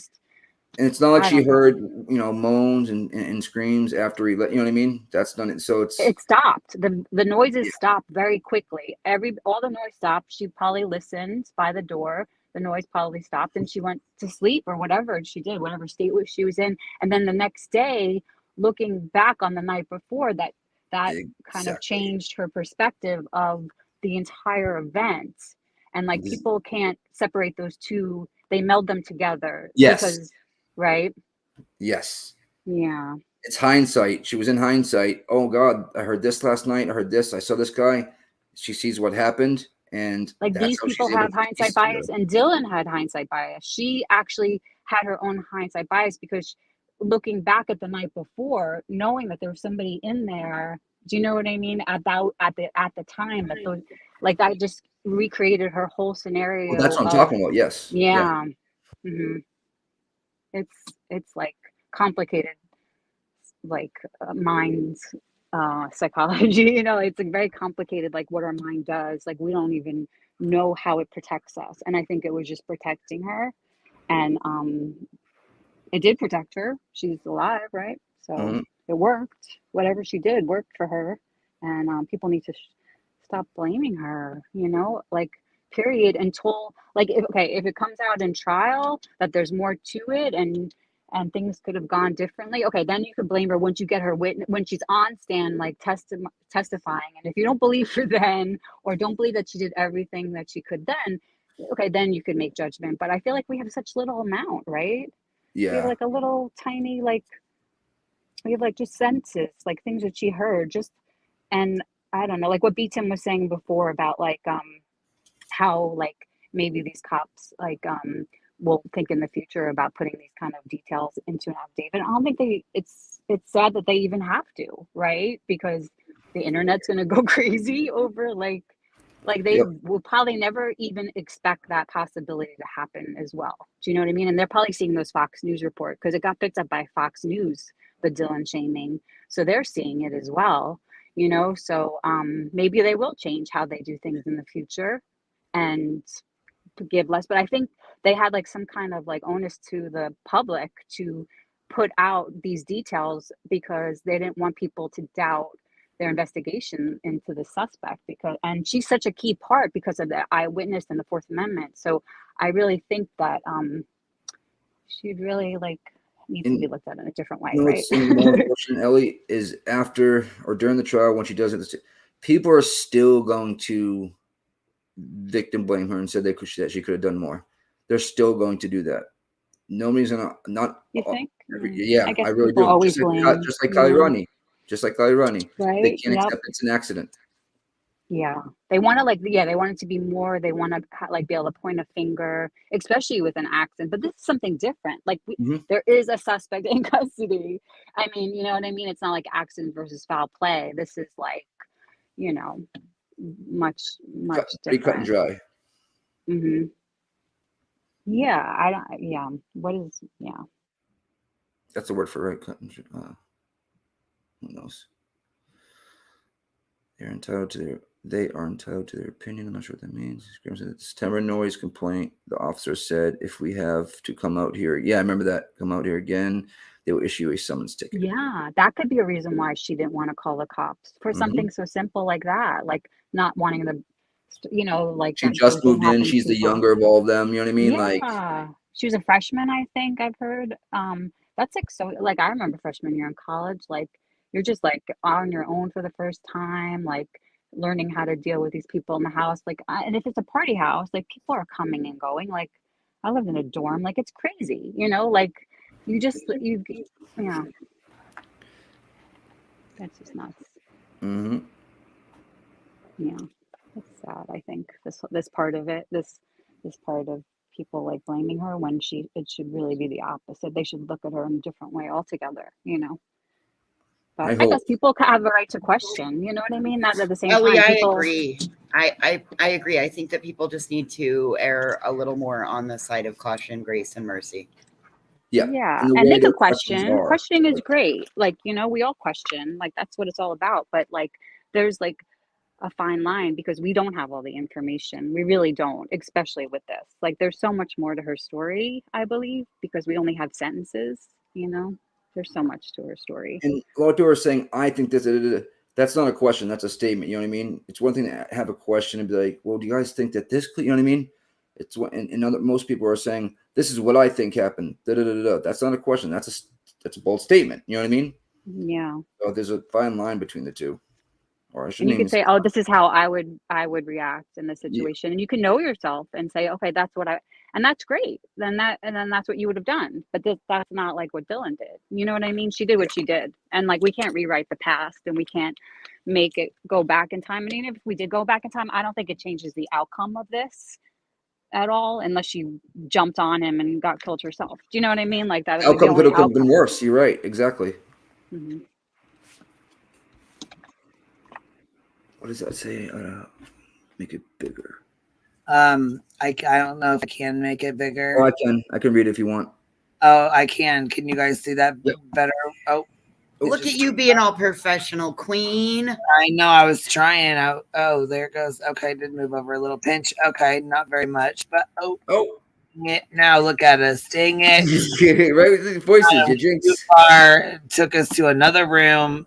it's not like she heard, moans and screams after he let, you know what I mean? That's done it. So it stopped. The noises stopped very quickly. All the noise stopped. She probably listened by the door. The noise probably stopped and she went to sleep or whatever she did, whatever state she was in. And then the next day, looking back on the night before, that kind of changed her perspective of the entire event. And like people can't separate those two. They meld them together. Yes. Right? Yes. Yeah. It's hindsight. She was in hindsight. Oh God, I heard this last night. I heard this. I saw this guy. She sees what happened. And like these people have hindsight bias, and Dylan had hindsight bias. She actually had her own hindsight bias because looking back at the night before, knowing that there was somebody in there, do you know what I mean? At the time, that those, like, that just recreated her whole scenario. Well, that's what I'm talking about. Yes. Yeah. Mm-hmm. It's like complicated, like mind psychology. It's like very complicated, like what our mind does. Like we don't even know how it protects us. And I think it was just protecting her, and it did protect her. She's alive, right? So it worked. Whatever she did worked for her, and people need to stop blaming her. Like, period. Until like, if it comes out in trial that there's more to it and things could have gone differently, okay, then you could blame her once you get her witness, when she's on stand, like testifying. And if you don't believe her then, or don't believe that she did everything that she could then okay, then you could make judgment. But I feel like we have such little amount, right? We have Yeah. like a little tiny, like, we have like just senses, like things that she heard, just, and I don't know, like what B Tim was saying before about like how like maybe these cops like will think in the future about putting these kind of details into an affidavit. I don't think it's sad that they even have to, right? Because the internet's gonna go crazy over like they Yep. will probably never even expect that possibility to happen as well. Do you know what I mean? And they're probably seeing those Fox News report because it got picked up by Fox News, the Dylan shaming. So they're seeing it as well, you know? So maybe they will change how they do things in the future and to give less. But I think they had like some kind of like onus to the public to put out these details because they didn't want people to doubt their investigation into the suspect, because and she's such a key part because of the eyewitness and the Fourth Amendment. So I really think that she'd really like needs to be looked at in a different way, You know right? what's more unfortunate, Ellie, is after or during the trial when she does it, people are still going to victim blame her and said that she could have done more. They're still going to do that. Nobody's gonna not. You think? Yeah, I guess I really people do. always Just blame, just like you Kylie know, Rodney. Just like Kylie Rodney. They right? can't Yep. accept it's an accident. Yeah, they want to like, yeah, they want it to be more. They want to like be able to point a finger, especially with an accident. But this is something different. Like Mhm. there is a suspect in custody. I mean, you know what I mean? It's not like accident versus foul play. This is like, you know, much Pretty cut and different. dry. Hmm. Yeah, I don't. Yeah, what is? Yeah, That's the word for it, right? Cut and dry. Who knows? They are entitled to their opinion. I'm not sure what that means. The September noise complaint. The officer said, if we have to come out here, yeah, I remember that. Come out here again, they will issue a summons ticket. yeah, that could be a reason why she didn't want to call the cops for something so simple like that, like not wanting the, you know, like She that just those don't moved in. happen to She's the people. younger of all of them. You know what I mean? Like, Yeah, she was a freshman, I think I've heard. That's like so like I remember freshman year in college, like you're just like on your own for the first time, like learning how to deal with these people in the house. Like, and if it's a party house, like people are coming and going. Like, I lived in a dorm, like it's crazy, you know, like you just yeah, that's just nuts. mm-hmm. Yeah, it's sad. I think this part of it, this part of people like blaming her when it should really be the opposite. They should look at her in a different way altogether, you know. But I I hope. guess people have a right to question, you know what I mean? Not at the same Ellie, time, I people. agree. I agree. I think that people just need to err a little more on the side of caution, grace, and mercy. Yeah. Yeah, And the and way they their could questions question. are. Questioning is great. Like, you know, we all question. Like that's what it's all about. But like there's like a fine line because we don't have all the information. We really don't, especially with this. Like there's so much more to her story, I believe, because we only have sentences, you know. There's so much to her story. And a lot of people are saying, I think this, that's not a question. That's a statement. You know what I mean? It's one thing to have a question and be like, well, do you guys think that this, you know what I mean? It's what, and other, most people are saying, this is what I think happened. That's not a question. That's a bold statement. You know what I mean? Yeah. So there's a fine line between the two. Or I And shouldn't you even could say, oh, this is how I would react in this Yeah. situation. And you can know yourself and say, okay, that's what and that's great. Then that's what you would have done. But that's not like what Dylan did. You know what I mean? She did what she did. And like, we can't rewrite the past and we can't make it go back in time. And even if we did go back in time, I don't think it changes the outcome of this at all, unless she jumped on him and got killed herself. Do you know what I mean? Like that was like the Outcome could only have been outcome. worse. You're right. Exactly. Mm-hmm. What does that say? Make it bigger. I don't know if I can make it bigger. Oh, I can read it if you want. Oh, I can. Can you guys see that better? Oh, look at you being all professional, Queen. I know. I was trying. Oh, there it goes. Okay, did move over a little pinch. Okay, not very much, but now look at us. Dang it! Right with these voices, you jinx. Too far. Took us to another room.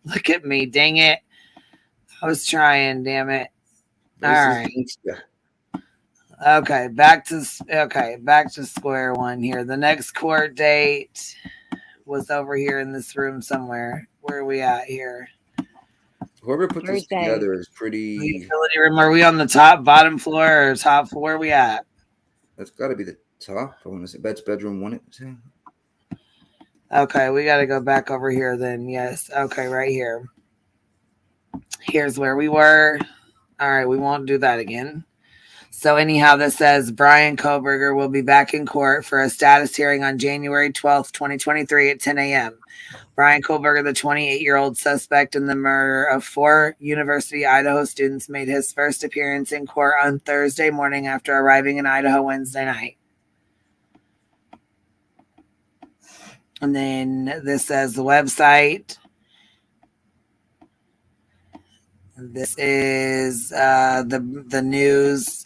Look at me. Dang it! I was trying. Damn it! All right. Okay, back to square one here. The next court date was over here in this room somewhere. Where are we at here? Whoever put this Thursday. together is The pretty. utility room. Are we on the top, bottom floor, or top floor? Where we at? That's got to be the top. I want to say that's bedroom one. Okay, we got to go back over here then. Yes. Okay, right here. Here's where we were. All right, we won't do that again. So anyhow, this says Brian Koberger will be back in court for a status hearing on January 12th, 2023 at 10 a.m. Brian Koberger, the 28-year-old suspect in the murder of 4 University Idaho students, made his first appearance in court on Thursday morning after arriving in Idaho Wednesday night. And then this says the website. This is the news,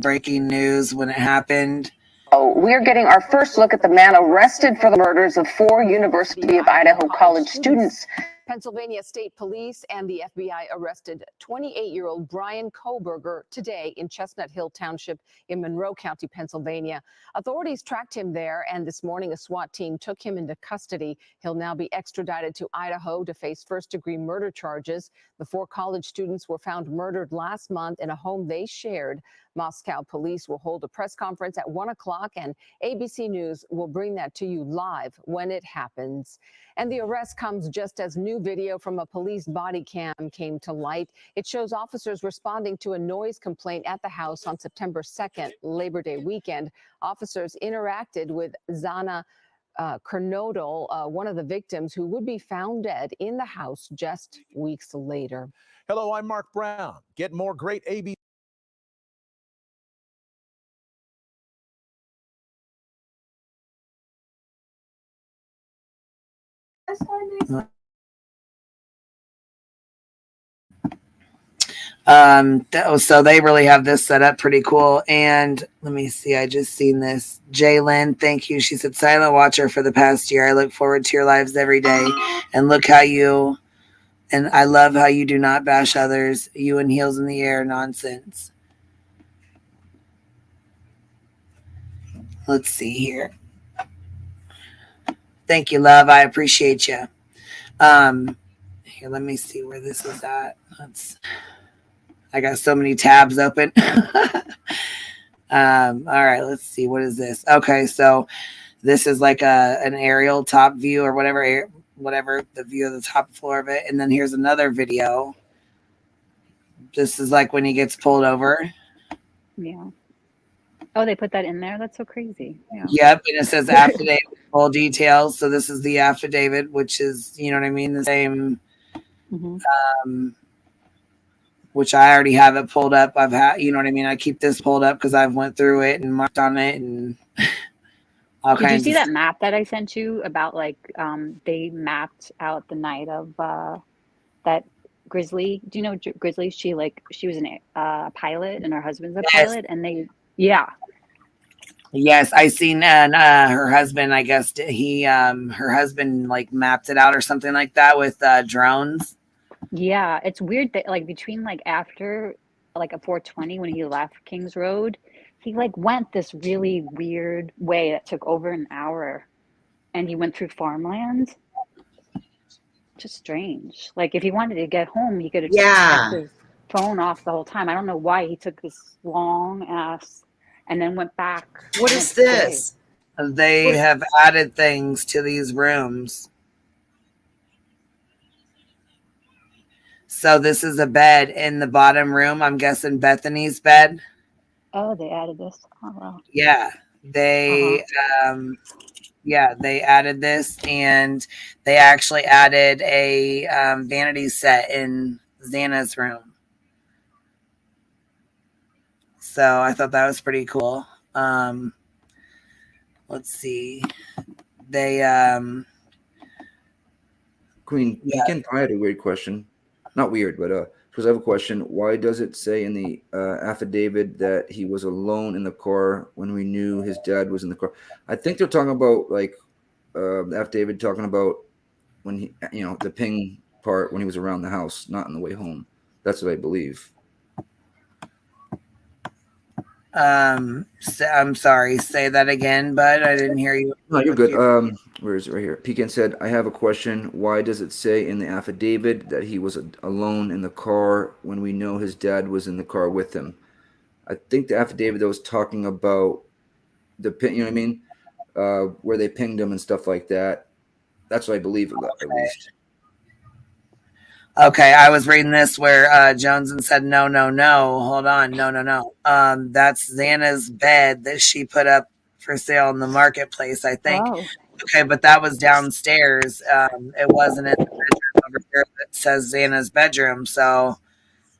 breaking news when it happened. Oh, we're getting our first look at the man arrested for the murders of 4 University of Idaho college students. Pennsylvania State Police and the FBI arrested 28-year-old Brian Koberger today in Chestnut Hill Township in Monroe County, Pennsylvania. Authorities tracked him there, and this morning a SWAT team took him into custody. He'll now be extradited to Idaho to face first-degree murder charges. The 4 college students were found murdered last month in a home they shared. Moscow police will hold a press conference at 1 o'clock, and ABC News will bring that to you live when it happens. And the arrest comes just as new video from a police body cam came to light. It shows officers responding to a noise complaint at the house on September 2nd, Labor Day weekend. Officers interacted with Zana Kernodal, one of the victims who would be found dead in the house just weeks later. Hello, I'm Mark Brown. Get more great ABC. So they really have this set up pretty cool. And let me see, I just seen this. Jalen, thank you. She said, silent watcher for the past year. I look forward to your lives every day. And look how you, and I love how you do not bash others. You and heels in the air nonsense. Let's see here. Thank you, love. I appreciate you. Here, let me see where this is at. I got so many tabs open. All right, let's see. What is this? Okay, so this is like an aerial top view or whatever the view of the top floor of it. And then here's another video. This is like when he gets pulled over. Yeah. Oh, they put that in there? That's so crazy. Yeah. Yep, and it says affidavit, full details. So this is the affidavit, which is, you know what I mean, the same. Mm-hmm. Which I already have it pulled up. I've had, you know what I mean? I keep this pulled up because I've went through it and marked on it and all kinds. Did you see that map that I sent you about like they mapped out the night of that Grizzly? Do you know Grizzly? She was a pilot and her husband's a pilot, and they Yes, I seen her husband. I guess her husband like mapped it out or something like that with drones. Yeah, it's weird that like between like after like a 420 when he left Kings Road, he like went this really weird way that took over an hour, and he went through farmland. Just strange. Like if he wanted to get home, he could have kept his phone off the whole time. I don't know why he took this long ass and then went back. What is this? They have added things to these rooms. So this is a bed in the bottom room. I'm guessing Bethany's bed. Oh, they added this. Oh, wow. Yeah, they added this, and they actually added a vanity set in Xana's room. So I thought that was pretty cool. Let's see. They Queen, I had a weird question. Not weird, but because I have a question. Why does it say in the affidavit that he was alone in the car when we knew his dad was in the car? I think they're talking about like the affidavit talking about when he, the ping part when he was around the house, not on the way home. That's what I believe. I'm sorry. Say that again, but I didn't hear you. No, you're good. Where is it? Right here. Pecan said, I have a question. Why does it say in the affidavit that he was alone in the car when we know his dad was in the car with him? I think the affidavit that was talking about the pin, you know what I mean? Where they pinged him and stuff like that. That's what I believe, at least. Okay, I was reading this where Joneson said, no, no, no. Hold on. No, no, no. That's Xana's bed that she put up for sale in the marketplace, I think. Oh, Okay, but that was downstairs. It wasn't in the bedroom over here that says Xana's bedroom. So,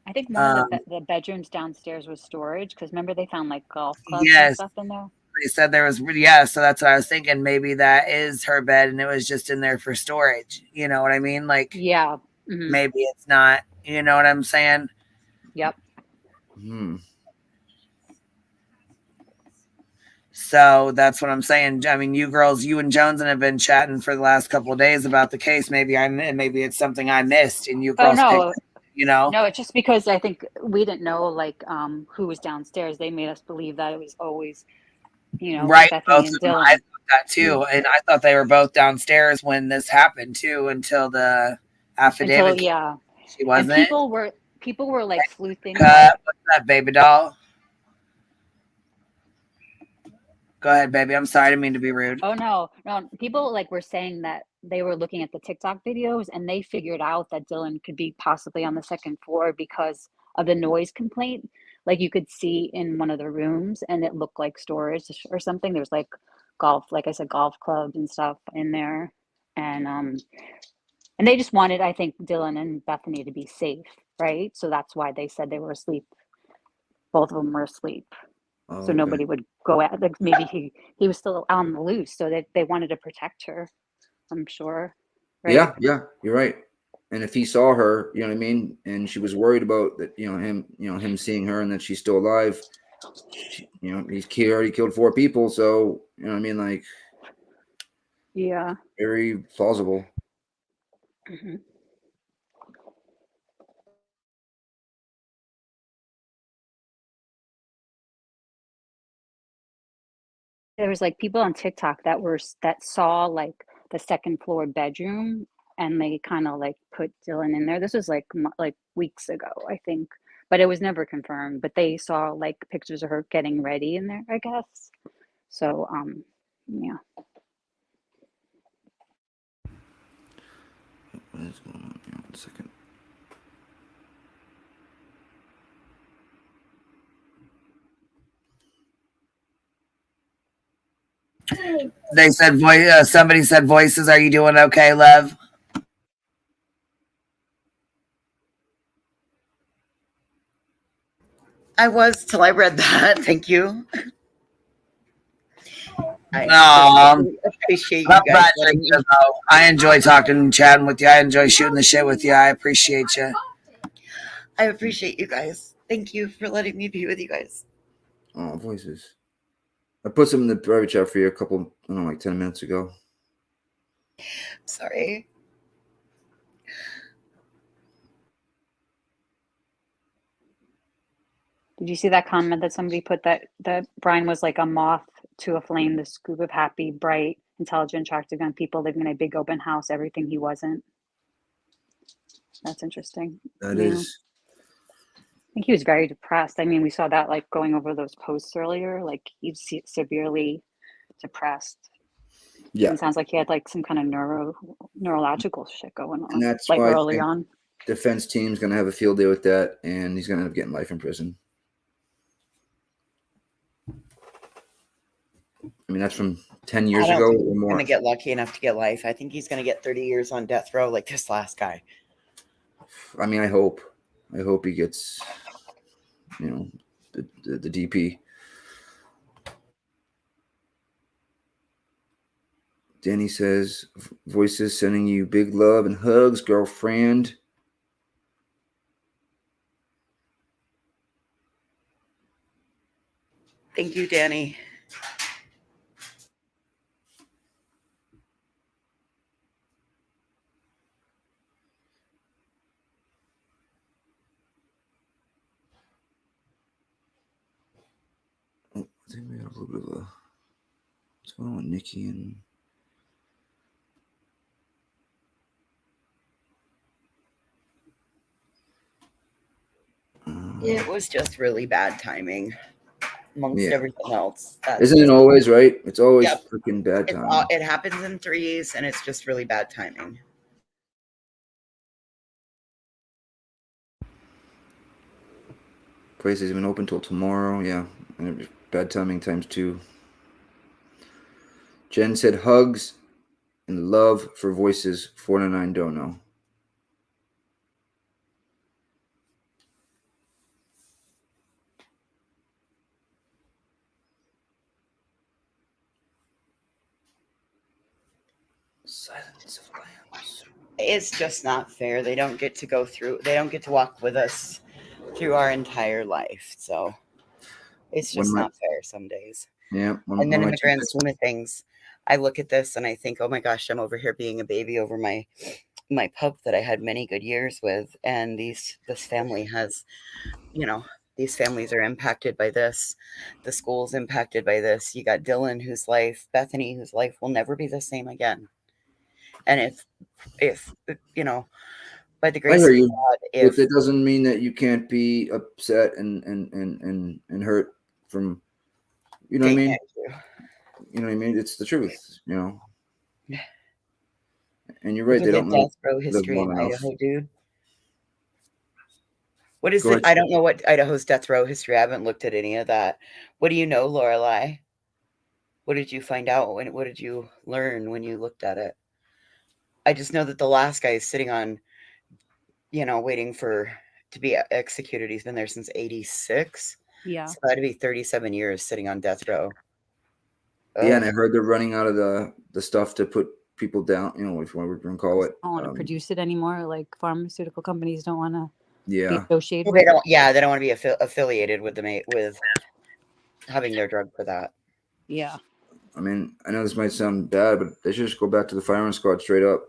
I think one of the bedrooms downstairs was storage because remember they found like golf clubs and yes, stuff in there. they said there was, yeah. So that's what I was thinking. Maybe that is her bed and it was just in there for storage. You know what I mean? Like, Yeah. Mhm. maybe it's not. You know what I'm saying? Yep. So that's what I'm saying. I mean, you girls, you and Joneson have been chatting for the last couple of days about the case. Maybe it's something I missed, and you Oh girls no. picked, you know. No, it's just because I think we didn't know like who was downstairs. They made us believe that it was always, Right, Bethany both and of them. Dylan. I thought that too, and I thought they were both downstairs when this happened too. Until the affidavit, Until yeah. she And wasn't. people were like sleuthing What's that, baby doll? Go ahead, baby. I'm sorry, I didn't mean to be rude. Oh no. People like were saying that they were looking at the TikTok videos and they figured out that Dylan could be possibly on the second floor because of the noise complaint. Like you could see in one of the rooms and it looked like storage or something. There's like like I said, golf clubs and stuff in there. And they just wanted, I think, Dylan and Bethany to be safe, right? So that's why they said they were asleep. Both of them were asleep. Oh, So okay. nobody would go out. Like maybe he was still on the loose, so they wanted to protect her. I'm sure, right? Yeah, you're right. And if he saw her, you know what I mean, and she was worried about that, him seeing her and that she's still alive. He's already killed 4 people, so you know what I mean, like, Yeah. very plausible. Mhm. There was like people on TikTok that saw like the second floor bedroom, and they kind of like put Dylan in there. This was like weeks ago, I think, but it was never confirmed. But they saw like pictures of her getting ready in there, I guess. So, yeah. What is going on here? 1 second. They said somebody said voices. Are you doing okay, love? I was till I read that. Thank you. I appreciate you guys. I enjoy talking and chatting with you. I enjoy shooting the shit with you. I appreciate you. I appreciate you guys. Thank you for letting me be with you guys. Oh, voices. I put some in the private chat for you like 10 minutes ago. Sorry. Did you see that comment that somebody put that Brian was like a moth to a flame, this group of happy, bright, intelligent, attractive young people living in a big open house, everything he wasn't? That's interesting. That is. I think he was very depressed. I mean, we saw that like going over those posts earlier, like he's severely depressed. Yeah. And it sounds like he had like some kind of neurological shit going on. And that's like why early on. Defense team's going to have a field day with that, and he's going to end up getting life in prison. I mean, that's from 10 years ago or more. Going to get lucky enough to get life. I think he's going to get 30 years on death row like this last guy. I mean, I hope he gets, the DP. Danny says, voices sending you big love and hugs, girlfriend. Thank you, Danny. I think we got a little bit of a. What's going on with Nikki and? It was just really bad timing amongst Yeah. everything else. Isn't it always, right? It's always Yep. freaking bad timing. It happens in threes, and it's just really bad timing. Place isn't even open till tomorrow. Yeah, and it was bad timing times 2. Jen said hugs and love for voices. 499 don't know. Silence of Lambs. It's just not fair. They don't get to go through. They don't get to walk with us through our entire life. So it's just not fair some days. Yeah. And then in the grand scheme of things, I look at this and I think, oh my gosh, I'm over here being a baby over my pup that I had many good years with, and this family has, these families are impacted by this. The school's impacted by this. You got Dylan, Bethany, whose life will never be the same again. And if by the grace I hear of you. God, But it doesn't mean that you can't be upset and hurt from, you know what I mean? You know what I mean? It's the truth, And you're right. They don't death row history in Idaho, dude. What is Go it? ahead. I don't know what Idaho's death row history. I haven't looked at any of that. What do you know, Lorelai? What did you find out? What did you learn when you looked at it? I just know that the last guy is sitting on, waiting to be executed. He's been there since 86. Yeah. So that'd be 37 years sitting on death row. Yeah, and I heard they're running out of the stuff to put people down, if you want to call it. Don't want to produce it anymore. Like pharmaceutical companies don't want to be Yeah. associated Well, with it. they don't want to be affiliated with with having their drug for that. Yeah. I mean, I know this might sound bad, but they should just go back to the firing squad straight up.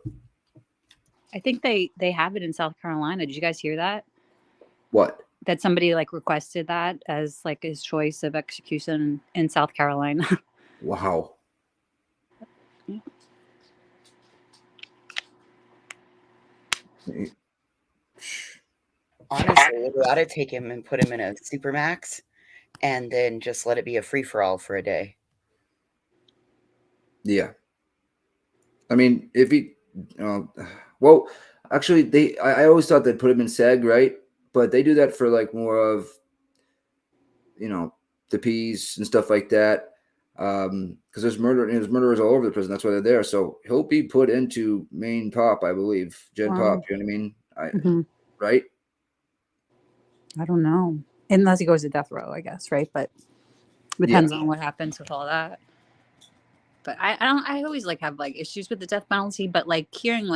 I think they have it in South Carolina. Did you guys hear that? What? That somebody requested that as his choice of execution in South Carolina. Wow. Honestly, we ought to take him and put him in a supermax and then just let it be a free-for-all for a day. Yeah. I mean, if he, well, actually, I always thought they'd put him in SEG, right? But they do that for more of, the P's and stuff like that. Because there's murderers all over the prison. That's why they're there. So he'll be put into main pop, I believe. Gen pop, you know what I mean? Right? I don't know. Unless he goes to death row, I guess, right? But depends on what happens with all that. But I always have issues with the death penalty, but hearing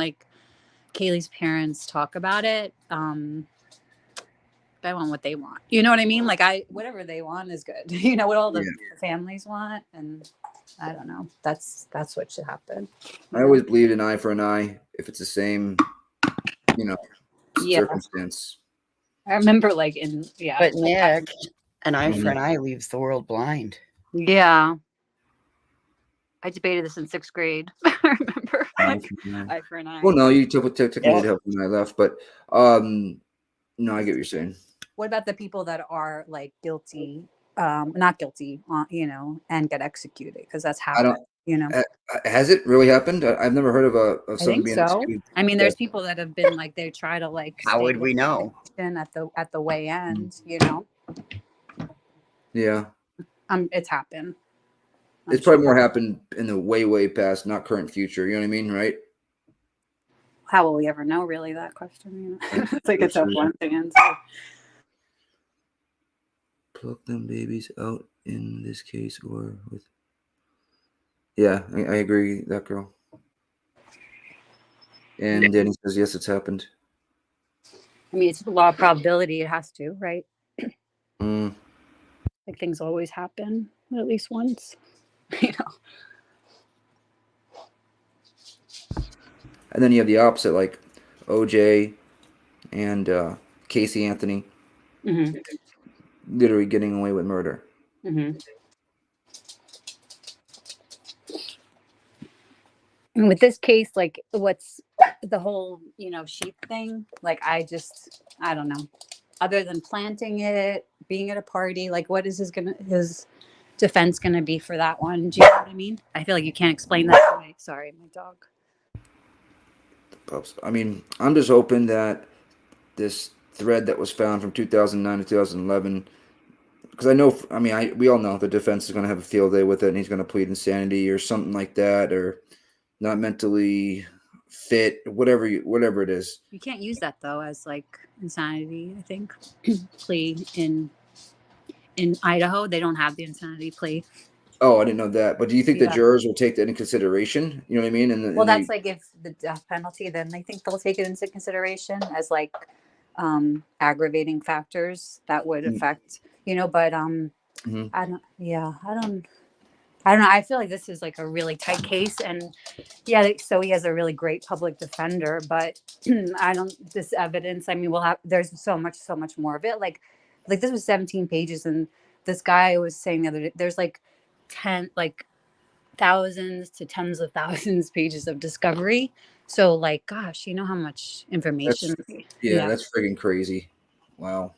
Kaylee's parents talk about it, I want what they want. You know what I mean? Whatever they want is good. What all the families want, and I don't know. That's what should happen. I always believed an eye for an eye if it's the same, circumstance. I remember But Nick, an eye for an eye leaves the world blind. Yeah. I debated this in 6th grade. I remember eye for an eye. Well, no, you technically did help when I left, but no, I get what you're saying. What about the people that are guilty, not guilty, and get executed? Because that's happened. Has it really happened? I've never heard of someone being executed. I mean, there's people that have been they try to How would we know? At the way end, Yeah. It's happened. It's probably more happened in the way past, not current future. You know what I mean, right? How will we ever know? Really, that question. It's a tough one to answer. Pluck them babies out in this case, or with. Yeah, I agree, that girl. And Danny says yes, it's happened. I mean, it's a law of probability. It has to, right? Things always happen at least once. And then you have the opposite, like OJ and Casey Anthony, literally getting away with murder. And with this case, like what's the whole, sheep thing? Like, I don't know. Other than planting it, being at a party, like what is his defense gonna be for that one? Do you know what I mean? I feel like you can't explain that away. Sorry, my dog. I mean, I'm just hoping that this thread that was found from 2009 to 2011, because we all know the defense is going to have a field day with it, and he's going to plead insanity or something like that, or not mentally fit, whatever it is. You can't use that though as like insanity. I think plea in Idaho, they don't have the insanity plea. Oh, I didn't know that. But do you think the Yeah. jurors will take that into consideration? You know what I mean? And Well, that's like if the death penalty, then they think they'll take it into consideration as like aggravating factors that would affect, but Mhm. I don't know. I feel like this is like a really tight case, and so he has a really great public defender, but this evidence, I mean, there's so much more of it. Like this was 17 pages, and this guy was saying the other day, there's like 10, like thousands to tens of thousands pages of discovery. So like, gosh, you know how much information. That's friggin' crazy. Wow.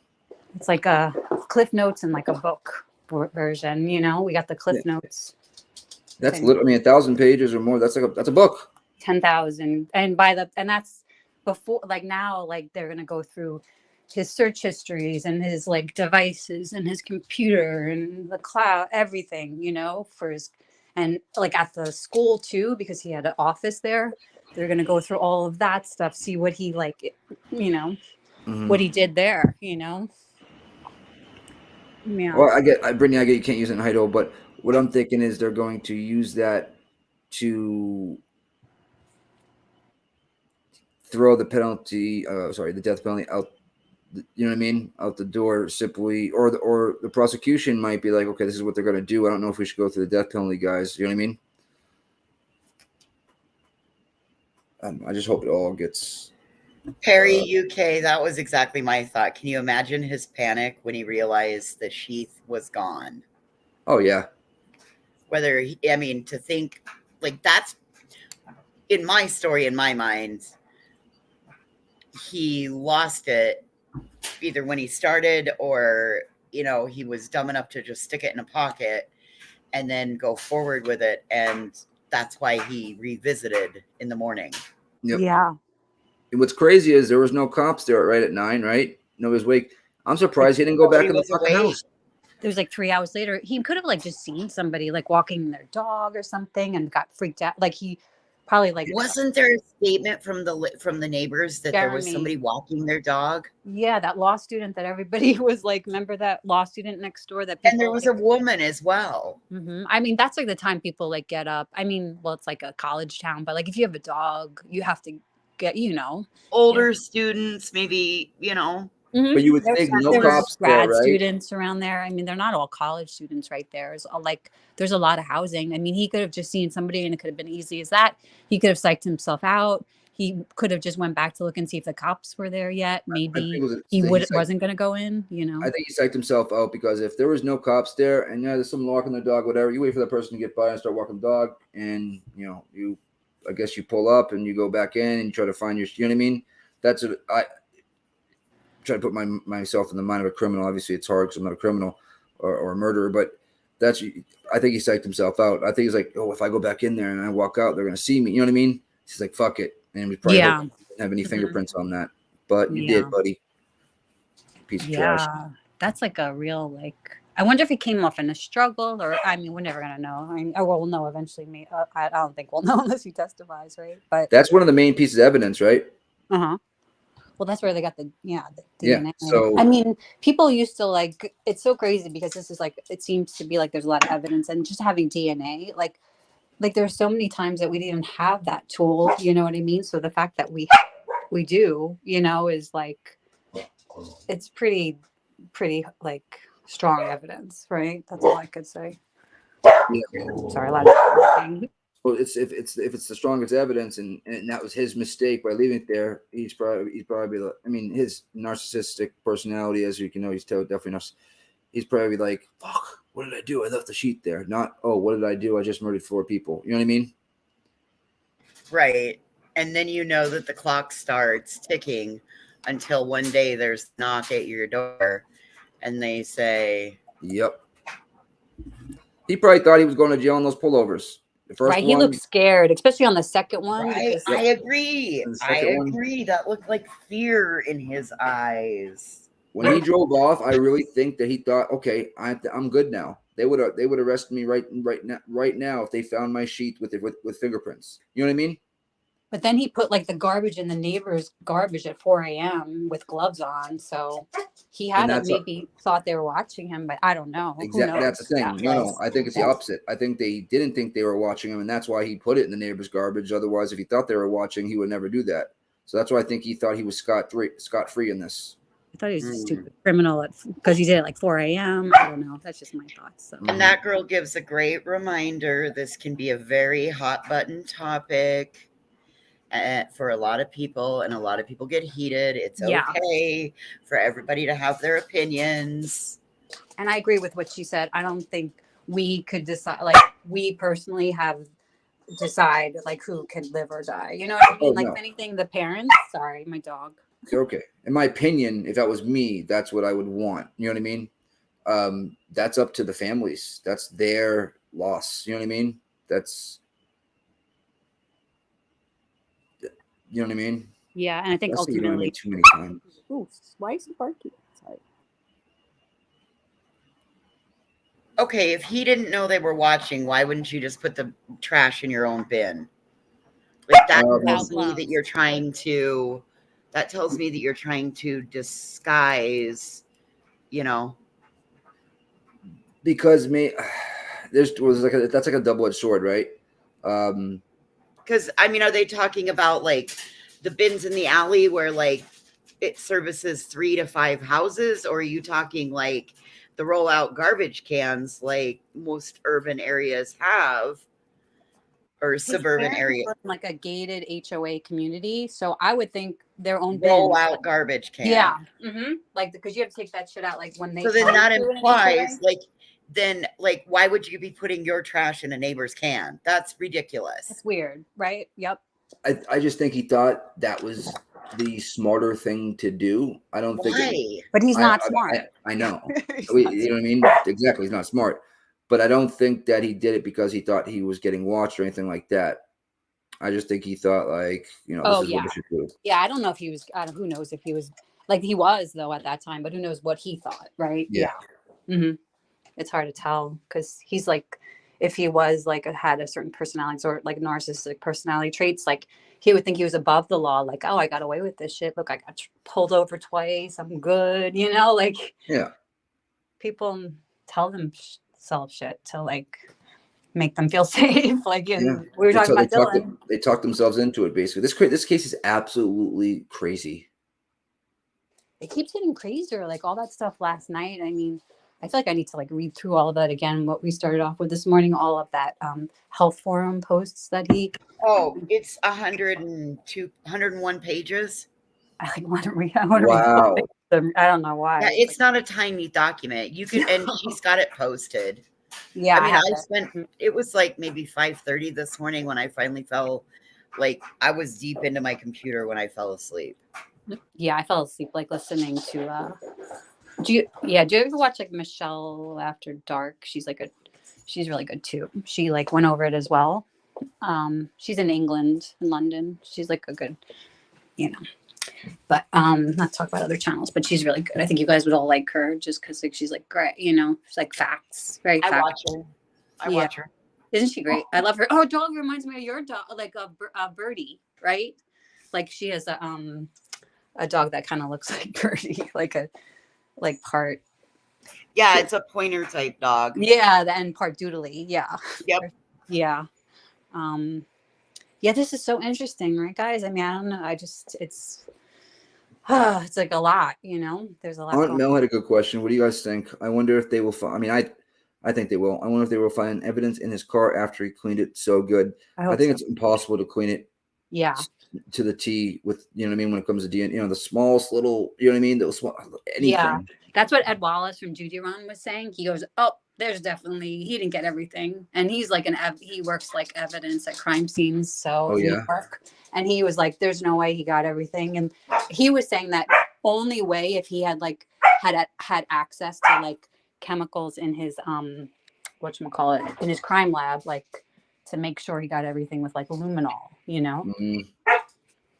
It's like a Cliff Notes and like a book version, we got the Cliff Notes. That's 1,000 pages or more. That's a book. 10,000. And that's before, like now, like they're going to go through his search histories and his like devices and his computer and the cloud, everything, for his, and like at the school too, because he had an office there. They're going to go through all of that stuff, see what he like, what he did there, Yeah. Well, Brittany, I get you can't use it in Idaho, but what I'm thinking is they're going to use that to throw the death penalty out. You know what I mean? Out the door simply, or the prosecution might be like, okay, this is what they're going to do. I don't know if we should go through the death penalty, guys. You know what I mean? I just hope it all gets. Perry, UK, that was exactly my thought. Can you imagine his panic when he realized the sheath was gone? Oh, yeah. To think, like, that's, in my story, in my mind, he lost it either when he started or, he was dumb enough to just stick it in a pocket and then go forward with it. And that's why he revisited in the morning. Yep. Yeah. And what's crazy is there was no cops there right at 9, right? Nobody's awake. I'm surprised he didn't go back in the fucking house. It was like 3 hours later. He could have like just seen somebody like walking their dog or something and got freaked out. Like he probably like. Wasn't there a statement from the neighbors that there was somebody walking their dog? Yeah, that law student that everybody was like, remember that law student next door that. And there was a woman as well. Mm-hmm. I mean, that's like the time people like get up. I mean, well, it's like a college town, but like if you have a dog, you have to get, older students, maybe, Mm-hmm. But you would think no cops grad there, right? students around there. I mean, they're not all college students right there. There's a lot of housing. I mean, he could have just seen somebody and it could have been easy as that. He could have psyched himself out. He could have just went back to look and see if the cops were there yet. Maybe wasn't going to go in, I think he psyched himself out because if there was no cops there and there's someone walking their dog, whatever, you wait for that person to get by and start walking the dog and, I guess you pull up and you go back in and you try to find you know what I mean? That's what I try to put myself in the mind of a criminal. Obviously it's hard because I'm not a criminal or a murderer, but I think he psyched himself out. I think he's like, oh, if I go back in there and I walk out, they're going to see me. You know what I mean? He's like, fuck it. And we probably didn't have any fingerprints on that, but you did, buddy. Piece of trash. That's like a real, I wonder if he came off in a struggle or, I mean, we're never going to know. I mean, we'll know eventually. I don't think we'll know unless he testifies, right? But that's one of the main pieces of evidence, right? Uh-huh. Well, that's where they got the DNA. Yeah. So I mean, people used to it's so crazy because this is it seems to be like there's a lot of evidence and just having DNA, like there's so many times that we didn't even have that tool, you know what I mean? So the fact that we do, is it's pretty strong evidence, right? That's all I could say. Yeah. Sorry, a lot of talking. Well, if it's the strongest evidence, and that was his mistake by leaving it there. He's probably his narcissistic personality, as you can know, he's definitely narcissistic. He's probably like, fuck, what did I do? I left the sheet there. Not, oh, what did I do? I just murdered 4 people. You know what I mean? Right. And then you know that the clock starts ticking until one day there's a knock at your door and they say, Yep. He probably thought he was going to jail on those pullovers. The first Right. He one, looked scared, especially on the second one. right, Because I agree. and the I second one, agree. That looked like fear in his eyes. when he drove off, I really think that he thought, okay, I'm good now. They would arrest me right now if they found my sheet with fingerprints. You know what I mean? But then he put like the garbage in the neighbor's garbage at 4 a.m. with gloves on. So he had to maybe thought they were watching him, but I don't know. Exactly. That's the thing. Yeah. No, I think it's the opposite. I think they didn't think they were watching him, and that's why he put it in the neighbor's garbage. Otherwise, if he thought they were watching, he would never do that. So that's why I think he thought he was scot-free in this. I thought he was a stupid criminal because he did it like 4 a.m. I don't know. That's just my thoughts. So. And that girl gives a great reminder. This can be a very hot button topic for a lot of people, and a lot of people get heated. It's okay for everybody to have their opinions. And I agree with what she said. I don't think we could decide, like we personally have decide like who can live or die. You know what I mean? Like if anything, the parents. Sorry, my dog. Okay. In my opinion, if that was me, that's what I would want. You know what I mean? That's up to the families. That's their loss. You know what I mean? You know what I mean? Yeah, and I think That's ultimately too many times. Ooh, why is he barking? Sorry. Okay, if he didn't know they were watching, why wouldn't you just put the trash in your own bin? Like that tells me that you're trying to. That tells me that you're trying to disguise, you know. Because that's like a double-edged sword, right? Because I mean, are they talking about like the bins in the alley where like it services 3 to 5 houses, or are you talking like the rollout garbage cans like most urban areas have? Or suburban area, like a gated HOA community. So I would think their own roll out garbage can. Yeah, like because you have to take that shit out. Like when they. So then that implies like why would you be putting your trash in a neighbor's can? That's ridiculous. It's weird, right? Yep. I just think he thought that was the smarter thing to do. I don't think. But he's not smart. I know. You know what I mean? Exactly. He's not smart. But I don't think that he did it because he thought he was getting watched or anything like that. I just think he thought like, you know, this is what we should do. Yeah, I don't know if he was. Who knows if he was like he was though at that time, but who knows what he thought, right? Yeah. It's hard to tell because he's like, if he was like had a certain personality or like narcissistic personality traits, like he would think he was above the law. Like, oh, I got away with this shit. Look, I got pulled over twice. I'm good. You know, like people tell them. Self shit to like make them feel safe. Like we were talking about Dylan. They talked themselves into it basically. This case is absolutely crazy. It keeps getting crazier. Like all that stuff last night. I mean, I feel like I need to like read through all of that again. What we started off with this morning, all of that health forum posts that he. Oh, it's 101 pages. I like want to read. Wow. I don't know why. Yeah, it's not a tiny document. You can, and she's got it posted. Yeah, I mean, it was like maybe 5:30 this morning when I finally fell. Like I was deep into my computer when I fell asleep. Yeah, I fell asleep like listening to. Do you ever watch like Michelle After Dark? She's really good too. She like went over it as well. She's in England, in London. She's like a good, you know. But not talk about other channels, but she's really good. I think you guys would all like her just because like she's like great, you know, she's like facts, right? I watch her. Isn't she great? I love her. Oh, dog reminds me of your dog, like a Birdie, right? Like she has a dog that kind of looks like Birdie, like part. Yeah, it's a pointer type dog. Yeah, and part doodly. Yeah. Yep. Yeah. Yeah, this is so interesting, right, guys? I mean, I don't know. It's like a lot, you know. There's a lot. Aunt Mel had a good question. What do you guys think? I wonder if they will find. I mean, I think they will. I wonder if they will find evidence in his car after he cleaned it so good. I think it's impossible to clean it. Yeah. To the T with, you know what I mean, when it comes to DNA, you know, the smallest little, you know what I mean, those small anything. Yeah, that's what Ed Wallace from Judy Run was saying. He goes, oh, there's definitely he didn't get everything, and he's like he works like evidence at crime scenes, so Oh in New yeah. York, and he was like, "There's no way he got everything," and he was saying that only way if he had like had access to like chemicals in his whatchamacallit, in his crime lab, like to make sure he got everything with like luminol, you know.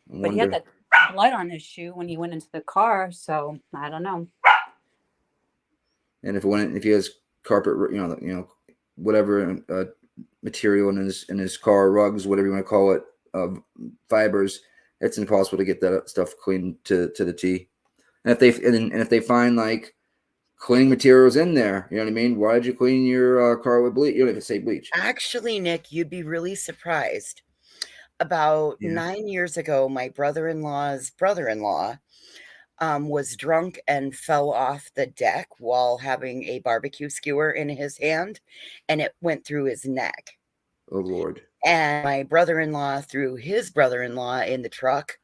But he had that blood on his shoe when he went into the car, so I don't know. And if he has carpet, whatever material in his car, rugs, whatever you want to call it, fibers, it's impossible to get that stuff clean to the T. And if they find like cleaning materials in there, you know what I mean? Why did you clean your car with bleach? You don't even say bleach. Actually, Nick, you'd be really surprised. About 9 years ago, my brother-in-law's brother-in-law was drunk and fell off the deck while having a barbecue skewer in his hand, and it went through his neck. Oh, Lord. And my brother-in-law threw his brother-in-law in the truck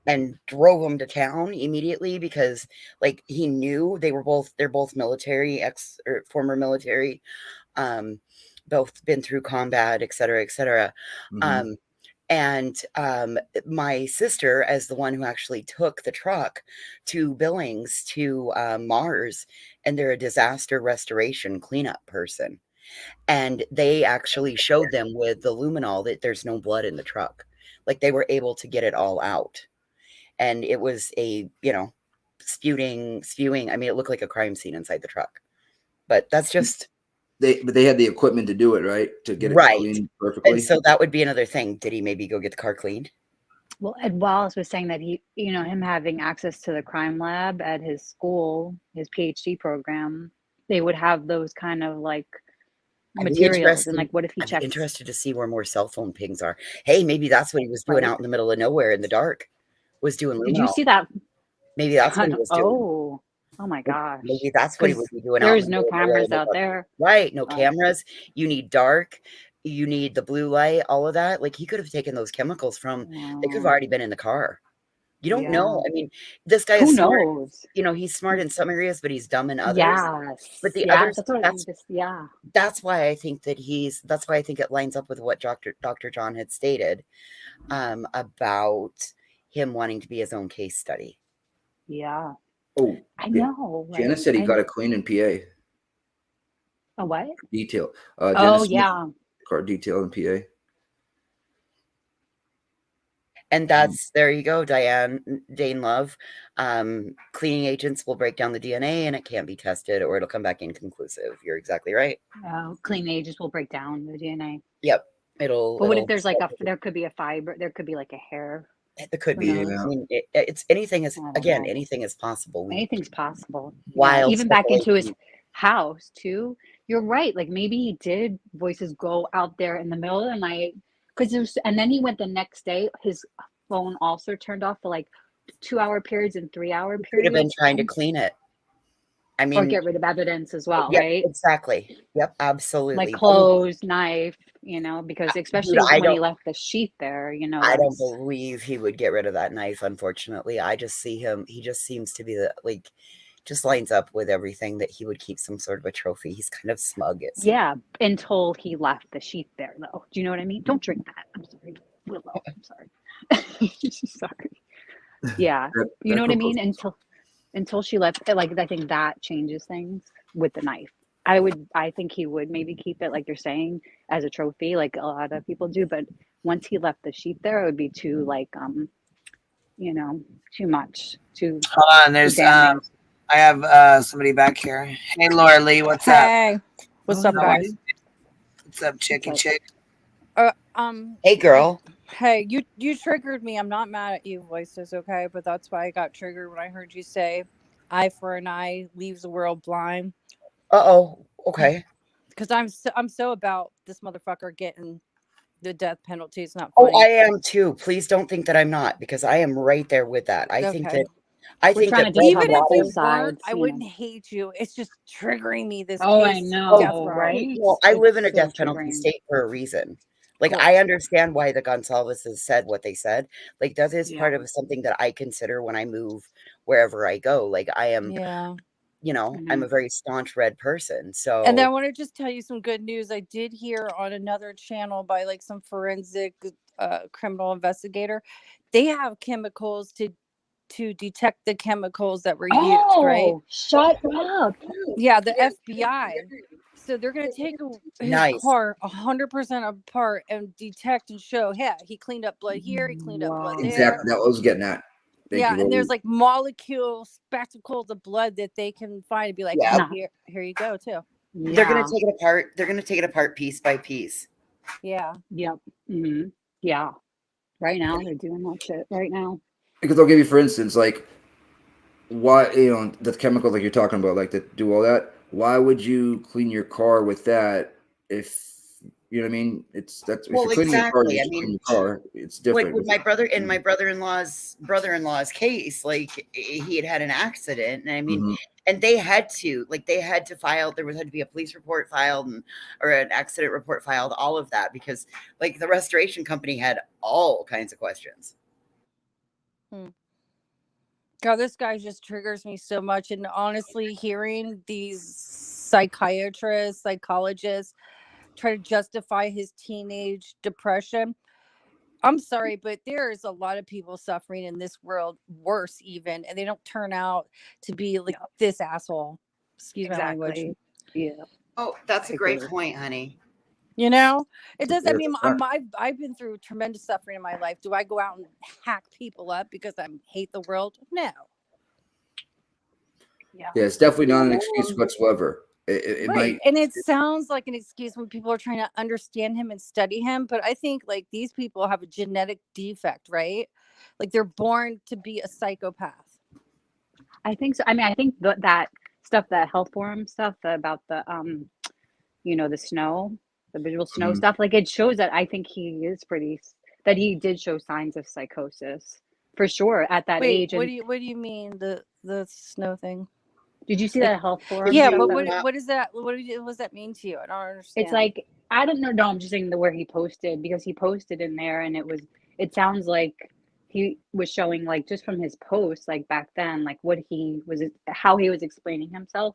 and drove him to town immediately because, like, he knew they're both military, former military, both been through combat, et cetera, et cetera. And my sister, as the one who actually took the truck to Billings to Mars, and they're a disaster restoration cleanup person. And they actually showed them with the luminol that there's no blood in the truck. Like they were able to get it all out. And it was a, spewing. I mean, it looked like a crime scene inside the truck. But that's just... But they had the equipment to do it, right? To get it cleaned perfectly. And so that would be another thing. Did he maybe go get the car cleaned? Well, Ed Wallace was saying that he, him having access to the crime lab at his school, his PhD program, they would have those kind of like materials. And like, what if he checked? I'm interested to see where more cell phone pings are. Hey, maybe that's what he was doing out in the middle of nowhere in the dark. Was doing. Did you see that? Maybe that's what he was doing. Oh my gosh. Maybe that's what he would be doing. There's no cameras out there. Right. No cameras. You need dark. You need the blue light, all of that. Like he could have taken those chemicals from, they could have already been in the car. You don't know. I mean, this guy is smart. He's smart in some areas, but he's dumb in others. Yes. But the others, that's why I think that's why I think it lines up with what Dr. John had stated about him wanting to be his own case study. Yeah. Oh, I know. Right? Janice said he got a clean in PA. A what? Detail. Janice car detail in PA. And that's there you go, Dane Love. Cleaning agents will break down the DNA and it can't be tested or it'll come back inconclusive. You're exactly right. Cleaning agents will break down the DNA. Yep. But what if there's like there could be a fiber, there could be like a hair. There could be. I mean, it's anything is anything is possible. Anything's possible. Wild. Even back into his house too. You're right. Like maybe he did voices go out there in the middle of the night and then he went the next day. His phone also turned off for like 2-hour periods and 3-hour periods. Could have been trying to clean it. I mean, or get rid of evidence as well, yep, right? Exactly. Yep, absolutely. Like clothes, knife, because especially when he left the sheet there, I don't believe he would get rid of that knife, unfortunately. I just see him, he just seems to be just lines up with everything that he would keep some sort of a trophy. He's kind of smug. Yeah, until he left the sheet there, though. Do you know what I mean? Don't drink that. I'm sorry. Willow, I'm sorry. Sorry. Yeah, you know what I mean? Until she left, like I think that changes things with the knife. I think he would maybe keep it, like you're saying, as a trophy, like a lot of people do. But once he left the sheet there, it would be too too much. Hold on, there's I have somebody back here. Hey, Laura Lee, what's up? Hey, what's up, guys? What's up, chicken chick? Hey, girl. Hey, you triggered me. I'm not mad at you, voices, okay? But that's why I got triggered when I heard you say, "Eye for an eye leaves the world blind." Okay. Because I'm so about this motherfucker getting the death penalty. It's not funny. Oh, I am too. Please don't think that I'm not, because I am right there with that. I think that even if you weren't, I wouldn't hate you. It's just triggering me. This I know, right? Well, I live in a death penalty state for a reason. Like, I understand why the Gonzalez's said what they said. Like, that is part of something that I consider when I move wherever I go. Like, I am you know, Mm-hmm. I'm a very staunch red person. So And then I want to just tell you some good news. I did hear on another channel by like some forensic criminal investigator, they have chemicals to detect the chemicals that were used, right? Oh, shut up. Yeah, the FBI. So they're going to take his Nice. car 100% apart and detect and show, yeah, he cleaned up blood here, he cleaned up blood there. Exactly. That was getting at. Thank Yeah, you, and there's Rosie. like molecule spectacles of blood that they can find and be like, Yeah. oh, here you go too. They're Yeah. gonna take it apart. They're gonna take it apart piece by piece. Yeah. Yep. Mm-hmm. Yeah. Right now they're doing that shit right now. Because I'll give you, for instance, like, why, you know, the chemicals like you're talking about, like that do all that. Why would you clean your car with that if you know what I mean? If Well, you're cleaning your car, exactly. you I just clean mean, your car. It's like different. with my brother in my brother-in-law's case, like he had an accident, and I mean, Mhm. and they had to file. Had to be a police report filed or an accident report filed, all of that, because like the restoration company had all kinds of questions. God, this guy just triggers me so much. And honestly, hearing these psychiatrists, psychologists try to justify his teenage depression, I'm sorry, but there's a lot of people suffering in this world worse even, and they don't turn out to be like this asshole. Excuse my language. Exactly. Yeah. Oh, that's a great point, honey. You know, it does. I Yeah, mean, that's I've been through tremendous suffering in my life. Do I go out and hack people up because I hate the world? No. Yeah. Yeah, it's definitely not an excuse whatsoever. It Right. might. And it sounds like an excuse when people are trying to understand him and study him. But I think like these people have a genetic defect, right? Like they're born to be a psychopath. I think so. I mean, I think that stuff, the health forum stuff about the the snow, the visual snow Mhm. stuff, like it shows that I think that he did show signs of psychosis for sure at that Wait, age. And what do you mean the snow thing? did you see Like, that health forum yeah, stuff? but That what is that? What does that mean to you? I don't understand. it's like, I don't know. No, I'm just saying where he posted, because he posted in there, and it sounds like he was showing, like, just from his post, like back then, like how he was explaining himself.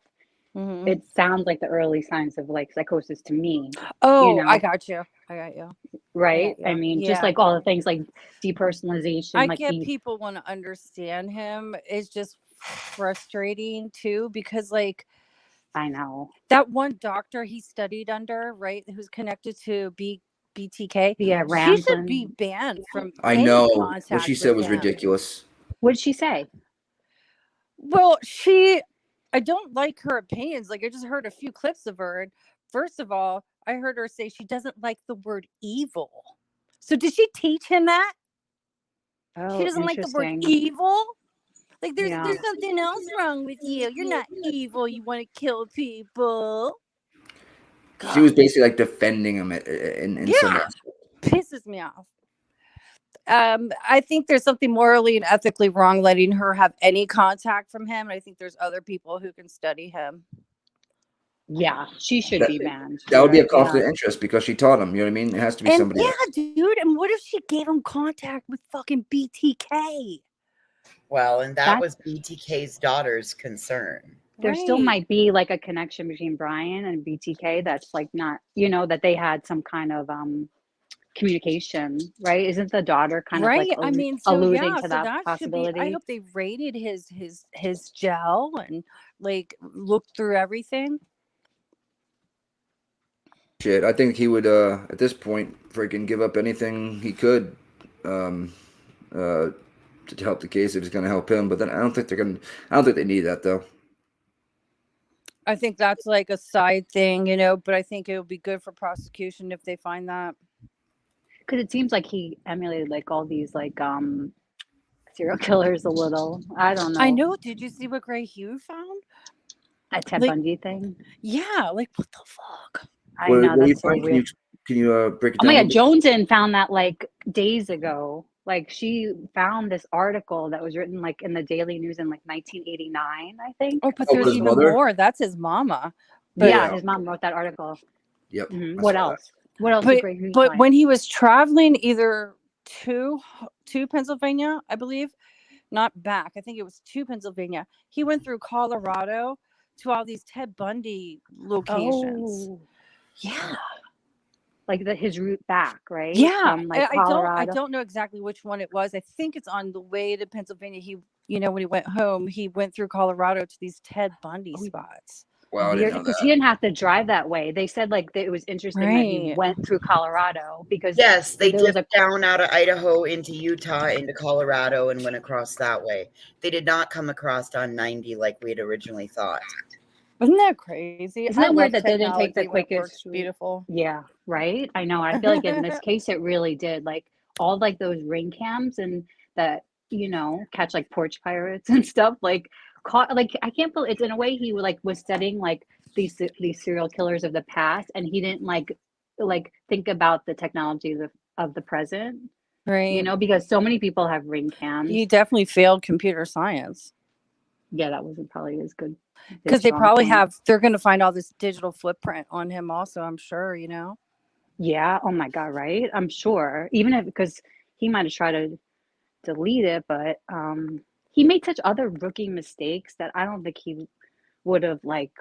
Mhm. It sounds like the early signs of like psychosis to me. Oh, I got you. Right? I you. mean, just Yeah. like all the things like depersonalization, I like get people want to understand him. It's just frustrating too, because like I know that one doctor he studied under, right, who's connected to BTK. Yeah, She should be Ramblin'. banned from I any know what contact she said with was him. ridiculous. What'd she say? Well, I don't like her opinions. Like I just heard a few clips of her. And first of all, I heard her say she doesn't like the word evil. So did she teach him that? Oh, She doesn't like the word interesting. evil? Like there's Yeah. something else wrong with you. You're not evil. You want to kill people. She was basically like defending him in some way. Pisses me off. I think there's something morally and ethically wrong letting her have any contact from him. And I think there's other people who can study him. Yeah, she should be banned. That would be a Right, conflict yeah. of interest because she taught him. You know what I mean? It has to be And somebody else. dude. And what if she gave him contact with fucking BTK? Well, and that was BTK's daughter's concern. There still might be like a connection between Brian and BTK that's like not, that they had some kind of communication, right? Isn't the daughter kind of like I mean, so alluding yeah, to so that that should be. possibility? I hope they raided his gel and like looked through everything. Shit, I think he would at this point freaking give up anything he could to help the case if it's going to help him. But then I don't think they need that though. I think that's like a side thing, but I think it would be good for prosecution if they find that. Because it seems like he emulated like all these like serial killers a little. I don't know. I know. Did you see what Gray Hugh found? That Ted Like- Bundy thing. Yeah, like what the fuck? I know, What do you that's so find? weird. Can you break it Oh down? my a God, little Joneson found that like days ago. Like she found this article that was written like in the Daily News in like 1989, I think. Oh, but Oh, there's his even mother? more. That's his mama. Yeah, his mom wrote that article. Yep. Mhm. I What saw that. else? What else did Gray Hughes But find? when he was traveling either to Pennsylvania, I believe, not back. I think it was to Pennsylvania. He went through Colorado. to all these Ted Bundy locations. Oh, Yeah. like his route back, right? Yeah. From like I Colorado. don't know exactly which one it was. I think it's on the way to Pennsylvania. He, when he went home, he went through Colorado to these Ted Bundy spots. Wow, I didn't know Because that. he didn't have to drive that way. They said like that it was interesting that he Right. went through Colorado because Yes, they there was dipped down out of Idaho into Utah, into Colorado, and went across that way. They did not come across on 90 like we had originally thought. Isn't that crazy? Isn't it weird that they didn't take the when it quickest works beautiful. Yeah, right. I know. I feel like in this case it really did. Like all like those ring cams and that catch like porch pirates and stuff. Like caught. Like I can't believe it's in a way he like was studying like these serial killers of the past, and he didn't like think about the technology of the present. Right. Because so many people have ring cams. He definitely failed computer science. Yeah, that wasn't probably as good. Because they probably they're going to find all this digital footprint on him also, I'm sure, Yeah. Oh my God. Right. I'm sure. Even if, because he might have tried to delete it, but he made such other rookie mistakes that I don't think he would have like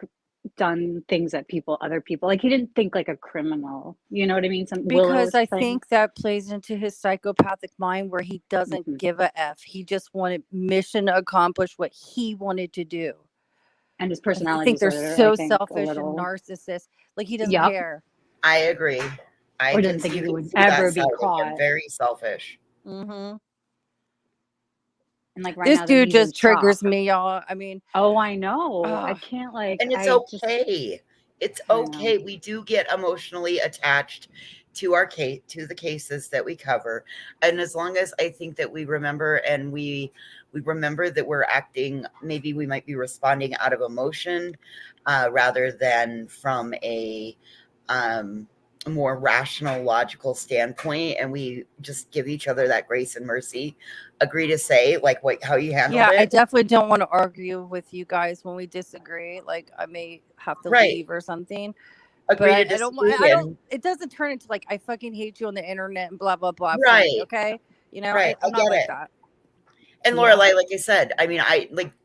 done things that other people like. He didn't think like a criminal. You know what I mean? Because I think that plays into his psychopathic mind where he doesn't give a F. He just wanted mission accomplished what he wanted to do. And his personality. I think they're so selfish and narcissist. Like he doesn't care. I agree. I or doesn't think he would ever be caught. Very selfish. Mm-hmm. And like right this now, dude just triggers me, y'all. I mean, oh, I know. I can't like. And it's okay. It's okay. We do get emotionally attached to our case, to the cases that we cover, and as long as I think that we remember and we remember that we're acting, maybe we might be responding out of emotion rather than from a more rational, logical standpoint, and we just give each other that grace and mercy. Agree to say like how you handled it. I definitely don't want to argue with you guys when we disagree. Like I may have to leave or something. Agree but I don't. It doesn't turn into like I fucking hate you on the internet and blah blah blah. Right. Me, okay. Right. I'm not like that. And Lorelai, like I said, I mean,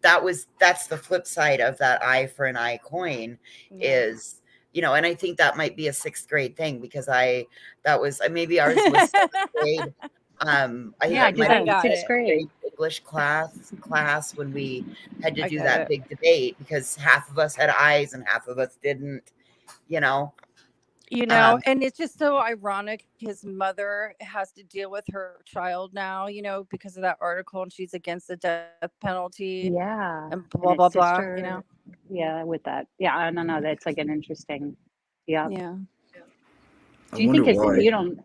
that's the flip side of that eye for an eye coin is, and I think that might be a 6th grade thing because maybe ours was 7th grade. I think I did that in 6th grade English class when we had to do that big debate because half of us had eyes and half of us didn't, and it's just so ironic. His mother has to deal with her child now, because of that article, and she's against the death penalty. Yeah. And blah, blah, blah, Yeah, with that. Yeah, I don't know. That's like an interesting. Yeah. Yeah. Do you think you don't,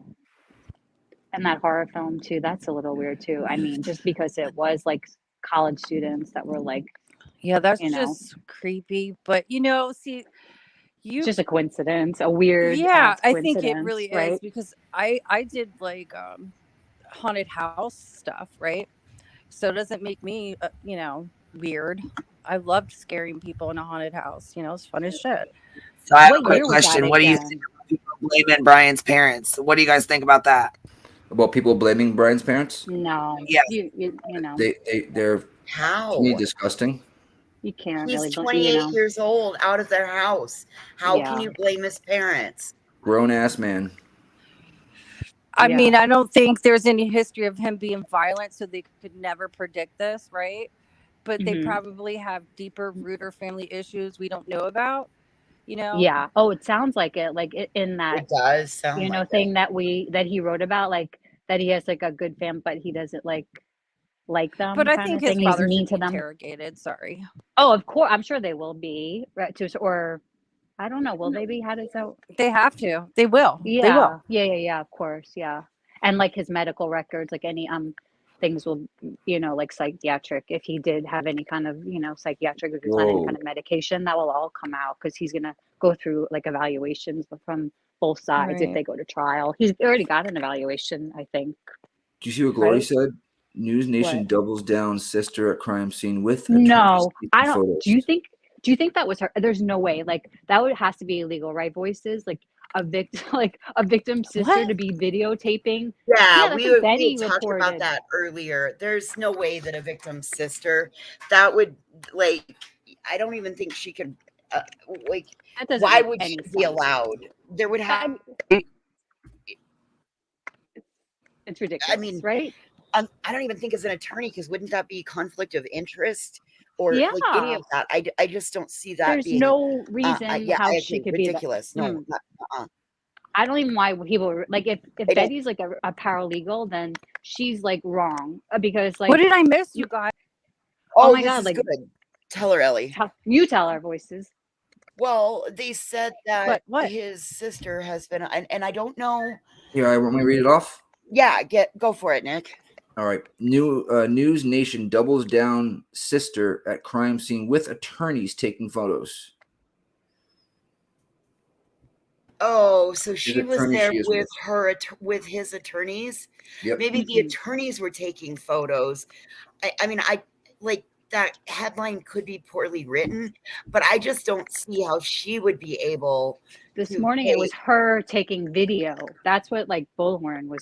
and that horror film too, that's a little weird too. I mean, just because it was like college students that were like. Yeah, that's just creepy. But, see. It's just a coincidence, a weird I think it really is because I did like haunted house stuff, right? So it doesn't make me weird. I loved scaring people in a haunted house. It's fun as shit. So I have a quick question. What do you think about people blaming Brian's parents? What do you guys think about that? About people blaming Brian's parents? No. Yeah. You know. They're how disgusting. You can't. He's really 28 years old, out of their house. How can you blame his parents? Grown ass man. I mean, I don't think there's any history of him being violent, so they could never predict this, right? But they probably have deeper root or family issues we don't know about. Yeah. Oh, it sounds like it. Like in that. It does sound thing that he wrote about, like that he has like a good fam, but he doesn't like them. But I think his father father's mean to them. Interrogated. Sorry. Oh, of course. I'm sure they will be. Right. Or I don't know. Will they be? How does that? They have to. They will. Yeah. They will. Yeah. Of course. Yeah. And like his medical records, like any things will, like psychiatric. If he did have any kind of, psychiatric, if he's on any kind of medication, that will all come out because he's gonna go through like evaluations from both sides if they go to trial. He's already got an evaluation, I think. Do you see what Glory said? News Nation doubles down sister at crime scene with no. I don't. Photos. Do you think that was her? There's no way. Like that has to be illegal, right? Voices like a victim sister to be videotaping. Yeah, we talked about that earlier. There's no way that a victim's sister that would I don't even think she could. Like, That doesn't why make would any she be sense. allowed? There would I have. mean, it's ridiculous, I mean, right? I don't even think as an attorney, because wouldn't that be conflict of interest or like any Yeah. of that? I just don't see that There's being. no reason Yeah, how I she agree. could be that. Ridiculous. No. I don't even why people were like if I don't. Betty's like a paralegal, then she's like wrong because What like did I miss, you guys? oh my this god, is like good. Tell her, Ellie. you tell our voices. Well, they said that What? his sister has been, and I don't know. Here, I want me to read it off. Yeah, go for it, Nick. All right. News Nation doubles down sister at crime scene with attorneys taking photos. Oh, so His she was attorney there she is with with his attorneys. Yep. Maybe the attorneys were taking photos. I mean, I like that headline could be poorly written, but I just don't see how she would be able. This morning it was her taking video. That's what like Bullhorn was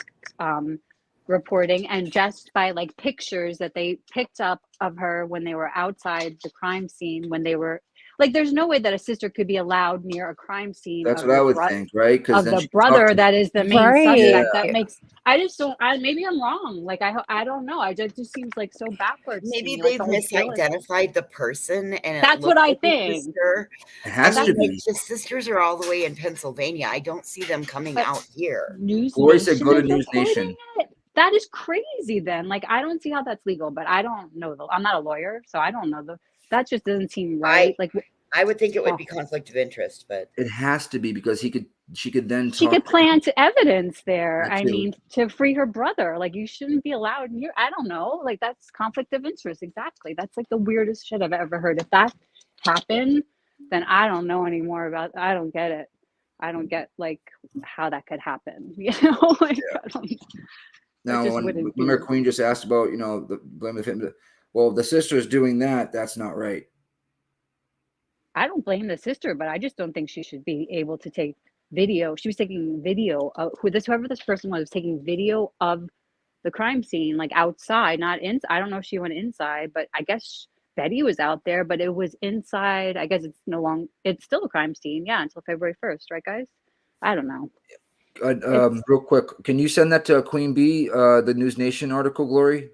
reporting, and just by like pictures that they picked up of her when they were outside the crime scene, when they were like, there's no way that a sister could be allowed near a crime scene That's of what I the would think, right? Because of then the she brother talked to- that is the main Right. suspect. That Yeah. makes I just don't. Maybe I'm wrong. Like I don't know. It just seems like so backwards. Maybe to me. Like they've the whole deal is- misidentified the person, and it That's what looks I like a think. sister. It has I mean, to like, be. the sisters are all the way in Pennsylvania. I don't see them coming But out here. News Glory said Nation go to is News reporting Nation. it. That is crazy. Then, like, I don't see how that's legal. But I don't know. I'm not a lawyer, so I don't know. That just doesn't seem right. I would think it would be conflict of interest, but It has to be because she could then she talk could to- plant evidence there. That I too. mean, to free her brother. Like, you shouldn't be allowed near. I don't know. Like, that's conflict of interest. Exactly. That's like the weirdest shit I've ever heard. If that happened, then I don't know anymore about. I don't get it. I don't get like how that could happen. You know, like I don't. Now, just when wouldn't be. remember Queen just asked about, the blame of him. Well, the sister's doing that. That's not right. I don't blame the sister, but I just don't think she should be able to take video. She was taking video of whoever this person was taking video of the crime scene, like outside, not in. I don't know if she went inside, but I guess Betty was out there, but it was inside. I guess it's no longer. It's still a crime scene, yeah, until February 1st, right, guys? I don't know. Real quick, can you send that to QueenBee, the News Nation article, Glory?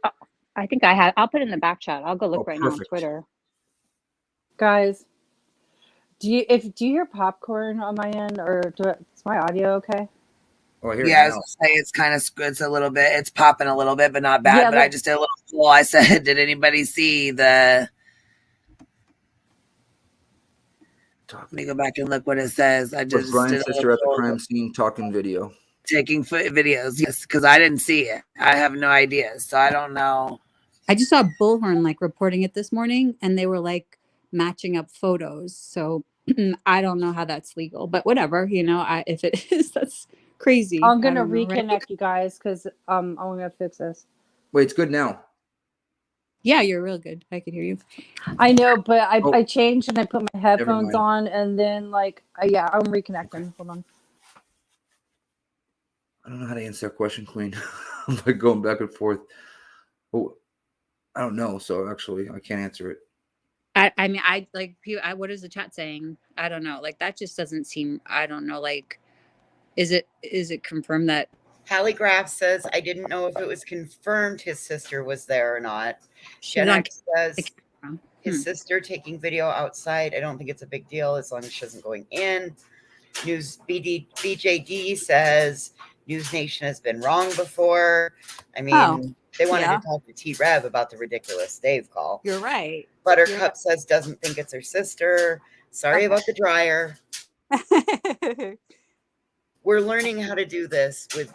I think I have. I'll put it in the back chat. I'll go look right now on perfect. Twitter. Guys, do you hear popcorn on my end, or is my audio okay? Oh, I hear Yeah, I it was now. gonna say it's a little bit, it's popping a little bit, but not bad. Yeah, but I just did a little poll. I said, did anybody see the? Let me go back and look what it says. I Was just Brian's did a sister at the little crime scene talking video? taking videos. Yes, because I didn't see it. I have no idea, so I don't know. I just saw Bullhorn like reporting it this morning, and they were like matching up photos. So I don't know how that's legal, but whatever, if it is, that's crazy. I'm I gonna don't know, right? reconnect you guys because I'm gonna fix this. Wait, it's good now. Yeah, you're real good. I can hear you. I know, but Oh. I changed and I put my headphones mind. on, and then yeah, I'm reconnecting. Hold on. I don't know how to answer that question, Queen. I'm like going back and forth. Oh, I don't know. So actually, I can't answer it. I mean, what is the chat saying? I don't know. Like, that just doesn't seem, I don't know. Like, is it confirmed that? Hallie Graff says, I didn't know if it was confirmed his sister was there or not. Jen on X says, his sister taking video outside. I don't think it's a big deal as long as she isn't going in. BJD says, News Nation has been wrong before. I mean, they wanted to talk to T-Rev about the ridiculous Dave call. You're right. Buttercup says doesn't think it's her sister. Sorry about the dryer. We're learning how to do this with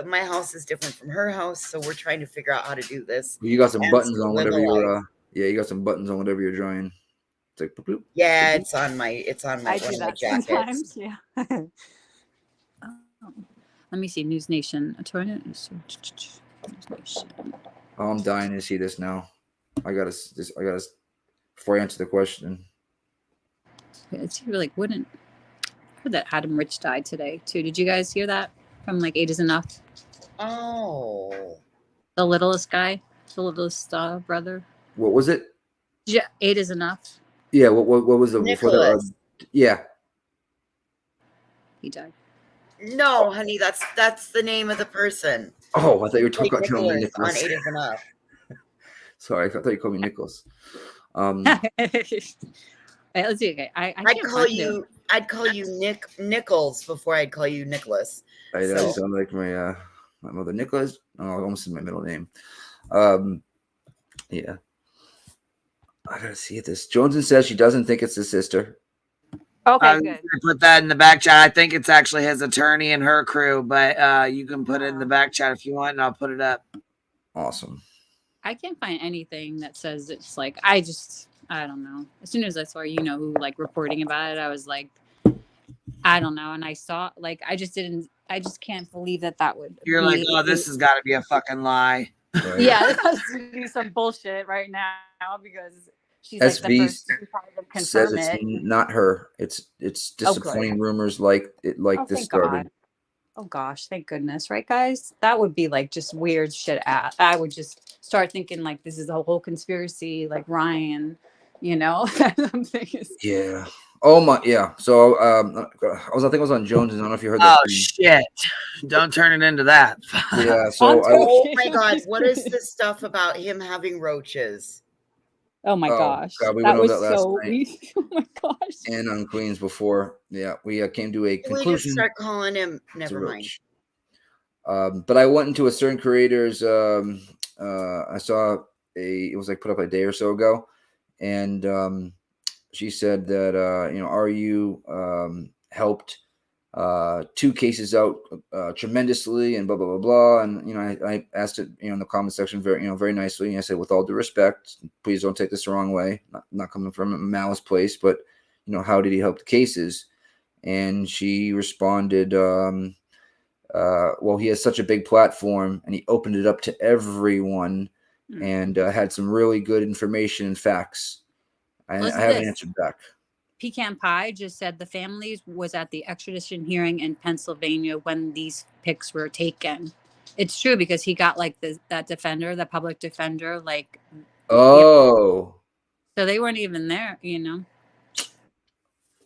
my house is different from her house, so we're trying to figure out how to do this. You got some and buttons still on live whatever a life. you're. Yeah, you got some buttons on whatever you're drawing. It's like, bloop, bloop. Yeah, it's on my I one do of my that jackets. sometimes. Yeah. Let me see. News Nation. News Nation. Oh, I'm dying to see this now. I gotta before I answer the question. It's like wouldn't. I heard that Adam Rich died today too. Did you guys hear that from like 8 is Enough? Oh, The littlest guy, the littlest brother. What was it? Yeah, 8 is Enough. Yeah. What was the before that? Nicholas. Yeah. He died. No, honey, that's the name of the person. Oh, I thought you were Like talking about Nicholas on Nicholas. 8 is Enough. Sorry, I thought you called me Nicholas. Let's see. Okay, I I'd can't call find you. him. I'd call you Nichols before I'd call you Nicholas. I know you sound like my mother, Nicholas. Oh, almost in my middle name. Yeah. I gotta see this. Johnson says she doesn't think it's his sister. Okay, good. Put that in the back chat. I think it's actually his attorney and her crew, but you can put it in the back chat if you want, and I'll put it up. Awesome. I can't find anything that says it's like I don't know. As soon as I saw who like reporting about it, I was like, I don't know. And I saw like I just can't believe that would. You're like, oh, this has got to be a fucking lie. Right. Yeah, this has to be some bullshit right now because she's like the first to confirm says it's it. not her. It's disappointing rumors like this thank started. God. Oh gosh, thank goodness, right, guys? That would be like just weird shit. I would just start thinking like this is a whole conspiracy, like Ryan, something is. Yeah. Oh my. Yeah. So I think I was on Jones. I don't know if you heard that. Oh shit! Don't turn it into that. Yeah. So oh my God, what is this stuff about him having roaches? Oh my gosh, God, we that went over was that last so. night. Oh my gosh. And on Queens before. Yeah, we came to a We conclusion. just start calling him. Never mind. But I went into a certain creator's. I saw it was like put up a day or so ago, and she said that are you helped 2 cases out tremendously and blah blah blah blah, and I asked it in the comment section very nicely, and I said with all due respect, please don't take this the wrong way, not coming from a malice place, but how did he help the cases? And she responded, well, he has such a big platform and he opened it up to everyone and had some really good information and facts. I haven't answered back. Pecan Pie just said the family was at the extradition hearing in Pennsylvania when these pics were taken. It's true because he got like that defender, the public defender, like. Oh. So they weren't even there,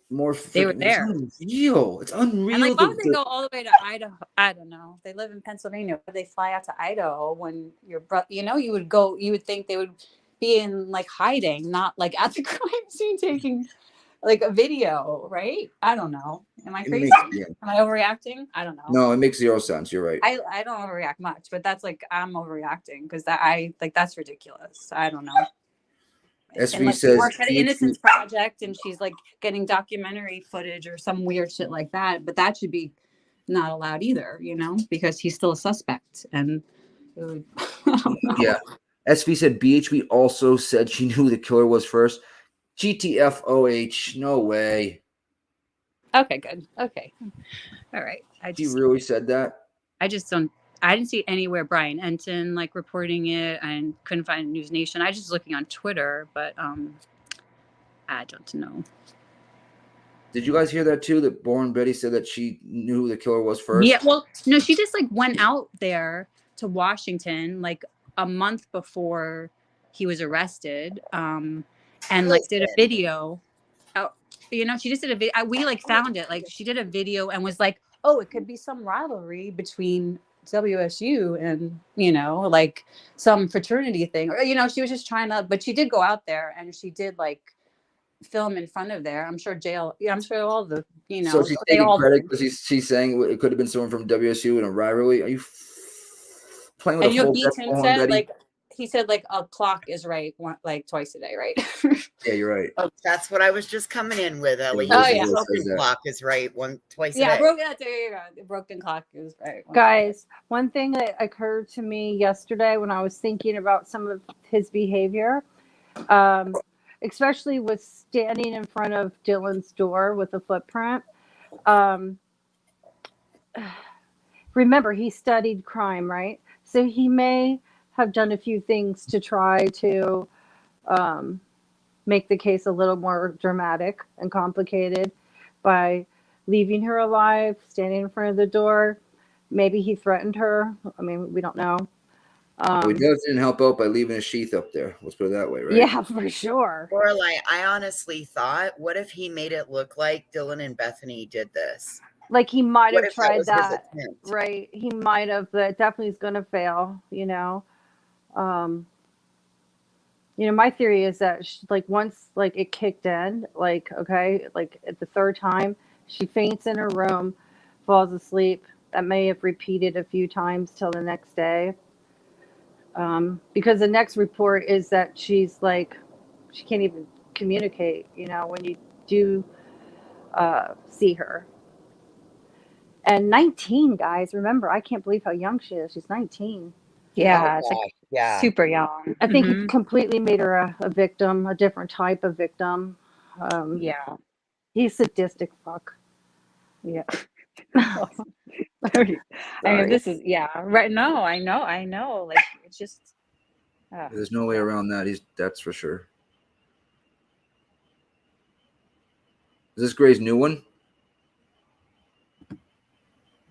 More. They were there. It's unreal. It's unreal. And like, why would they go all the way to Idaho? I don't know. They live in Pennsylvania. Why would they fly out to Idaho when your brother? You would think they would be in like hiding, not like at the crime scene taking like a video, right? I don't know. Am I crazy? Am I overreacting? I don't know. No, it makes 0 sense. You're right. I don't overreact much, but that's like I'm overreacting because that's ridiculous. I don't know. SV like, says works at an Innocence Project, and she's like getting documentary footage or some weird shit like that. But that should be not allowed either, because he's still a suspect. And it would, yeah, SV said BHB also said she knew who the killer was first. GTFOH, no way. Okay, good. Okay, all right. She really said that? I just don't. I didn't see anywhere Brian Enton like reporting it, and couldn't find News Nation. I was just looking on Twitter, but I don't know. Did you guys hear that too? That Born Betty said that she knew who the killer was first? Yeah, well, no, she just like went out there to Washington like a month before he was arrested, and like did a video. She just did a video. We like found it. Like she did a video and was like, "Oh, it could be some rivalry between WSU and like some fraternity thing," or she was just trying to. But she did go out there and she did like film in front of there. I'm sure I'm sure all the So she's taking credit because she's saying it could have been someone from WSU in a rivalry. Are you playing with a full Beaton said like he said like a clock is right like twice a day, right? Yeah, you're right. Oh, that's what I was just coming in with, Ellie. Oh, yeah. Broken clock is right twice a Yeah, day. the broken clock is right. Guys, one thing that occurred to me yesterday when I was thinking about some of his behavior, especially with standing in front of Dylan's door with a footprint. Remember, he studied crime, right? So he may have done a few things to try to make the case a little more dramatic and complicated by leaving her alive, standing in front of the door. Maybe he threatened her. I mean, we don't know. Well, he definitely didn't help out by leaving a sheath up there. Let's put it that way, right? Yeah, for sure. Or like, I honestly thought, what if he made it look like Dylan and Bethany did this? Like he might What have if that tried was his that, attempt? right? He might have, but it definitely is going to fail. My theory is that like once like it kicked in, like okay, like at the third time, she faints in her room, falls asleep. That may have repeated a few times till the next day. Because the next report is that she's like, she can't even communicate. When you do see her. And 19, guys, remember, I can't believe how young she is. She's 19. Yeah, it's like super young. I think he completely made her a victim, a different type of victim. Yeah. He's sadistic fuck. Yeah. I mean, Sorry. this is right. No, I know. Like it's just. There's no way around that. That's for sure. Is this Gray's new one?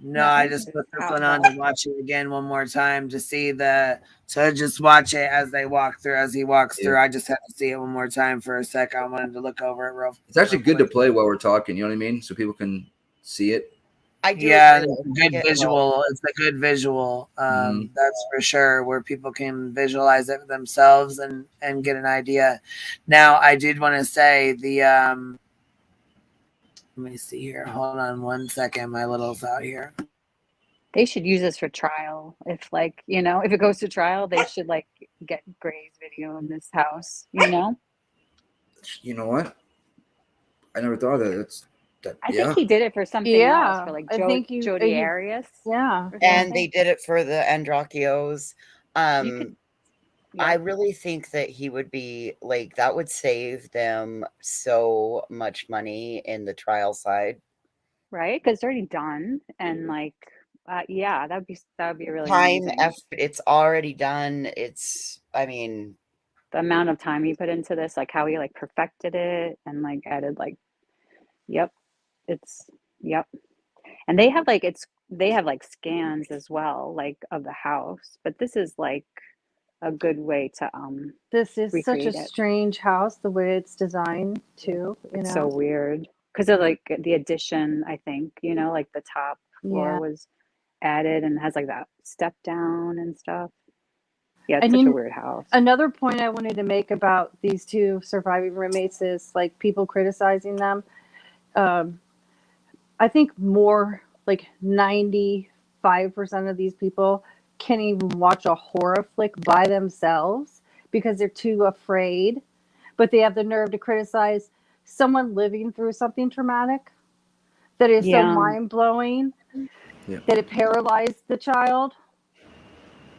No, I just put this one on to watch it again one more time to just watch it as he walks through. I just had to see it one more time for a sec. I wanted to look over it real. It's actually good to play while we're talking. You know what I mean? So people can see it. Yeah, it's a good visual. It's a good visual. That's for sure, where people can visualize it themselves and get an idea. Now, I did want to say let me see here. Hold on one second. My little's out here. They should use this for trial. If if it goes to trial, they should like get Gray's video in this house. You know what? I never thought of that. I think he did it for something else, for like Jodi Arias. Yeah. And they did it for the Androchios. I really think that he would be like, that would save them so much money in the trial side. Right? Because it's already done. And like, that would be really time amazing. effort. It's already done. The amount of time he put into this, like how he like perfected it and like added like, and they have like scans as well, like of the house, but this is like a good way to this is such a recreate it. strange house, the way it's designed too. It's so weird because of like the addition, I think, like the top floor was added and has like that step down and stuff. Yeah, it's such a weird house. Another point I wanted to make about these two surviving roommates is like people criticizing them. I think more like 95% of these people can't even watch a horror flick by themselves because they're too afraid, but they have the nerve to criticize someone living through something traumatic that is so mind-blowing that it paralyzed the child.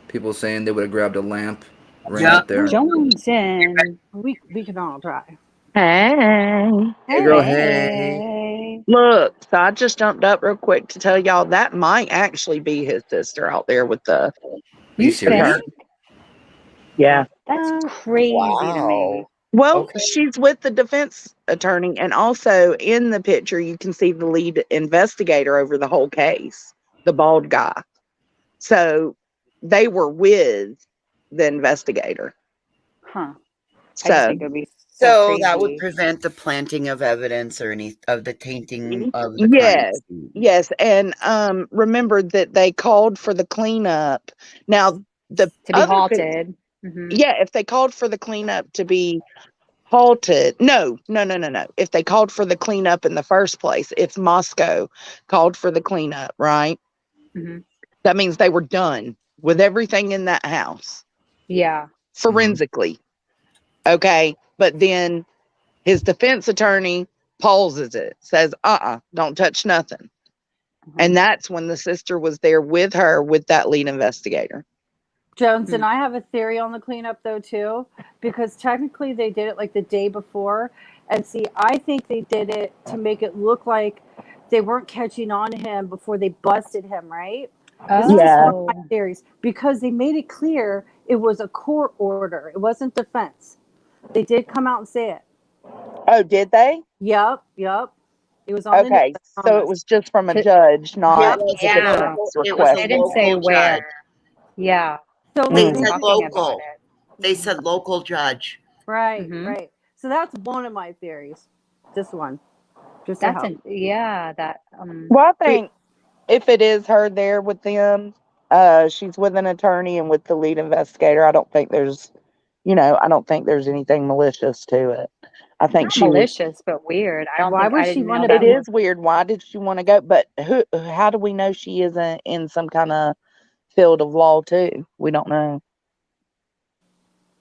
People saying they would have grabbed a lamp right out there. Johnson. We can all try. Hey. Hey, girl, hey. Look, so I just jumped up real quick to tell y'all that might actually be his sister out there with the. You think? Yeah. That's crazy to me. Well, she's with the defense attorney, and also in the picture you can see the lead investigator over the whole case, the bald guy. So they were with the investigator. Huh. So, I just think it would be so that would prevent the planting of evidence or any of the tainting of the yes, crime. yes, and remember that they called for the cleanup. Now the to be halted. Yeah, if they called for the cleanup to be halted, no. If they called for the cleanup in the first place, if Moscow called for the cleanup, right? That means they were done with everything in that house. Yeah. Forensically. Okay. But then his defense attorney pauses it, says, don't touch nothing. And that's when the sister was there with her, with that lead investigator. Jones, and I have a theory on the cleanup though too, because technically they did it like the day before. And see, I think they did it to make it look like they weren't catching on to him before they busted him, right? This is just one of my theories, because they made it clear it was a court order. It wasn't defense. They did come out and say it. Oh, did they? Yep. It was on the news. So it was just from a judge, not They didn't say where. Yeah. So They like, said talking about local. it. They said local judge. right, Mhm. right. So that's one of my theories. Just one. Just to That's help. that Well, I think if it is her there with them, she's with an attorney and with the lead investigator. I don't think there's, I don't think there's anything malicious to it. I think not she was. malicious, but weird. Why would I she didn't want know to It that be? was is weird. Why did she want to go? But how do we know she isn't in some kind of field of law too? We don't know.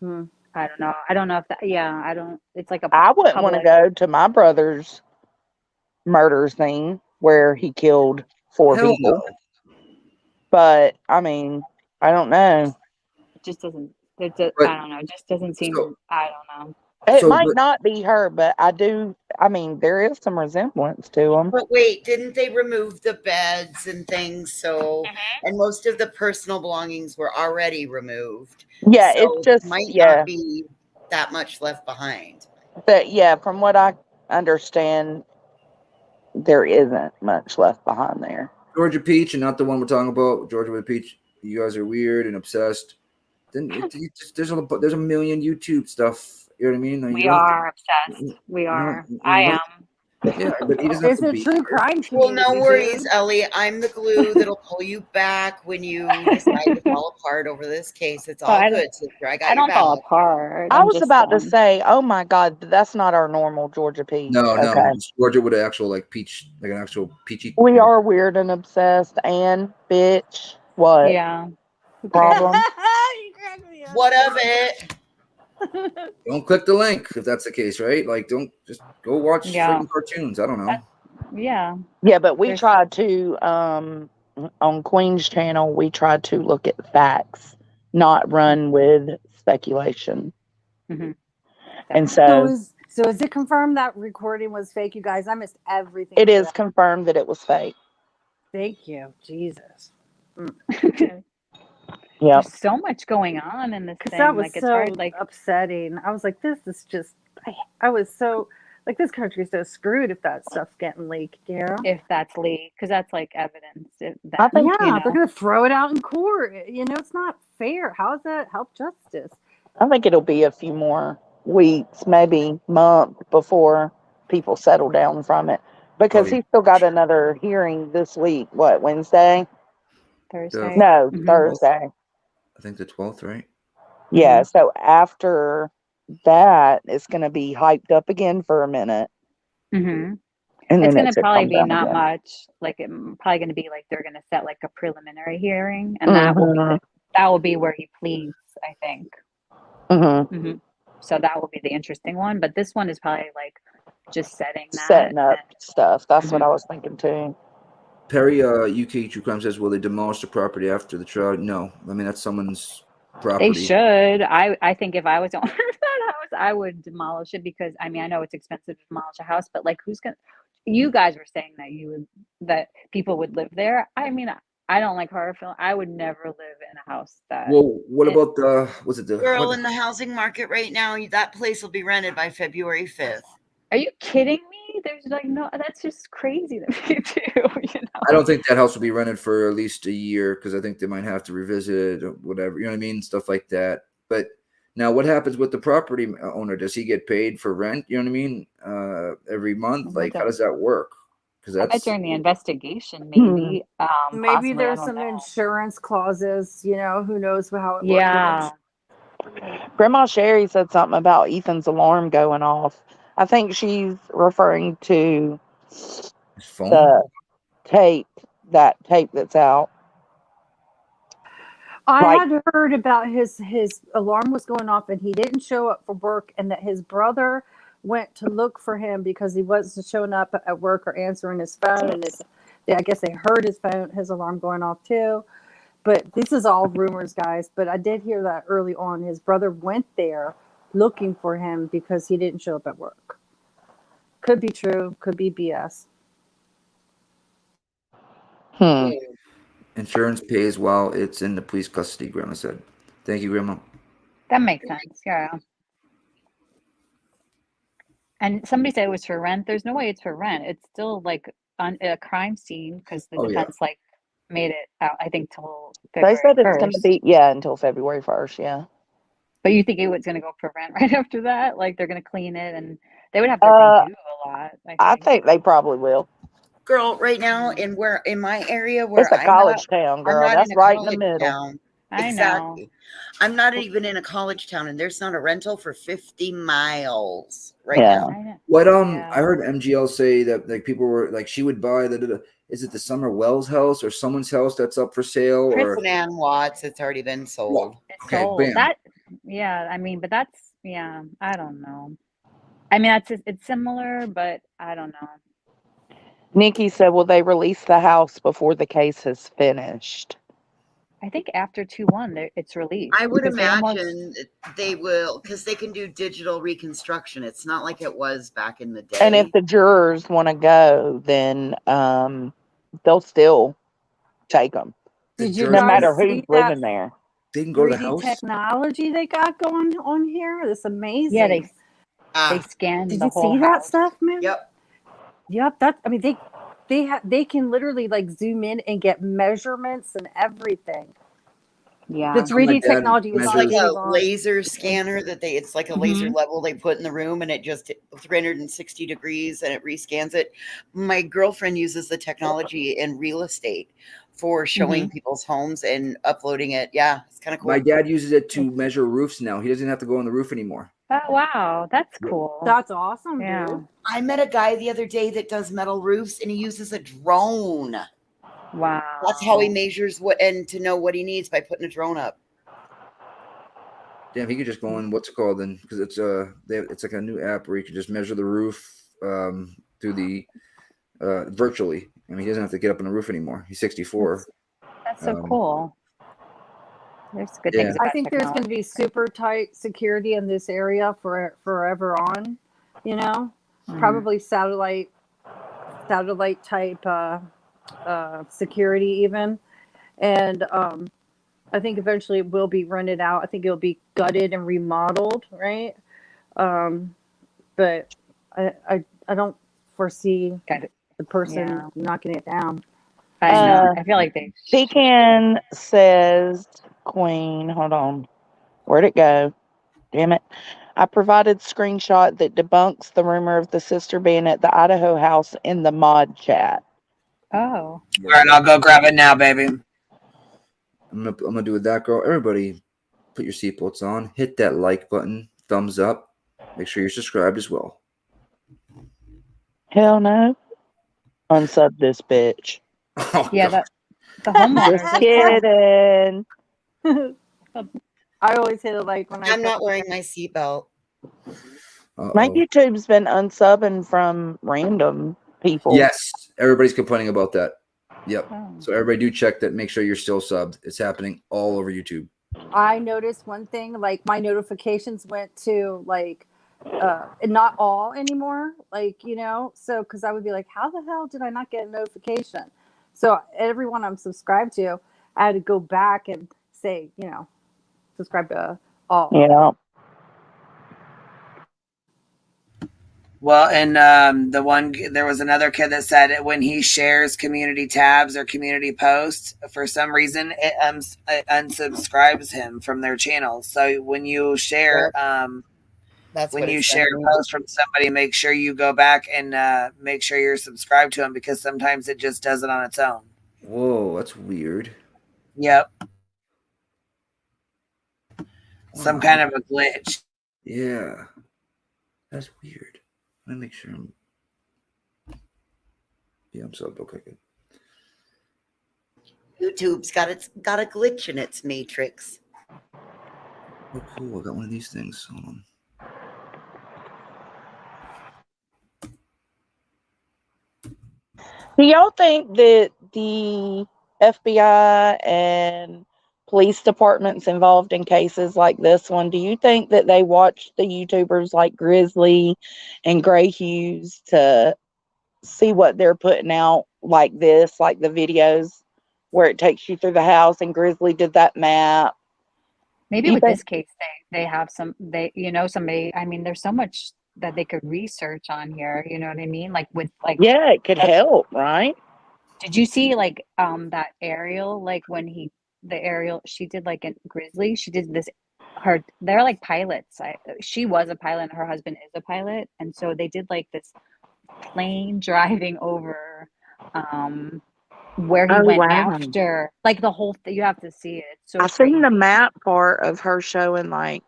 Hmm. I don't know. I don't know if that I don't it's like a I wouldn't want to public go to my brother's murder scene where he killed 4 Hell people. no. But I mean, I don't know. it just doesn't it just, But I don't know. It just doesn't so seem I don't know. It so might but not be her, but I mean, there is some resemblance to them. But wait, didn't they remove the beds and things? So, and most of the personal belongings were already removed. Yeah, it's So, just, might yeah. not be that much left behind. But yeah, from what I understand, there isn't much left behind there. Georgia Peach, and not the one we're talking about, Georgia with Peach. You guys are weird and obsessed. Then there's a million YouTube stuff. You know what I mean? You We don't have to. are obsessed. We are. I You don't, am. yeah, but he doesn't have It's to a be true here. crime Well, community, no worries, dude. Ellie. I'm the glue that'll pull you back when you decide to fall apart over this case. It's But all good, sister. I got I your don't fall back. apart. I I'm was just about to say, oh my God, that's not our normal Georgia Peach. No, Okay. it's Georgia with an actual like peach, like an actual peachy. We are weird and obsessed and bitch. What? Yeah. Problem? You cracked me up. What of it? Don't click the link if that's the case, right? Like, don't just go watch Yeah. freaking cartoons. I don't know. Yeah. Yeah, but we There's tried to, on Queen's channel, we tried to look at facts, not run with speculation. Mhm. And So so is it confirmed that recording was fake, you guys? I missed everything. it for is that. confirmed that it was fake. Thank you, Jesus. Yep. There's so much going on in this Because thing. that was Like it's so hard. Like upsetting. I was like, this is just. I was so like, this country's so screwed if that stuff's getting leaked. You know? if that's leaked, because that's like evidence. I That think Yeah, you they're know. gonna throw it out in court. You know, it's not fair. How does that help justice? I think it'll be a few more weeks, maybe month before people settle down from it. Because Probably he's still got another hearing this week. What, Wednesday? Thursday. No, Mhm. Thursday. I think the 12th, right? Yeah, so after that, it's going to be hyped up again for a minute. Mhm. And It's then gonna it should probably come be down not again. much. Like probably gonna be like they're gonna set like a preliminary hearing, and that will be where he pleads. I think. Mm-hmm. So that will be the interesting one. But this one is probably like just setting Setting up stuff. That's what Mhm. I was thinking too. Perry, UK True Crime says, will they demolish the property after the trial? No. I mean, that's someone's They property. should. I think if I was the owner of that house, I would demolish it because I mean I know it's expensive to demolish a house, but like who's gonna? You guys were saying that people would live there. I mean I don't like horror film. I would never live in a house that. Well, what about was it the Girl, what? in the housing market right now, that place will be rented by February 5th. Are you kidding me? There's like no. That's just crazy to me too. You know. I don't think that house will be rented for at least a year because I think they might have to revisit it or whatever. You know what I mean? Stuff like that. But now, what happens with the property owner? Does he get paid for rent? You know what I mean? Every month? Like, how does that work? Because I bet that's during the investigation, maybe. Maybe Possibly, I there's don't some know. insurance clauses. You know, who knows how it Yeah. works. Grandma Sherry said something about Ethan's alarm going off. I think she's referring to his phone. The tape that's out. I Like, had heard about his alarm was going off and he didn't show up for work, and that his brother went to look for him because he wasn't showing up at work or answering his phone, and I guess they heard his alarm going off too. But this is all rumors, guys. But I did hear that early on. His brother went there looking for him because he didn't show up at work. Could be true. Could be BS. Insurance pays while it's in the police custody, Grandma said. Thank you, Grandma. That makes sense. Yeah. And somebody said it was for rent. There's no way it's for rent. It's still like on a crime scene because the Oh, yeah. defense like made it out, I think, till They February said it's going to 1st. be, yeah, until February 1st. Yeah. But you think it was going to go for rent right after that? Like they're going to clean it and they would have to Uh, redo a lot, I I think. think they probably will. Girl, right now in my area It's where a college town, I'm girl. not That's in a right in the college middle. town. I know. Exactly. I'm not even in a college town, and there's not a rental for 50 miles right Yeah. now. What Yeah. I heard MGL say that like people were like she would buy is it the Summer Wells house or someone's house that's up for sale Chris or and Ann Watts, it's already been sold. It's okay, sold. bam. That, yeah, I mean, but that's, yeah, I don't know. I mean, it's similar, but I don't know. Nikki said, will they release the house before the case is finished? I think after 2/1, it's released. I would because they almost, imagine they will, because they can do digital reconstruction. It's not like it was back in the And if day. the jurors want to go, then they'll still take them, Did you no guys matter who's see that living there. They can go to the 3D house. technology they got going on here? That's amazing. yeah, they scanned Did the you whole see that house. stuff, man? Yep. Yep. I mean, they can literally like zoom in and get measurements and everything. Yeah. The That's how my 3D dad technology is It's like measures. a big on. laser scanner it's like a laser Mhm. level they put in the room and it just 360 degrees and it rescans it. My girlfriend uses the technology in real estate for showing people's homes and uploading it. Yeah, it's kind of cool. My dad uses it to measure roofs now. He doesn't have to go on the roof anymore. Oh, wow. That's cool. That's awesome, Yeah. dude. I met a guy the other day that does metal roofs and he uses a drone. Wow. That's how he measures what and to know what he needs by putting a drone up. Damn, he could just go on what's it called then because it's like a new app where you can just measure the roof through the virtually. I mean, he doesn't have to get up on the roof anymore. He's 64. That's so cool. There's good Yeah. things about I think there's going to be super tight security in this area for forever on. You know, probably satellite type security even, and I think eventually it will be rented out. I think it'll be gutted and remodeled, right? But I don't foresee the person knocking it down. I know. I feel like they. Pecan says, Queen, hold on. Where'd it go? Damn it. I provided screenshot that debunks the rumor of the sister being at the Idaho house in the mod chat. Oh. All right, I'll go grab it now, baby. I'm gonna do with that, girl. Everybody, put your seatbelts on. Hit that like button. Thumbs up. Make sure you're subscribed as well. Hell no. Unsub this bitch. Oh, yeah, God. the homeowners. Just kidding. I always hit a like when I'm not wearing my seatbelt. My YouTube's been unsubbing from random people. Yes, everybody's complaining about that. Yep. Oh. So everybody do check that. Make sure you're still subbed. It's happening all over YouTube. I noticed one thing, like my notifications went to like not all anymore, like, you know, so because I would be like, how the hell did I not get a notification? So everyone I'm subscribed to, I had to go back and say, you know, subscribe to all. Yeah. Well, and there was another kid that said when he shares community tabs or community posts, for some reason it unsubscribes him from their channel. So when you share, That's when what you it's share saying. a post from somebody, make sure you go back and make sure you're subscribed to them because sometimes it just does it on its own. Whoa, that's weird. Yep. Some kind of a glitch. Yeah, that's weird. Let me make sure I'm. Yeah, I'm subbed. Okay, good. YouTube's got a glitch in its matrix. Oh, cool. I got one of these things. Hold on. Do y'all think that the FBI and police departments involved in cases like this one, do you think that they watch the YouTubers like Grizzly and Gray Hughes to see what they're putting out like this, like the videos where it takes you through the house and Grizzly did that map? Maybe with this case, they have somebody, I mean, there's so much that they could research on here, you know what I mean? Like with yeah, it could help, right? Did you see like that Ariel, like when she did like a Grizzly, she did this they're like pilots. She was a pilot and her husband is a pilot, and so they did like this plane driving over where he Oh went wow. after, like the whole thing. You have to see it. It's so I seen the crazy. map part of her showing like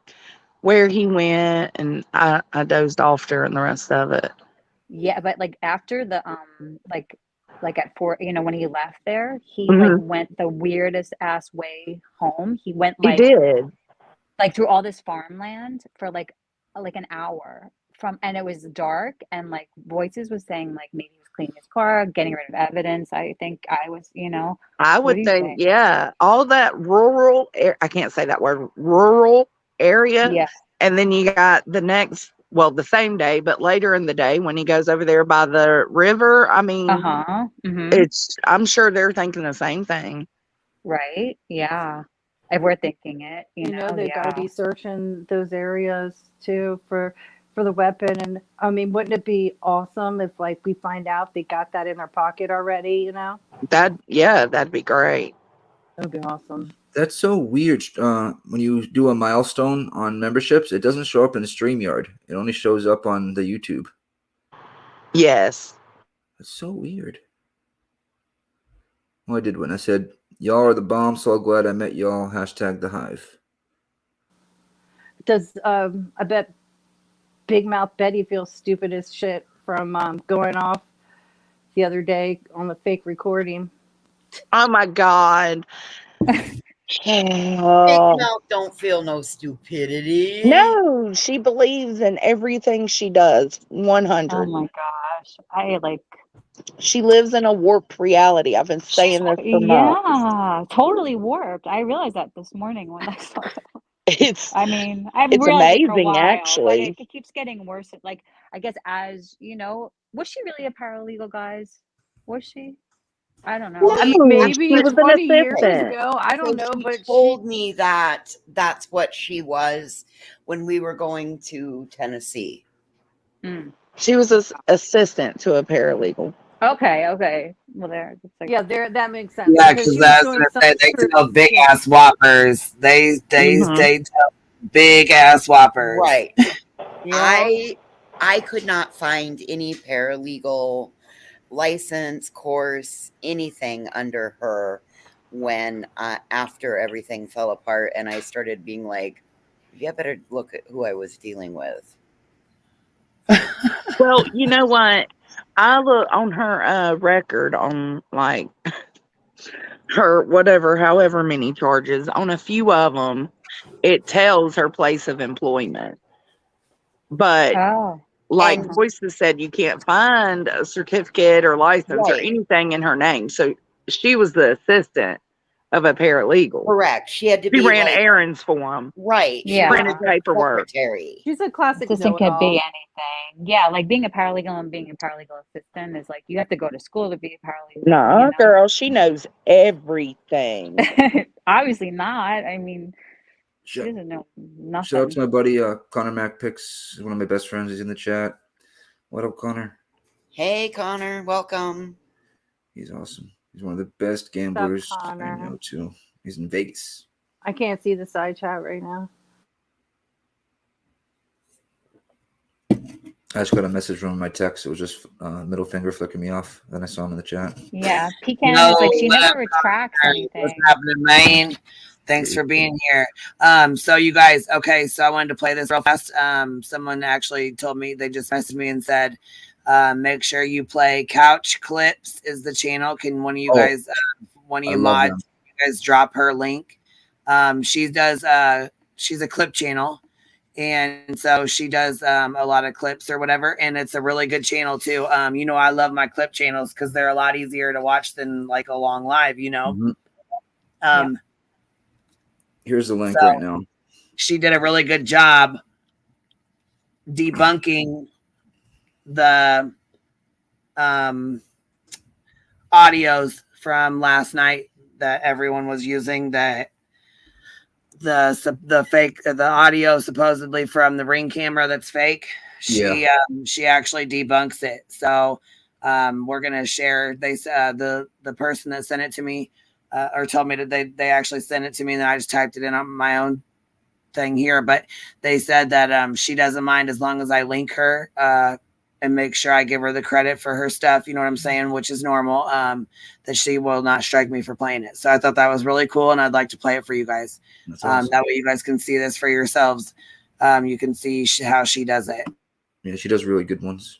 where he went, and I dozed off during the rest of it. Yeah, but like after the like at 4, when he left there, he like Hmm. went the weirdest ass way home. He went He did. like through all this farmland for like an hour and it was dark, and like Voices was saying like maybe he was cleaning his car, getting rid of evidence. I think I was, I what do would you think, think? yeah, all that rural, I can't say that word, rural area. Yeah. And then you got the same day, but later in the day when he goes over there by the river. I mean, Uh-huh. Mm-hmm. I'm sure they're thinking the same thing. Right? Yeah. If we're thinking it, They've got to yeah. be searching those areas too for the weapon. And I mean, wouldn't it be awesome if like we find out they got that in their pocket already? That'd be great. That'd be awesome. That's so weird. When you do a milestone on memberships, it doesn't show up in StreamYard. It only shows up on the YouTube. Yes. That's so weird. Well, I did when I said, y'all are the bomb, so glad I met y'all. Hashtag the hive. Does I bet Big Mouth Betty feels stupid as shit from going off the other day on the fake recording. Oh my God. Big Mouth don't feel no stupidity. No, she believes in everything she does. 100. Oh my gosh. She lives in a warped reality. I've been saying this for months. Yeah, totally warped. I realized that this morning when I saw that. It's I mean, I've it's realized it for a amazing, while, but actually. it keeps getting worse. Like, I guess was she really a paralegal, guys? Was she? I don't know. I mean, No, maybe she was an 20 years assistant. ago. I don't know, She but told me that that's what she was when we were going to Tennessee. She was an assistant to a paralegal. Okay. Well, there that makes sense. Yeah, because because she was I was doing gonna some say they sort tell of big shit. ass whoppers. They tell big ass whoppers. Right. Yeah. I could not find any paralegal license, course, anything under her when after everything fell apart, and I started being like, "You better look at who I was dealing with." Well, you know what? I look on her record on like her however many charges. On a few of them, it tells her place of employment. But like And Voices said, you can't find a certificate or license or right. anything in her name. So she was the assistant of a paralegal. Correct. She had to She be ran like errands for them. right. Yeah. Printed paperwork. Secretary. She's a classic Assistant could be know-it-all. anything. Yeah, like being a paralegal and being a paralegal assistant is like you have to go to school to be a paralegal. No, girl, she knows everything. Obviously not. I mean, she doesn't know nothing. Shout out to my buddy Connor MacPix. He's one of my best friends. He's in the chat. What up, Connor? Hey, Connor, welcome. He's awesome. He's one of the best gamblers I Connor? know too. He's in Vegas. I can't see the side chat right now. I just got a message from my text. It was just middle finger flicking me off. Then I saw him in the chat. Yeah, Pecan was like she never retracts anything. What's happening, Maine? Thanks for being here. So you guys, okay, so I wanted to play this real fast. Someone actually told me, they just messaged me and said, make sure you play Couch Clips is the channel. Can one of you guys, one of you mods, you guys drop her link? She does, she's a clip channel. And so she does a lot of clips or whatever. And it's a really good channel too. I love my clip channels because they're a lot easier to watch than like a long live, Mm-hmm. Here's the link so right now. She did a really good job debunking the audios from last night that everyone was using, the fake, the audio supposedly from the Ring camera that's fake. She actually debunks it. So We're gonna share. The person that sent it to me, or told me that they actually sent it to me, and then I just typed it in on my own thing here. But they said that she doesn't mind as long as I link her and make sure I give her the credit for her stuff. You know what I'm saying? Which is normal. That she will not strike me for playing it. So I thought that was really cool, and I'd like to play it for you guys. That's awesome. That way you guys can see this for yourselves. You can see how she does it. Yeah, she does really good ones.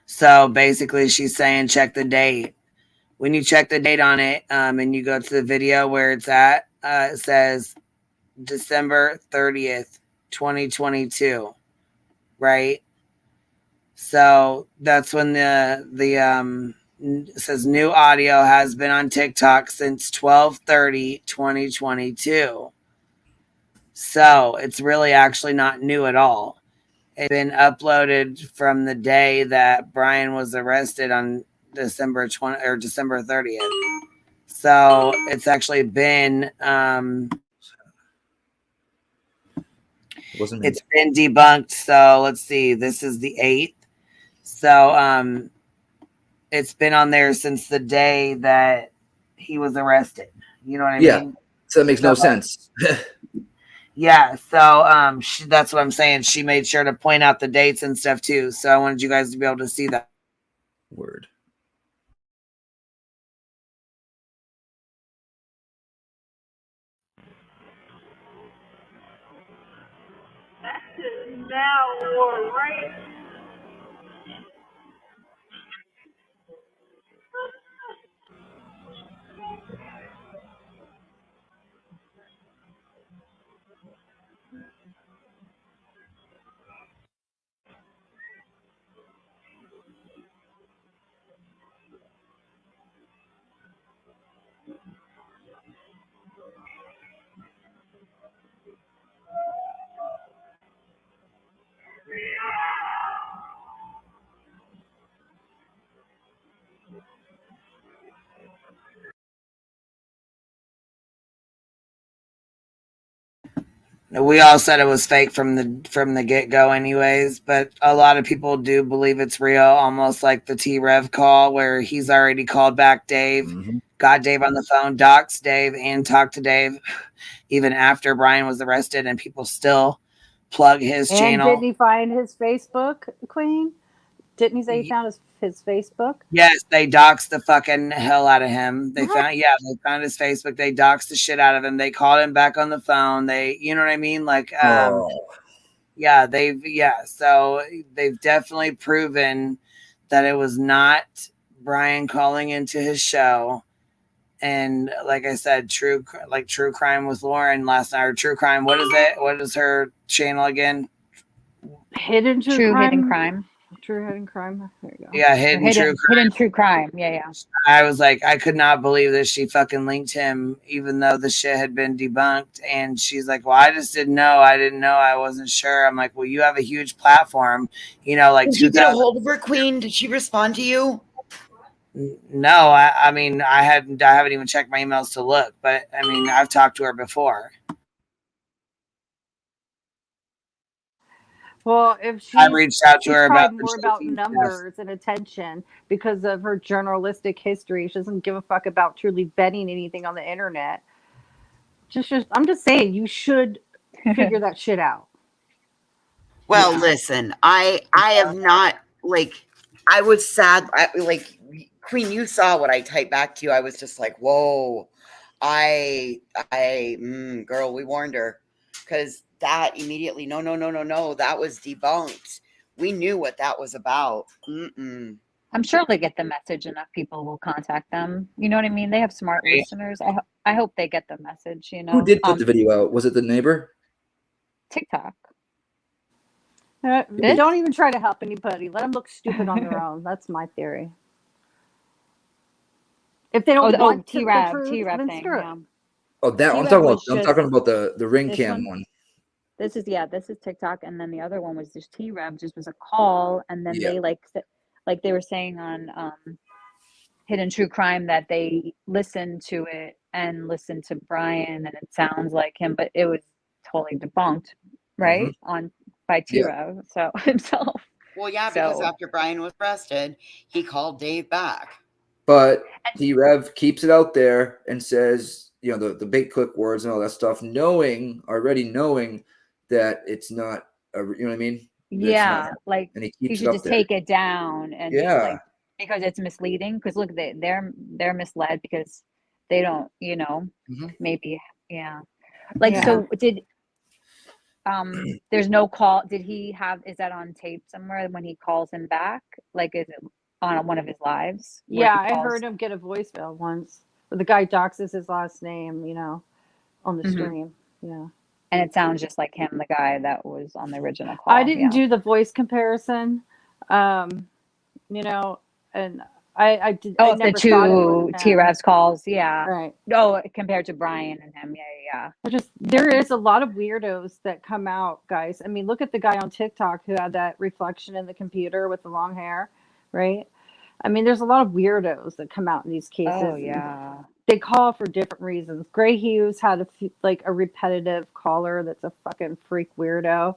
So basically, she's saying check the date. When you check the date on it, and you go to the video where it's at, it says December 30th, 2022, right? So that's when it says new audio has been on TikTok since 12/30/2022. So it's really actually not new at all. It's been uploaded from the day that Brian was arrested on December 20 or December 30th. So it's actually been it's been debunked. So let's see. This is the 8th. So it's been on there since the day that he was arrested. You know what I mean? So that makes no sense. Yeah, so that's what I'm saying. She made sure to point out the dates and stuff too. So I wanted you guys to be able to see that. Word. Now war, right? We all said it was fake from the get-go anyways, but a lot of people do believe it's real, almost like the T-Rev call where he's already called back Dave, got Dave on the phone, doxed Dave, and talked to Dave even after Brian was arrested, and people still plug his And channel. didn't he find his Facebook, Queen? Didn't he say he found his Facebook? Yes, they doxed the fucking hell out of him. They found his Facebook. They doxed the shit out of him. They called him back on the phone. You know what I mean? Like, so they've definitely proven that it was not Brian calling into his show. And like I said, true crime with Lauren last night, or true crime. What is it? What is her channel again? Hidden True Hidden Crime. True Hidden Crime. There you go. Yeah, Hidden True Crime. Yeah. I was like, I could not believe that she fucking linked him, even though the shit had been debunked. And she's like, well, I just didn't know. I didn't know. I wasn't sure. I'm like, well, you have a huge platform. You know, like Did you get a hold of her, Queen? Did she respond to you? No, I mean, I haven't even checked my emails to look, but I mean, I've talked to her before. Well, if I reached out to her about more about numbers and attention because of her journalistic history. She doesn't give a fuck about truly vetting anything on the internet. I'm just saying, you should figure that shit out. Well, listen, I have not, like, I was sad. Queen, you saw what I typed back to you. I was just like, whoa, girl, we warned her, because that immediately, no, that was debunked. We knew what that was about. I'm sure they get the message. Enough people will contact them. You know what I mean? They have smart listeners. I hope they get the message. You know, who did put the video out? Was it the neighbor? TikTok. Don't even try to help anybody. Let them look stupid on their own. That's my theory. If they don't want T-Rev then thing. screw it. Yeah. Oh, that I'm talking about the ring cam one. this is TikTok, and then the other one was just T-Rev, just was a call, and then Yeah. they like they were saying on Hidden True Crime that they listened to it and listened to Brian, and it sounds like him, but it was totally debunked, right? On by Yeah. T-Rev, so himself. Well, yeah, because So after Brian was arrested, he called Dave back. But T-Rev keeps it out there and says, you know, the big click words and all that stuff, already knowing that it's not, you know what I mean? That it's not, yeah, like and he he keeps it should up just there. take it down and just Yeah. like, because it's misleading. Because look, they're misled because they don't, maybe, yeah. Like, Yeah. so did there's no call. Did he have? Is that on tape somewhere when he calls him back? Like, is it on one of his lives? Where Yeah, he I calls? heard him get a voicemail once. Where the guy doxes his last name, on the Mhm. stream. Yeah. And it sounds just like him, the guy that was on the original call. I didn't Yeah. do the voice comparison. And I did. Oh, I if the never thought it was two him. T-Revs calls, yeah. Right. Oh, compared to Brian and him, yeah. There is a lot of weirdos that come out, guys. I mean, look at the guy on TikTok who had that reflection in the computer with the long hair, right? I mean, there's a lot of weirdos that come out in these cases. Oh, and yeah. They call for different reasons. Gray Hughes had a repetitive caller that's a fucking freak weirdo,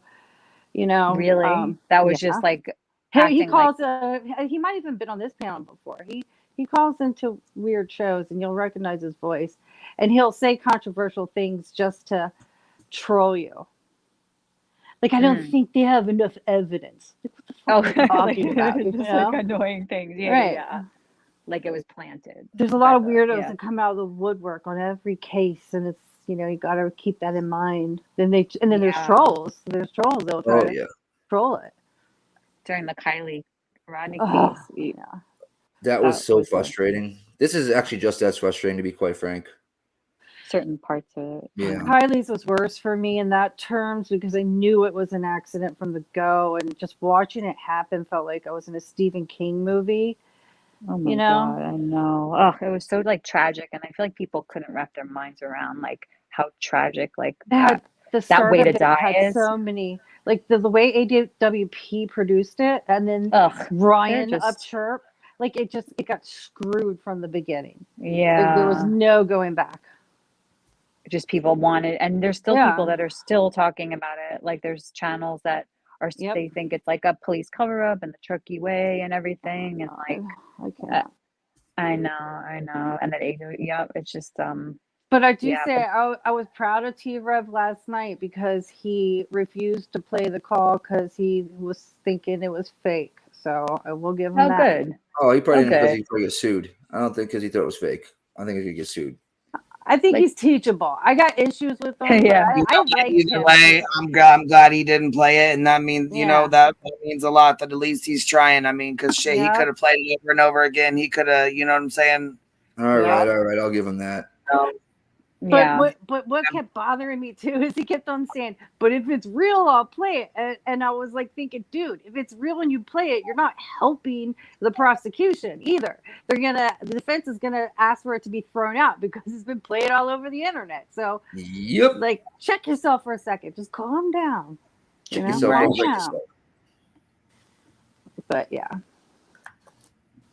Really? That was yeah. just like He acting calls. He might even been on this panel before. He calls into weird shows, and you'll recognize his voice, and he'll say controversial things just to troll you. Like, I don't think they have enough evidence. Like, what the fuck are you talking about? just like annoying things. Yeah, Right. yeah. Like it was planted. There's a lot of weirdos yeah. that come out of the woodwork on every case, and it's you got to keep that in mind. Then there's trolls. There's trolls that'll try to troll it. During the Kylie Rodney Oh, case. yeah. That was so frustrating. This is actually just as frustrating, to be quite frank. Certain parts of it. Yeah. Kylie's was worse for me in that terms because I knew it was an accident from the go, and just watching it happen felt like I was in a Stephen King movie. Oh my God, I know. Oh, it was so like tragic, and I feel like people couldn't wrap their minds around like how tragic like that way to die had is. so many like the way AWP produced it, and then Ryan Upchurch, like it got screwed from the beginning. Yeah, like, there was no going back. Just people wanted, and there's still people that are still talking about it. Like there's channels that are they think it's like a police cover up and the Turkey way and everything, and like I know, and that it's just But I do say I was proud of T-Rev last night because he refused to play the call because he was thinking it was fake. So I will give him that. Good. Oh, he probably didn't because he thought he get sued. I don't think because he thought it was fake. I think he could get sued. I think he's teachable. I got issues with him. Yeah. I like Either him. way, I'm glad he didn't play it, and that means that means a lot. That at least he's trying. I mean, because he could have played it over and over again. He could have, you know what I'm saying? All right. I'll give him that. But what kept bothering me too is he kept on saying, "But if it's real, I'll play it." And I was like thinking, dude, if it's real and you play it, you're not helping the prosecution either. The defense is gonna ask for it to be thrown out because it's been played all over the internet. So like check yourself for a second. Just calm down. Check yourself. Calm Don't break down. yourself. But yeah.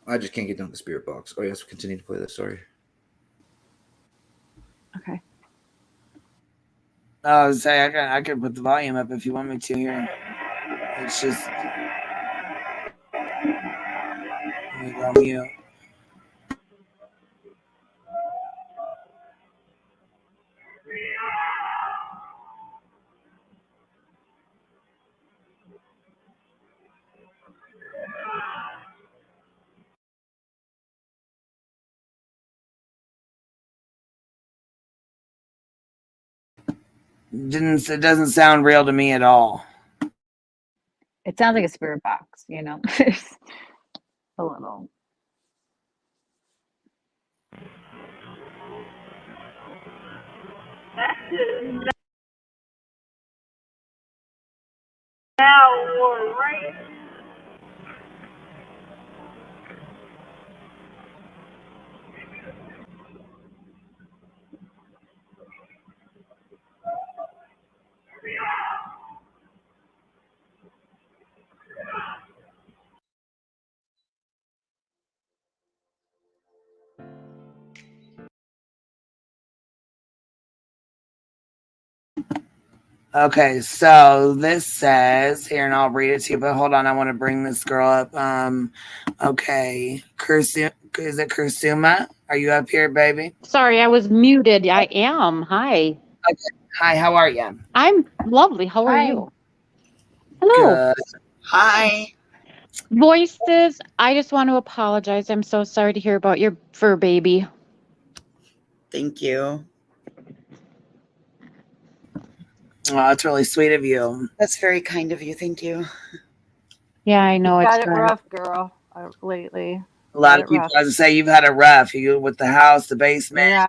I just can't get down the spirit box. Oh yes, continue to play this. Sorry. Okay. I was say I could put the volume up if you want me to here. It's just let me go mute. It doesn't sound real to me at all. It sounds like a spirit box, a little. Now, right? Okay, so this says here, and I'll read it to you. But hold on, I want to bring this girl up. Okay, is it Kursuma? Are you up here, baby? Sorry, I was muted. I am. Hi. Okay. Hi, how are you? I'm lovely. How are Hi. you? Hello. Good. Hi. Voices, I just want to apologize. I'm so sorry to hear about your fur baby. Thank you. Oh, that's really sweet of you. That's very kind of you. Thank you. Yeah, I know it's Got it hard. rough, girl, lately. A lot Got of it people, rough. as I say, you've had a rough. You with the house, the basement, Yeah.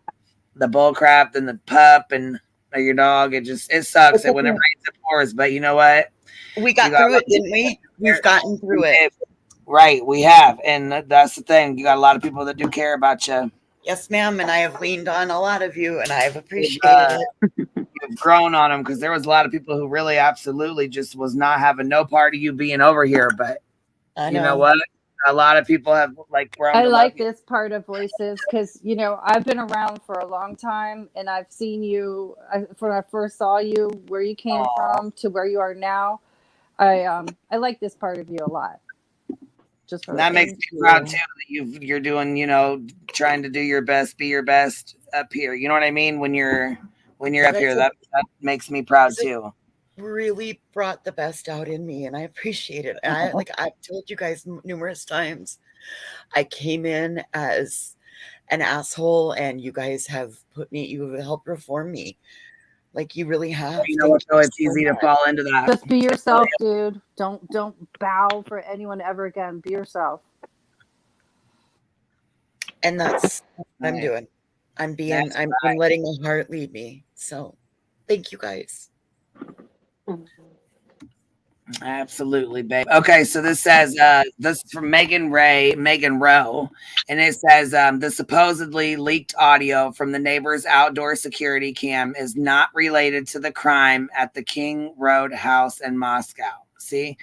the bull crap, and the pup, and your dog. It sucks. It's It when it okay. rains, it pours. But you know what? We You got got a through lot it, didn't we? We've gotten through it. Right, we have, and that's the thing. You got a lot of people that do care about you. Yes, ma'am. And I have leaned on a lot of you, and I've appreciated it. You've grown on them because there was a lot of people who really absolutely just was not having no part of you being over here. But I you know know. what? A lot of people have like grown I to love like you. this part of Voices because, you know, I've been around for a long time and I've seen you when I first saw you, where you came from to where you are now. I like this part of you a lot. Just for That makes thank me proud you. too that you're doing, trying to do your best, be your best up here. You know what I mean? When you're up here, that makes me proud too. Really brought the best out in me, and I appreciate it. And I've told you guys numerous times, I came in as an asshole, and you guys have you have helped reform me. Like you really have. You know what? Thank you It's so easy to much. fall into that. Just be yourself, dude. Don't bow for anyone ever again. Be yourself. And that's what I'm doing. I'm letting my heart lead me. So thank you guys. Absolutely, babe. Okay, so this says this is from Megan Rowe, and it says the supposedly leaked audio from the neighbor's outdoor security cam is not related to the crime at the King Road house in Moscow. See?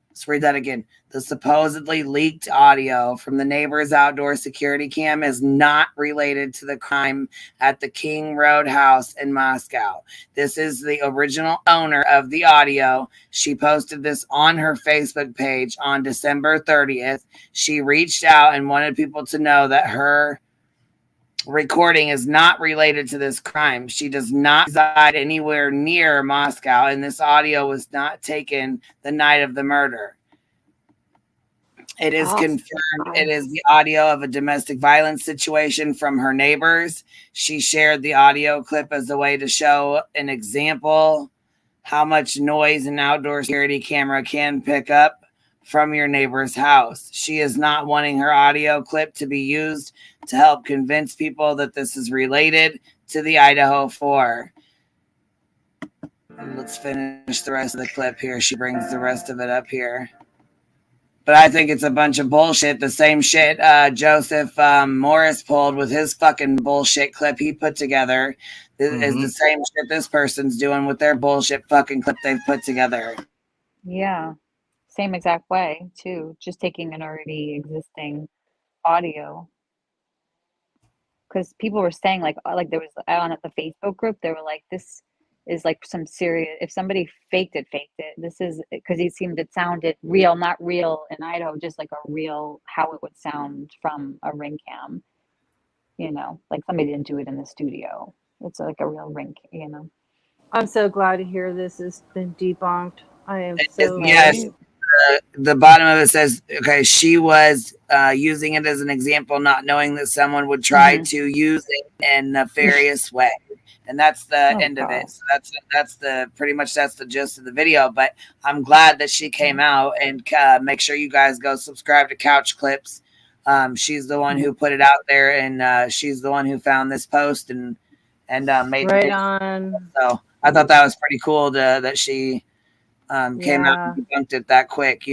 Let's read that again. The supposedly leaked audio from the neighbor's outdoor security cam is not related to the crime at the King Road house in Moscow. This is the original owner of the audio. She posted this on her Facebook page on December 30th. She reached out and wanted people to know that her recording is not related to this crime. She does not reside anywhere near Moscow, and this audio was not taken the night of the murder. It is confirmed it is the audio of a domestic violence situation from her neighbors. She shared the audio clip as a way to show an example how much noise an outdoor security camera can pick up from your neighbor's house. She is not wanting her audio clip to be used to help convince people that this is related to the Idaho 4. And let's finish the rest of the clip here. She brings the rest of it up here. But I think it's a bunch of bullshit. The same shit Joseph Morris pulled with his fucking bullshit clip he put together is the same shit this person's doing with their bullshit fucking clip they've put together. Yeah, same exact way too. Just taking an already existing audio. Because people were saying like there was on the Facebook group, they were like, this is like some serious. If somebody faked it. This is because it sounded real, not real in Idaho, just like a real how it would sound from a ring cam. Like somebody didn't do it in the studio. It's like a real ring, I'm so glad to hear this has been debunked. I am so Yes. The bottom of it says, okay, she was using it as an example, not knowing that someone would try to use it in a nefarious way. And that's the end of it. So that's the pretty much that's the gist of the video. But I'm glad that she came out, and make sure you guys go subscribe to Couch Clips. She's the one who put it out there, and she's the one who found this post and made right it. on. So I thought that was pretty cool that she came out and debunked it that quick,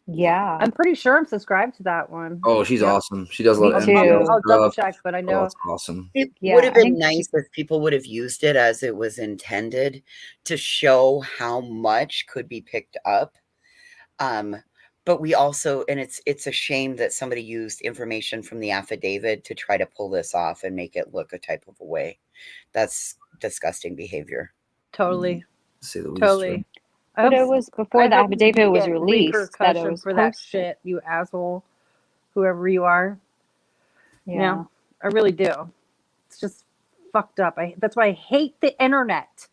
Yeah. I'm pretty sure I'm subscribed to that one. Oh, she's awesome. She does a lot of Me too. NPR I'll double stuff. check, but I Oh, know it's awesome. It would have been nice if people would have used it as it was intended to show how much could be picked up. But we also, and it's a shame that somebody used information from the affidavit to try to pull this off and make it look a type of a way. That's disgusting behavior. Totally. Say the least. Totally. I But hope, it was before I the hope you affidavit was get released that it repercussion was for that posted. shit, you asshole, whoever you are. Yeah. I really do. It's just fucked up. That's why I hate the internet.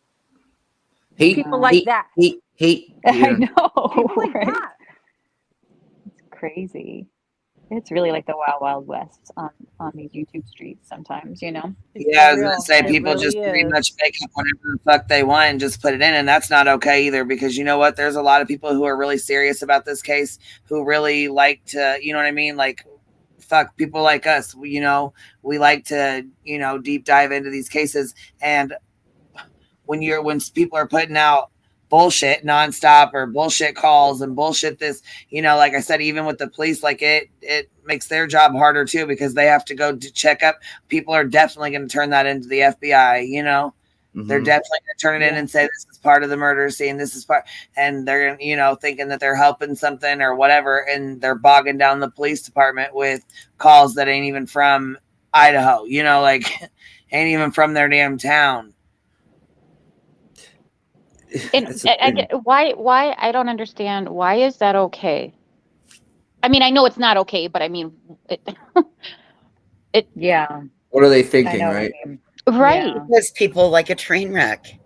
Hate People like that. hate the I internet. know, People like right? that. It's crazy. It's really like the wild, wild west on these YouTube streets sometimes, you know? Yeah, I was gonna real. say It people just really pretty is. much make up whatever the fuck they want and just put it in, and that's not okay either. Because you know what? There's a lot of people who are really serious about this case who really like to, you know what I mean? Like, fuck, people like us. We like to, deep dive into these cases, and when people are putting out bullshit nonstop or bullshit calls and bullshit this, like I said, even with the police, like it makes their job harder too, because they have to go to check up. People are definitely going to turn that into the FBI, they're definitely going to turn it in and say, this is part of the murder scene. This is part, and they're, thinking that they're helping something or whatever. And they're bogging down the police department with calls that ain't even from Idaho, like ain't even from their damn town. And I get why I don't understand, why is that okay? I mean, I know it's not okay, but I mean, Yeah. What are they I thinking, know what right? you mean. right. Yeah. Because people like a train wreck.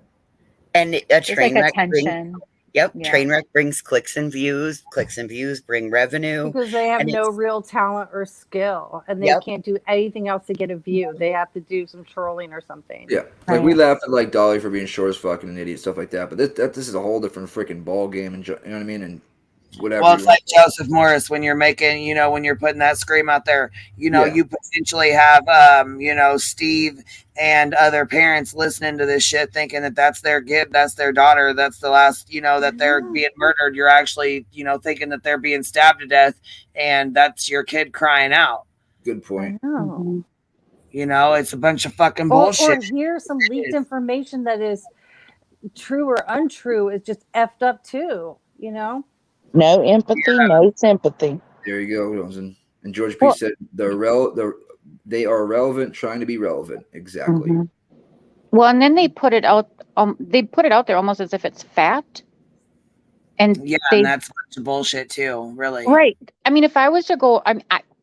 And a It's train like wreck brings, attention. yep, Yeah. train wreck brings clicks and views. Clicks and views bring revenue. Because they have And no it's, real talent or skill, and they yep, can't do anything else to get a view. They have to do some trolling or something. Yeah, like we laugh at like Dolly for being short as fucking an idiot, stuff like that. But this is a whole different freaking ball game, and you know what I mean, and whatever. Well, you it's want. like Joseph Morris when you're making, when you're putting that scream out there, Yeah. you potentially have, Steve and other parents listening to this shit, thinking that that's their kid, that's their daughter, that's the last, that they're being murdered. You're actually, thinking that they're being stabbed to death, and that's your kid crying out. Good point. Oh. It's a bunch of fucking Or bullshit. here's some leaked information that is true or untrue is just effed up too. No empathy, no sympathy. There you go, Rosen. And George P. said they are relevant, trying to be relevant. Exactly. Mhm. Well, and then they put it out. They put it out there almost as if it's fact. And and that's a bunch of bullshit too, really. Right. I mean, if I was to go,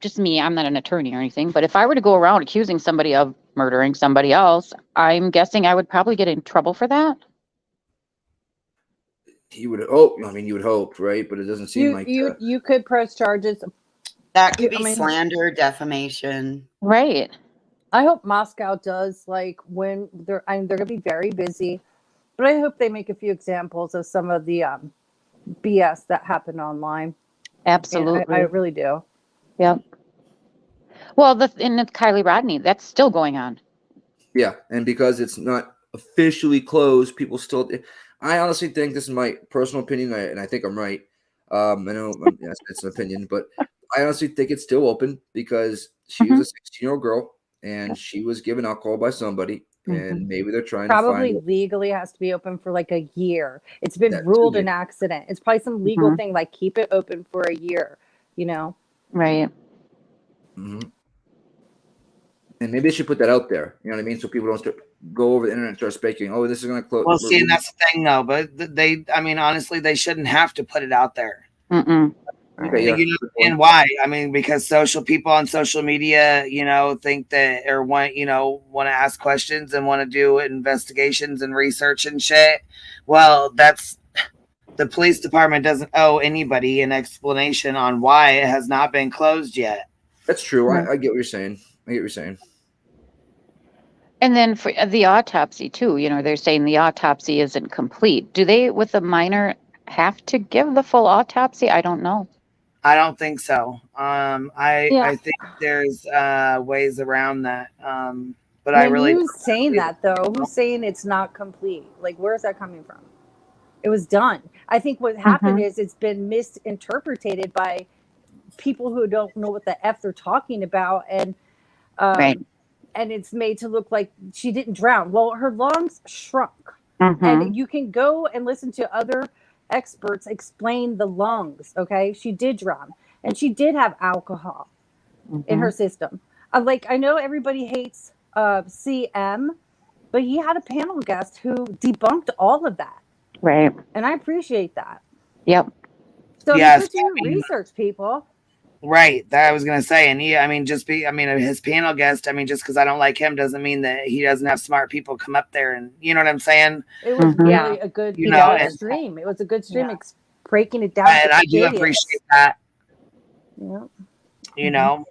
just me, I'm not an attorney or anything, but if I were to go around accusing somebody of murdering somebody else, I'm guessing I would probably get in trouble for that. You would you would hope, right? But it doesn't seem like you could press charges. That could be slander, defamation. Right. I hope Moscow does, like, when they're going to be very busy, but I hope they make a few examples of some of the BS that happened online. Absolutely. I really do. Yep. Well, and the Kylie Rodney, that's still going on. Yeah, and because it's not officially closed, people still. I honestly think, this is my personal opinion, and I think I'm right. I know yes, it's an opinion, but I honestly think it's still open because she was a 16-year-old girl and she was given alcohol by somebody, and maybe they're trying Probably to find. legally has to be open for like a year. It's been ruled an accident. It's probably some legal thing, like keep it open for a year. Right. Mm-hmm. And maybe they should put that out there. You know what I mean? So people don't go over the internet and start speculating. Oh, this is going to close. Well, see, and that's the thing, though. But honestly, they shouldn't have to put it out there. Okay, yeah. And why? I mean, because people on social media, think that, or want to ask questions and want to do investigations and research and shit. Well, the police department doesn't owe anybody an explanation on why it has not been closed yet. That's true. I get what you're saying. And then for the autopsy too, they're saying the autopsy isn't complete. Do they, with a minor, have to give the full autopsy? I don't know. I don't think so. I think there's ways around that. But I really. Who's saying that though? Who's saying it's not complete? Like, where's that coming from? It was done. I think what happened is it's been misinterpreted by people who don't know what the F they're talking about, and and it's made to look like she didn't drown. Well, her lungs shrunk. And you can go and listen to other experts explain the lungs. Okay, she did drown, and she did have alcohol in her system. I know everybody hates CM, but he had a panel guest who debunked all of that. Right. And I appreciate that. Yep. So Yes, you put your research, people. Right. That I was gonna say, and his panel guest. I mean, just because I don't like him doesn't mean that he doesn't have smart people come up there, and you know what I'm saying. It was Mhm. really a good stream. It was a good stream, breaking it down. And to I the do idiots. appreciate that. Yeah. You know,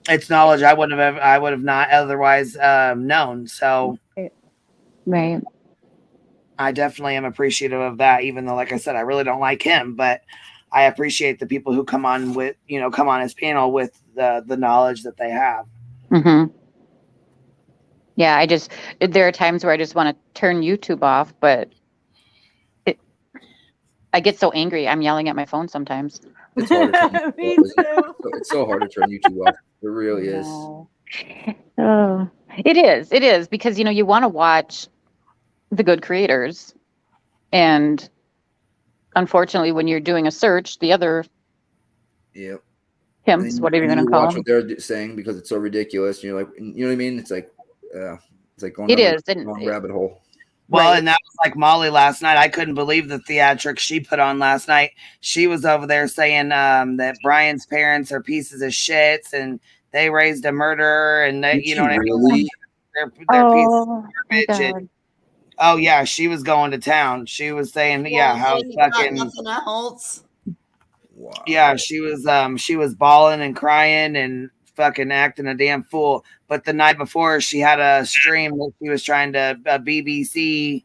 it's knowledge I would have not otherwise known. So, right. I definitely am appreciative of that. Even though, like I said, I really don't like him, but I appreciate the people who come on his panel with the knowledge that they have. Mm-hmm. Yeah, there are times where I just want to turn YouTube off, but I get so angry. I'm yelling at my phone sometimes. It's hard to turn Me YouTube too. off. It's so hard to turn YouTube off. It really is. Oh, it is because, you want to watch the good creators. And unfortunately, when you're doing a search, the other Yep. pimps, whatever you're going to call watch them. what they're saying because it's so ridiculous. And you're like, you know what I mean? It's like going It down is, a and long rabbit hole. Well, and that was like Molly last night. I couldn't believe the theatrics she put on last night. She was over there saying that Brian's parents are pieces of shits and they raised a murderer, and that Did she really? They're pieces of Oh, my garbage. God. Oh yeah, she was going to town. She was saying, how you got fucking nothing else. Wow. yeah, she was bawling and crying and fucking acting a damn fool. But the night before, she had a stream that she was trying to BBC.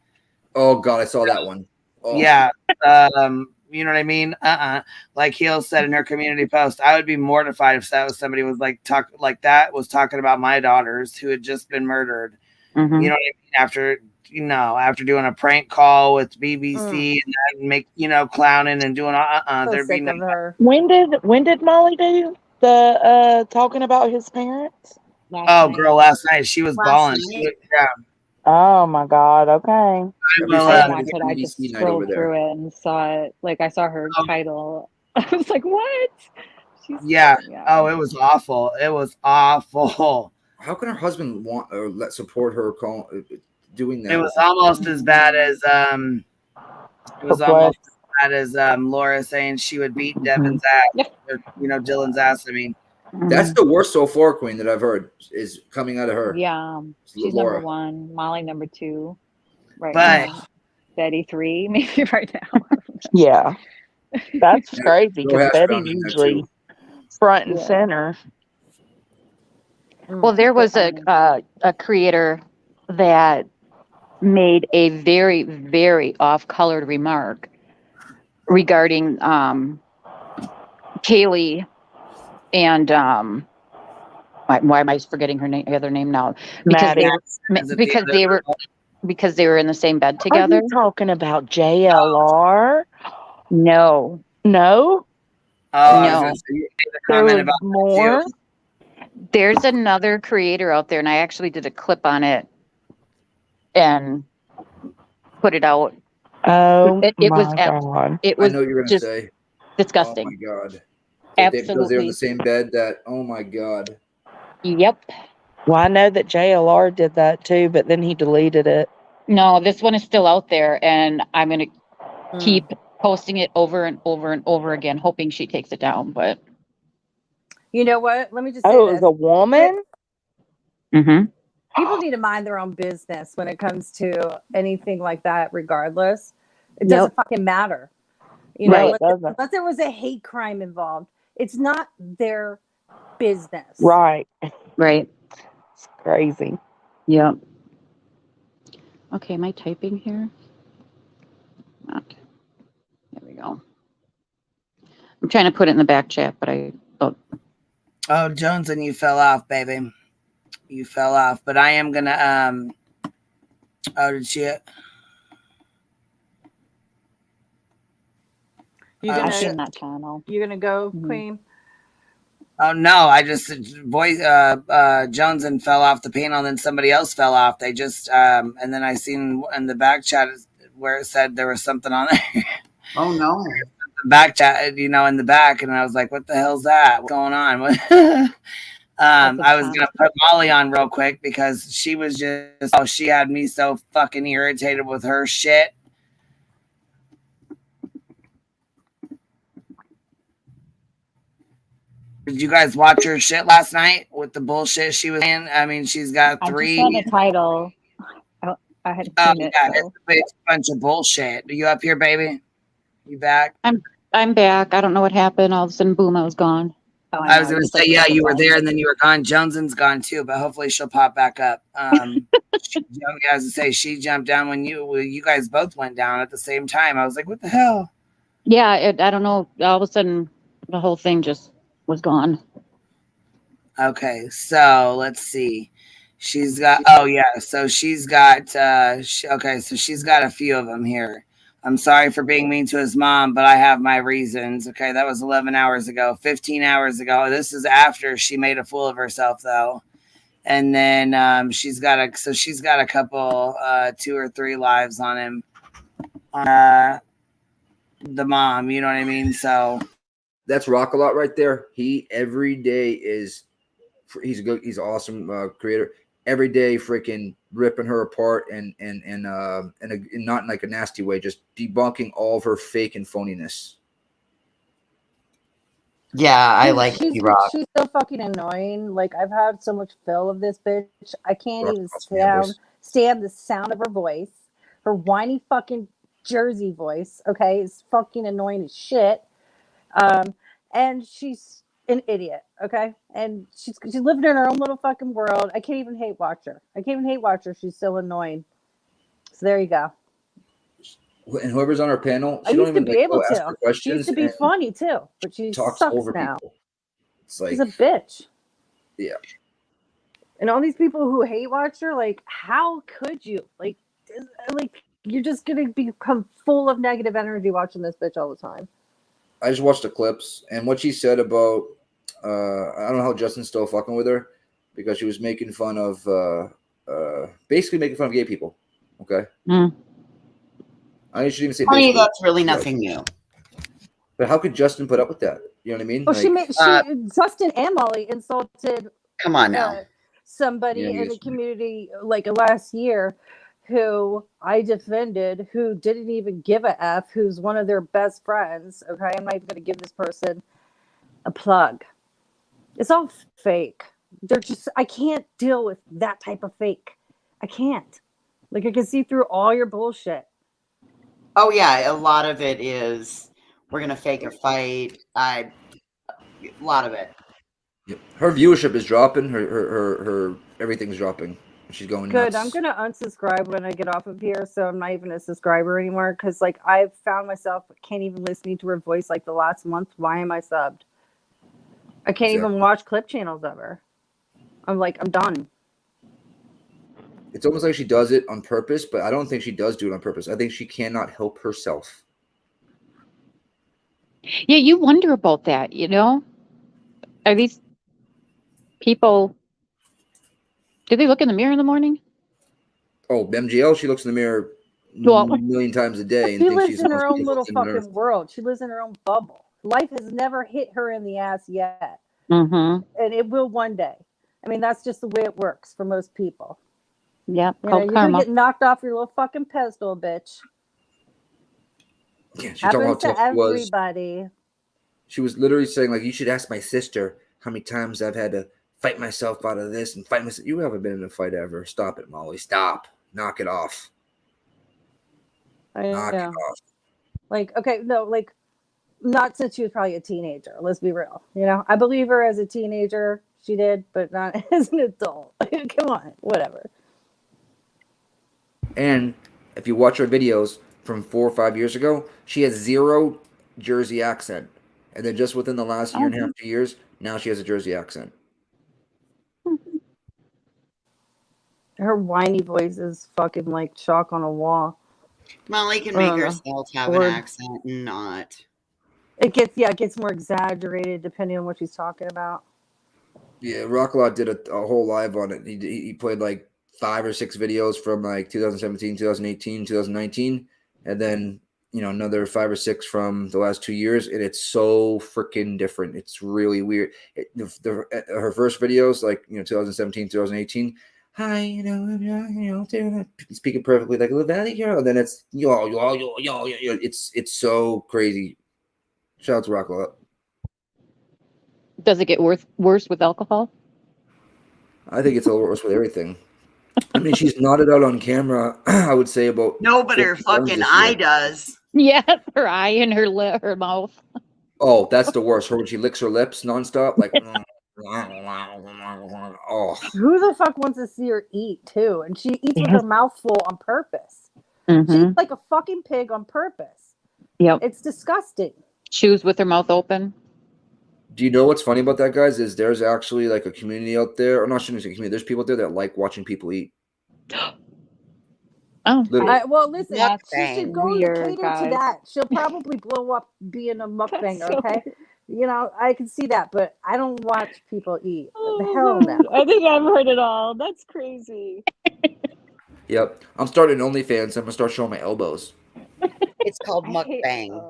Oh God, I saw that one. Oh. Yeah, you know what I mean? Like Heel said in her community post, I would be mortified if that was somebody was was talking about my daughters who had just been murdered. Mm-hmm. You know what I mean? After doing a prank call with BBC and make clowning and doing there'd be no. When did Molly do the talking about his parents? Last night she was bawling. Yeah. Oh my God. Okay. I didn't watch it. I just scrolled through it and saw it. Like I saw her title. I was like, "What?" Yeah. Oh, it was awful. It was awful. How can her husband want or support her doing that? It was almost as bad as Laura saying she would beat Devin's ass. Or, Dylan's ass. I mean, that's the worst so far, Queen, that I've heard is coming out of her. Yeah, she's Laura. number 1, Molly number 2, right But now. Betty 3, maybe right now. Yeah, that's crazy Go because hash Betty's brown in there, usually too. front and center. Well, there was a creator that made a very, very off-colored remark regarding Kaylee and why am I forgetting her other name now? Because they were in the same bed together. Are you talking about JLR? No. No. Oh, No. There was more. There's another creator out there, and I actually did a clip on it and put it out. Oh, it was God. It was I know you're gonna just say disgusting. Oh my God. Absolutely. Because they're in the same bed. Oh my God. Yep. Well, I know that JLR did that too, but then he deleted it. No, this one is still out there, and I'm going to keep posting it over and over and over again, hoping she takes it down. But you know what? Let me just say it was a woman. People need to mind their own business when it comes to anything like that. Regardless, it doesn't fucking matter. Unless there was a hate crime involved, it's not their business. Right. It's crazy. Yeah. Okay, am I typing here? Okay. There we go. I'm trying to put it in the back chat, but Oh, Jones, and you fell off, baby. You fell off. But I am gonna did she? I've seen that channel. You're gonna go, Queen? Oh no, I just Jones and fell off the panel, and then somebody else fell off. They just and then I seen in the back chat where it said there was something on there. Oh no. The back chat, in the back, and I was like, what the hell's that? What's going on? I was gonna put Molly on real quick because she was just she had me so fucking irritated with her shit. Did you guys watch her shit last night with the bullshit she was in? I mean, she's got I just three. saw the title. I had Oh seen it. yeah, So. it's a bunch of bullshit. Are you up here, baby? You back? I'm back. I don't know what happened. All of a sudden, boom, I was gone. Oh, I was gonna say, yeah, you were there and then you were gone. Joneson's gone too, but hopefully she'll pop back up. As I say, she jumped down when you guys both went down at the same time. I was like, what the hell? Yeah, I don't know. All of a sudden, the whole thing just was gone. Okay, so let's see. She's got so she's got so she's got a few of them here. I'm sorry for being mean to his mom, but I have my reasons. Okay, that was 11 hours ago, 15 hours ago. This is after she made a fool of herself, though. And then she's got a couple, 2 or 3 lives on him, on the mom. You know what I mean? So that's Rock a lot right there. He every day he's an awesome creator. Every day, freaking ripping her apart and not in like a nasty way, just debunking all of her fake and phoniness. Yeah, I like she's Rock. She's so fucking annoying. Like, I've had so much fill of this bitch. I can't even stand the sound of her voice. Her whiny fucking Jersey voice, okay, is fucking annoying as shit. And she's an idiot, okay? And she's living in her own little fucking world. I can't even hate watch her. She's so annoying. So there you go. And whoever's on her panel, I she don't used to even be able ask to. her questions. She used to be funny too, but she talks sucks over now. people. It's like she's a bitch. Yeah. And all these people who hate watch her, like, how could you? Like you're just gonna become full of negative energy watching this bitch all the time. I just watched the clips and what she said about I don't know how Justin's still fucking with her because she was making fun of basically making fun of gay people. Okay. I shouldn't even say Honey, basically. that's really nothing new. But how could Justin put up with that? You know what I mean? Well, Justin and Molly insulted. Come on now. Somebody in the community like last year who I defended, who didn't even give a F, who's one of their best friends. Okay, I'm not even going to give this person a plug. It's all fake. I can't deal with that type of fake. I can't. Like, I can see through all your bullshit. Oh yeah, a lot of it is we're gonna fake a fight. A lot of it. Yep. Her viewership is dropping. Her everything's dropping. She's going Good. nuts. I'm gonna unsubscribe when I get off of here, so I'm not even a subscriber anymore. Because like I've found myself can't even listen to her voice like the last month. Why am I subbed? I can't even watch clip channels of her. I'm done. It's almost like she does it on purpose, but I don't think she does do it on purpose. I think she cannot help herself. Yeah, you wonder about that, you know? Are these people, do they look in the mirror in the morning? Oh, MGL, she looks in the mirror a million times a day. She lives in her own little fucking world. She lives in her own bubble. Life has never hit her in the ass yet. Mm-hmm. And it will one day. I mean, that's just the way it works for most people. Yeah, you're gonna get knocked off your little fucking pedestal, bitch. Yeah, she talked Happens about to everybody. She was literally saying, like, you should ask my sister how many times I've had to fight myself out of this and fight myself. You haven't been in a fight ever. Stop it, Molly. Stop. Knock it off. Knock it off. Like, okay, no, like, not since she was probably a teenager. Let's be real. You know, I believe her as a teenager. She did, but not as an adult. Come on, whatever. And if you watch her videos from 4 or 5 years ago, she has zero Jersey accent. And then just within the last year and a half, 2 years, now she has a Jersey accent. Her whiny voice is fucking like chalk on a wall. Molly can make herself have an accent and not. It gets more exaggerated depending on what she's talking about. Yeah, Rockalot did a whole live on it. He played like 5 or 6 videos from like 2017, 2018, 2019, and then another 5 or 6 from the last 2 years, and it's so freaking different. It's really weird. Her first videos, like 2017, 2018. Hi, speaking perfectly like a little valley girl. And then it's yo. It's so crazy. Shout out to Rockwell. Does it get worse with alcohol? I think it's a little worse with everything. I mean, she's nodded out on camera, I would say about No, but her 50 times fucking this eye year. does. Yeah, her eye and her mouth. Oh, that's the worst. Her when she licks her lips nonstop, like oh. Who the fuck wants to see her eat too? And she eats with Yes. her mouth full on purpose. She Mm-hmm. eats like a fucking pig on purpose. Yep. It's disgusting. Chews with her mouth open. Do you know what's funny about that, guys? Is there's actually like a community out there, or not shouldn't say community. There's people out there that like watching people eat. Oh, literally. Well, listen, she Mukbang. should go Weird, cater to guys. that. She'll probably blow up being a mukbanger, so okay? I can see that, but I don't watch people eat. The Oh, hell God. no. I think I've heard it all. That's crazy. Yep. I'm starting OnlyFans. I'm gonna start showing my elbows. It's called I hate mukbang.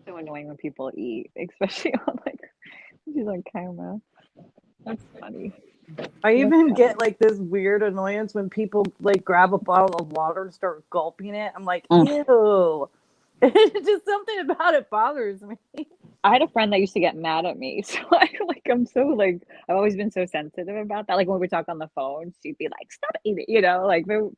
so annoying when people eat, especially on she's on camera. That's funny. I That's even funny. get like this weird annoyance when people like grab a bottle of water and start gulping it. I'm like, Mm. ew. Just something about it bothers me. I had a friend that used to get mad at me, so I've always been so sensitive about that. Like when we talk on the phone, she'd be like, "Stop eating,"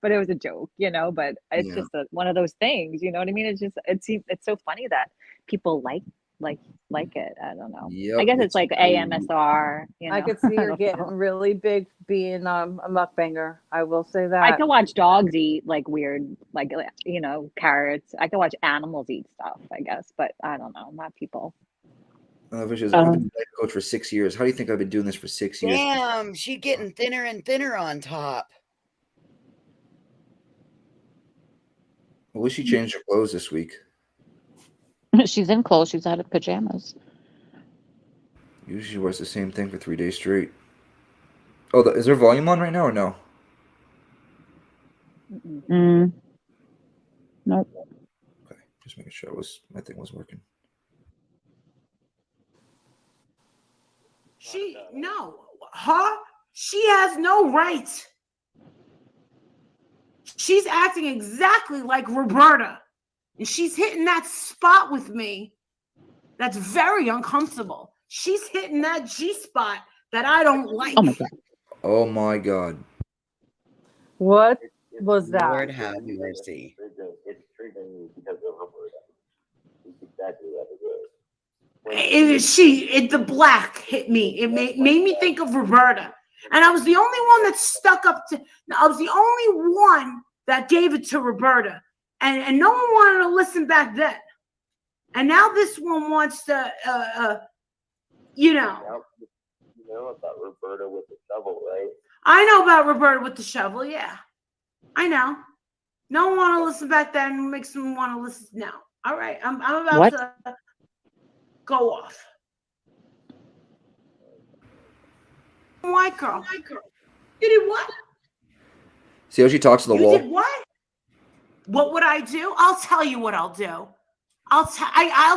but it was a joke, but it's Yeah. just one of those things, you know what I mean? It's so funny that people like it. I don't know. I Yep. guess it's like crazy. AMSR, I could see I her don't getting know. really big being a mukbanger. I will say I that. can watch dogs eat weird, carrots. I can watch animals eat stuff, I guess, but I don't know, not people. I've been a life coach for 6 years. How do you think I've been doing this for 6 years? Damn, she getting thinner and thinner on top. I wish she changed her clothes this week. She's in clothes. She's out of pajamas. Usually she wears the same thing for 3 days straight. Oh, is there volume on right now or no? Nope. Okay, just making sure my thing was working. She has no right. She's acting exactly like Roberta, and she's hitting that spot with me that's very uncomfortable. She's hitting that G spot that I don't like. Oh my God. Oh my God. What was that? Lord have mercy. The black hit me. It made me think of Roberta. And I was the only one that stuck up to, I was the only one that gave it to Roberta. And no one wanted to listen back then. And now this one wants to, You know about Roberta with the shovel, right? I know about Roberta with the shovel, yeah. I know. No one want to listen back then, makes them want to listen now. All right, I'm about to go off. White girl. You did what? See how she talks to the wall? You did what? What would I do? I'll tell you what I'll do. I'll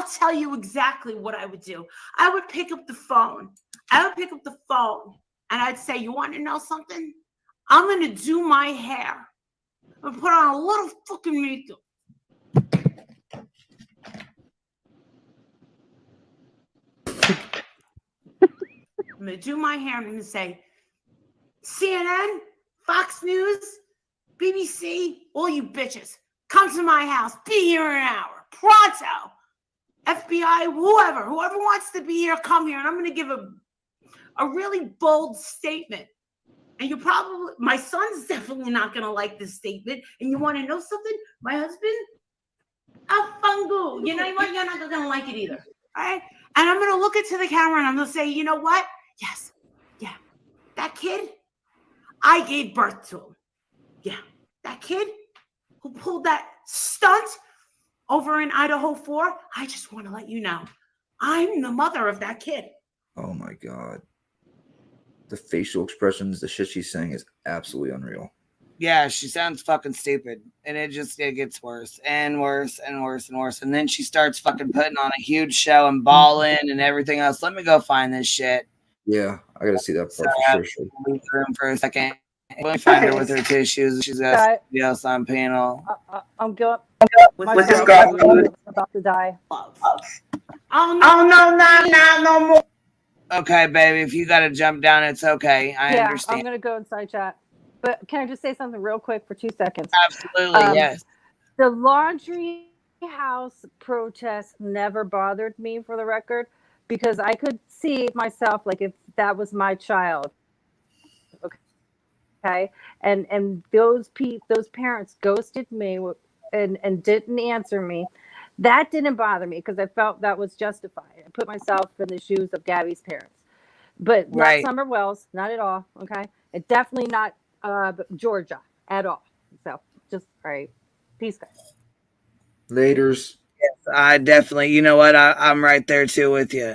tell you exactly what I would do. I would pick up the phone. And I'd say, you want to know something? I'm going to do my hair. I'm going to put on a little fucking makeup. I'm going to do my hair. I'm going to say, CNN, Fox News, BBC, all you bitches, come to my house. Be here in an hour. Pronto. FBI, whoever wants to be here, come here. And I'm going to give a really bold statement. And my son's definitely not going to like this statement. And you want to know something? My husband, afangu. You know what? You're not going to like it either. All right? And I'm going to look into the camera and I'm going to say, you know what? Yes. Yeah. That kid, I gave birth to him. Yeah. That kid who pulled that stunt over in Idaho 4, I just want to let you know, I'm the mother of that kid. Oh my God. The facial expressions, the shit she's saying is absolutely unreal. Yeah, she sounds fucking stupid. And it gets worse and worse and worse and worse. And then she starts fucking putting on a huge show and balling and everything else. Let me go find this shit. Yeah, I gotta see that So part I for have sure. to leave the room for a second. Let me find her with her tissues. She's got Guy, somebody else on panel. I'm going. My With this phone guy. is about to die. Oh no, not no more. Okay, baby. If you gotta jump down, it's okay. I Yeah, understand. I'm gonna go inside chat. But can I just say something real quick for 2 seconds? Absolutely, yes. The laundry house protest never bothered me, for the record, because I could see myself like if that was my child. Okay, and those parents ghosted me and didn't answer me. That didn't bother me because I felt that was justified. I put myself in the shoes of Gabby's parents, but not Right. Summer Wells, not at all. Okay, and definitely not Georgia at all. So just all right, peace, guys. Laters. Yes, I definitely. You know what? I'm right there too with you.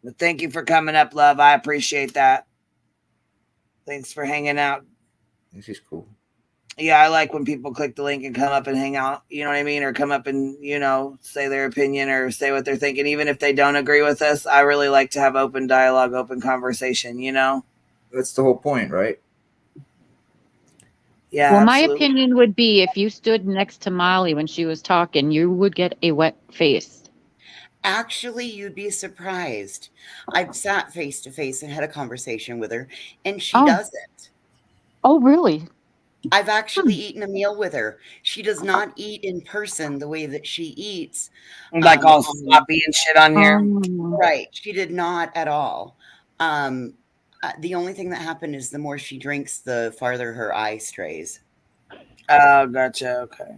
But thank you for coming up, love. I appreciate that. Thanks for hanging out. She's cool. Yeah, I like when people click the link and come up and hang out. You know what I mean? Or come up and, say their opinion or say what they're thinking. Even if they don't agree with us, I really like to have open dialogue, open conversation, That's the whole point, right? Yeah, Well, my absolutely. opinion would be if you stood next to Molly when she was talking, you would get a wet face. Actually, you'd be surprised. I've sat face to face and had a conversation with her, and she doesn't. Oh, really? I've actually eaten a meal with her. She does not eat in person the way that she eats. Like all sloppy and shit on here. Right. She did not at all. The only thing that happened is the more she drinks, the farther her eye strays. Oh, gotcha. Okay.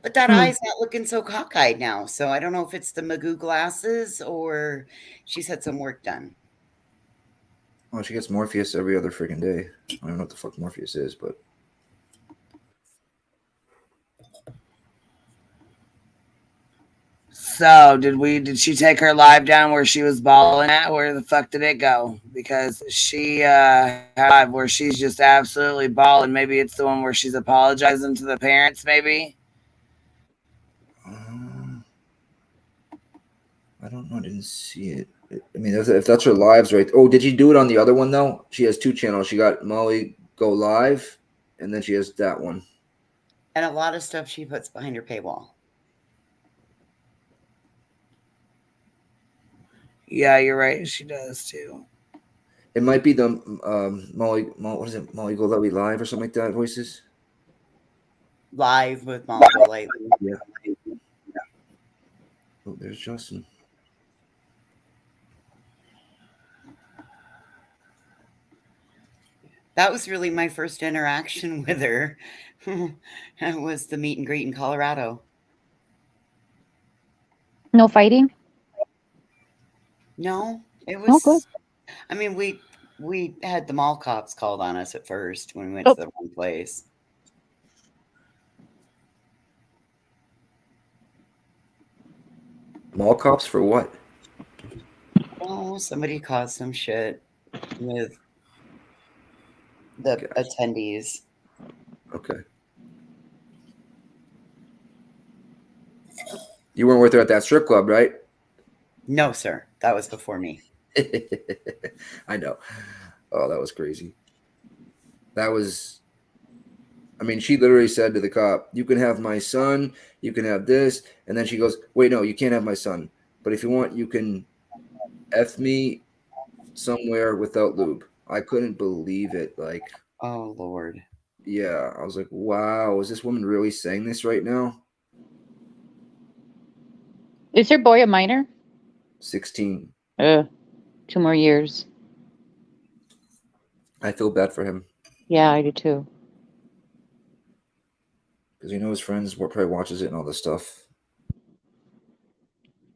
But that eye's not looking so cockeyed now. So I don't know if it's the Magoo glasses or she's had some work done. Well, she gets Morpheus every other freaking day. I don't know what the fuck Morpheus is, but So did she take her live down where she was balling at? Where the fuck did it go? Because she had a live where she's just absolutely balling. Maybe it's the one where she's apologizing to the parents, maybe. I don't know. I didn't see it. I mean, if that's her lives, right? Oh, did she do it on the other one though? She has 2 channels. She got Molly Go Live, and then she has that one. And a lot of stuff she puts behind her paywall. Yeah, you're right. She does too. It might be the Molly. What is it? Molly Go Live or something like that. Voices. Live with Molly Go Lightly. Yeah. Oh, there's Justin. That was really my first interaction with her. It was the meet and greet in Colorado. No fighting? No, it Oh, good. was. I mean, we had the mall cops called on us at first when we went to the wrong place. Mall cops for what? Oh, somebody caused some shit with the attendees. Okay. You weren't with her at that strip club, right? No, sir. That was before me. I know. Oh, that was crazy. That was, I mean, she literally said to the cop, "You can have my son, you can have this." And then she goes, "Wait, no, you can't have my son. But if you want, you can F me somewhere without lube." I couldn't believe it. Like, oh, Lord. Yeah. I was like, wow, is this woman really saying this right now? Is her boy a minor? 16. 2 more years. I feel bad for him. Yeah, I do too. Because his friends probably watches it and all this stuff.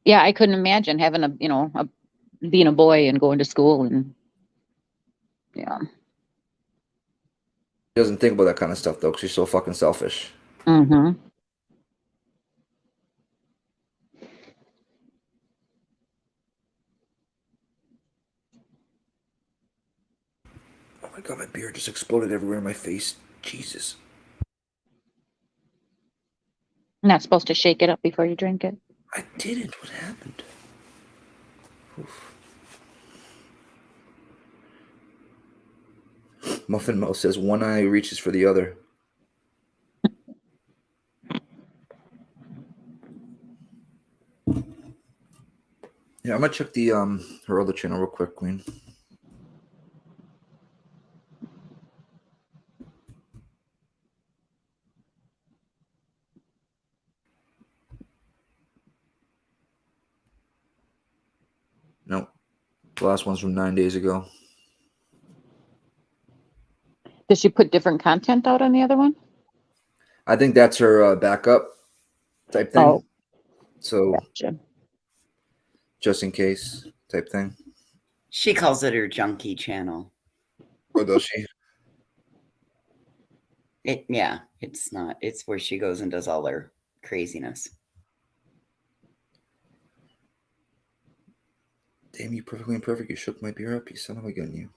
Yeah, I couldn't imagine having being a boy and going to school and yeah. She doesn't think about that kind of stuff though, because she's so fucking selfish. Mm-hmm. Oh my God, my beer just exploded everywhere in my face. Jesus. You're not supposed to shake it up before you drink it. I didn't. What happened? Oof. Muffin Mouse says one eye reaches for the other. Yeah, I'm gonna check the her other channel real quick, Queen. Nope. The last one's from 9 days ago. Does she put different content out on the other one? I think that's her backup type thing. Oh, so gotcha. Just in case type thing. She calls it her junkie channel. Or does she? Yeah, it's not. It's where she goes and does all her craziness. Damn, you perfectly imperfect. You shook my beer up, you son of a gun, you.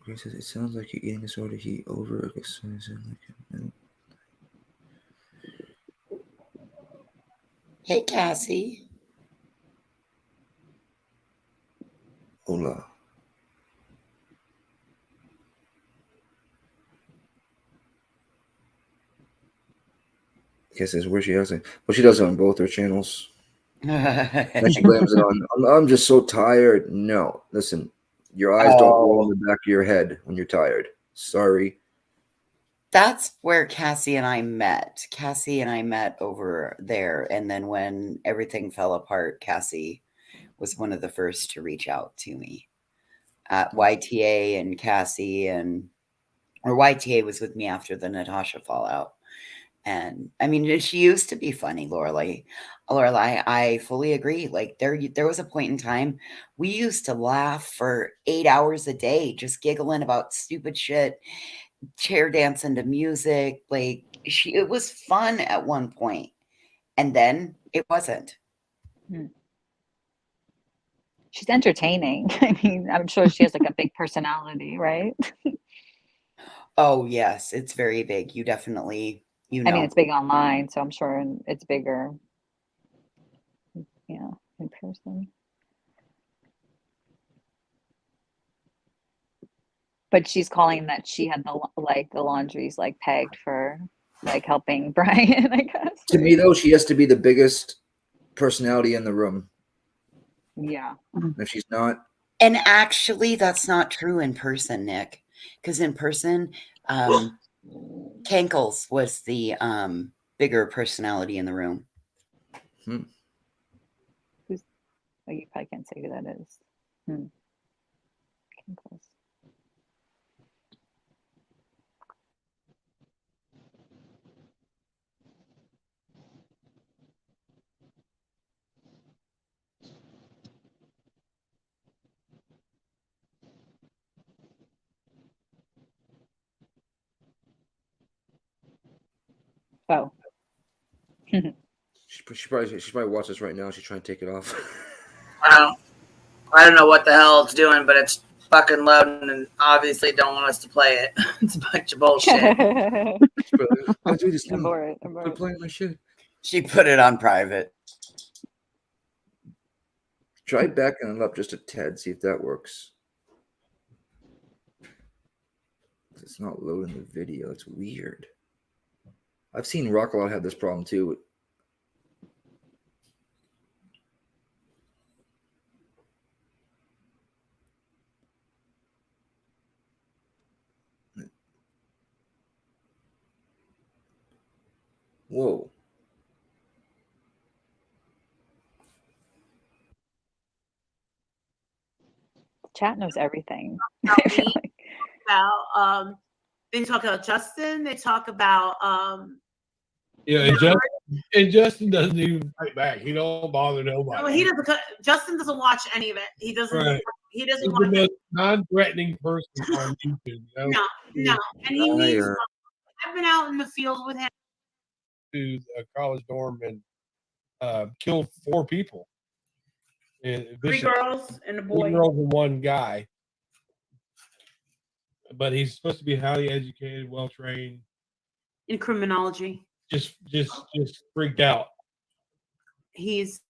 Grace says, it sounds like you're eating a sort of heat over. Hey, Cassie. Hola. Cassie says, where's she asking? Well, she does it on both her channels. And she blames it on, I'm just so tired. No, listen, your eyes don't roll in the back of your head when you're tired. Sorry. That's where Cassie and I met. Cassie and I met over there. And then when everything fell apart, Cassie was one of the first to reach out to me. YTA and Cassie or YTA was with me after the Natasha fallout. And I mean, she used to be funny, Lorelai. I fully agree. Like there was a point in time we used to laugh for 8 hours a day, just giggling about stupid shit, chair dancing to music. Like it was fun at one point, and then it wasn't. She's entertaining. I mean, I'm sure she has like a big personality, right? Oh yes, it's very big. You definitely, I mean, it's big online, so I'm sure it's bigger, yeah, in person. But she's calling that she had the laundries like pegged for like helping Brian, I guess. To me, though, she has to be the biggest personality in the room. Yeah. If she's not. And actually, that's not true in person, Nick, because in person, Kankles was the bigger personality in the room. Oh, you probably can't say who that is. Kankles. Oh. She probably watch this right now. She's trying to take it off. I don't know what the hell it's doing, but it's fucking loading and obviously don't want us to play it. It's a bunch of bullshit. I'll do this now. Abort it. Quit playing my shit. She put it on private. Try backing it up just a tad, see if that works. It's not loading the video. It's weird. I've seen Rockalot have this problem too. Whoa. Chat knows everything. About they talk about Justin. They talk about yeah, and Justin doesn't even fight back. He don't bother nobody. well, he doesn't. Justin doesn't watch any of it. He doesn't. Right. He doesn't He's watch the it. most non-threatening person on YouTube. You know? No, and he needs. I've been out in the field with him. To a college dorm and killed 4 people. And Three girls and a three boy. girls and one guy. But he's supposed to be highly educated, well trained. In criminology. Just freaked out. He is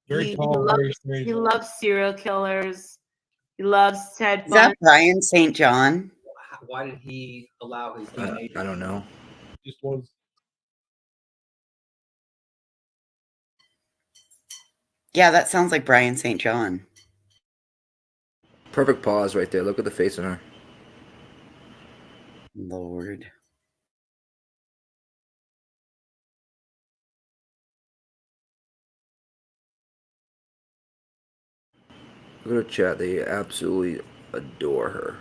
Very tall, very strange. he loves serial killers. He loves Ted Is that Bundy. Brian St. John? Why did he allow his I don't know. Just one. Yeah, that sounds like Brian St. John. Perfect pause right there. Look at the face on her. Lord. Look at her chat. They absolutely adore her.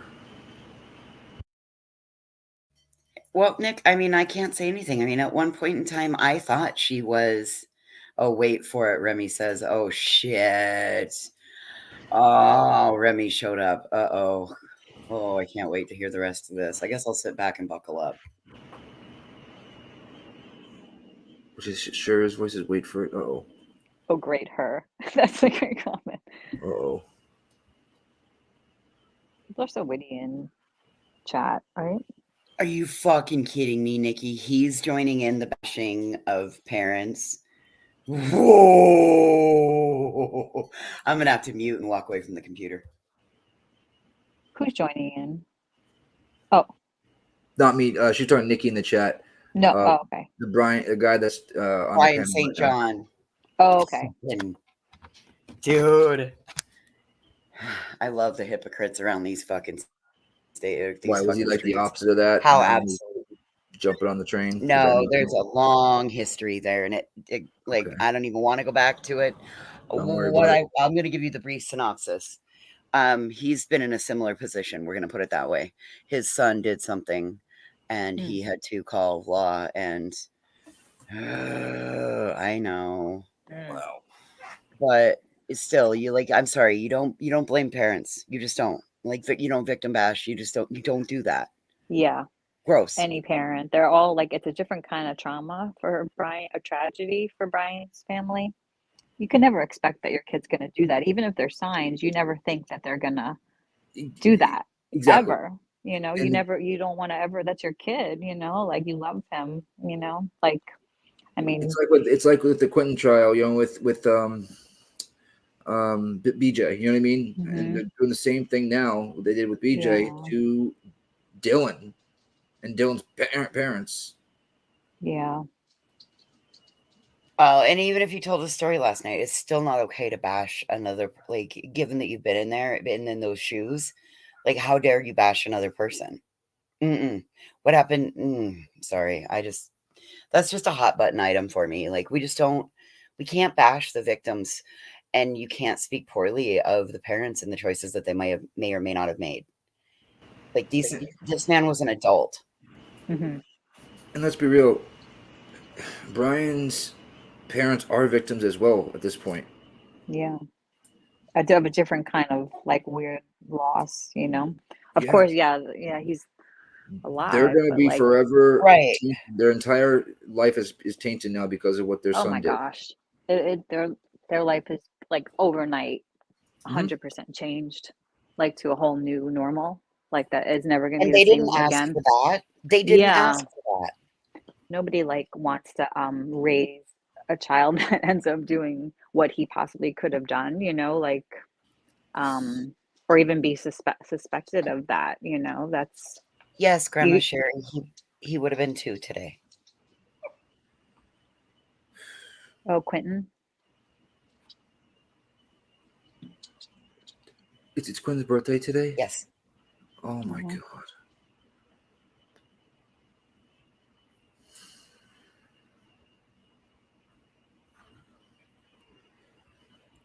Well, Nick, I mean, I can't say anything. I mean, at one point in time, I thought she was. Oh, wait for it. Remy says, oh, shit. Oh, Remy showed up. Uh-oh. Oh, I can't wait to hear the rest of this. I guess I'll sit back and buckle up. Which is sure his voice is wait for it. Uh-oh. Oh, great, her. That's a great comment. Uh-oh. People are so witty in chat, right? Are you fucking kidding me, Nikki? He's joining in the bashing of parents. Whoa! I'm gonna have to mute and walk away from the computer. Who's joining in? Oh, Not me. She's talking Nikki in the chat. no. Oh, okay. The guy that's on the Brian panel St. right now. John. Oh, okay. Dude. I love the hypocrites around these fucking states. Why was he like the opposite of that? How Now absolutely. he's jumping on the train? Is that No, not- there's a long history there, and it like I don't even want to go back to it. Don't worry about it. I'm going to give you the brief synopsis. He's been in a similar position. We're going to put it that way. His son did something, and he had to call law. And I know, Wow. but it's still you like. I'm sorry, you don't blame parents. You just don't you don't victim bash. You don't do that. Yeah. Gross. Any parent. They're all like, it's a different kind of trauma for Brian, a tragedy for Brian's family. You can never expect that your kid's going to do that. Even if there's signs, you never think that they're going to do that. Exactly. Ever. You know, And you don't want to ever, that's your kid, you know, like you love him, you know, like, I mean, it's like with the Quentin trial, you know, with BJ, you know what I mean? And they're doing the same thing now they did with BJ to Dylan and Dylan's parents. Yeah. Well, and even if you told the story last night, it's still not okay to bash another, like, given that you've been in there, been in those shoes. Like, how dare you bash another person? What happened? Sorry. That's just a hot button item for me. Like, we can't bash the victims, and you can't speak poorly of the parents and the choices that they may or may not have made. Like, this man was an adult. Mm-hmm. And let's be real, Brian's parents are victims as well at this point. Yeah. I do have a different kind of like weird loss, you know? Of Yeah. course, yeah, he's alive. They're going to but, be like, forever. Right. Their entire life is tainted now because of what their oh son my did. gosh. Their life is like overnight 100% changed, like to a whole new normal. Like that is never going to And be they the same didn't ask again. for that. They didn't ask for that. Nobody like wants to raise a child that ends up doing what he possibly could have done, you know, like or even be suspected of that, you know. That's Yes, Grandma Sherry. He would have been 2 today. Oh, Quentin. It's Quinn's birthday today? Yes. Oh my God.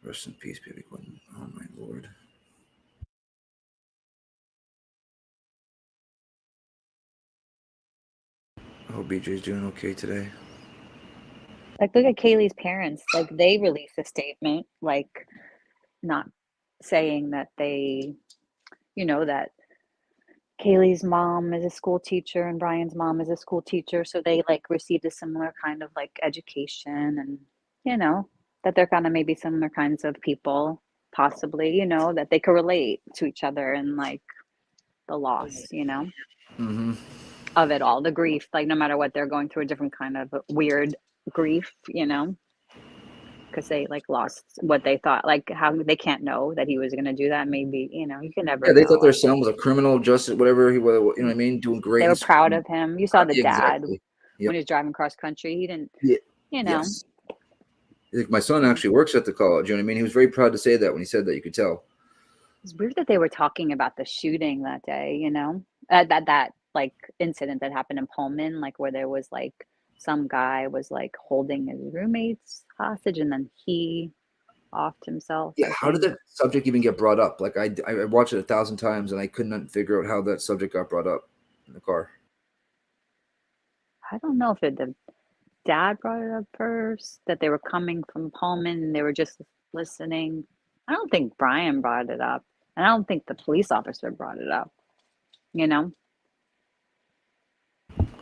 Rest in peace, baby Quentin. Oh my Lord. I hope BJ's doing okay today. Like, look at Kaylee's parents. Like, they released a statement, like, not saying that they, you know, that Kaylee's mom is a school teacher and Brian's mom is a school teacher. So they, like, received a similar kind of, like, education. And you know, that they're kind of maybe similar kinds of people, possibly, you know, that they could relate to each other and like the loss, you know, Mm-hmm. of it all, the grief, like no matter what they're going through, a different kind of weird grief, you know, because they like lost what they thought, like how they can't know that he was going to do that. Maybe, you know, you can never Yeah, they thought know. their son was a criminal justice, whatever he was. You know what I mean? Doing great. They in were proud school. of him. You saw the dad Exactly. when Yep. he was driving cross country. He didn't, Yeah. you know. Yes. Like my son actually works at the college. You know what I mean? He was very proud to say that when he said that. You could tell. It's weird that they were talking about the shooting that day, you know, that like incident that happened in Pullman, like where there was like some guy was like holding his roommates hostage and then he offed himself, Yeah. I How did think. that subject even get brought up? Like I watched it 1,000 times and I couldn't figure out how that subject got brought up in the car. I don't know if the dad brought it up first, that they were coming from Pullman and they were just listening. I don't think Brian brought it up. And I don't think the police officer brought it up, you know,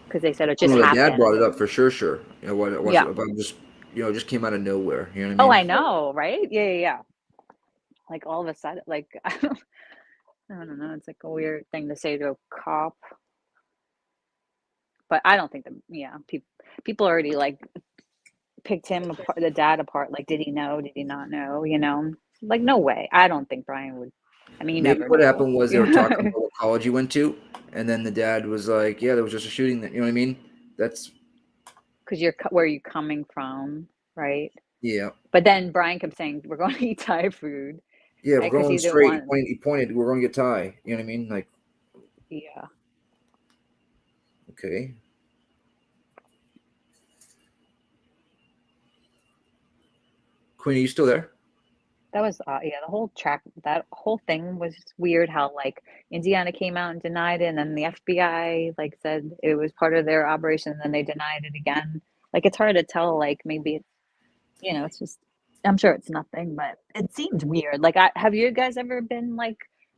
because they said it just Well, the dad brought happened. it up for sure. Sure. You know what? Yeah. About just just came out of nowhere. You know what I Oh, mean? I know, right? Yeah. Like all of a sudden, like I don't know. It's like a weird thing to say to a cop, but I don't think people already like picked him apart, the dad apart. Like, did he know? Did he not know? You know, like no way. I don't think Brian would. I mean, you Maybe never what know. happened was they were talking about what college you went to, and then the dad was like, "Yeah, there was just a shooting." That you know what I mean? That's Because where you coming from, right? yeah, But then Brian kept saying, "We're going to eat Thai food," yeah. We're right? Because going he didn't straight. want. He pointed. We're going to get Thai. You know what I mean? Like, Yeah. okay. Queen, are you still there? That was yeah, that whole thing was weird how like Indiana came out and denied it and then the FBI like said it was part of their operation and then they denied it again. Like it's hard to tell, like maybe it's, you know, it's just, I'm sure it's nothing, but it seems weird. Like have you guys ever been like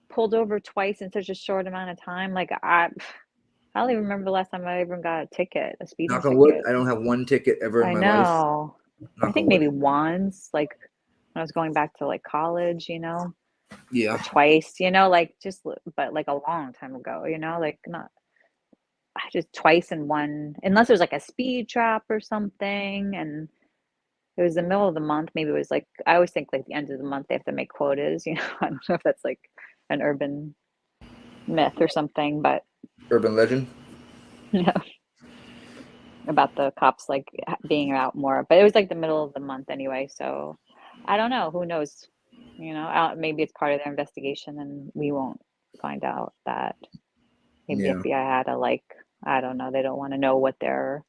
pulled over twice in such a short amount of time? Like I don't even remember the last time I even got a ticket, a speeding Knock on wood. ticket. I don't have one ticket ever in I my life. know. I Knock think on wood. maybe once, like when I was going back to like college, you know, or Yeah. twice, you know, like just, but like a long time ago, you know, like not just twice in one, unless it was like a speed trap or something. And it was the middle of the month. Maybe it was like, I always think like the end of the month they have to make quotas, you know, I don't know if that's like an urban myth or something, but Urban legend. yeah, about the cops like being out more. But it was like the middle of the month anyway, so I don't know. Who knows? You know, maybe it's part of their investigation, and we won't find out that. Maybe the Yeah. FBI had a like, I don't know. They don't want to know what their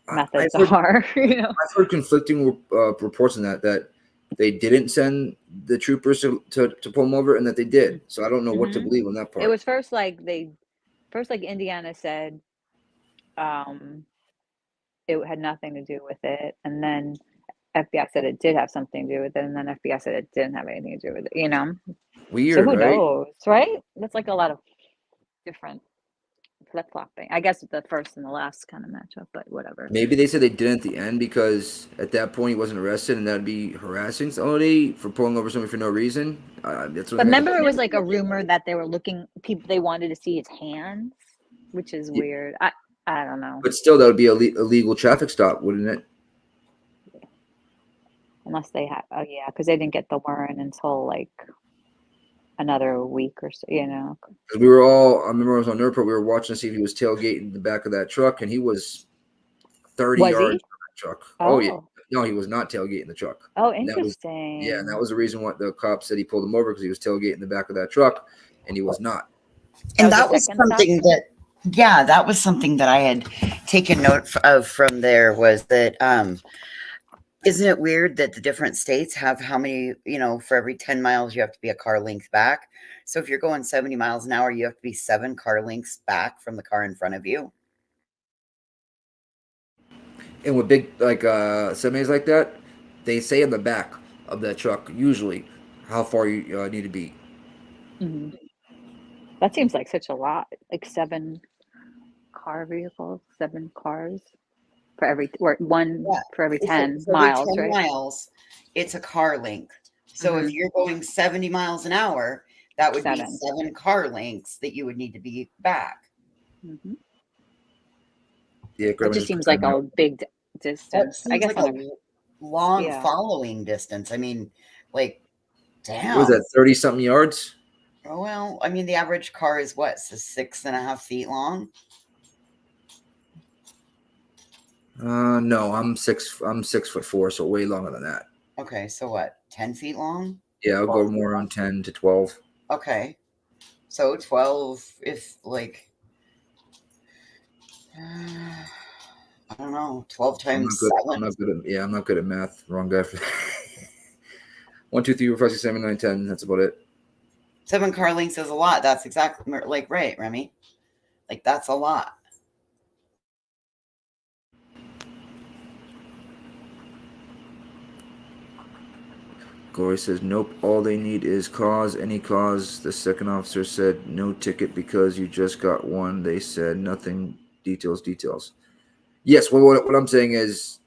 I've methods heard, are. You know, I've heard conflicting reports on that they didn't send the troopers to pull them over and that they did. So I don't know what to hmm believe on that it part. was first like Indiana said, um, it had nothing to do with it, and then FBI said it did have something to do with it, and then FBI said it didn't have anything to do with it. You know, so Weird, who right? knows, right? That's like a lot of different flip-flopping. I guess the first and the last kind of matchup, but whatever. Maybe they said they didn't at the end because at that point he wasn't arrested and that'd be harassing somebody for pulling over somebody for no reason. That's what But I remember, it was like a rumor that they were looking people. They wanted to see his hands, which is Yeah, weird. I don't know. but still, that would be a legal traffic stop, wouldn't it? Unless they had, oh yeah, because they didn't get the warrant until like another week or so. You know. Because we were all, I remember I was on airport, we were watching to see if he was tailgating the back of that truck, and he was 30 Was yards he? from that truck. Oh, yeah. Oh. No, he was not tailgating the truck. Oh, And that was, yeah, and that interesting. was the reason what the cop said he pulled him over because he was tailgating the back of that truck, and he was not. And That that was the was second stop. something that, yeah, that was something that I had taken note of from there was that, isn't it weird that the different states have how many, for every 10 miles, you have to be a car length back. So if you're going 70 miles an hour, you have to be 7 car lengths back from the car in front of you. And with big, like, semis like that, they say in the back of that truck, usually, how far you need to be. Hmm. That seems like such a lot. Like 7 car vehicles, 7 cars. for every or one Yeah. for every If 10 it's every miles, 10 right? miles, it's a car length. So if Mhm. you're going 70 miles an hour, that would be 7. 7 car lengths that you would need to be back. Mhm. Yeah, It Grandma just just put seems that like in a big That distance. I seems guess like a on a long yeah. following distance. I mean, like, there. What was damn. that, 30 something yards? Oh, well, I mean, the average car is what, 6.5 feet long? No, I'm 6'4", so way longer than that. Okay, so what, 10 feet long? Yeah, I'll go more around 10 to 12. Okay, so 12, if like, I don't know, 12 I'm not times good. 7. I'm not good at math. Wrong guy for that. 1, 2, 3, 4, 5, 6, 7, 8, 9, 10. That's about it. 7 car lengths is a lot. That's exactly like right, Remy. Like that's a lot. Glory says, nope, all they need is cause, any cause. The second officer said, no ticket because you just got one. They said, nothing, details. Yes, well, what I'm saying is,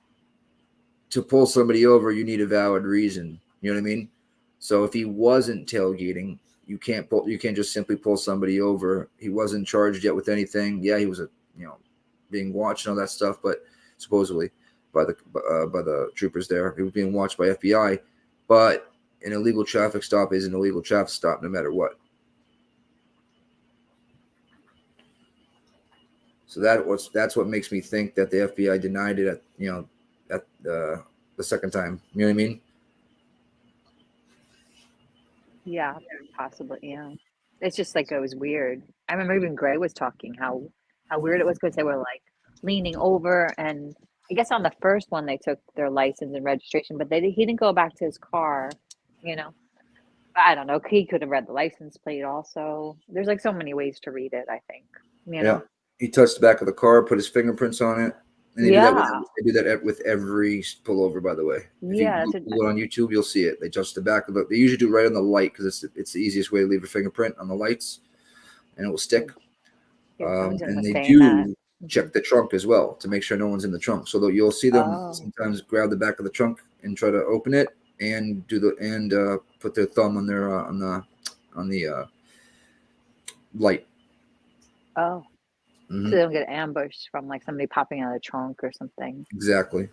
to pull somebody over, you need a valid reason. You know what I mean? So if he wasn't tailgating, you can't just simply pull somebody over. He wasn't charged yet with anything. Yeah, he was being watched and all that stuff, but supposedly by the troopers there, he was being watched by FBI. But an illegal traffic stop is an illegal traffic stop no matter what. So that's what makes me think that the FBI denied it at the second time. You know what I mean? Yeah, possibly. Yeah. It's just like it was weird. I remember even Gray was talking how weird it was because they were like leaning over, and I guess on the first one they took their license and registration, but he didn't go back to his car, you know. I don't know. He could have read the license plate also. There's like so many ways to read it, I think. You Yeah. know? He touched the back of the car, put his fingerprints on it. And they Yeah. do that with every pullover, by the way. If you Yeah, Google it on YouTube, you'll see it. They touch the back of they usually do it right on the light because it's the easiest way to leave a fingerprint on the lights, and it will stick. And they do check the trunk as well to make sure no one's in the trunk. So you'll see them sometimes grab the back of the trunk and try to open it and put their thumb on their on the light. Oh. Mm-hmm. So they don't get ambushed from like somebody popping out of the trunk or something. Exactly.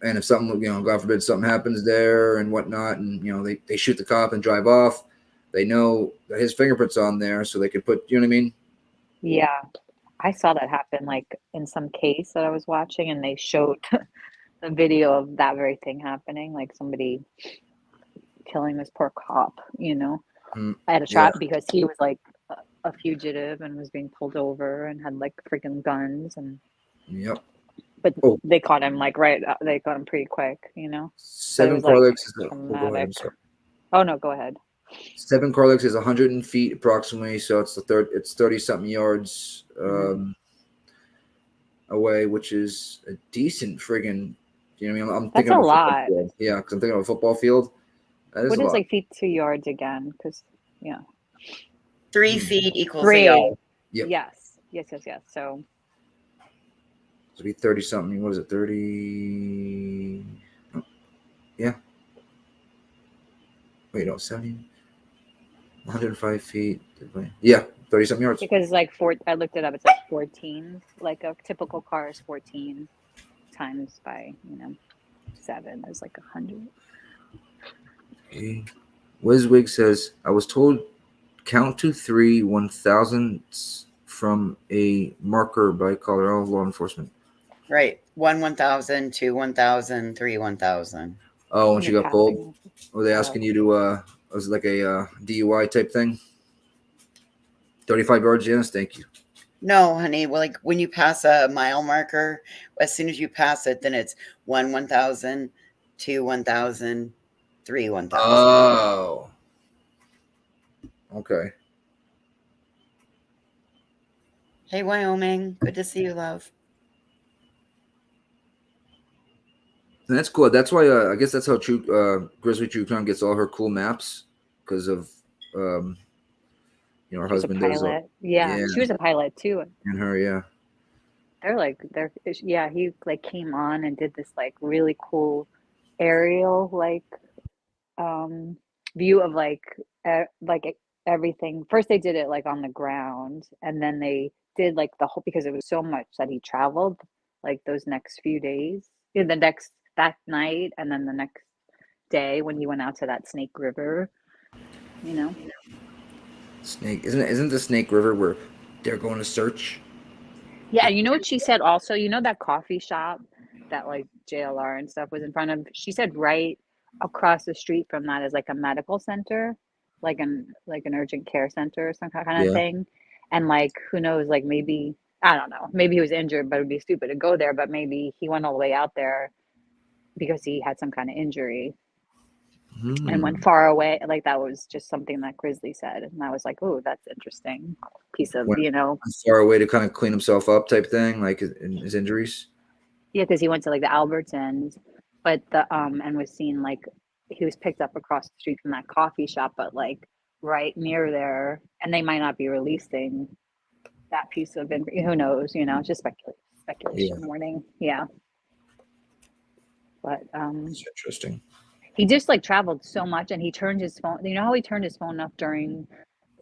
And if something, God forbid, something happens there and whatnot, and they shoot the cop and drive off, they know that his fingerprints on there, so they could put. You know what I mean? Yeah, I saw that happen like in some case that I was watching, and they showed the video of that very thing happening, like somebody killing this poor cop. At a trap because he was like a fugitive and was being pulled over and had like freaking guns and. Yep. But they caught him like they got him pretty quick, 7 car lengths is go ahead, I'm sorry. Oh no, go ahead. 7 car lengths is 100 feet approximately, so it's 30 something yards away, which is a decent friggin'. You know what I mean? I'm thinking That's of a lot. Field. Yeah, because I'm thinking of a football field. That is what a is lot. like feet 2 yards again? Because 3 feet equals 3. a yard. Yep. Yes. So. It'll be 30 something. What is it? 30. Oh, yeah. Wait, no, 70. 105 feet. Yeah, 30 something yards. Because like I looked it up. It's like 14. Like a typical car is 14 times by 7 is like 100. Okay. Wizwig says, I was told count to 3 1,000ths from a marker by Colorado law enforcement. Right. 1 1,000, 2 1,000, 3 1,000. Oh, once you got pulled, were they asking you to? Was it like a DUI type thing? 35 yards, yes. Thank you. No, honey. Well, like when you pass a mile marker, as soon as you pass it, then it's 1 1,000, 2 1,000, 3 1,000. Oh. Okay. Hey, Wyoming. Good to see you, love. And that's cool. That's why I guess that's how Grizzly True Crime gets all her cool maps because of her husband does. Yeah, she was a pilot too. And her, yeah. Yeah, he like came on and did this like really cool aerial like view of everything. First they did it like on the ground, and then they did like the whole, because it was so much that he traveled like those next few days. Yeah, that night, and then the next day when he went out to that Snake River, you know. Snake isn't the Snake River where they're going to search? Yeah, you know what she said also? You know that coffee shop that like JLR and stuff was in front of? She said right across the street from that is like a medical center, like an urgent care center or some kind of Yeah. thing. And like who knows, like maybe I don't know, maybe he was injured, but it'd be stupid to go there, but maybe he went all the way out there because he had some kind of injury and went far away. Like that was just something that Grizzly said. And I was like, oh, that's interesting piece of, Went far away to kind of clean himself up type thing, like in his injuries. Yeah, because he went to like the Albertsons, but and was seen like he was picked up across the street from that coffee shop, but like right near there, and they might not be releasing that piece of who knows, it's just speculation warning. Yeah. But It's interesting. he just like traveled so much, and he turned his phone, how he turned his phone off during,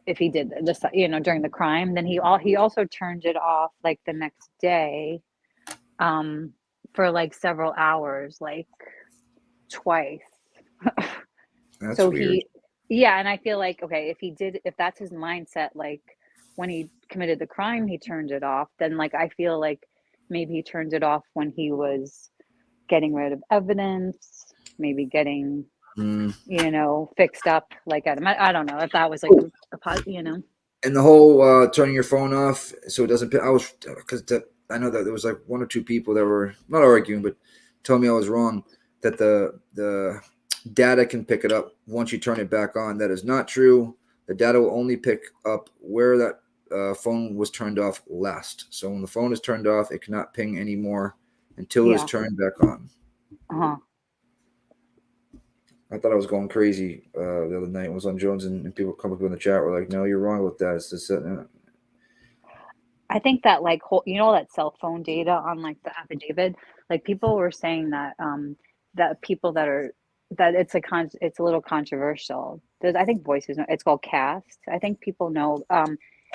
if he did this, during the crime, then he also turned it off like the next day for like several hours, like twice. That's So weird. yeah, and I feel like, okay, if that's his mindset, like when he committed the crime, he turned it off, then like I feel like maybe he turned it off when he was getting rid of evidence, maybe getting, fixed up, like I don't know if that was like And the whole turning your phone off so it doesn't. I know that there was like one or two people that were not arguing, but telling me I was wrong, that the data can pick it up once you turn it back on. That is not true. The data will only pick up where that phone was turned off last. So when the phone is turned off, it cannot ping anymore until it is turned back on. I thought I was going crazy the other night. I was on Jones, and people come up in the chat were like, "No, you're wrong with that." It's just, I think that like that cell phone data on like the affidavit, like people were saying that that people that it's a little controversial. I think voices know, it's called CAST. I think people know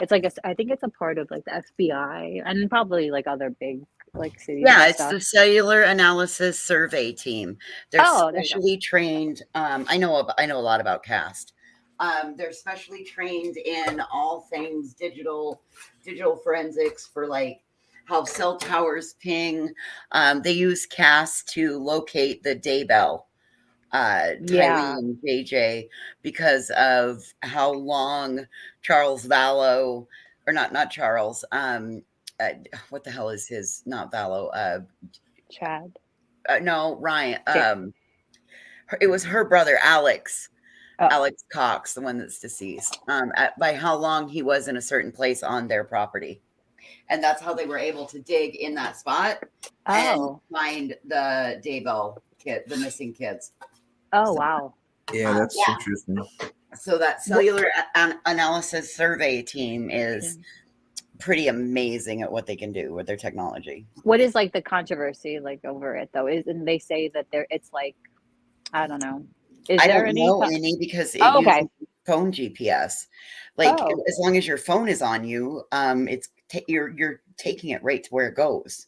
it's like I think it's a part of like the FBI and probably like other big like cities. Yeah, and it's stuff. the Cellular Analysis Survey Team. They're Oh, there you go. specially trained. I know a lot about CAST. They're specially trained in all things digital forensics for like how cell towers ping. They use CAST to locate the Daybell, Tyree and JJ, because of how long Charles Vallow, or not Charles, what the hell is his, not Vallow, Chad. No, Ryan. It was her brother, Alex. Alex Cox, the one that's deceased, by how long he was in a certain place on their property. And that's how they were able to dig in that spot and find the Daybell kid, the missing kids. Oh, wow. Yeah, that's interesting. So that Cellular Analysis Survey Team is pretty amazing at what they can do with their technology. What is like the controversy like over it though? Isn't they say that it's like, I don't know. I don't know any because it uses phone GPS. Like as long as your phone is on you, it's you're taking it right to where it goes.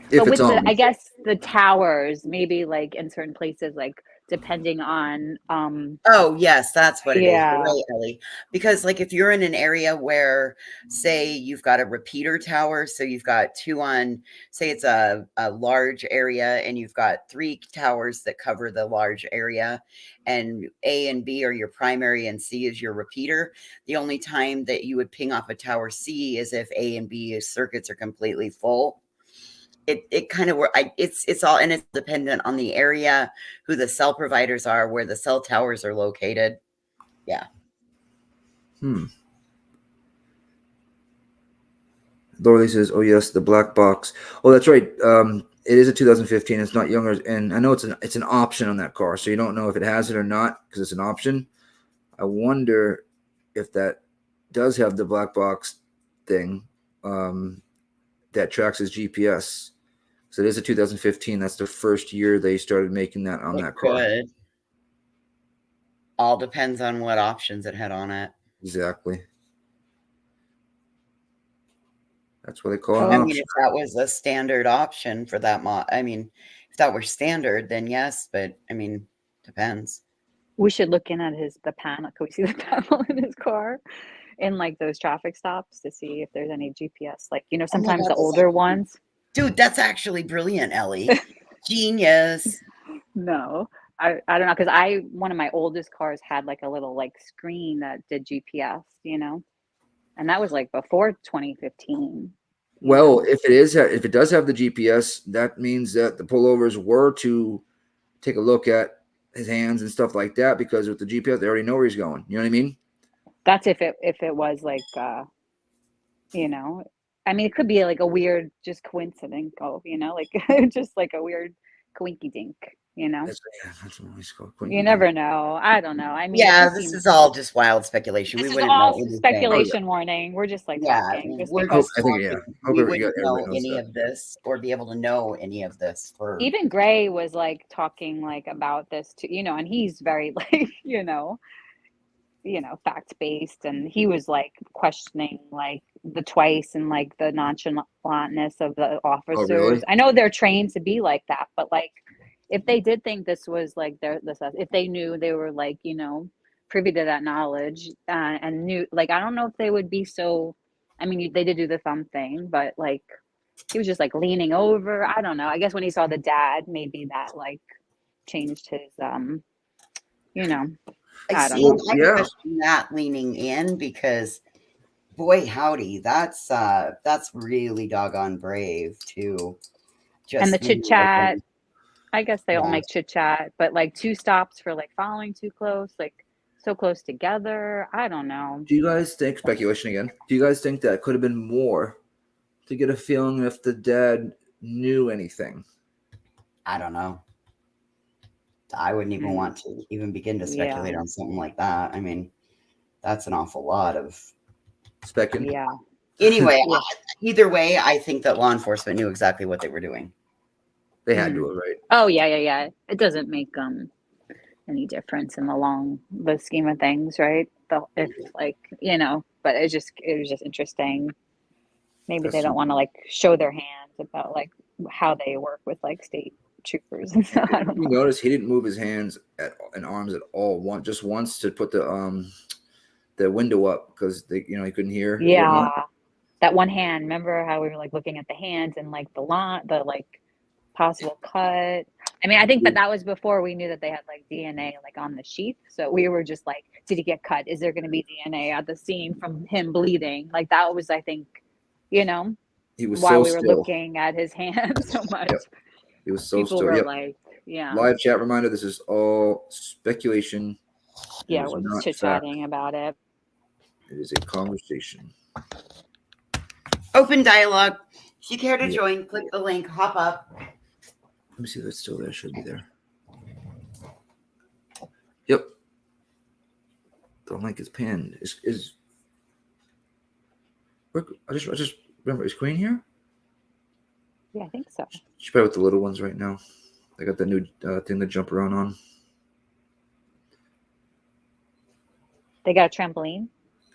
But with I guess the towers, maybe like in certain places, like depending on oh yes, that's what it is. You're right, Ellie. Because like if you're in an area where say you've got a repeater tower, so you've got two on, say it's a large area and you've got three towers that cover the large area, and A and B are your primary and C is your repeater. The only time that you would ping off a tower C is if A and B circuits are completely full. It kind of it's all, and it's dependent on the area, who the cell providers are, where the cell towers are located. Yeah. Dorothy says, "Oh yes, the black box. Oh, that's right. It is a 2015. It's not younger, and I know it's an option on that car, so you don't know if it has it or not because it's an option. I wonder if that does have the black box thing. that tracks his GPS. So it is a 2015. That's the first year they started making that on that car. Good. All depends on what options it had on it. Exactly. That's what they call it. I mean, if that was a standard option for that I mean, if that were standard, then yes, but I mean, depends. We should look in at the panel. Can we see the panel in his car in like those traffic stops to see if there's any GPS? Like, you know, sometimes the older ones. Dude, that's actually brilliant, Ellie. Genius. No, I don't know, because one of my oldest cars had like a little like screen that did GPS, you know, and that was like before 2015. Well, if it does have the GPS, that means that the pullovers were to take a look at his hands and stuff like that, because with the GPS, they already know where he's going. You know what I mean? That's if it was like, you know, I mean, it could be like a weird just coincidence, you know, like just like a weird coinky dink, you know. That's what it's called. You never know. I don't know. I mean, Yeah, this is all just wild speculation. This We is wouldn't all know anything. speculation warning. We're just like talking. Just because We wouldn't know any of this or be able to know any of this for even Gray was like talking like about this too, you know, and he's very like, you know, fact based, and he was like questioning like the twice and like the nonchalantness of the officers. Oh, really? I know they're trained to be like that, but like if they did think this was like if they knew they were like, you know, privy to that knowledge and knew, like, I don't know if they would be so. I mean, they did do the thumb thing, but like he was just like leaning over. I don't know. I guess when he saw the dad, maybe that like changed his you know. I don't know. I question that leaning in, because boy howdy, that's really doggone brave to just And the chit chat. open. I guess they all make chit chat, but like 2 stops for like following too close, like so close together. I don't know. Do you guys think, speculation again, do you guys think that could have been more to get a feeling if the dad knew anything? I don't know. I wouldn't even want to even begin to speculate on something like that. I mean, that's an awful lot of speculating. Yeah. Anyway, either way, I think that law enforcement knew exactly what they were doing. They had to, right? Oh yeah. It doesn't make any difference in the scheme of things, right? If like, you know, but it was just interesting. Maybe they don't want to like show their hands about like how they work with like state troopers and stuff. I don't know. You notice he didn't move his hands and arms at all. Just once to put the window up because he couldn't hear. Yeah, that one hand. Remember how we were like looking at the hands and like the like possible cut. I mean, I think that was before we knew that they had like DNA like on the sheath. So we were just like, did he get cut? Is there going to be DNA at the scene from him bleeding? Like that was, I think, you know, he was why so we were still. looking at his hands so much. Yep. He was so People still. were Yep. like, yeah. Live chat reminder: this is all speculation. Yeah, It is we're not just chit fact. chatting about it. It is a conversation. Open dialogue. If you care to Yeah. join, click the link, hop up. Let me see if it's still there. Should be there. Yep. The link is pinned. I just remember, is Queen here? Yeah, I think so. She's probably with the little ones right now. They got the new thing to jump around on. They got a trampoline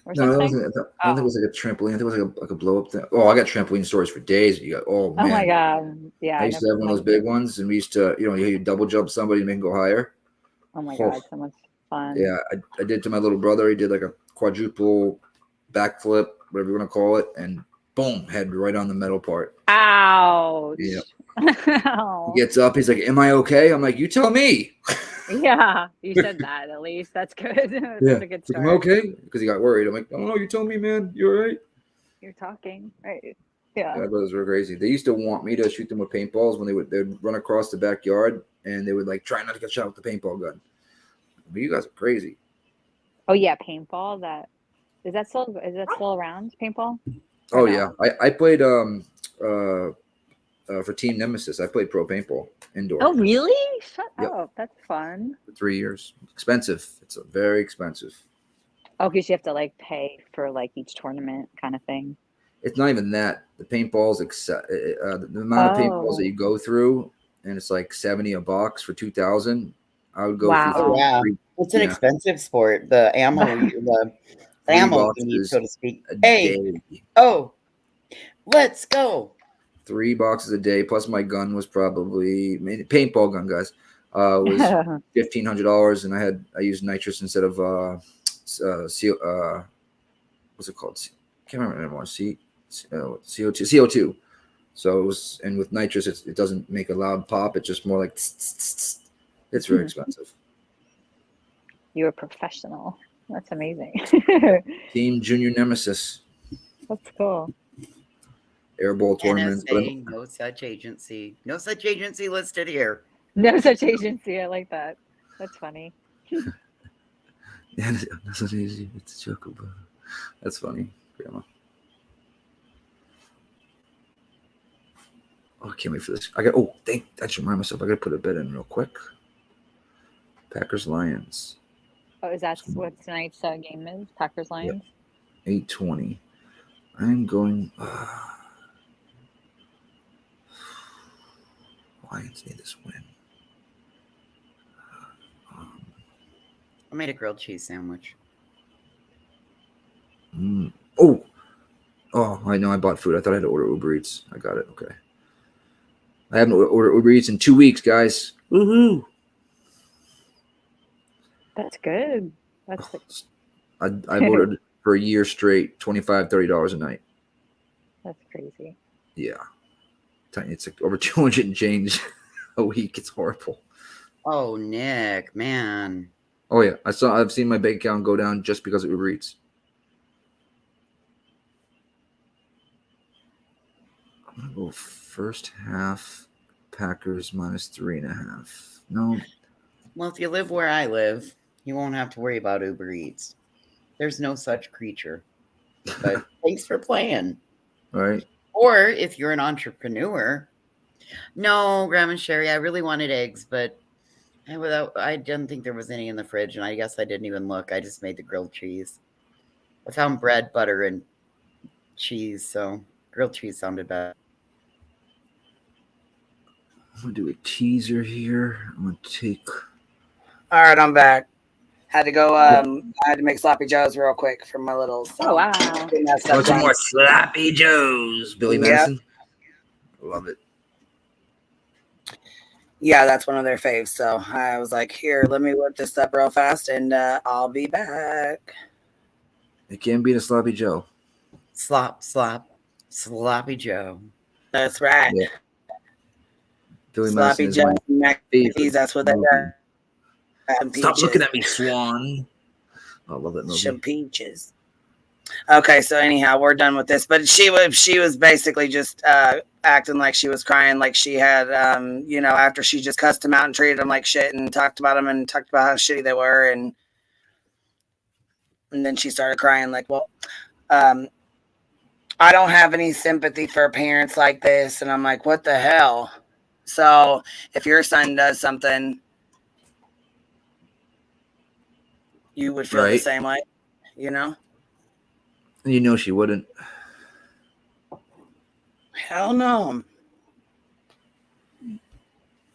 or No, something? I don't think it was like a trampoline. I think it was like a blow up thing. Oh, I got trampoline stories for days. Man. Oh my God. Yeah. I used to have one of those big ones, and we used to, you double jump somebody and make them go higher. Oh my God, so much fun. Yeah, I did to my little brother. He did like a quadruple backflip, whatever you want to call it, and boom, head right on the metal part. Ouch. Yeah. Ow. He gets up. He's like, "Am I okay?" I'm like, "You tell me." Yeah, you said that at least. That's good. That's Yeah. a good Like, start. am I okay? Because he got worried. I'm like, "Oh no, you tell me, man. You all right?" You're talking, right? Yeah. My brothers were crazy. They used to want me to shoot them with paintballs when they'd run across the backyard, and they would like try not to get shot with the paintball gun. But you guys are crazy. Oh yeah, paintball. Is that still around? Paintball? Oh yeah, I played for Team Nemesis. I played pro paintball indoor. Oh really? Shut Yep. up. That's fun. For 3 years. Expensive. It's very expensive. Oh, because you have to like pay for like each tournament kind of thing. It's not even that. The paintballs, the amount of paintballs that you go through, and it's like 70 a box for 2,000. I would go through. Oh, yeah. It's an expensive sport. The ammo, the 3 ammo you need, boxes so to speak. a Hey, day. oh, let's go. 3 boxes a day, plus my gun was probably paintball gun, guys. Was $1,500, and I used nitrous instead of what's it called? Can't remember anymore. CO2. So it was, and with nitrous, it doesn't make a loud pop. It's just more like tss, tss, tss, tss. It's very expensive. You're a professional. That's amazing. Team Junior Nemesis That's cool. airball tournament. NSA, no such agency. No such agency listed here. No such agency. I like that. That's funny. Yeah, that's not easy. It's a joke about. That's funny, Grandma. Oh, I can't wait for this. I should remind myself. I got to put a bet in real quick. Packers Lions. Oh, is that what tonight's game is? Packers Lions? 8:20. I'm going. Lions need this win. I made a grilled cheese sandwich. Oh, I know. I bought food. I thought I had to order Uber Eats. I got it. Okay. I haven't ordered Uber Eats in 2 weeks, guys. Woohoo! That's good. That's I've ordered for a year straight, $25, $30 a night. That's crazy. Yeah. It's like over 200 and change a week. It's horrible. Oh, Nick, man. Oh yeah, I've seen my bank account go down just because of Uber Eats. I'm gonna go first half Packers -3.5. No. Well, if you live where I live, you won't have to worry about Uber Eats. There's no such creature. But thanks for playing. All right. Or if you're an entrepreneur. No, Graham and Sherry, I really wanted eggs, but I didn't think there was any in the fridge, and I guess I didn't even look. I just made the grilled cheese. I found bread, butter, and cheese, so grilled cheese sounded better. I'm gonna do a teaser here. I'm gonna take. All right, I'm back. Had to go. I had to make sloppy joes real quick for my little. Oh wow! Some more sloppy joes, Billy Madison. Love it. Yeah, that's one of their faves. So I was like, here, let me whip this up real fast, and I'll be back. It can't beat a sloppy Joe. Sloppy Joe. That's right. Yeah. Billy Sloppy Joe, that's what they got. Stop looking at me, Swan. I love that movie. Some peaches. Okay, so anyhow, we're done with this. But she was basically just acting like she was crying, like she had, after she just cussed him out and treated him like shit and talked about him and talked about how shitty they were, and then she started crying like, well, I don't have any sympathy for parents like this, and I'm like, what the hell? So if your son does something, you would feel the same way, you know? You know she wouldn't. Hell no.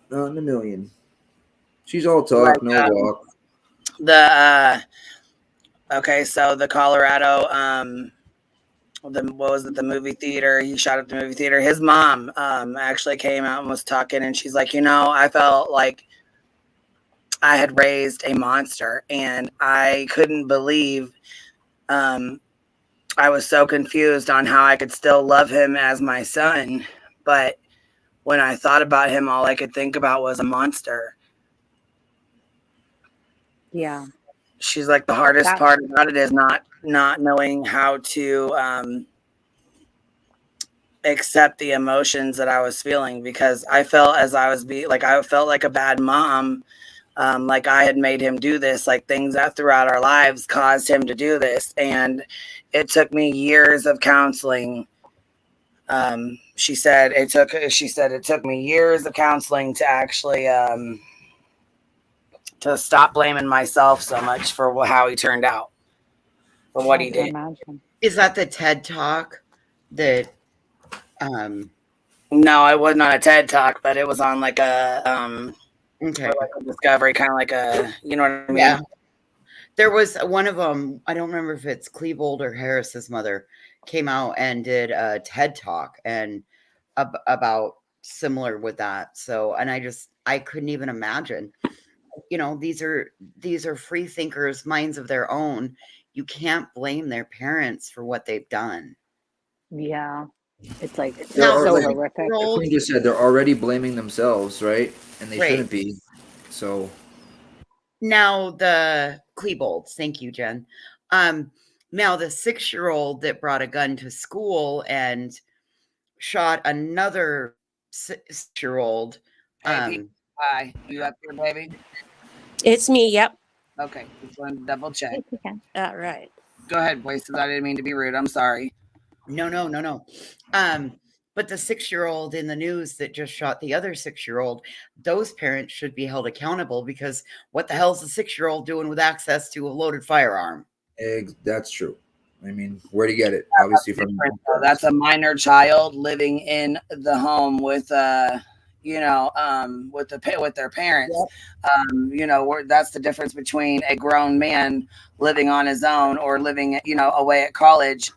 Not in a million. She's all talk, no walk. Okay, so the Colorado, the movie theater? He shot up the movie theater. His mom actually came out and was talking, and she's like, I felt like I had raised a monster, and I couldn't believe. I was so confused on how I could still love him as my son, but when I thought about him, all I could think about was a monster. Yeah. She's like, the hardest part about it is not knowing how to accept the emotions that I was feeling, because I felt I felt like a bad mom. Like I had made him do this, like things that throughout our lives caused him to do this. And it took me years of counseling. She said it took me years of counseling to actually, to stop blaming myself so much for how he turned out, for what he did. Is that the TED Talk? that No, I wasn't on a TED Talk, but it was on like a okay, like a Discovery, kind of like a, you know what I mean? yeah. There was one of them, I don't remember if it's Klebold or Harris's mother, came out and did a TED Talk and about similar with that. So, and I couldn't even imagine. You know, these are free thinkers, minds of their own. You can't blame their parents for what they've done. Yeah. It's like They're so already, horrific. the Queen just said they're already blaming themselves, right? And they Right. shouldn't be. So Now the Klebolds, thank you, Jen. Now the 6-year-old that brought a gun to school and shot another 6-year-old. Hey, Pete, hi, you up here, baby? It's me. Yep. Okay, just wanted to double check. All right. Go ahead, voices. I didn't mean to be rude. I'm sorry. No. But the 6-year-old in the news that just shot the other 6-year-old, those parents should be held accountable, because what the hell is the 6-year-old doing with access to a loaded firearm? that's true. I mean, where do you get it? Obviously from That's a minor child living in the home with you know, with their parents. You know, that's the difference between a grown man living on his own or living, you know, away at college.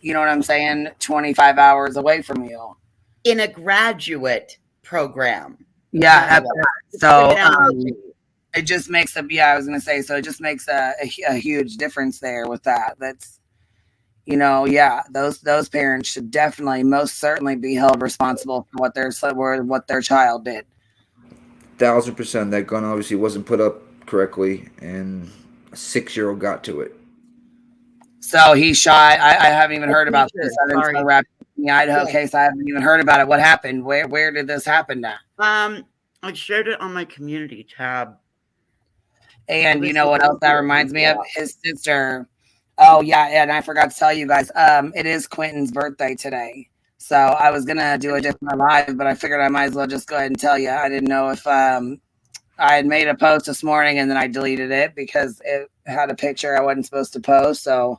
You know what I'm saying? 25 hours away from you. In a graduate program. Yeah. So it just makes I was going to say, so it just makes a huge difference there with that. That's, you know, yeah, those parents should definitely, most certainly be held responsible for what their child did. 1,000%. That gun obviously wasn't put up correctly, and a 6-year-old got to it. So he shot. I haven't even heard about this. I've been so wrapped up in the Idaho case. I haven't even heard about it. What happened? Where did this happen now? I shared it on my community tab. And you know what else that reminds me of? His sister. Oh yeah, and I forgot to tell you guys. It is Quentin's birthday today. So I was gonna do a different live, but I figured I might as well just go ahead and tell you. I didn't know if I had made a post this morning and then I deleted it because it had a picture I wasn't supposed to post. So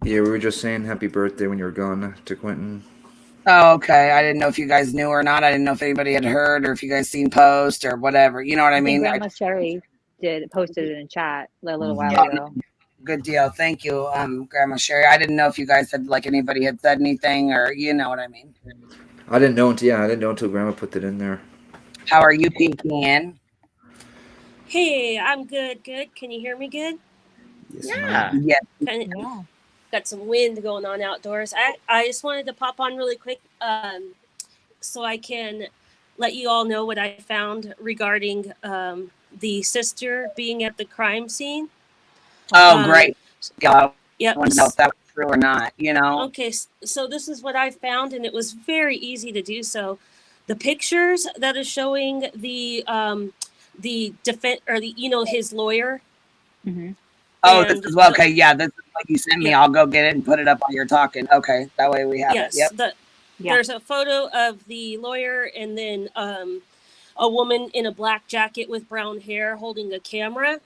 yeah, we were just saying happy birthday when you were gone to Quentin. Oh, okay. I didn't know if you guys knew or not. I didn't know if anybody had heard or if you guys seen post or whatever. You know what I mean? Grandma Sherry posted it in chat a little while ago. Good deal. Thank you, Grandma Sherry. I didn't know if you guys had anybody had said anything or you know what I mean. I didn't know until Grandma put it in there. How are you, Pecan? Hey, I'm good. Good. Can you hear me good? Yeah. Yeah. Got some wind going on outdoors. I just wanted to pop on really quick so I can let you all know what I found regarding the sister being at the crime scene. Oh, great. Yeah. Yep. I want to know if that was true or not, you know? Okay, so this is what I found, and it was very easy to do so. The pictures that is showing the defense or his lawyer. Mm-hmm. Oh, this is okay. Yeah, this is what you sent me. I'll go get it and put it up while you're talking. Okay, that way we have it. Yep. There's a photo of the lawyer and then a woman in a black jacket with brown hair holding a camera.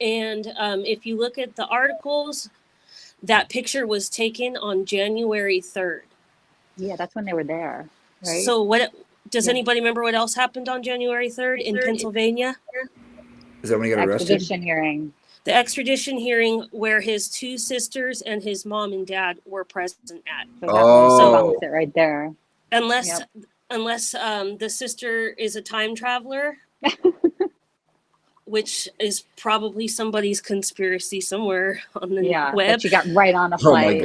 And if you look at the articles, that picture was taken on January 3rd. Yeah, that's when they were there, right? So does anybody remember what else happened on January 3rd in Pennsylvania? Is that when he got arrested? Extradition hearing. The extradition hearing where his 2 sisters and his mom and dad were present at. So it right there. Unless the sister is a time traveler, which is probably somebody's conspiracy somewhere on the web. That she got right on a flight.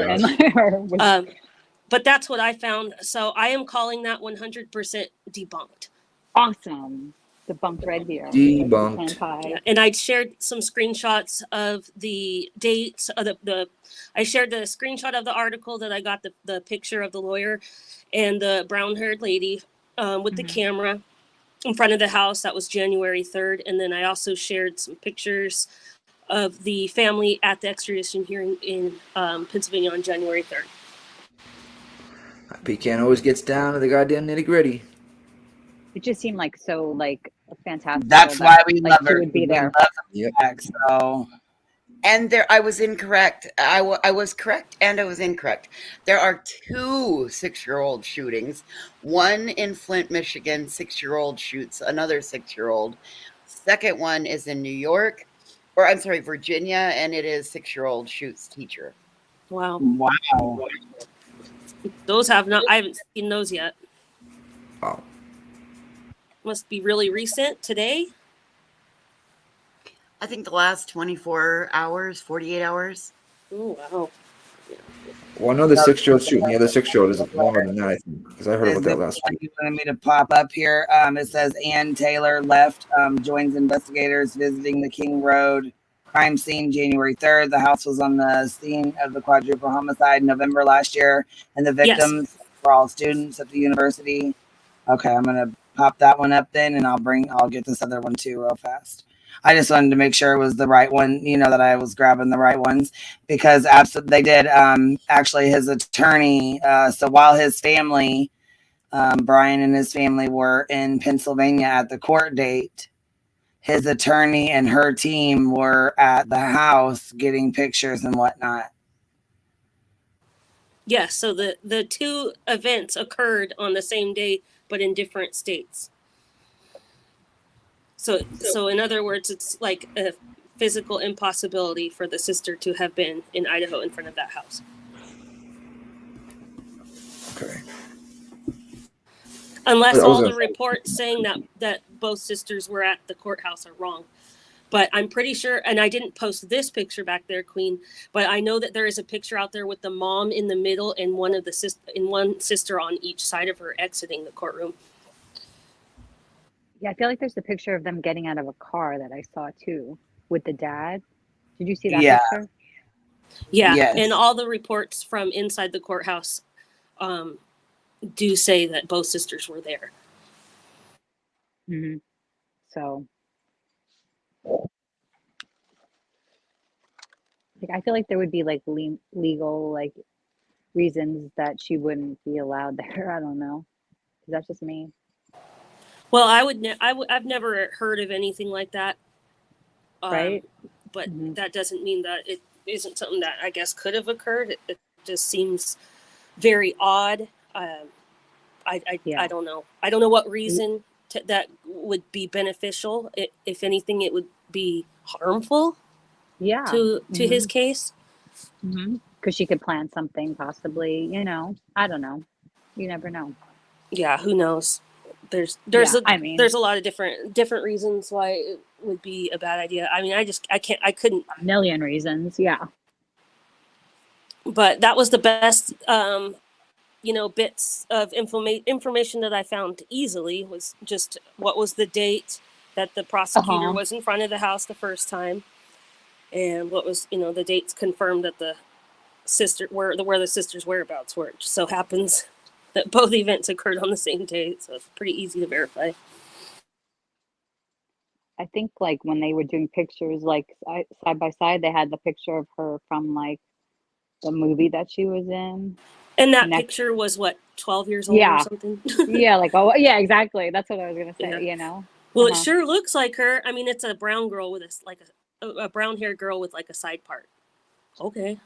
But that's what I found. So I am calling that 100% debunked. Awesome. Debunked right here. Debunked. Yeah, and I shared some screenshots of the dates. I shared the screenshot of the article that I got the picture of the lawyer and the brown-haired lady with the camera in front of the house. That was January 3rd. And then I also shared some pictures of the family at the extradition hearing in Pennsylvania on January 3rd. Pecan always gets down to the goddamn nitty gritty. It just seemed fantastic. That's why we love her. Would be there. Yep. So, And there, I was incorrect. I was correct and I was incorrect. There are 2 6-year-old shootings. One in Flint, Michigan, 6-year-old shoots another 6-year-old. Second one is in New York, or I'm sorry, Virginia, and it is 6-year-old shoots teacher. Wow. Wow. Those have not, I haven't seen those yet. Wow. Must be really recent today. I think the last 24 hours, 48 hours. Oh, wow. Well, I know the 6-year-old shooting. The other 6-year-old is longer than that, I think, because I heard Is about that this last one week. you wanted me to pop up here? It says Ann Taylor left, joins investigators visiting the King Road crime scene January 3rd. The house was on the scene of the quadruple homicide in November last year, and the victims were all students at the university. Okay, I'm gonna pop that one up then, and I'll get this other one too real fast. I just wanted to make sure it was the right one, that I was grabbing the right ones, because they did. Actually, his attorney, so while his family, Brian and his family were in Pennsylvania at the court date, his attorney and her team were at the house getting pictures and whatnot. Yes, so the 2 events occurred on the same day, but in different states. So in other words, it's like a physical impossibility for the sister to have been in Idaho in front of that house. Okay. Unless all the reports saying that both sisters were at the courthouse are wrong. But I'm pretty sure, and I didn't post this picture back there, Queen, but I know that there is a picture out there with the mom in the middle and one sister on each side of her exiting the courtroom. Yeah, I feel like there's a picture of them getting out of a car that I saw too with the dad. Did you see that picture? Yeah. Yes. And all the reports from inside the courthouse do say that both sisters were there. Mm-hmm. So, I feel like there would be like legal reasons that she wouldn't be allowed there. I don't know. That's just me. Well, I've never heard of anything like that. Right. But that doesn't mean that it isn't something that I guess could have occurred. It just seems very odd. I don't know. I don't know what reason that would be beneficial. If anything, it would be harmful. Yeah. To his case. Because she could plan something possibly. I don't know. You never know. Yeah, who knows? There's a lot of different reasons why it would be a bad idea. I mean, I couldn't. A million reasons, yeah. But that was the best, bits of information that I found easily was just what was the date that the prosecutor was in front of the house the first time, and what was the dates confirmed that the sister where the sisters' whereabouts were. It just so happens that both events occurred on the same day, so it's pretty easy to verify. I think when they were doing pictures side by side, they had the picture of her from the movie that she was in. And that picture was what, 12 years old or something? Yeah, yeah, exactly. That's what I was gonna say. Well, it sure looks like her. I mean, it's a brown girl with a brown haired girl with a side part. Okay.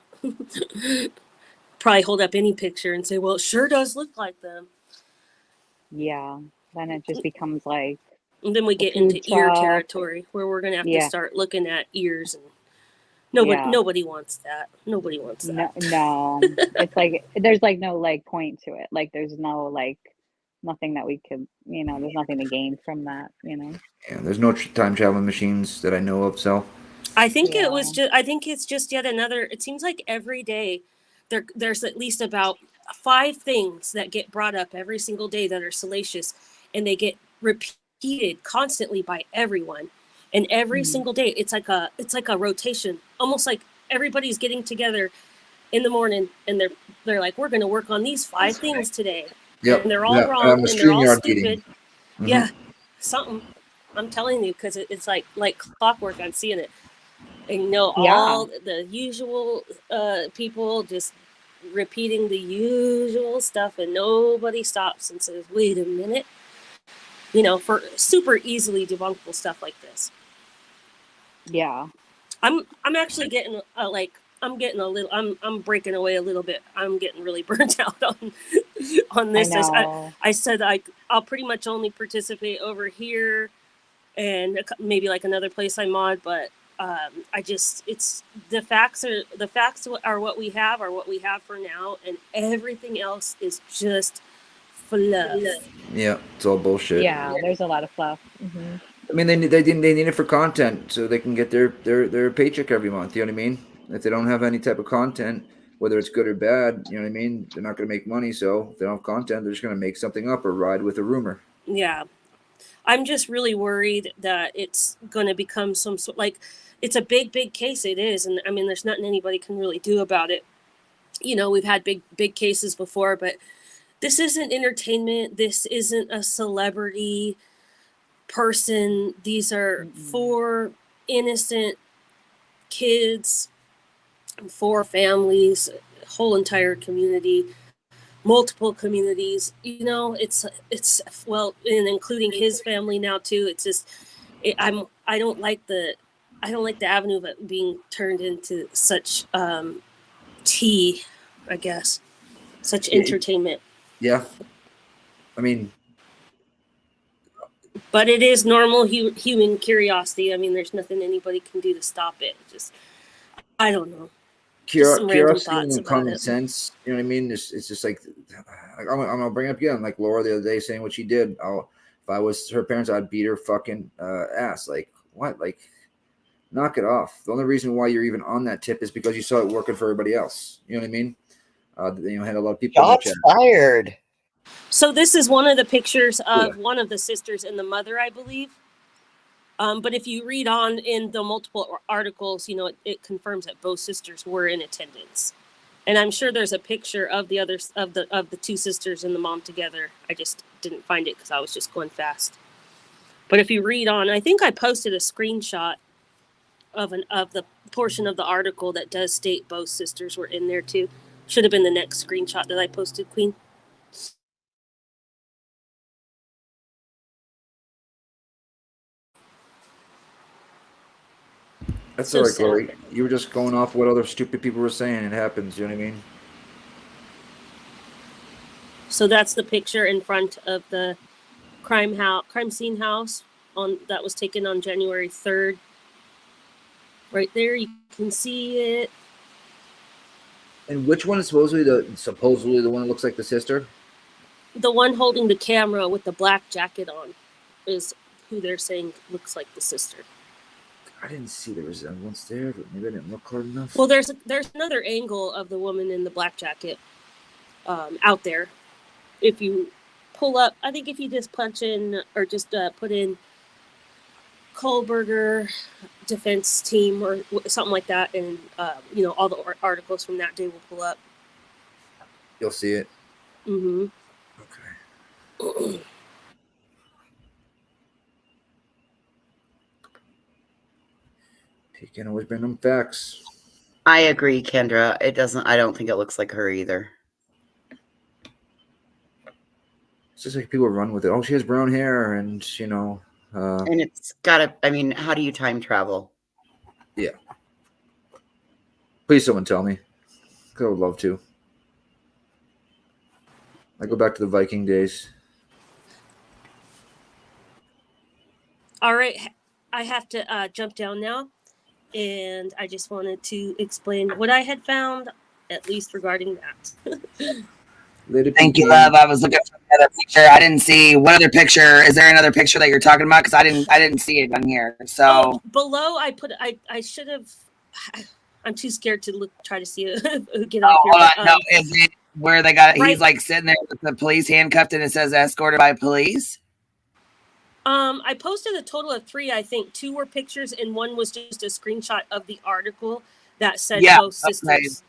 Probably hold up any picture and say, well, it sure does look like them. Yeah. Then it just becomes and then we get into ear territory where we're going to have to start looking at ears, and nobody wants that. Nobody wants that. No. It's there's no point to it. There's no nothing that we could, there's nothing to gain from that, Yeah, there's no time traveling machines that I know of, so I think it's just yet another. It seems like every day there's at least about 5 things that get brought up every single day that are salacious, and they get repeated constantly by everyone. And every single day it's like a rotation, almost like everybody's getting together in the morning and they're like, we're going to work on these 5 things today. Yep. And they're all wrong and they're all stupid. Yeah, something. I'm telling you, because it's like clockwork. I'm seeing it. And all the usual people just repeating the usual stuff, and nobody stops and says, wait a minute, for super easily debunkable stuff like this. Yeah. I'm actually getting I'm getting a little I'm breaking away a little bit. I'm getting really burnt out on this. I know. I said I'll pretty much only participate over here and maybe like another place I mod, but I just it's the facts are what we have for now, and everything else is just fluff. Yeah, it's all bullshit. Yeah, there's a lot of fluff. Hmm. I mean, they need it for content so they can get their paycheck every month. You know what I mean? If they don't have any type of content, whether it's good or bad, you know what I mean? They're not going to make money. So if they don't have content, they're just going to make something up or ride with a rumor. Yeah. I'm just really worried that it's going to become some sort it's a big case. It is. And I mean, there's nothing anybody can really do about it. You know, we've had big cases before, but this isn't entertainment. This isn't a celebrity person. These are 4 innocent kids, 4 families, whole entire community, multiple communities. You know, it's well, and including his family now too. It's just I don't like the avenue of it being turned into such tea, I guess, such entertainment. Yeah. I mean, but it is normal human curiosity. I mean, there's nothing anybody can do to stop it. Just, I don't know. Curiosity and common sense. You know what I mean? It's just like I'm gonna bring it up again. Like Laura the other day saying what she did. If I was her parents, I'd beat her fucking ass. Like what? Like knock it off. The only reason why you're even on that tip is because you saw it working for everybody else. You know what I mean? Had a lot of people. Shots fired. So this is one of the pictures of one of the sisters and the mother, I believe. But if you read on in the multiple articles, you know, it confirms that both sisters were in attendance. And I'm sure there's a picture of the others of the 2 sisters and the mom together. I just didn't find it because I was just going fast. But if you read on, I think I posted a screenshot of the portion of the article that does state both sisters were in there too. Should have been the next screenshot that I posted, Queen. That's all right, Glory. You were just going off what other stupid people were saying. It happens. You know what I mean? So that's the picture in front of the crime scene house that was taken on January 3rd. Right there, you can see it. And which one is supposedly the one that looks like the sister? The one holding the camera with the black jacket on is who they're saying looks like the sister. I didn't see the resemblance there, but maybe I didn't look hard enough. Well, there's another angle of the woman in the black jacket out there. If you pull up, I think if you just punch in or just put in Kohlberger defense team or something like that, and you know, all the articles from that day will pull up. You'll see it. Mm-hmm. Okay. You can't always bring them facts. I agree, Kendra. I don't think it looks like her either. It's just like people run with it. Oh, she has brown hair, and you know. And it's gotta. I mean, how do you time travel? Yeah. Please, someone tell me. I would love to. I go back to the Viking days. All right, I have to jump down now. And I just wanted to explain what I had found, at least regarding that. Thank you, love. I was looking for the other picture. I didn't see what other picture. Is there another picture that you're talking about? Because I didn't see it on here. So below, I should have. I'm too scared to try to see it. Get off here. Hold on. No, is it where they got? Right. He's like sitting there with the police handcuffed, and it says escorted by police. I posted a total of 3. I think 2 were pictures, and 1 was just a screenshot of the article that said both sisters.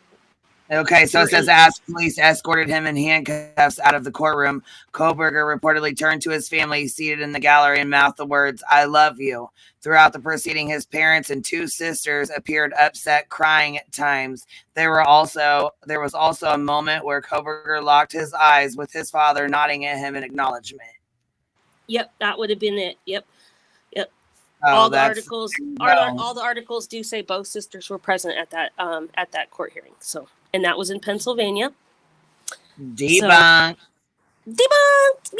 Okay, so it says as police escorted him in handcuffs out of the courtroom, Kohlberger reportedly turned to his family seated in the gallery and mouthed the words, "I love you." Throughout the proceeding, his parents and 2 sisters appeared upset, crying at times. There was also a moment where Kohlberger locked his eyes with his father nodding at him in acknowledgement. Yep, that would have been it. Yep. Oh, All the that's articles no. all the articles do say both sisters were present at that court hearing. So, and that was in Pennsylvania. Debunk. Debunked,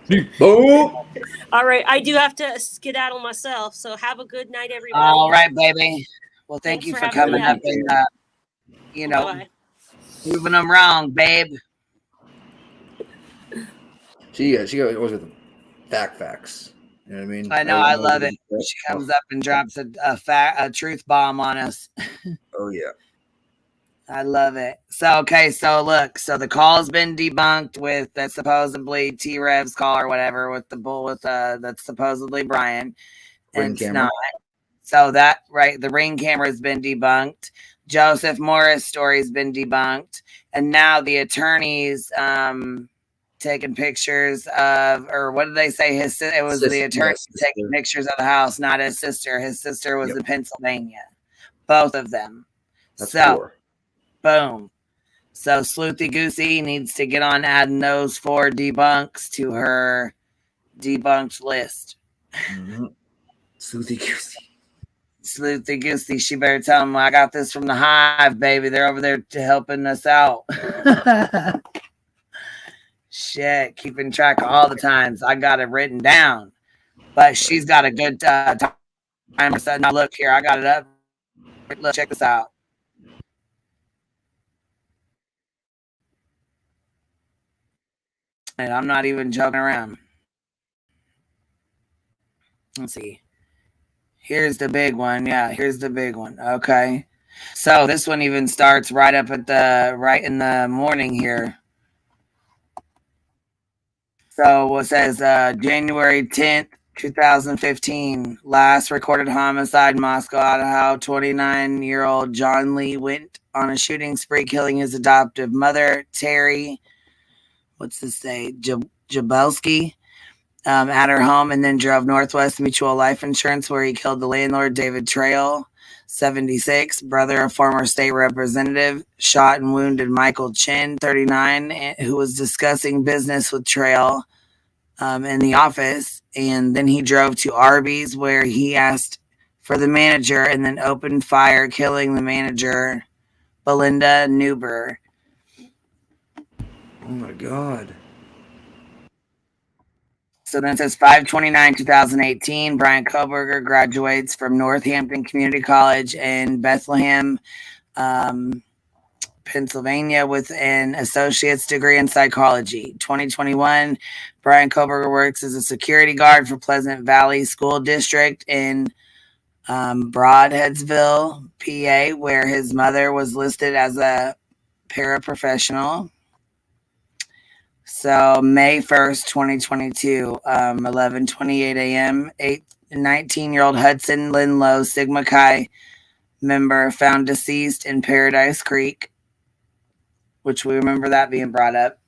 biatch. Boom. All right, I do have to skedaddle myself. So have a good night, everybody. All right, baby. Well, thank Thanks you for for having me coming on. up and you know, Bye-bye. proving them wrong, babe. She always with the facts. You know what I mean? I know, I love it. She comes up and drops a truth bomb on us. Oh yeah. I love it. So okay, so look, so the call's been debunked with that supposedly T-Rev's call or whatever with the bull with that's supposedly Brian. Ring And it's camera. not. So that right, the ring camera has been debunked. Joseph Morris' story's been debunked. And now the attorneys taking pictures of, or what did they say? It was the attorney taking pictures of the house, not his sister. His sister was in Pennsylvania. Both of them. That's so four. Boom. So Sleuthy Goosey needs to get on adding those 4 debunks to her debunked list. Mm-hmm. Sleuthy Goosey. Sleuthy Goosey, she better tell them I got this from the Hive, baby. They're over there helping us out. Shit, keeping track of all the times. I got it written down. But she's got a good timer set. Now look here, I got it up. Look, check this out. And I'm not even joking around. Let's see. Here's the big one. Yeah, here's the big one. Okay. So this one even starts right up at right in the morning here. So it says January 10th, 2015, last recorded homicide, Moscow, Idaho. 29-year-old John Lee went on a shooting spree, killing his adoptive mother, Terry. What's this say? Jabelski. At her home, and then drove Northwest Mutual Life Insurance, where he killed the landlord, David Trail, 76, brother of former state representative, shot and wounded Michael Chin, 39, who was discussing business with Trail in the office. And then he drove to Arby's, where he asked for the manager and then opened fire, killing the manager, Belinda Newber. Oh my God. So then it says 5/29/2018, Brian Koberger graduates from Northampton Community College in Bethlehem, Pennsylvania, with an associate's degree in psychology. 2021, Brian Koberger works as a security guard for Pleasant Valley School District in Broadheadsville, PA, where his mother was listed as a paraprofessional. So May 1st, 2022, 11:28 a.m., 19-year-old Hudson Linlow, Sigma Chi member, found deceased in Paradise Creek, which we remember that being brought up.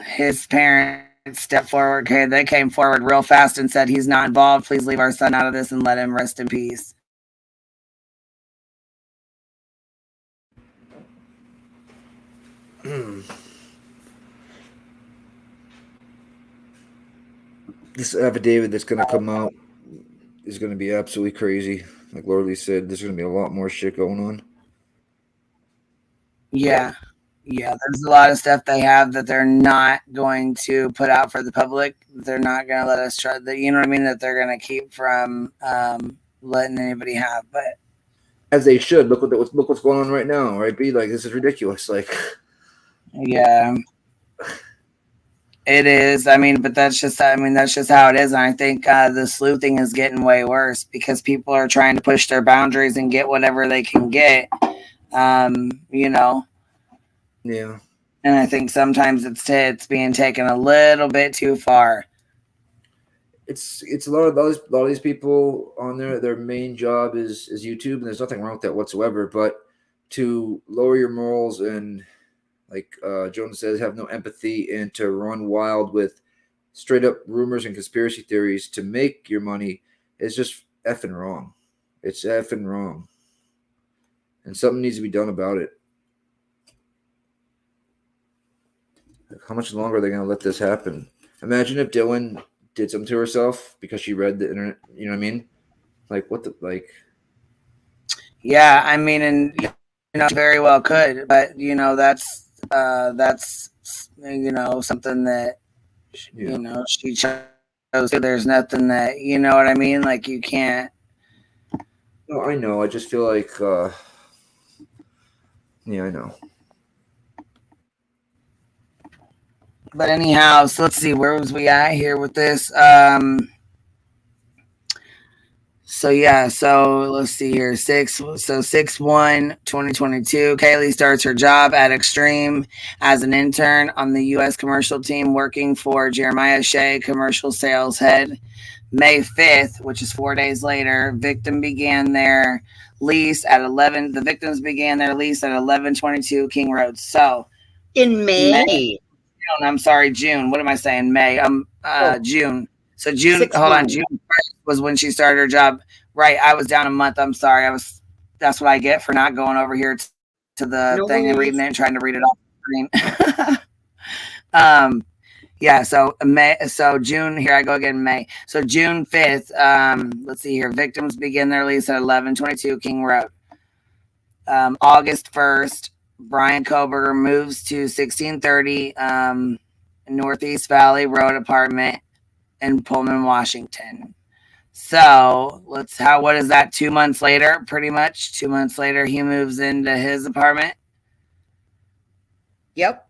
His parents stepped forward. Okay, they came forward real fast and said, he's not involved. Please leave our son out of this and let him rest in peace. This affidavit that's going to come out is going to be absolutely crazy. Like Lord Lee said, there's going to be a lot more shit going on. Yeah. There's a lot of stuff they have that they're not going to put out for the public. They're not going to let us try. You know what I mean? That they're going to keep from letting anybody have. But as they should. Look what's going on right now, right? Be like, this is ridiculous. Like, yeah, it is. I mean, but that's just how it is. And I think the sleuthing is getting way worse because people are trying to push their boundaries and get whatever they can get. You know. Yeah. And I think sometimes it's being taken a little bit too far. It's a lot of these people on there. Their main job is YouTube, and there's nothing wrong with that whatsoever. But to lower your morals and, like Jonas says, have no empathy, and to run wild with straight up rumors and conspiracy theories to make your money is just effing wrong. It's effing wrong, and something needs to be done about it. How much longer are they going to let this happen? Imagine if Dylan did something to herself because she read the internet. You know what I mean? Like what the like? Yeah, I mean, and you know, she very well could, but you know, that's you know, something that you know she chose. There's nothing that you know what I mean. Like you can't. No, I know. I just feel like, yeah, I know. But anyhow, so let's see, where was we at here with this? So yeah, so let's see here. 6/1/2022. Kaylee starts her job at Extreme as an intern on the U.S. commercial team, working for Jeremiah Shea, commercial sales head. May 5th, which is 4 days later, the victims began their lease at 1122 King Road. So in May. I'm sorry, June. What am I saying? May. June. So June. 6/1. Hold on. June 1st was when she started her job. Right. I was down a month. I'm sorry. That's what I get for not going over here to the thing and reading it and trying to read it off the screen. Yeah. So May. So June. Here I go again. May. So June 5th. Let's see here. Victims begin their lease at 1122 King Road. August 1st. Brian Koberger moves to 1630 Northeast Valley Road apartment in Pullman, Washington. So what is that? 2 months later, pretty much 2 months later, he moves into his apartment. Yep.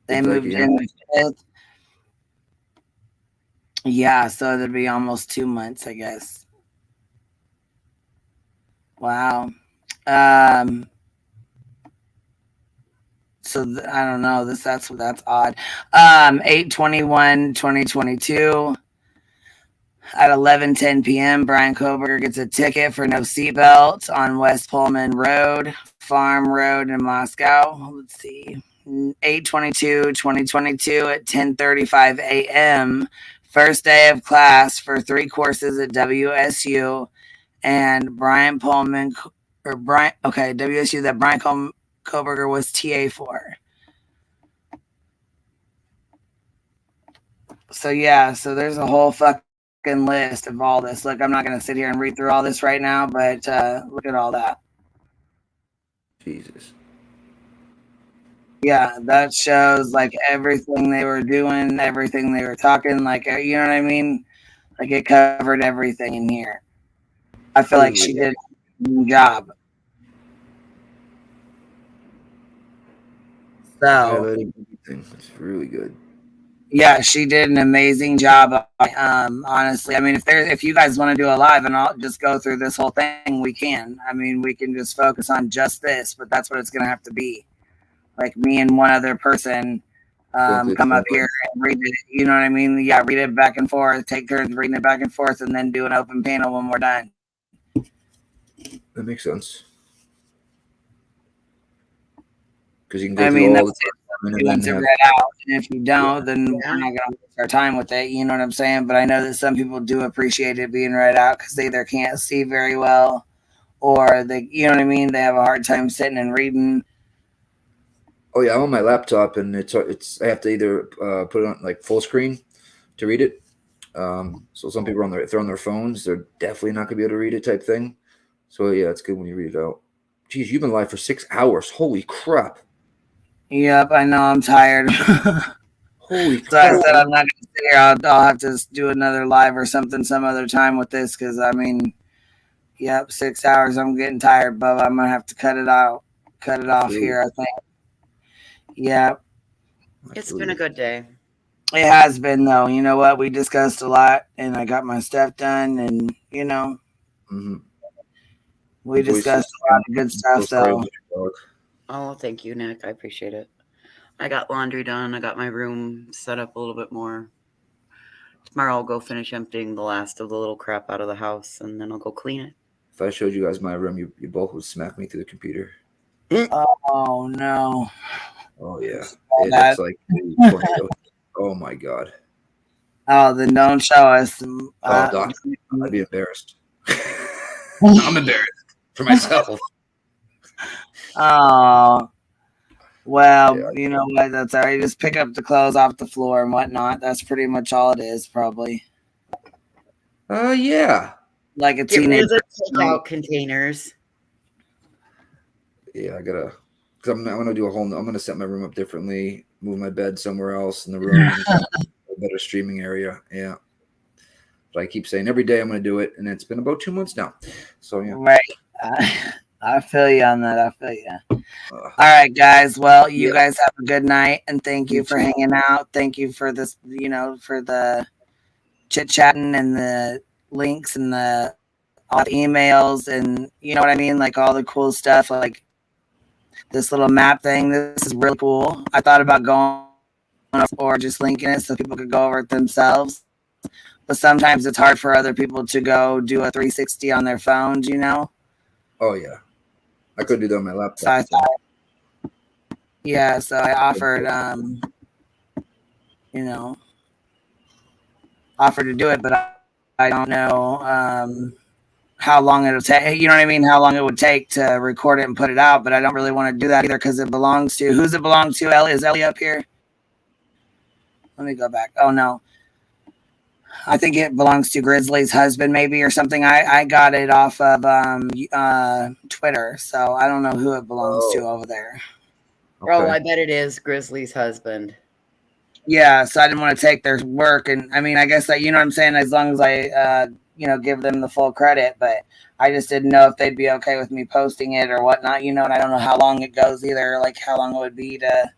They moved in the 5th. Yeah, so it'd be almost 2 months, I guess. Wow. So I don't know. That's odd. 8/21/2022 at 11:10 p.m. Brian Koberger gets a ticket for no seatbelt on West Pullman Road, Farm Road in Moscow. Let's see. 8/22/2022 at 10:35 a.m. First day of class for 3 courses at WSU, and WSU that Brian Koberger was TA for. So yeah, so there's a whole fucking list of all this. Look, I'm not going to sit here and read through all this right now, but look at all that. Jesus. Yeah, that shows like everything they were doing, everything they were talking, like you know what I mean? Like it covered everything in here. I feel like she did a good job. So Highlighting everything. It's really good. yeah, she did an amazing job. Honestly, I mean, if you guys want to do a live and I'll just go through this whole thing, we can. I mean, we can just focus on just this, but that's what it's going to have to be. Like me and one other person come up here and read it. You know what I mean? Yeah, read it back and forth, take turns reading it back and forth, and then do an open panel when we're done. That makes sense. Because you can go through all the time. You want to read out, and if you don't, then we're not going to waste our time with it. You know what I'm saying? But I know that some people do appreciate it being read out because they either can't see very well, or they, you know what I mean, they have a hard time sitting and reading. Oh yeah, I'm on my laptop, and it's I have to either put it on like full screen to read it. So some people they're on their phones, they're definitely not gonna be able to read it type thing. So yeah, it's good when you read it out. Geez, you've been live for 6 hours. Holy crap! Yep, I know. I'm tired. Holy so crap! I said I'm not gonna sit here. I'll have to do another live or something some other time with this because I mean, yep, 6 hours. I'm getting tired, Bubba. I'm gonna have to cut it off here. I think. Yeah. It's been a good day. It has been, though. You know what? We discussed a lot, and I got my stuff done, and, you know, we discussed a lot of good stuff, though. Oh, thank you, Nick. I appreciate it. I got laundry done. I got my room set up a little bit more. Tomorrow I'll go finish emptying the last of the little crap out of the house, and then I'll go clean it. If I showed you guys my room, you both would smack me through the computer. Oh, no. Oh yeah, it looks like oh my god. Oh, then don't show us. Doc, I'd be embarrassed. I'm embarrassed for myself. Oh, Well, you know what? That's all right. Just pick up the clothes off the floor and whatnot. That's pretty much all it is, probably. Yeah. Like a Get rid teenager. of the takeout containers. Yeah, I gotta. Cause I'm gonna do I'm gonna set my room up differently. Move my bed somewhere else in the room. A better streaming area. Yeah. But I keep saying every day I'm gonna do it, and it's been about 2 months now. So yeah. Right. I feel you on that. I feel you. All right, guys. Well, you guys have a good night, and thank you for hanging out. Thank you for this, you know, for the chit chatting and the links and all the emails and you know what I mean, like all the cool stuff, like this little map thing. This is really cool. I thought about going or just linking it so people could go over it themselves, but sometimes it's hard for other people to go do a 360 on their phones, you know. Oh yeah, I could do that on my laptop. So I thought, yeah, so I offered, you know, offered to do it, but I don't know how long it'll take. You know what I mean? How long it would take to record it and put it out. But I don't really want to do that either because it belongs to who's it belong to? Ellie, is Ellie up here? Let me go back. Oh no, I think it belongs to Grizzly's husband, maybe or something. I got it off of Twitter, so I don't know who it belongs to over there. Oh, I bet it is Grizzly's husband. Yeah, so I didn't want to take their work, and I mean, I guess that you know what I'm saying. As long as I, you know, give them the full credit, but I just didn't know if they'd be okay with me posting it or whatnot, you know. And I don't know how long it goes either, like how long it would be to.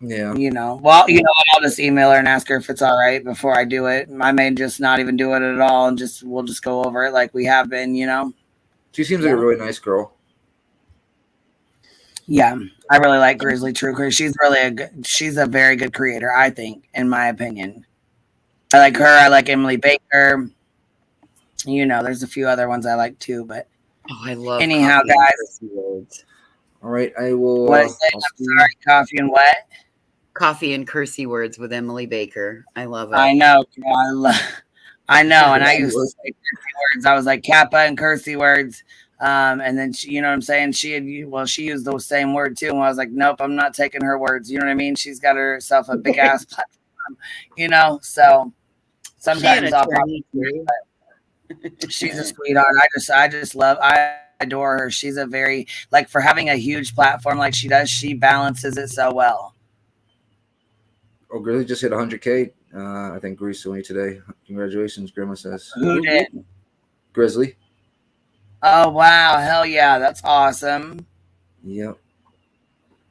Yeah. You know, well, you know what? I'll just email her and ask her if it's all right before I do it. I may just not even do it at all, and we'll just go over it like we have been, you know. She seems like a really nice girl. Yeah, I really like Grizzly True. She's a very good creator, I think, in my opinion. I like her. I like Emily Baker. You know, there's a few other ones I like too, but I love. Anyhow, guys. All right, I will. What is it? I'm sorry, coffee and what? Coffee and cursey words with Emily Baker. I love it. I know. I know, and I used to say cursey words. I was like Kappa and cursey words. And then she, you know what I'm saying? She used the same word too. And I was like, nope, I'm not taking her words. You know what I mean? She's got herself a big ass platform, you know? So sometimes I'll probably, she's a sweetheart. I adore her. She's a very, like, for having a huge platform like she does, she balances it so well. Oh, Grizzly just hit 100K. I think recently today. Congratulations, Grandma says. Who did? Grizzly. Oh wow! Hell yeah! That's awesome. Yep.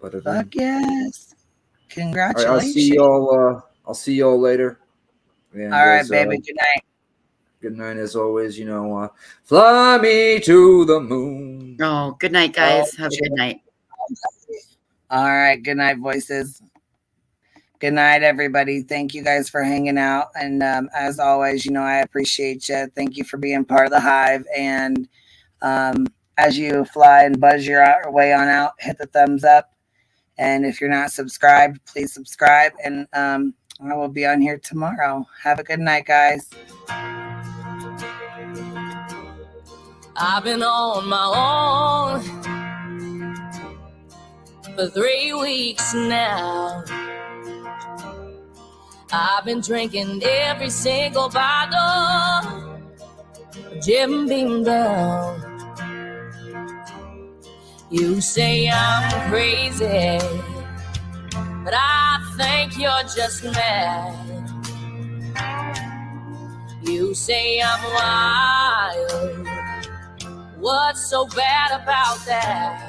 Fuck yes! Congratulations! All right, I'll see y'all later. And all right, baby. Good night. Good night, as always. You know, fly me to the moon. Oh, good night, guys. Have a good night. All right. Good night, voices. Good night, everybody. Thank you guys for hanging out. And as always, you know, I appreciate you. Thank you for being part of the hive. And as you fly and buzz your way on out, hit the thumbs up. And if you're not subscribed, please subscribe. And I will be on here tomorrow. Have a good night, guys. I've been on my own for 3 weeks now. I've been drinking every single bottle, Jim Beam down. You say I'm crazy, but I think you're just mad. You say I'm wild, what's so bad about that?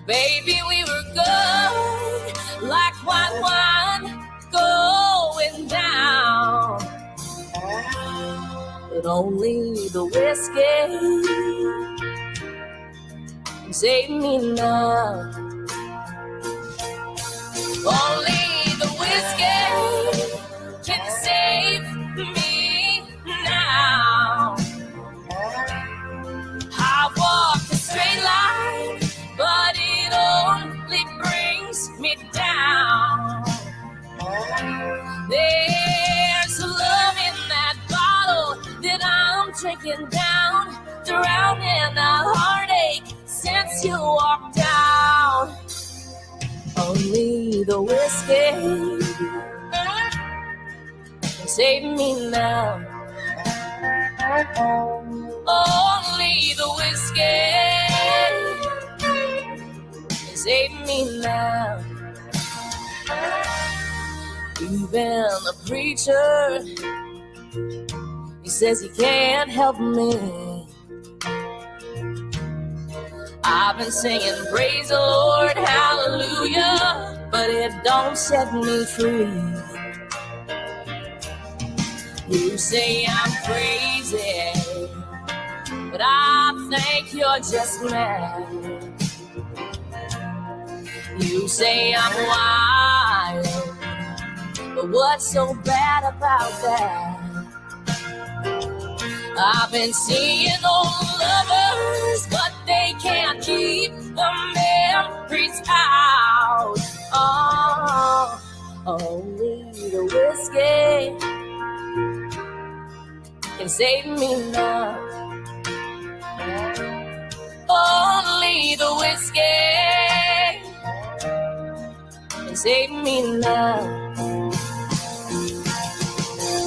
Baby, we were good, like white wine going down. But only the whiskey can save me now. Only the whiskey can save me now. I walk the straight line, but it only brings me down. There's love in that bottle that I'm drinking down, drowning a heartache. the whiskey can save me now. Only the whiskey can save me now. Even the preacher, he says he can't help me. I've been singing praise the Lord, hallelujah, but it don't set me free. You say I'm crazy, but I think you're just mad. You say I'm wild, but what's so bad about that? I've been seeing old lovers, but they can't keep the memories out. Oh, only the whiskey can save me now. Only the whiskey can save me now.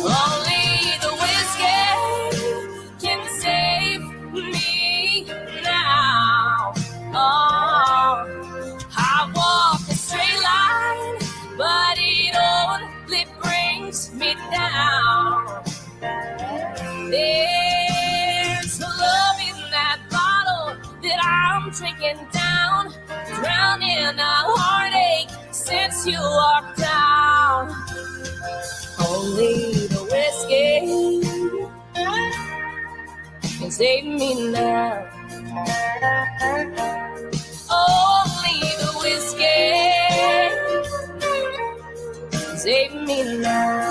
Only the whiskey can save me now. Oh, I walk a straight line, but it only brings me down. There's love in that bottle that I'm drinking down, drowning a heartache since you walked out. Only the whiskey can save me now. Only the whiskey can save me now.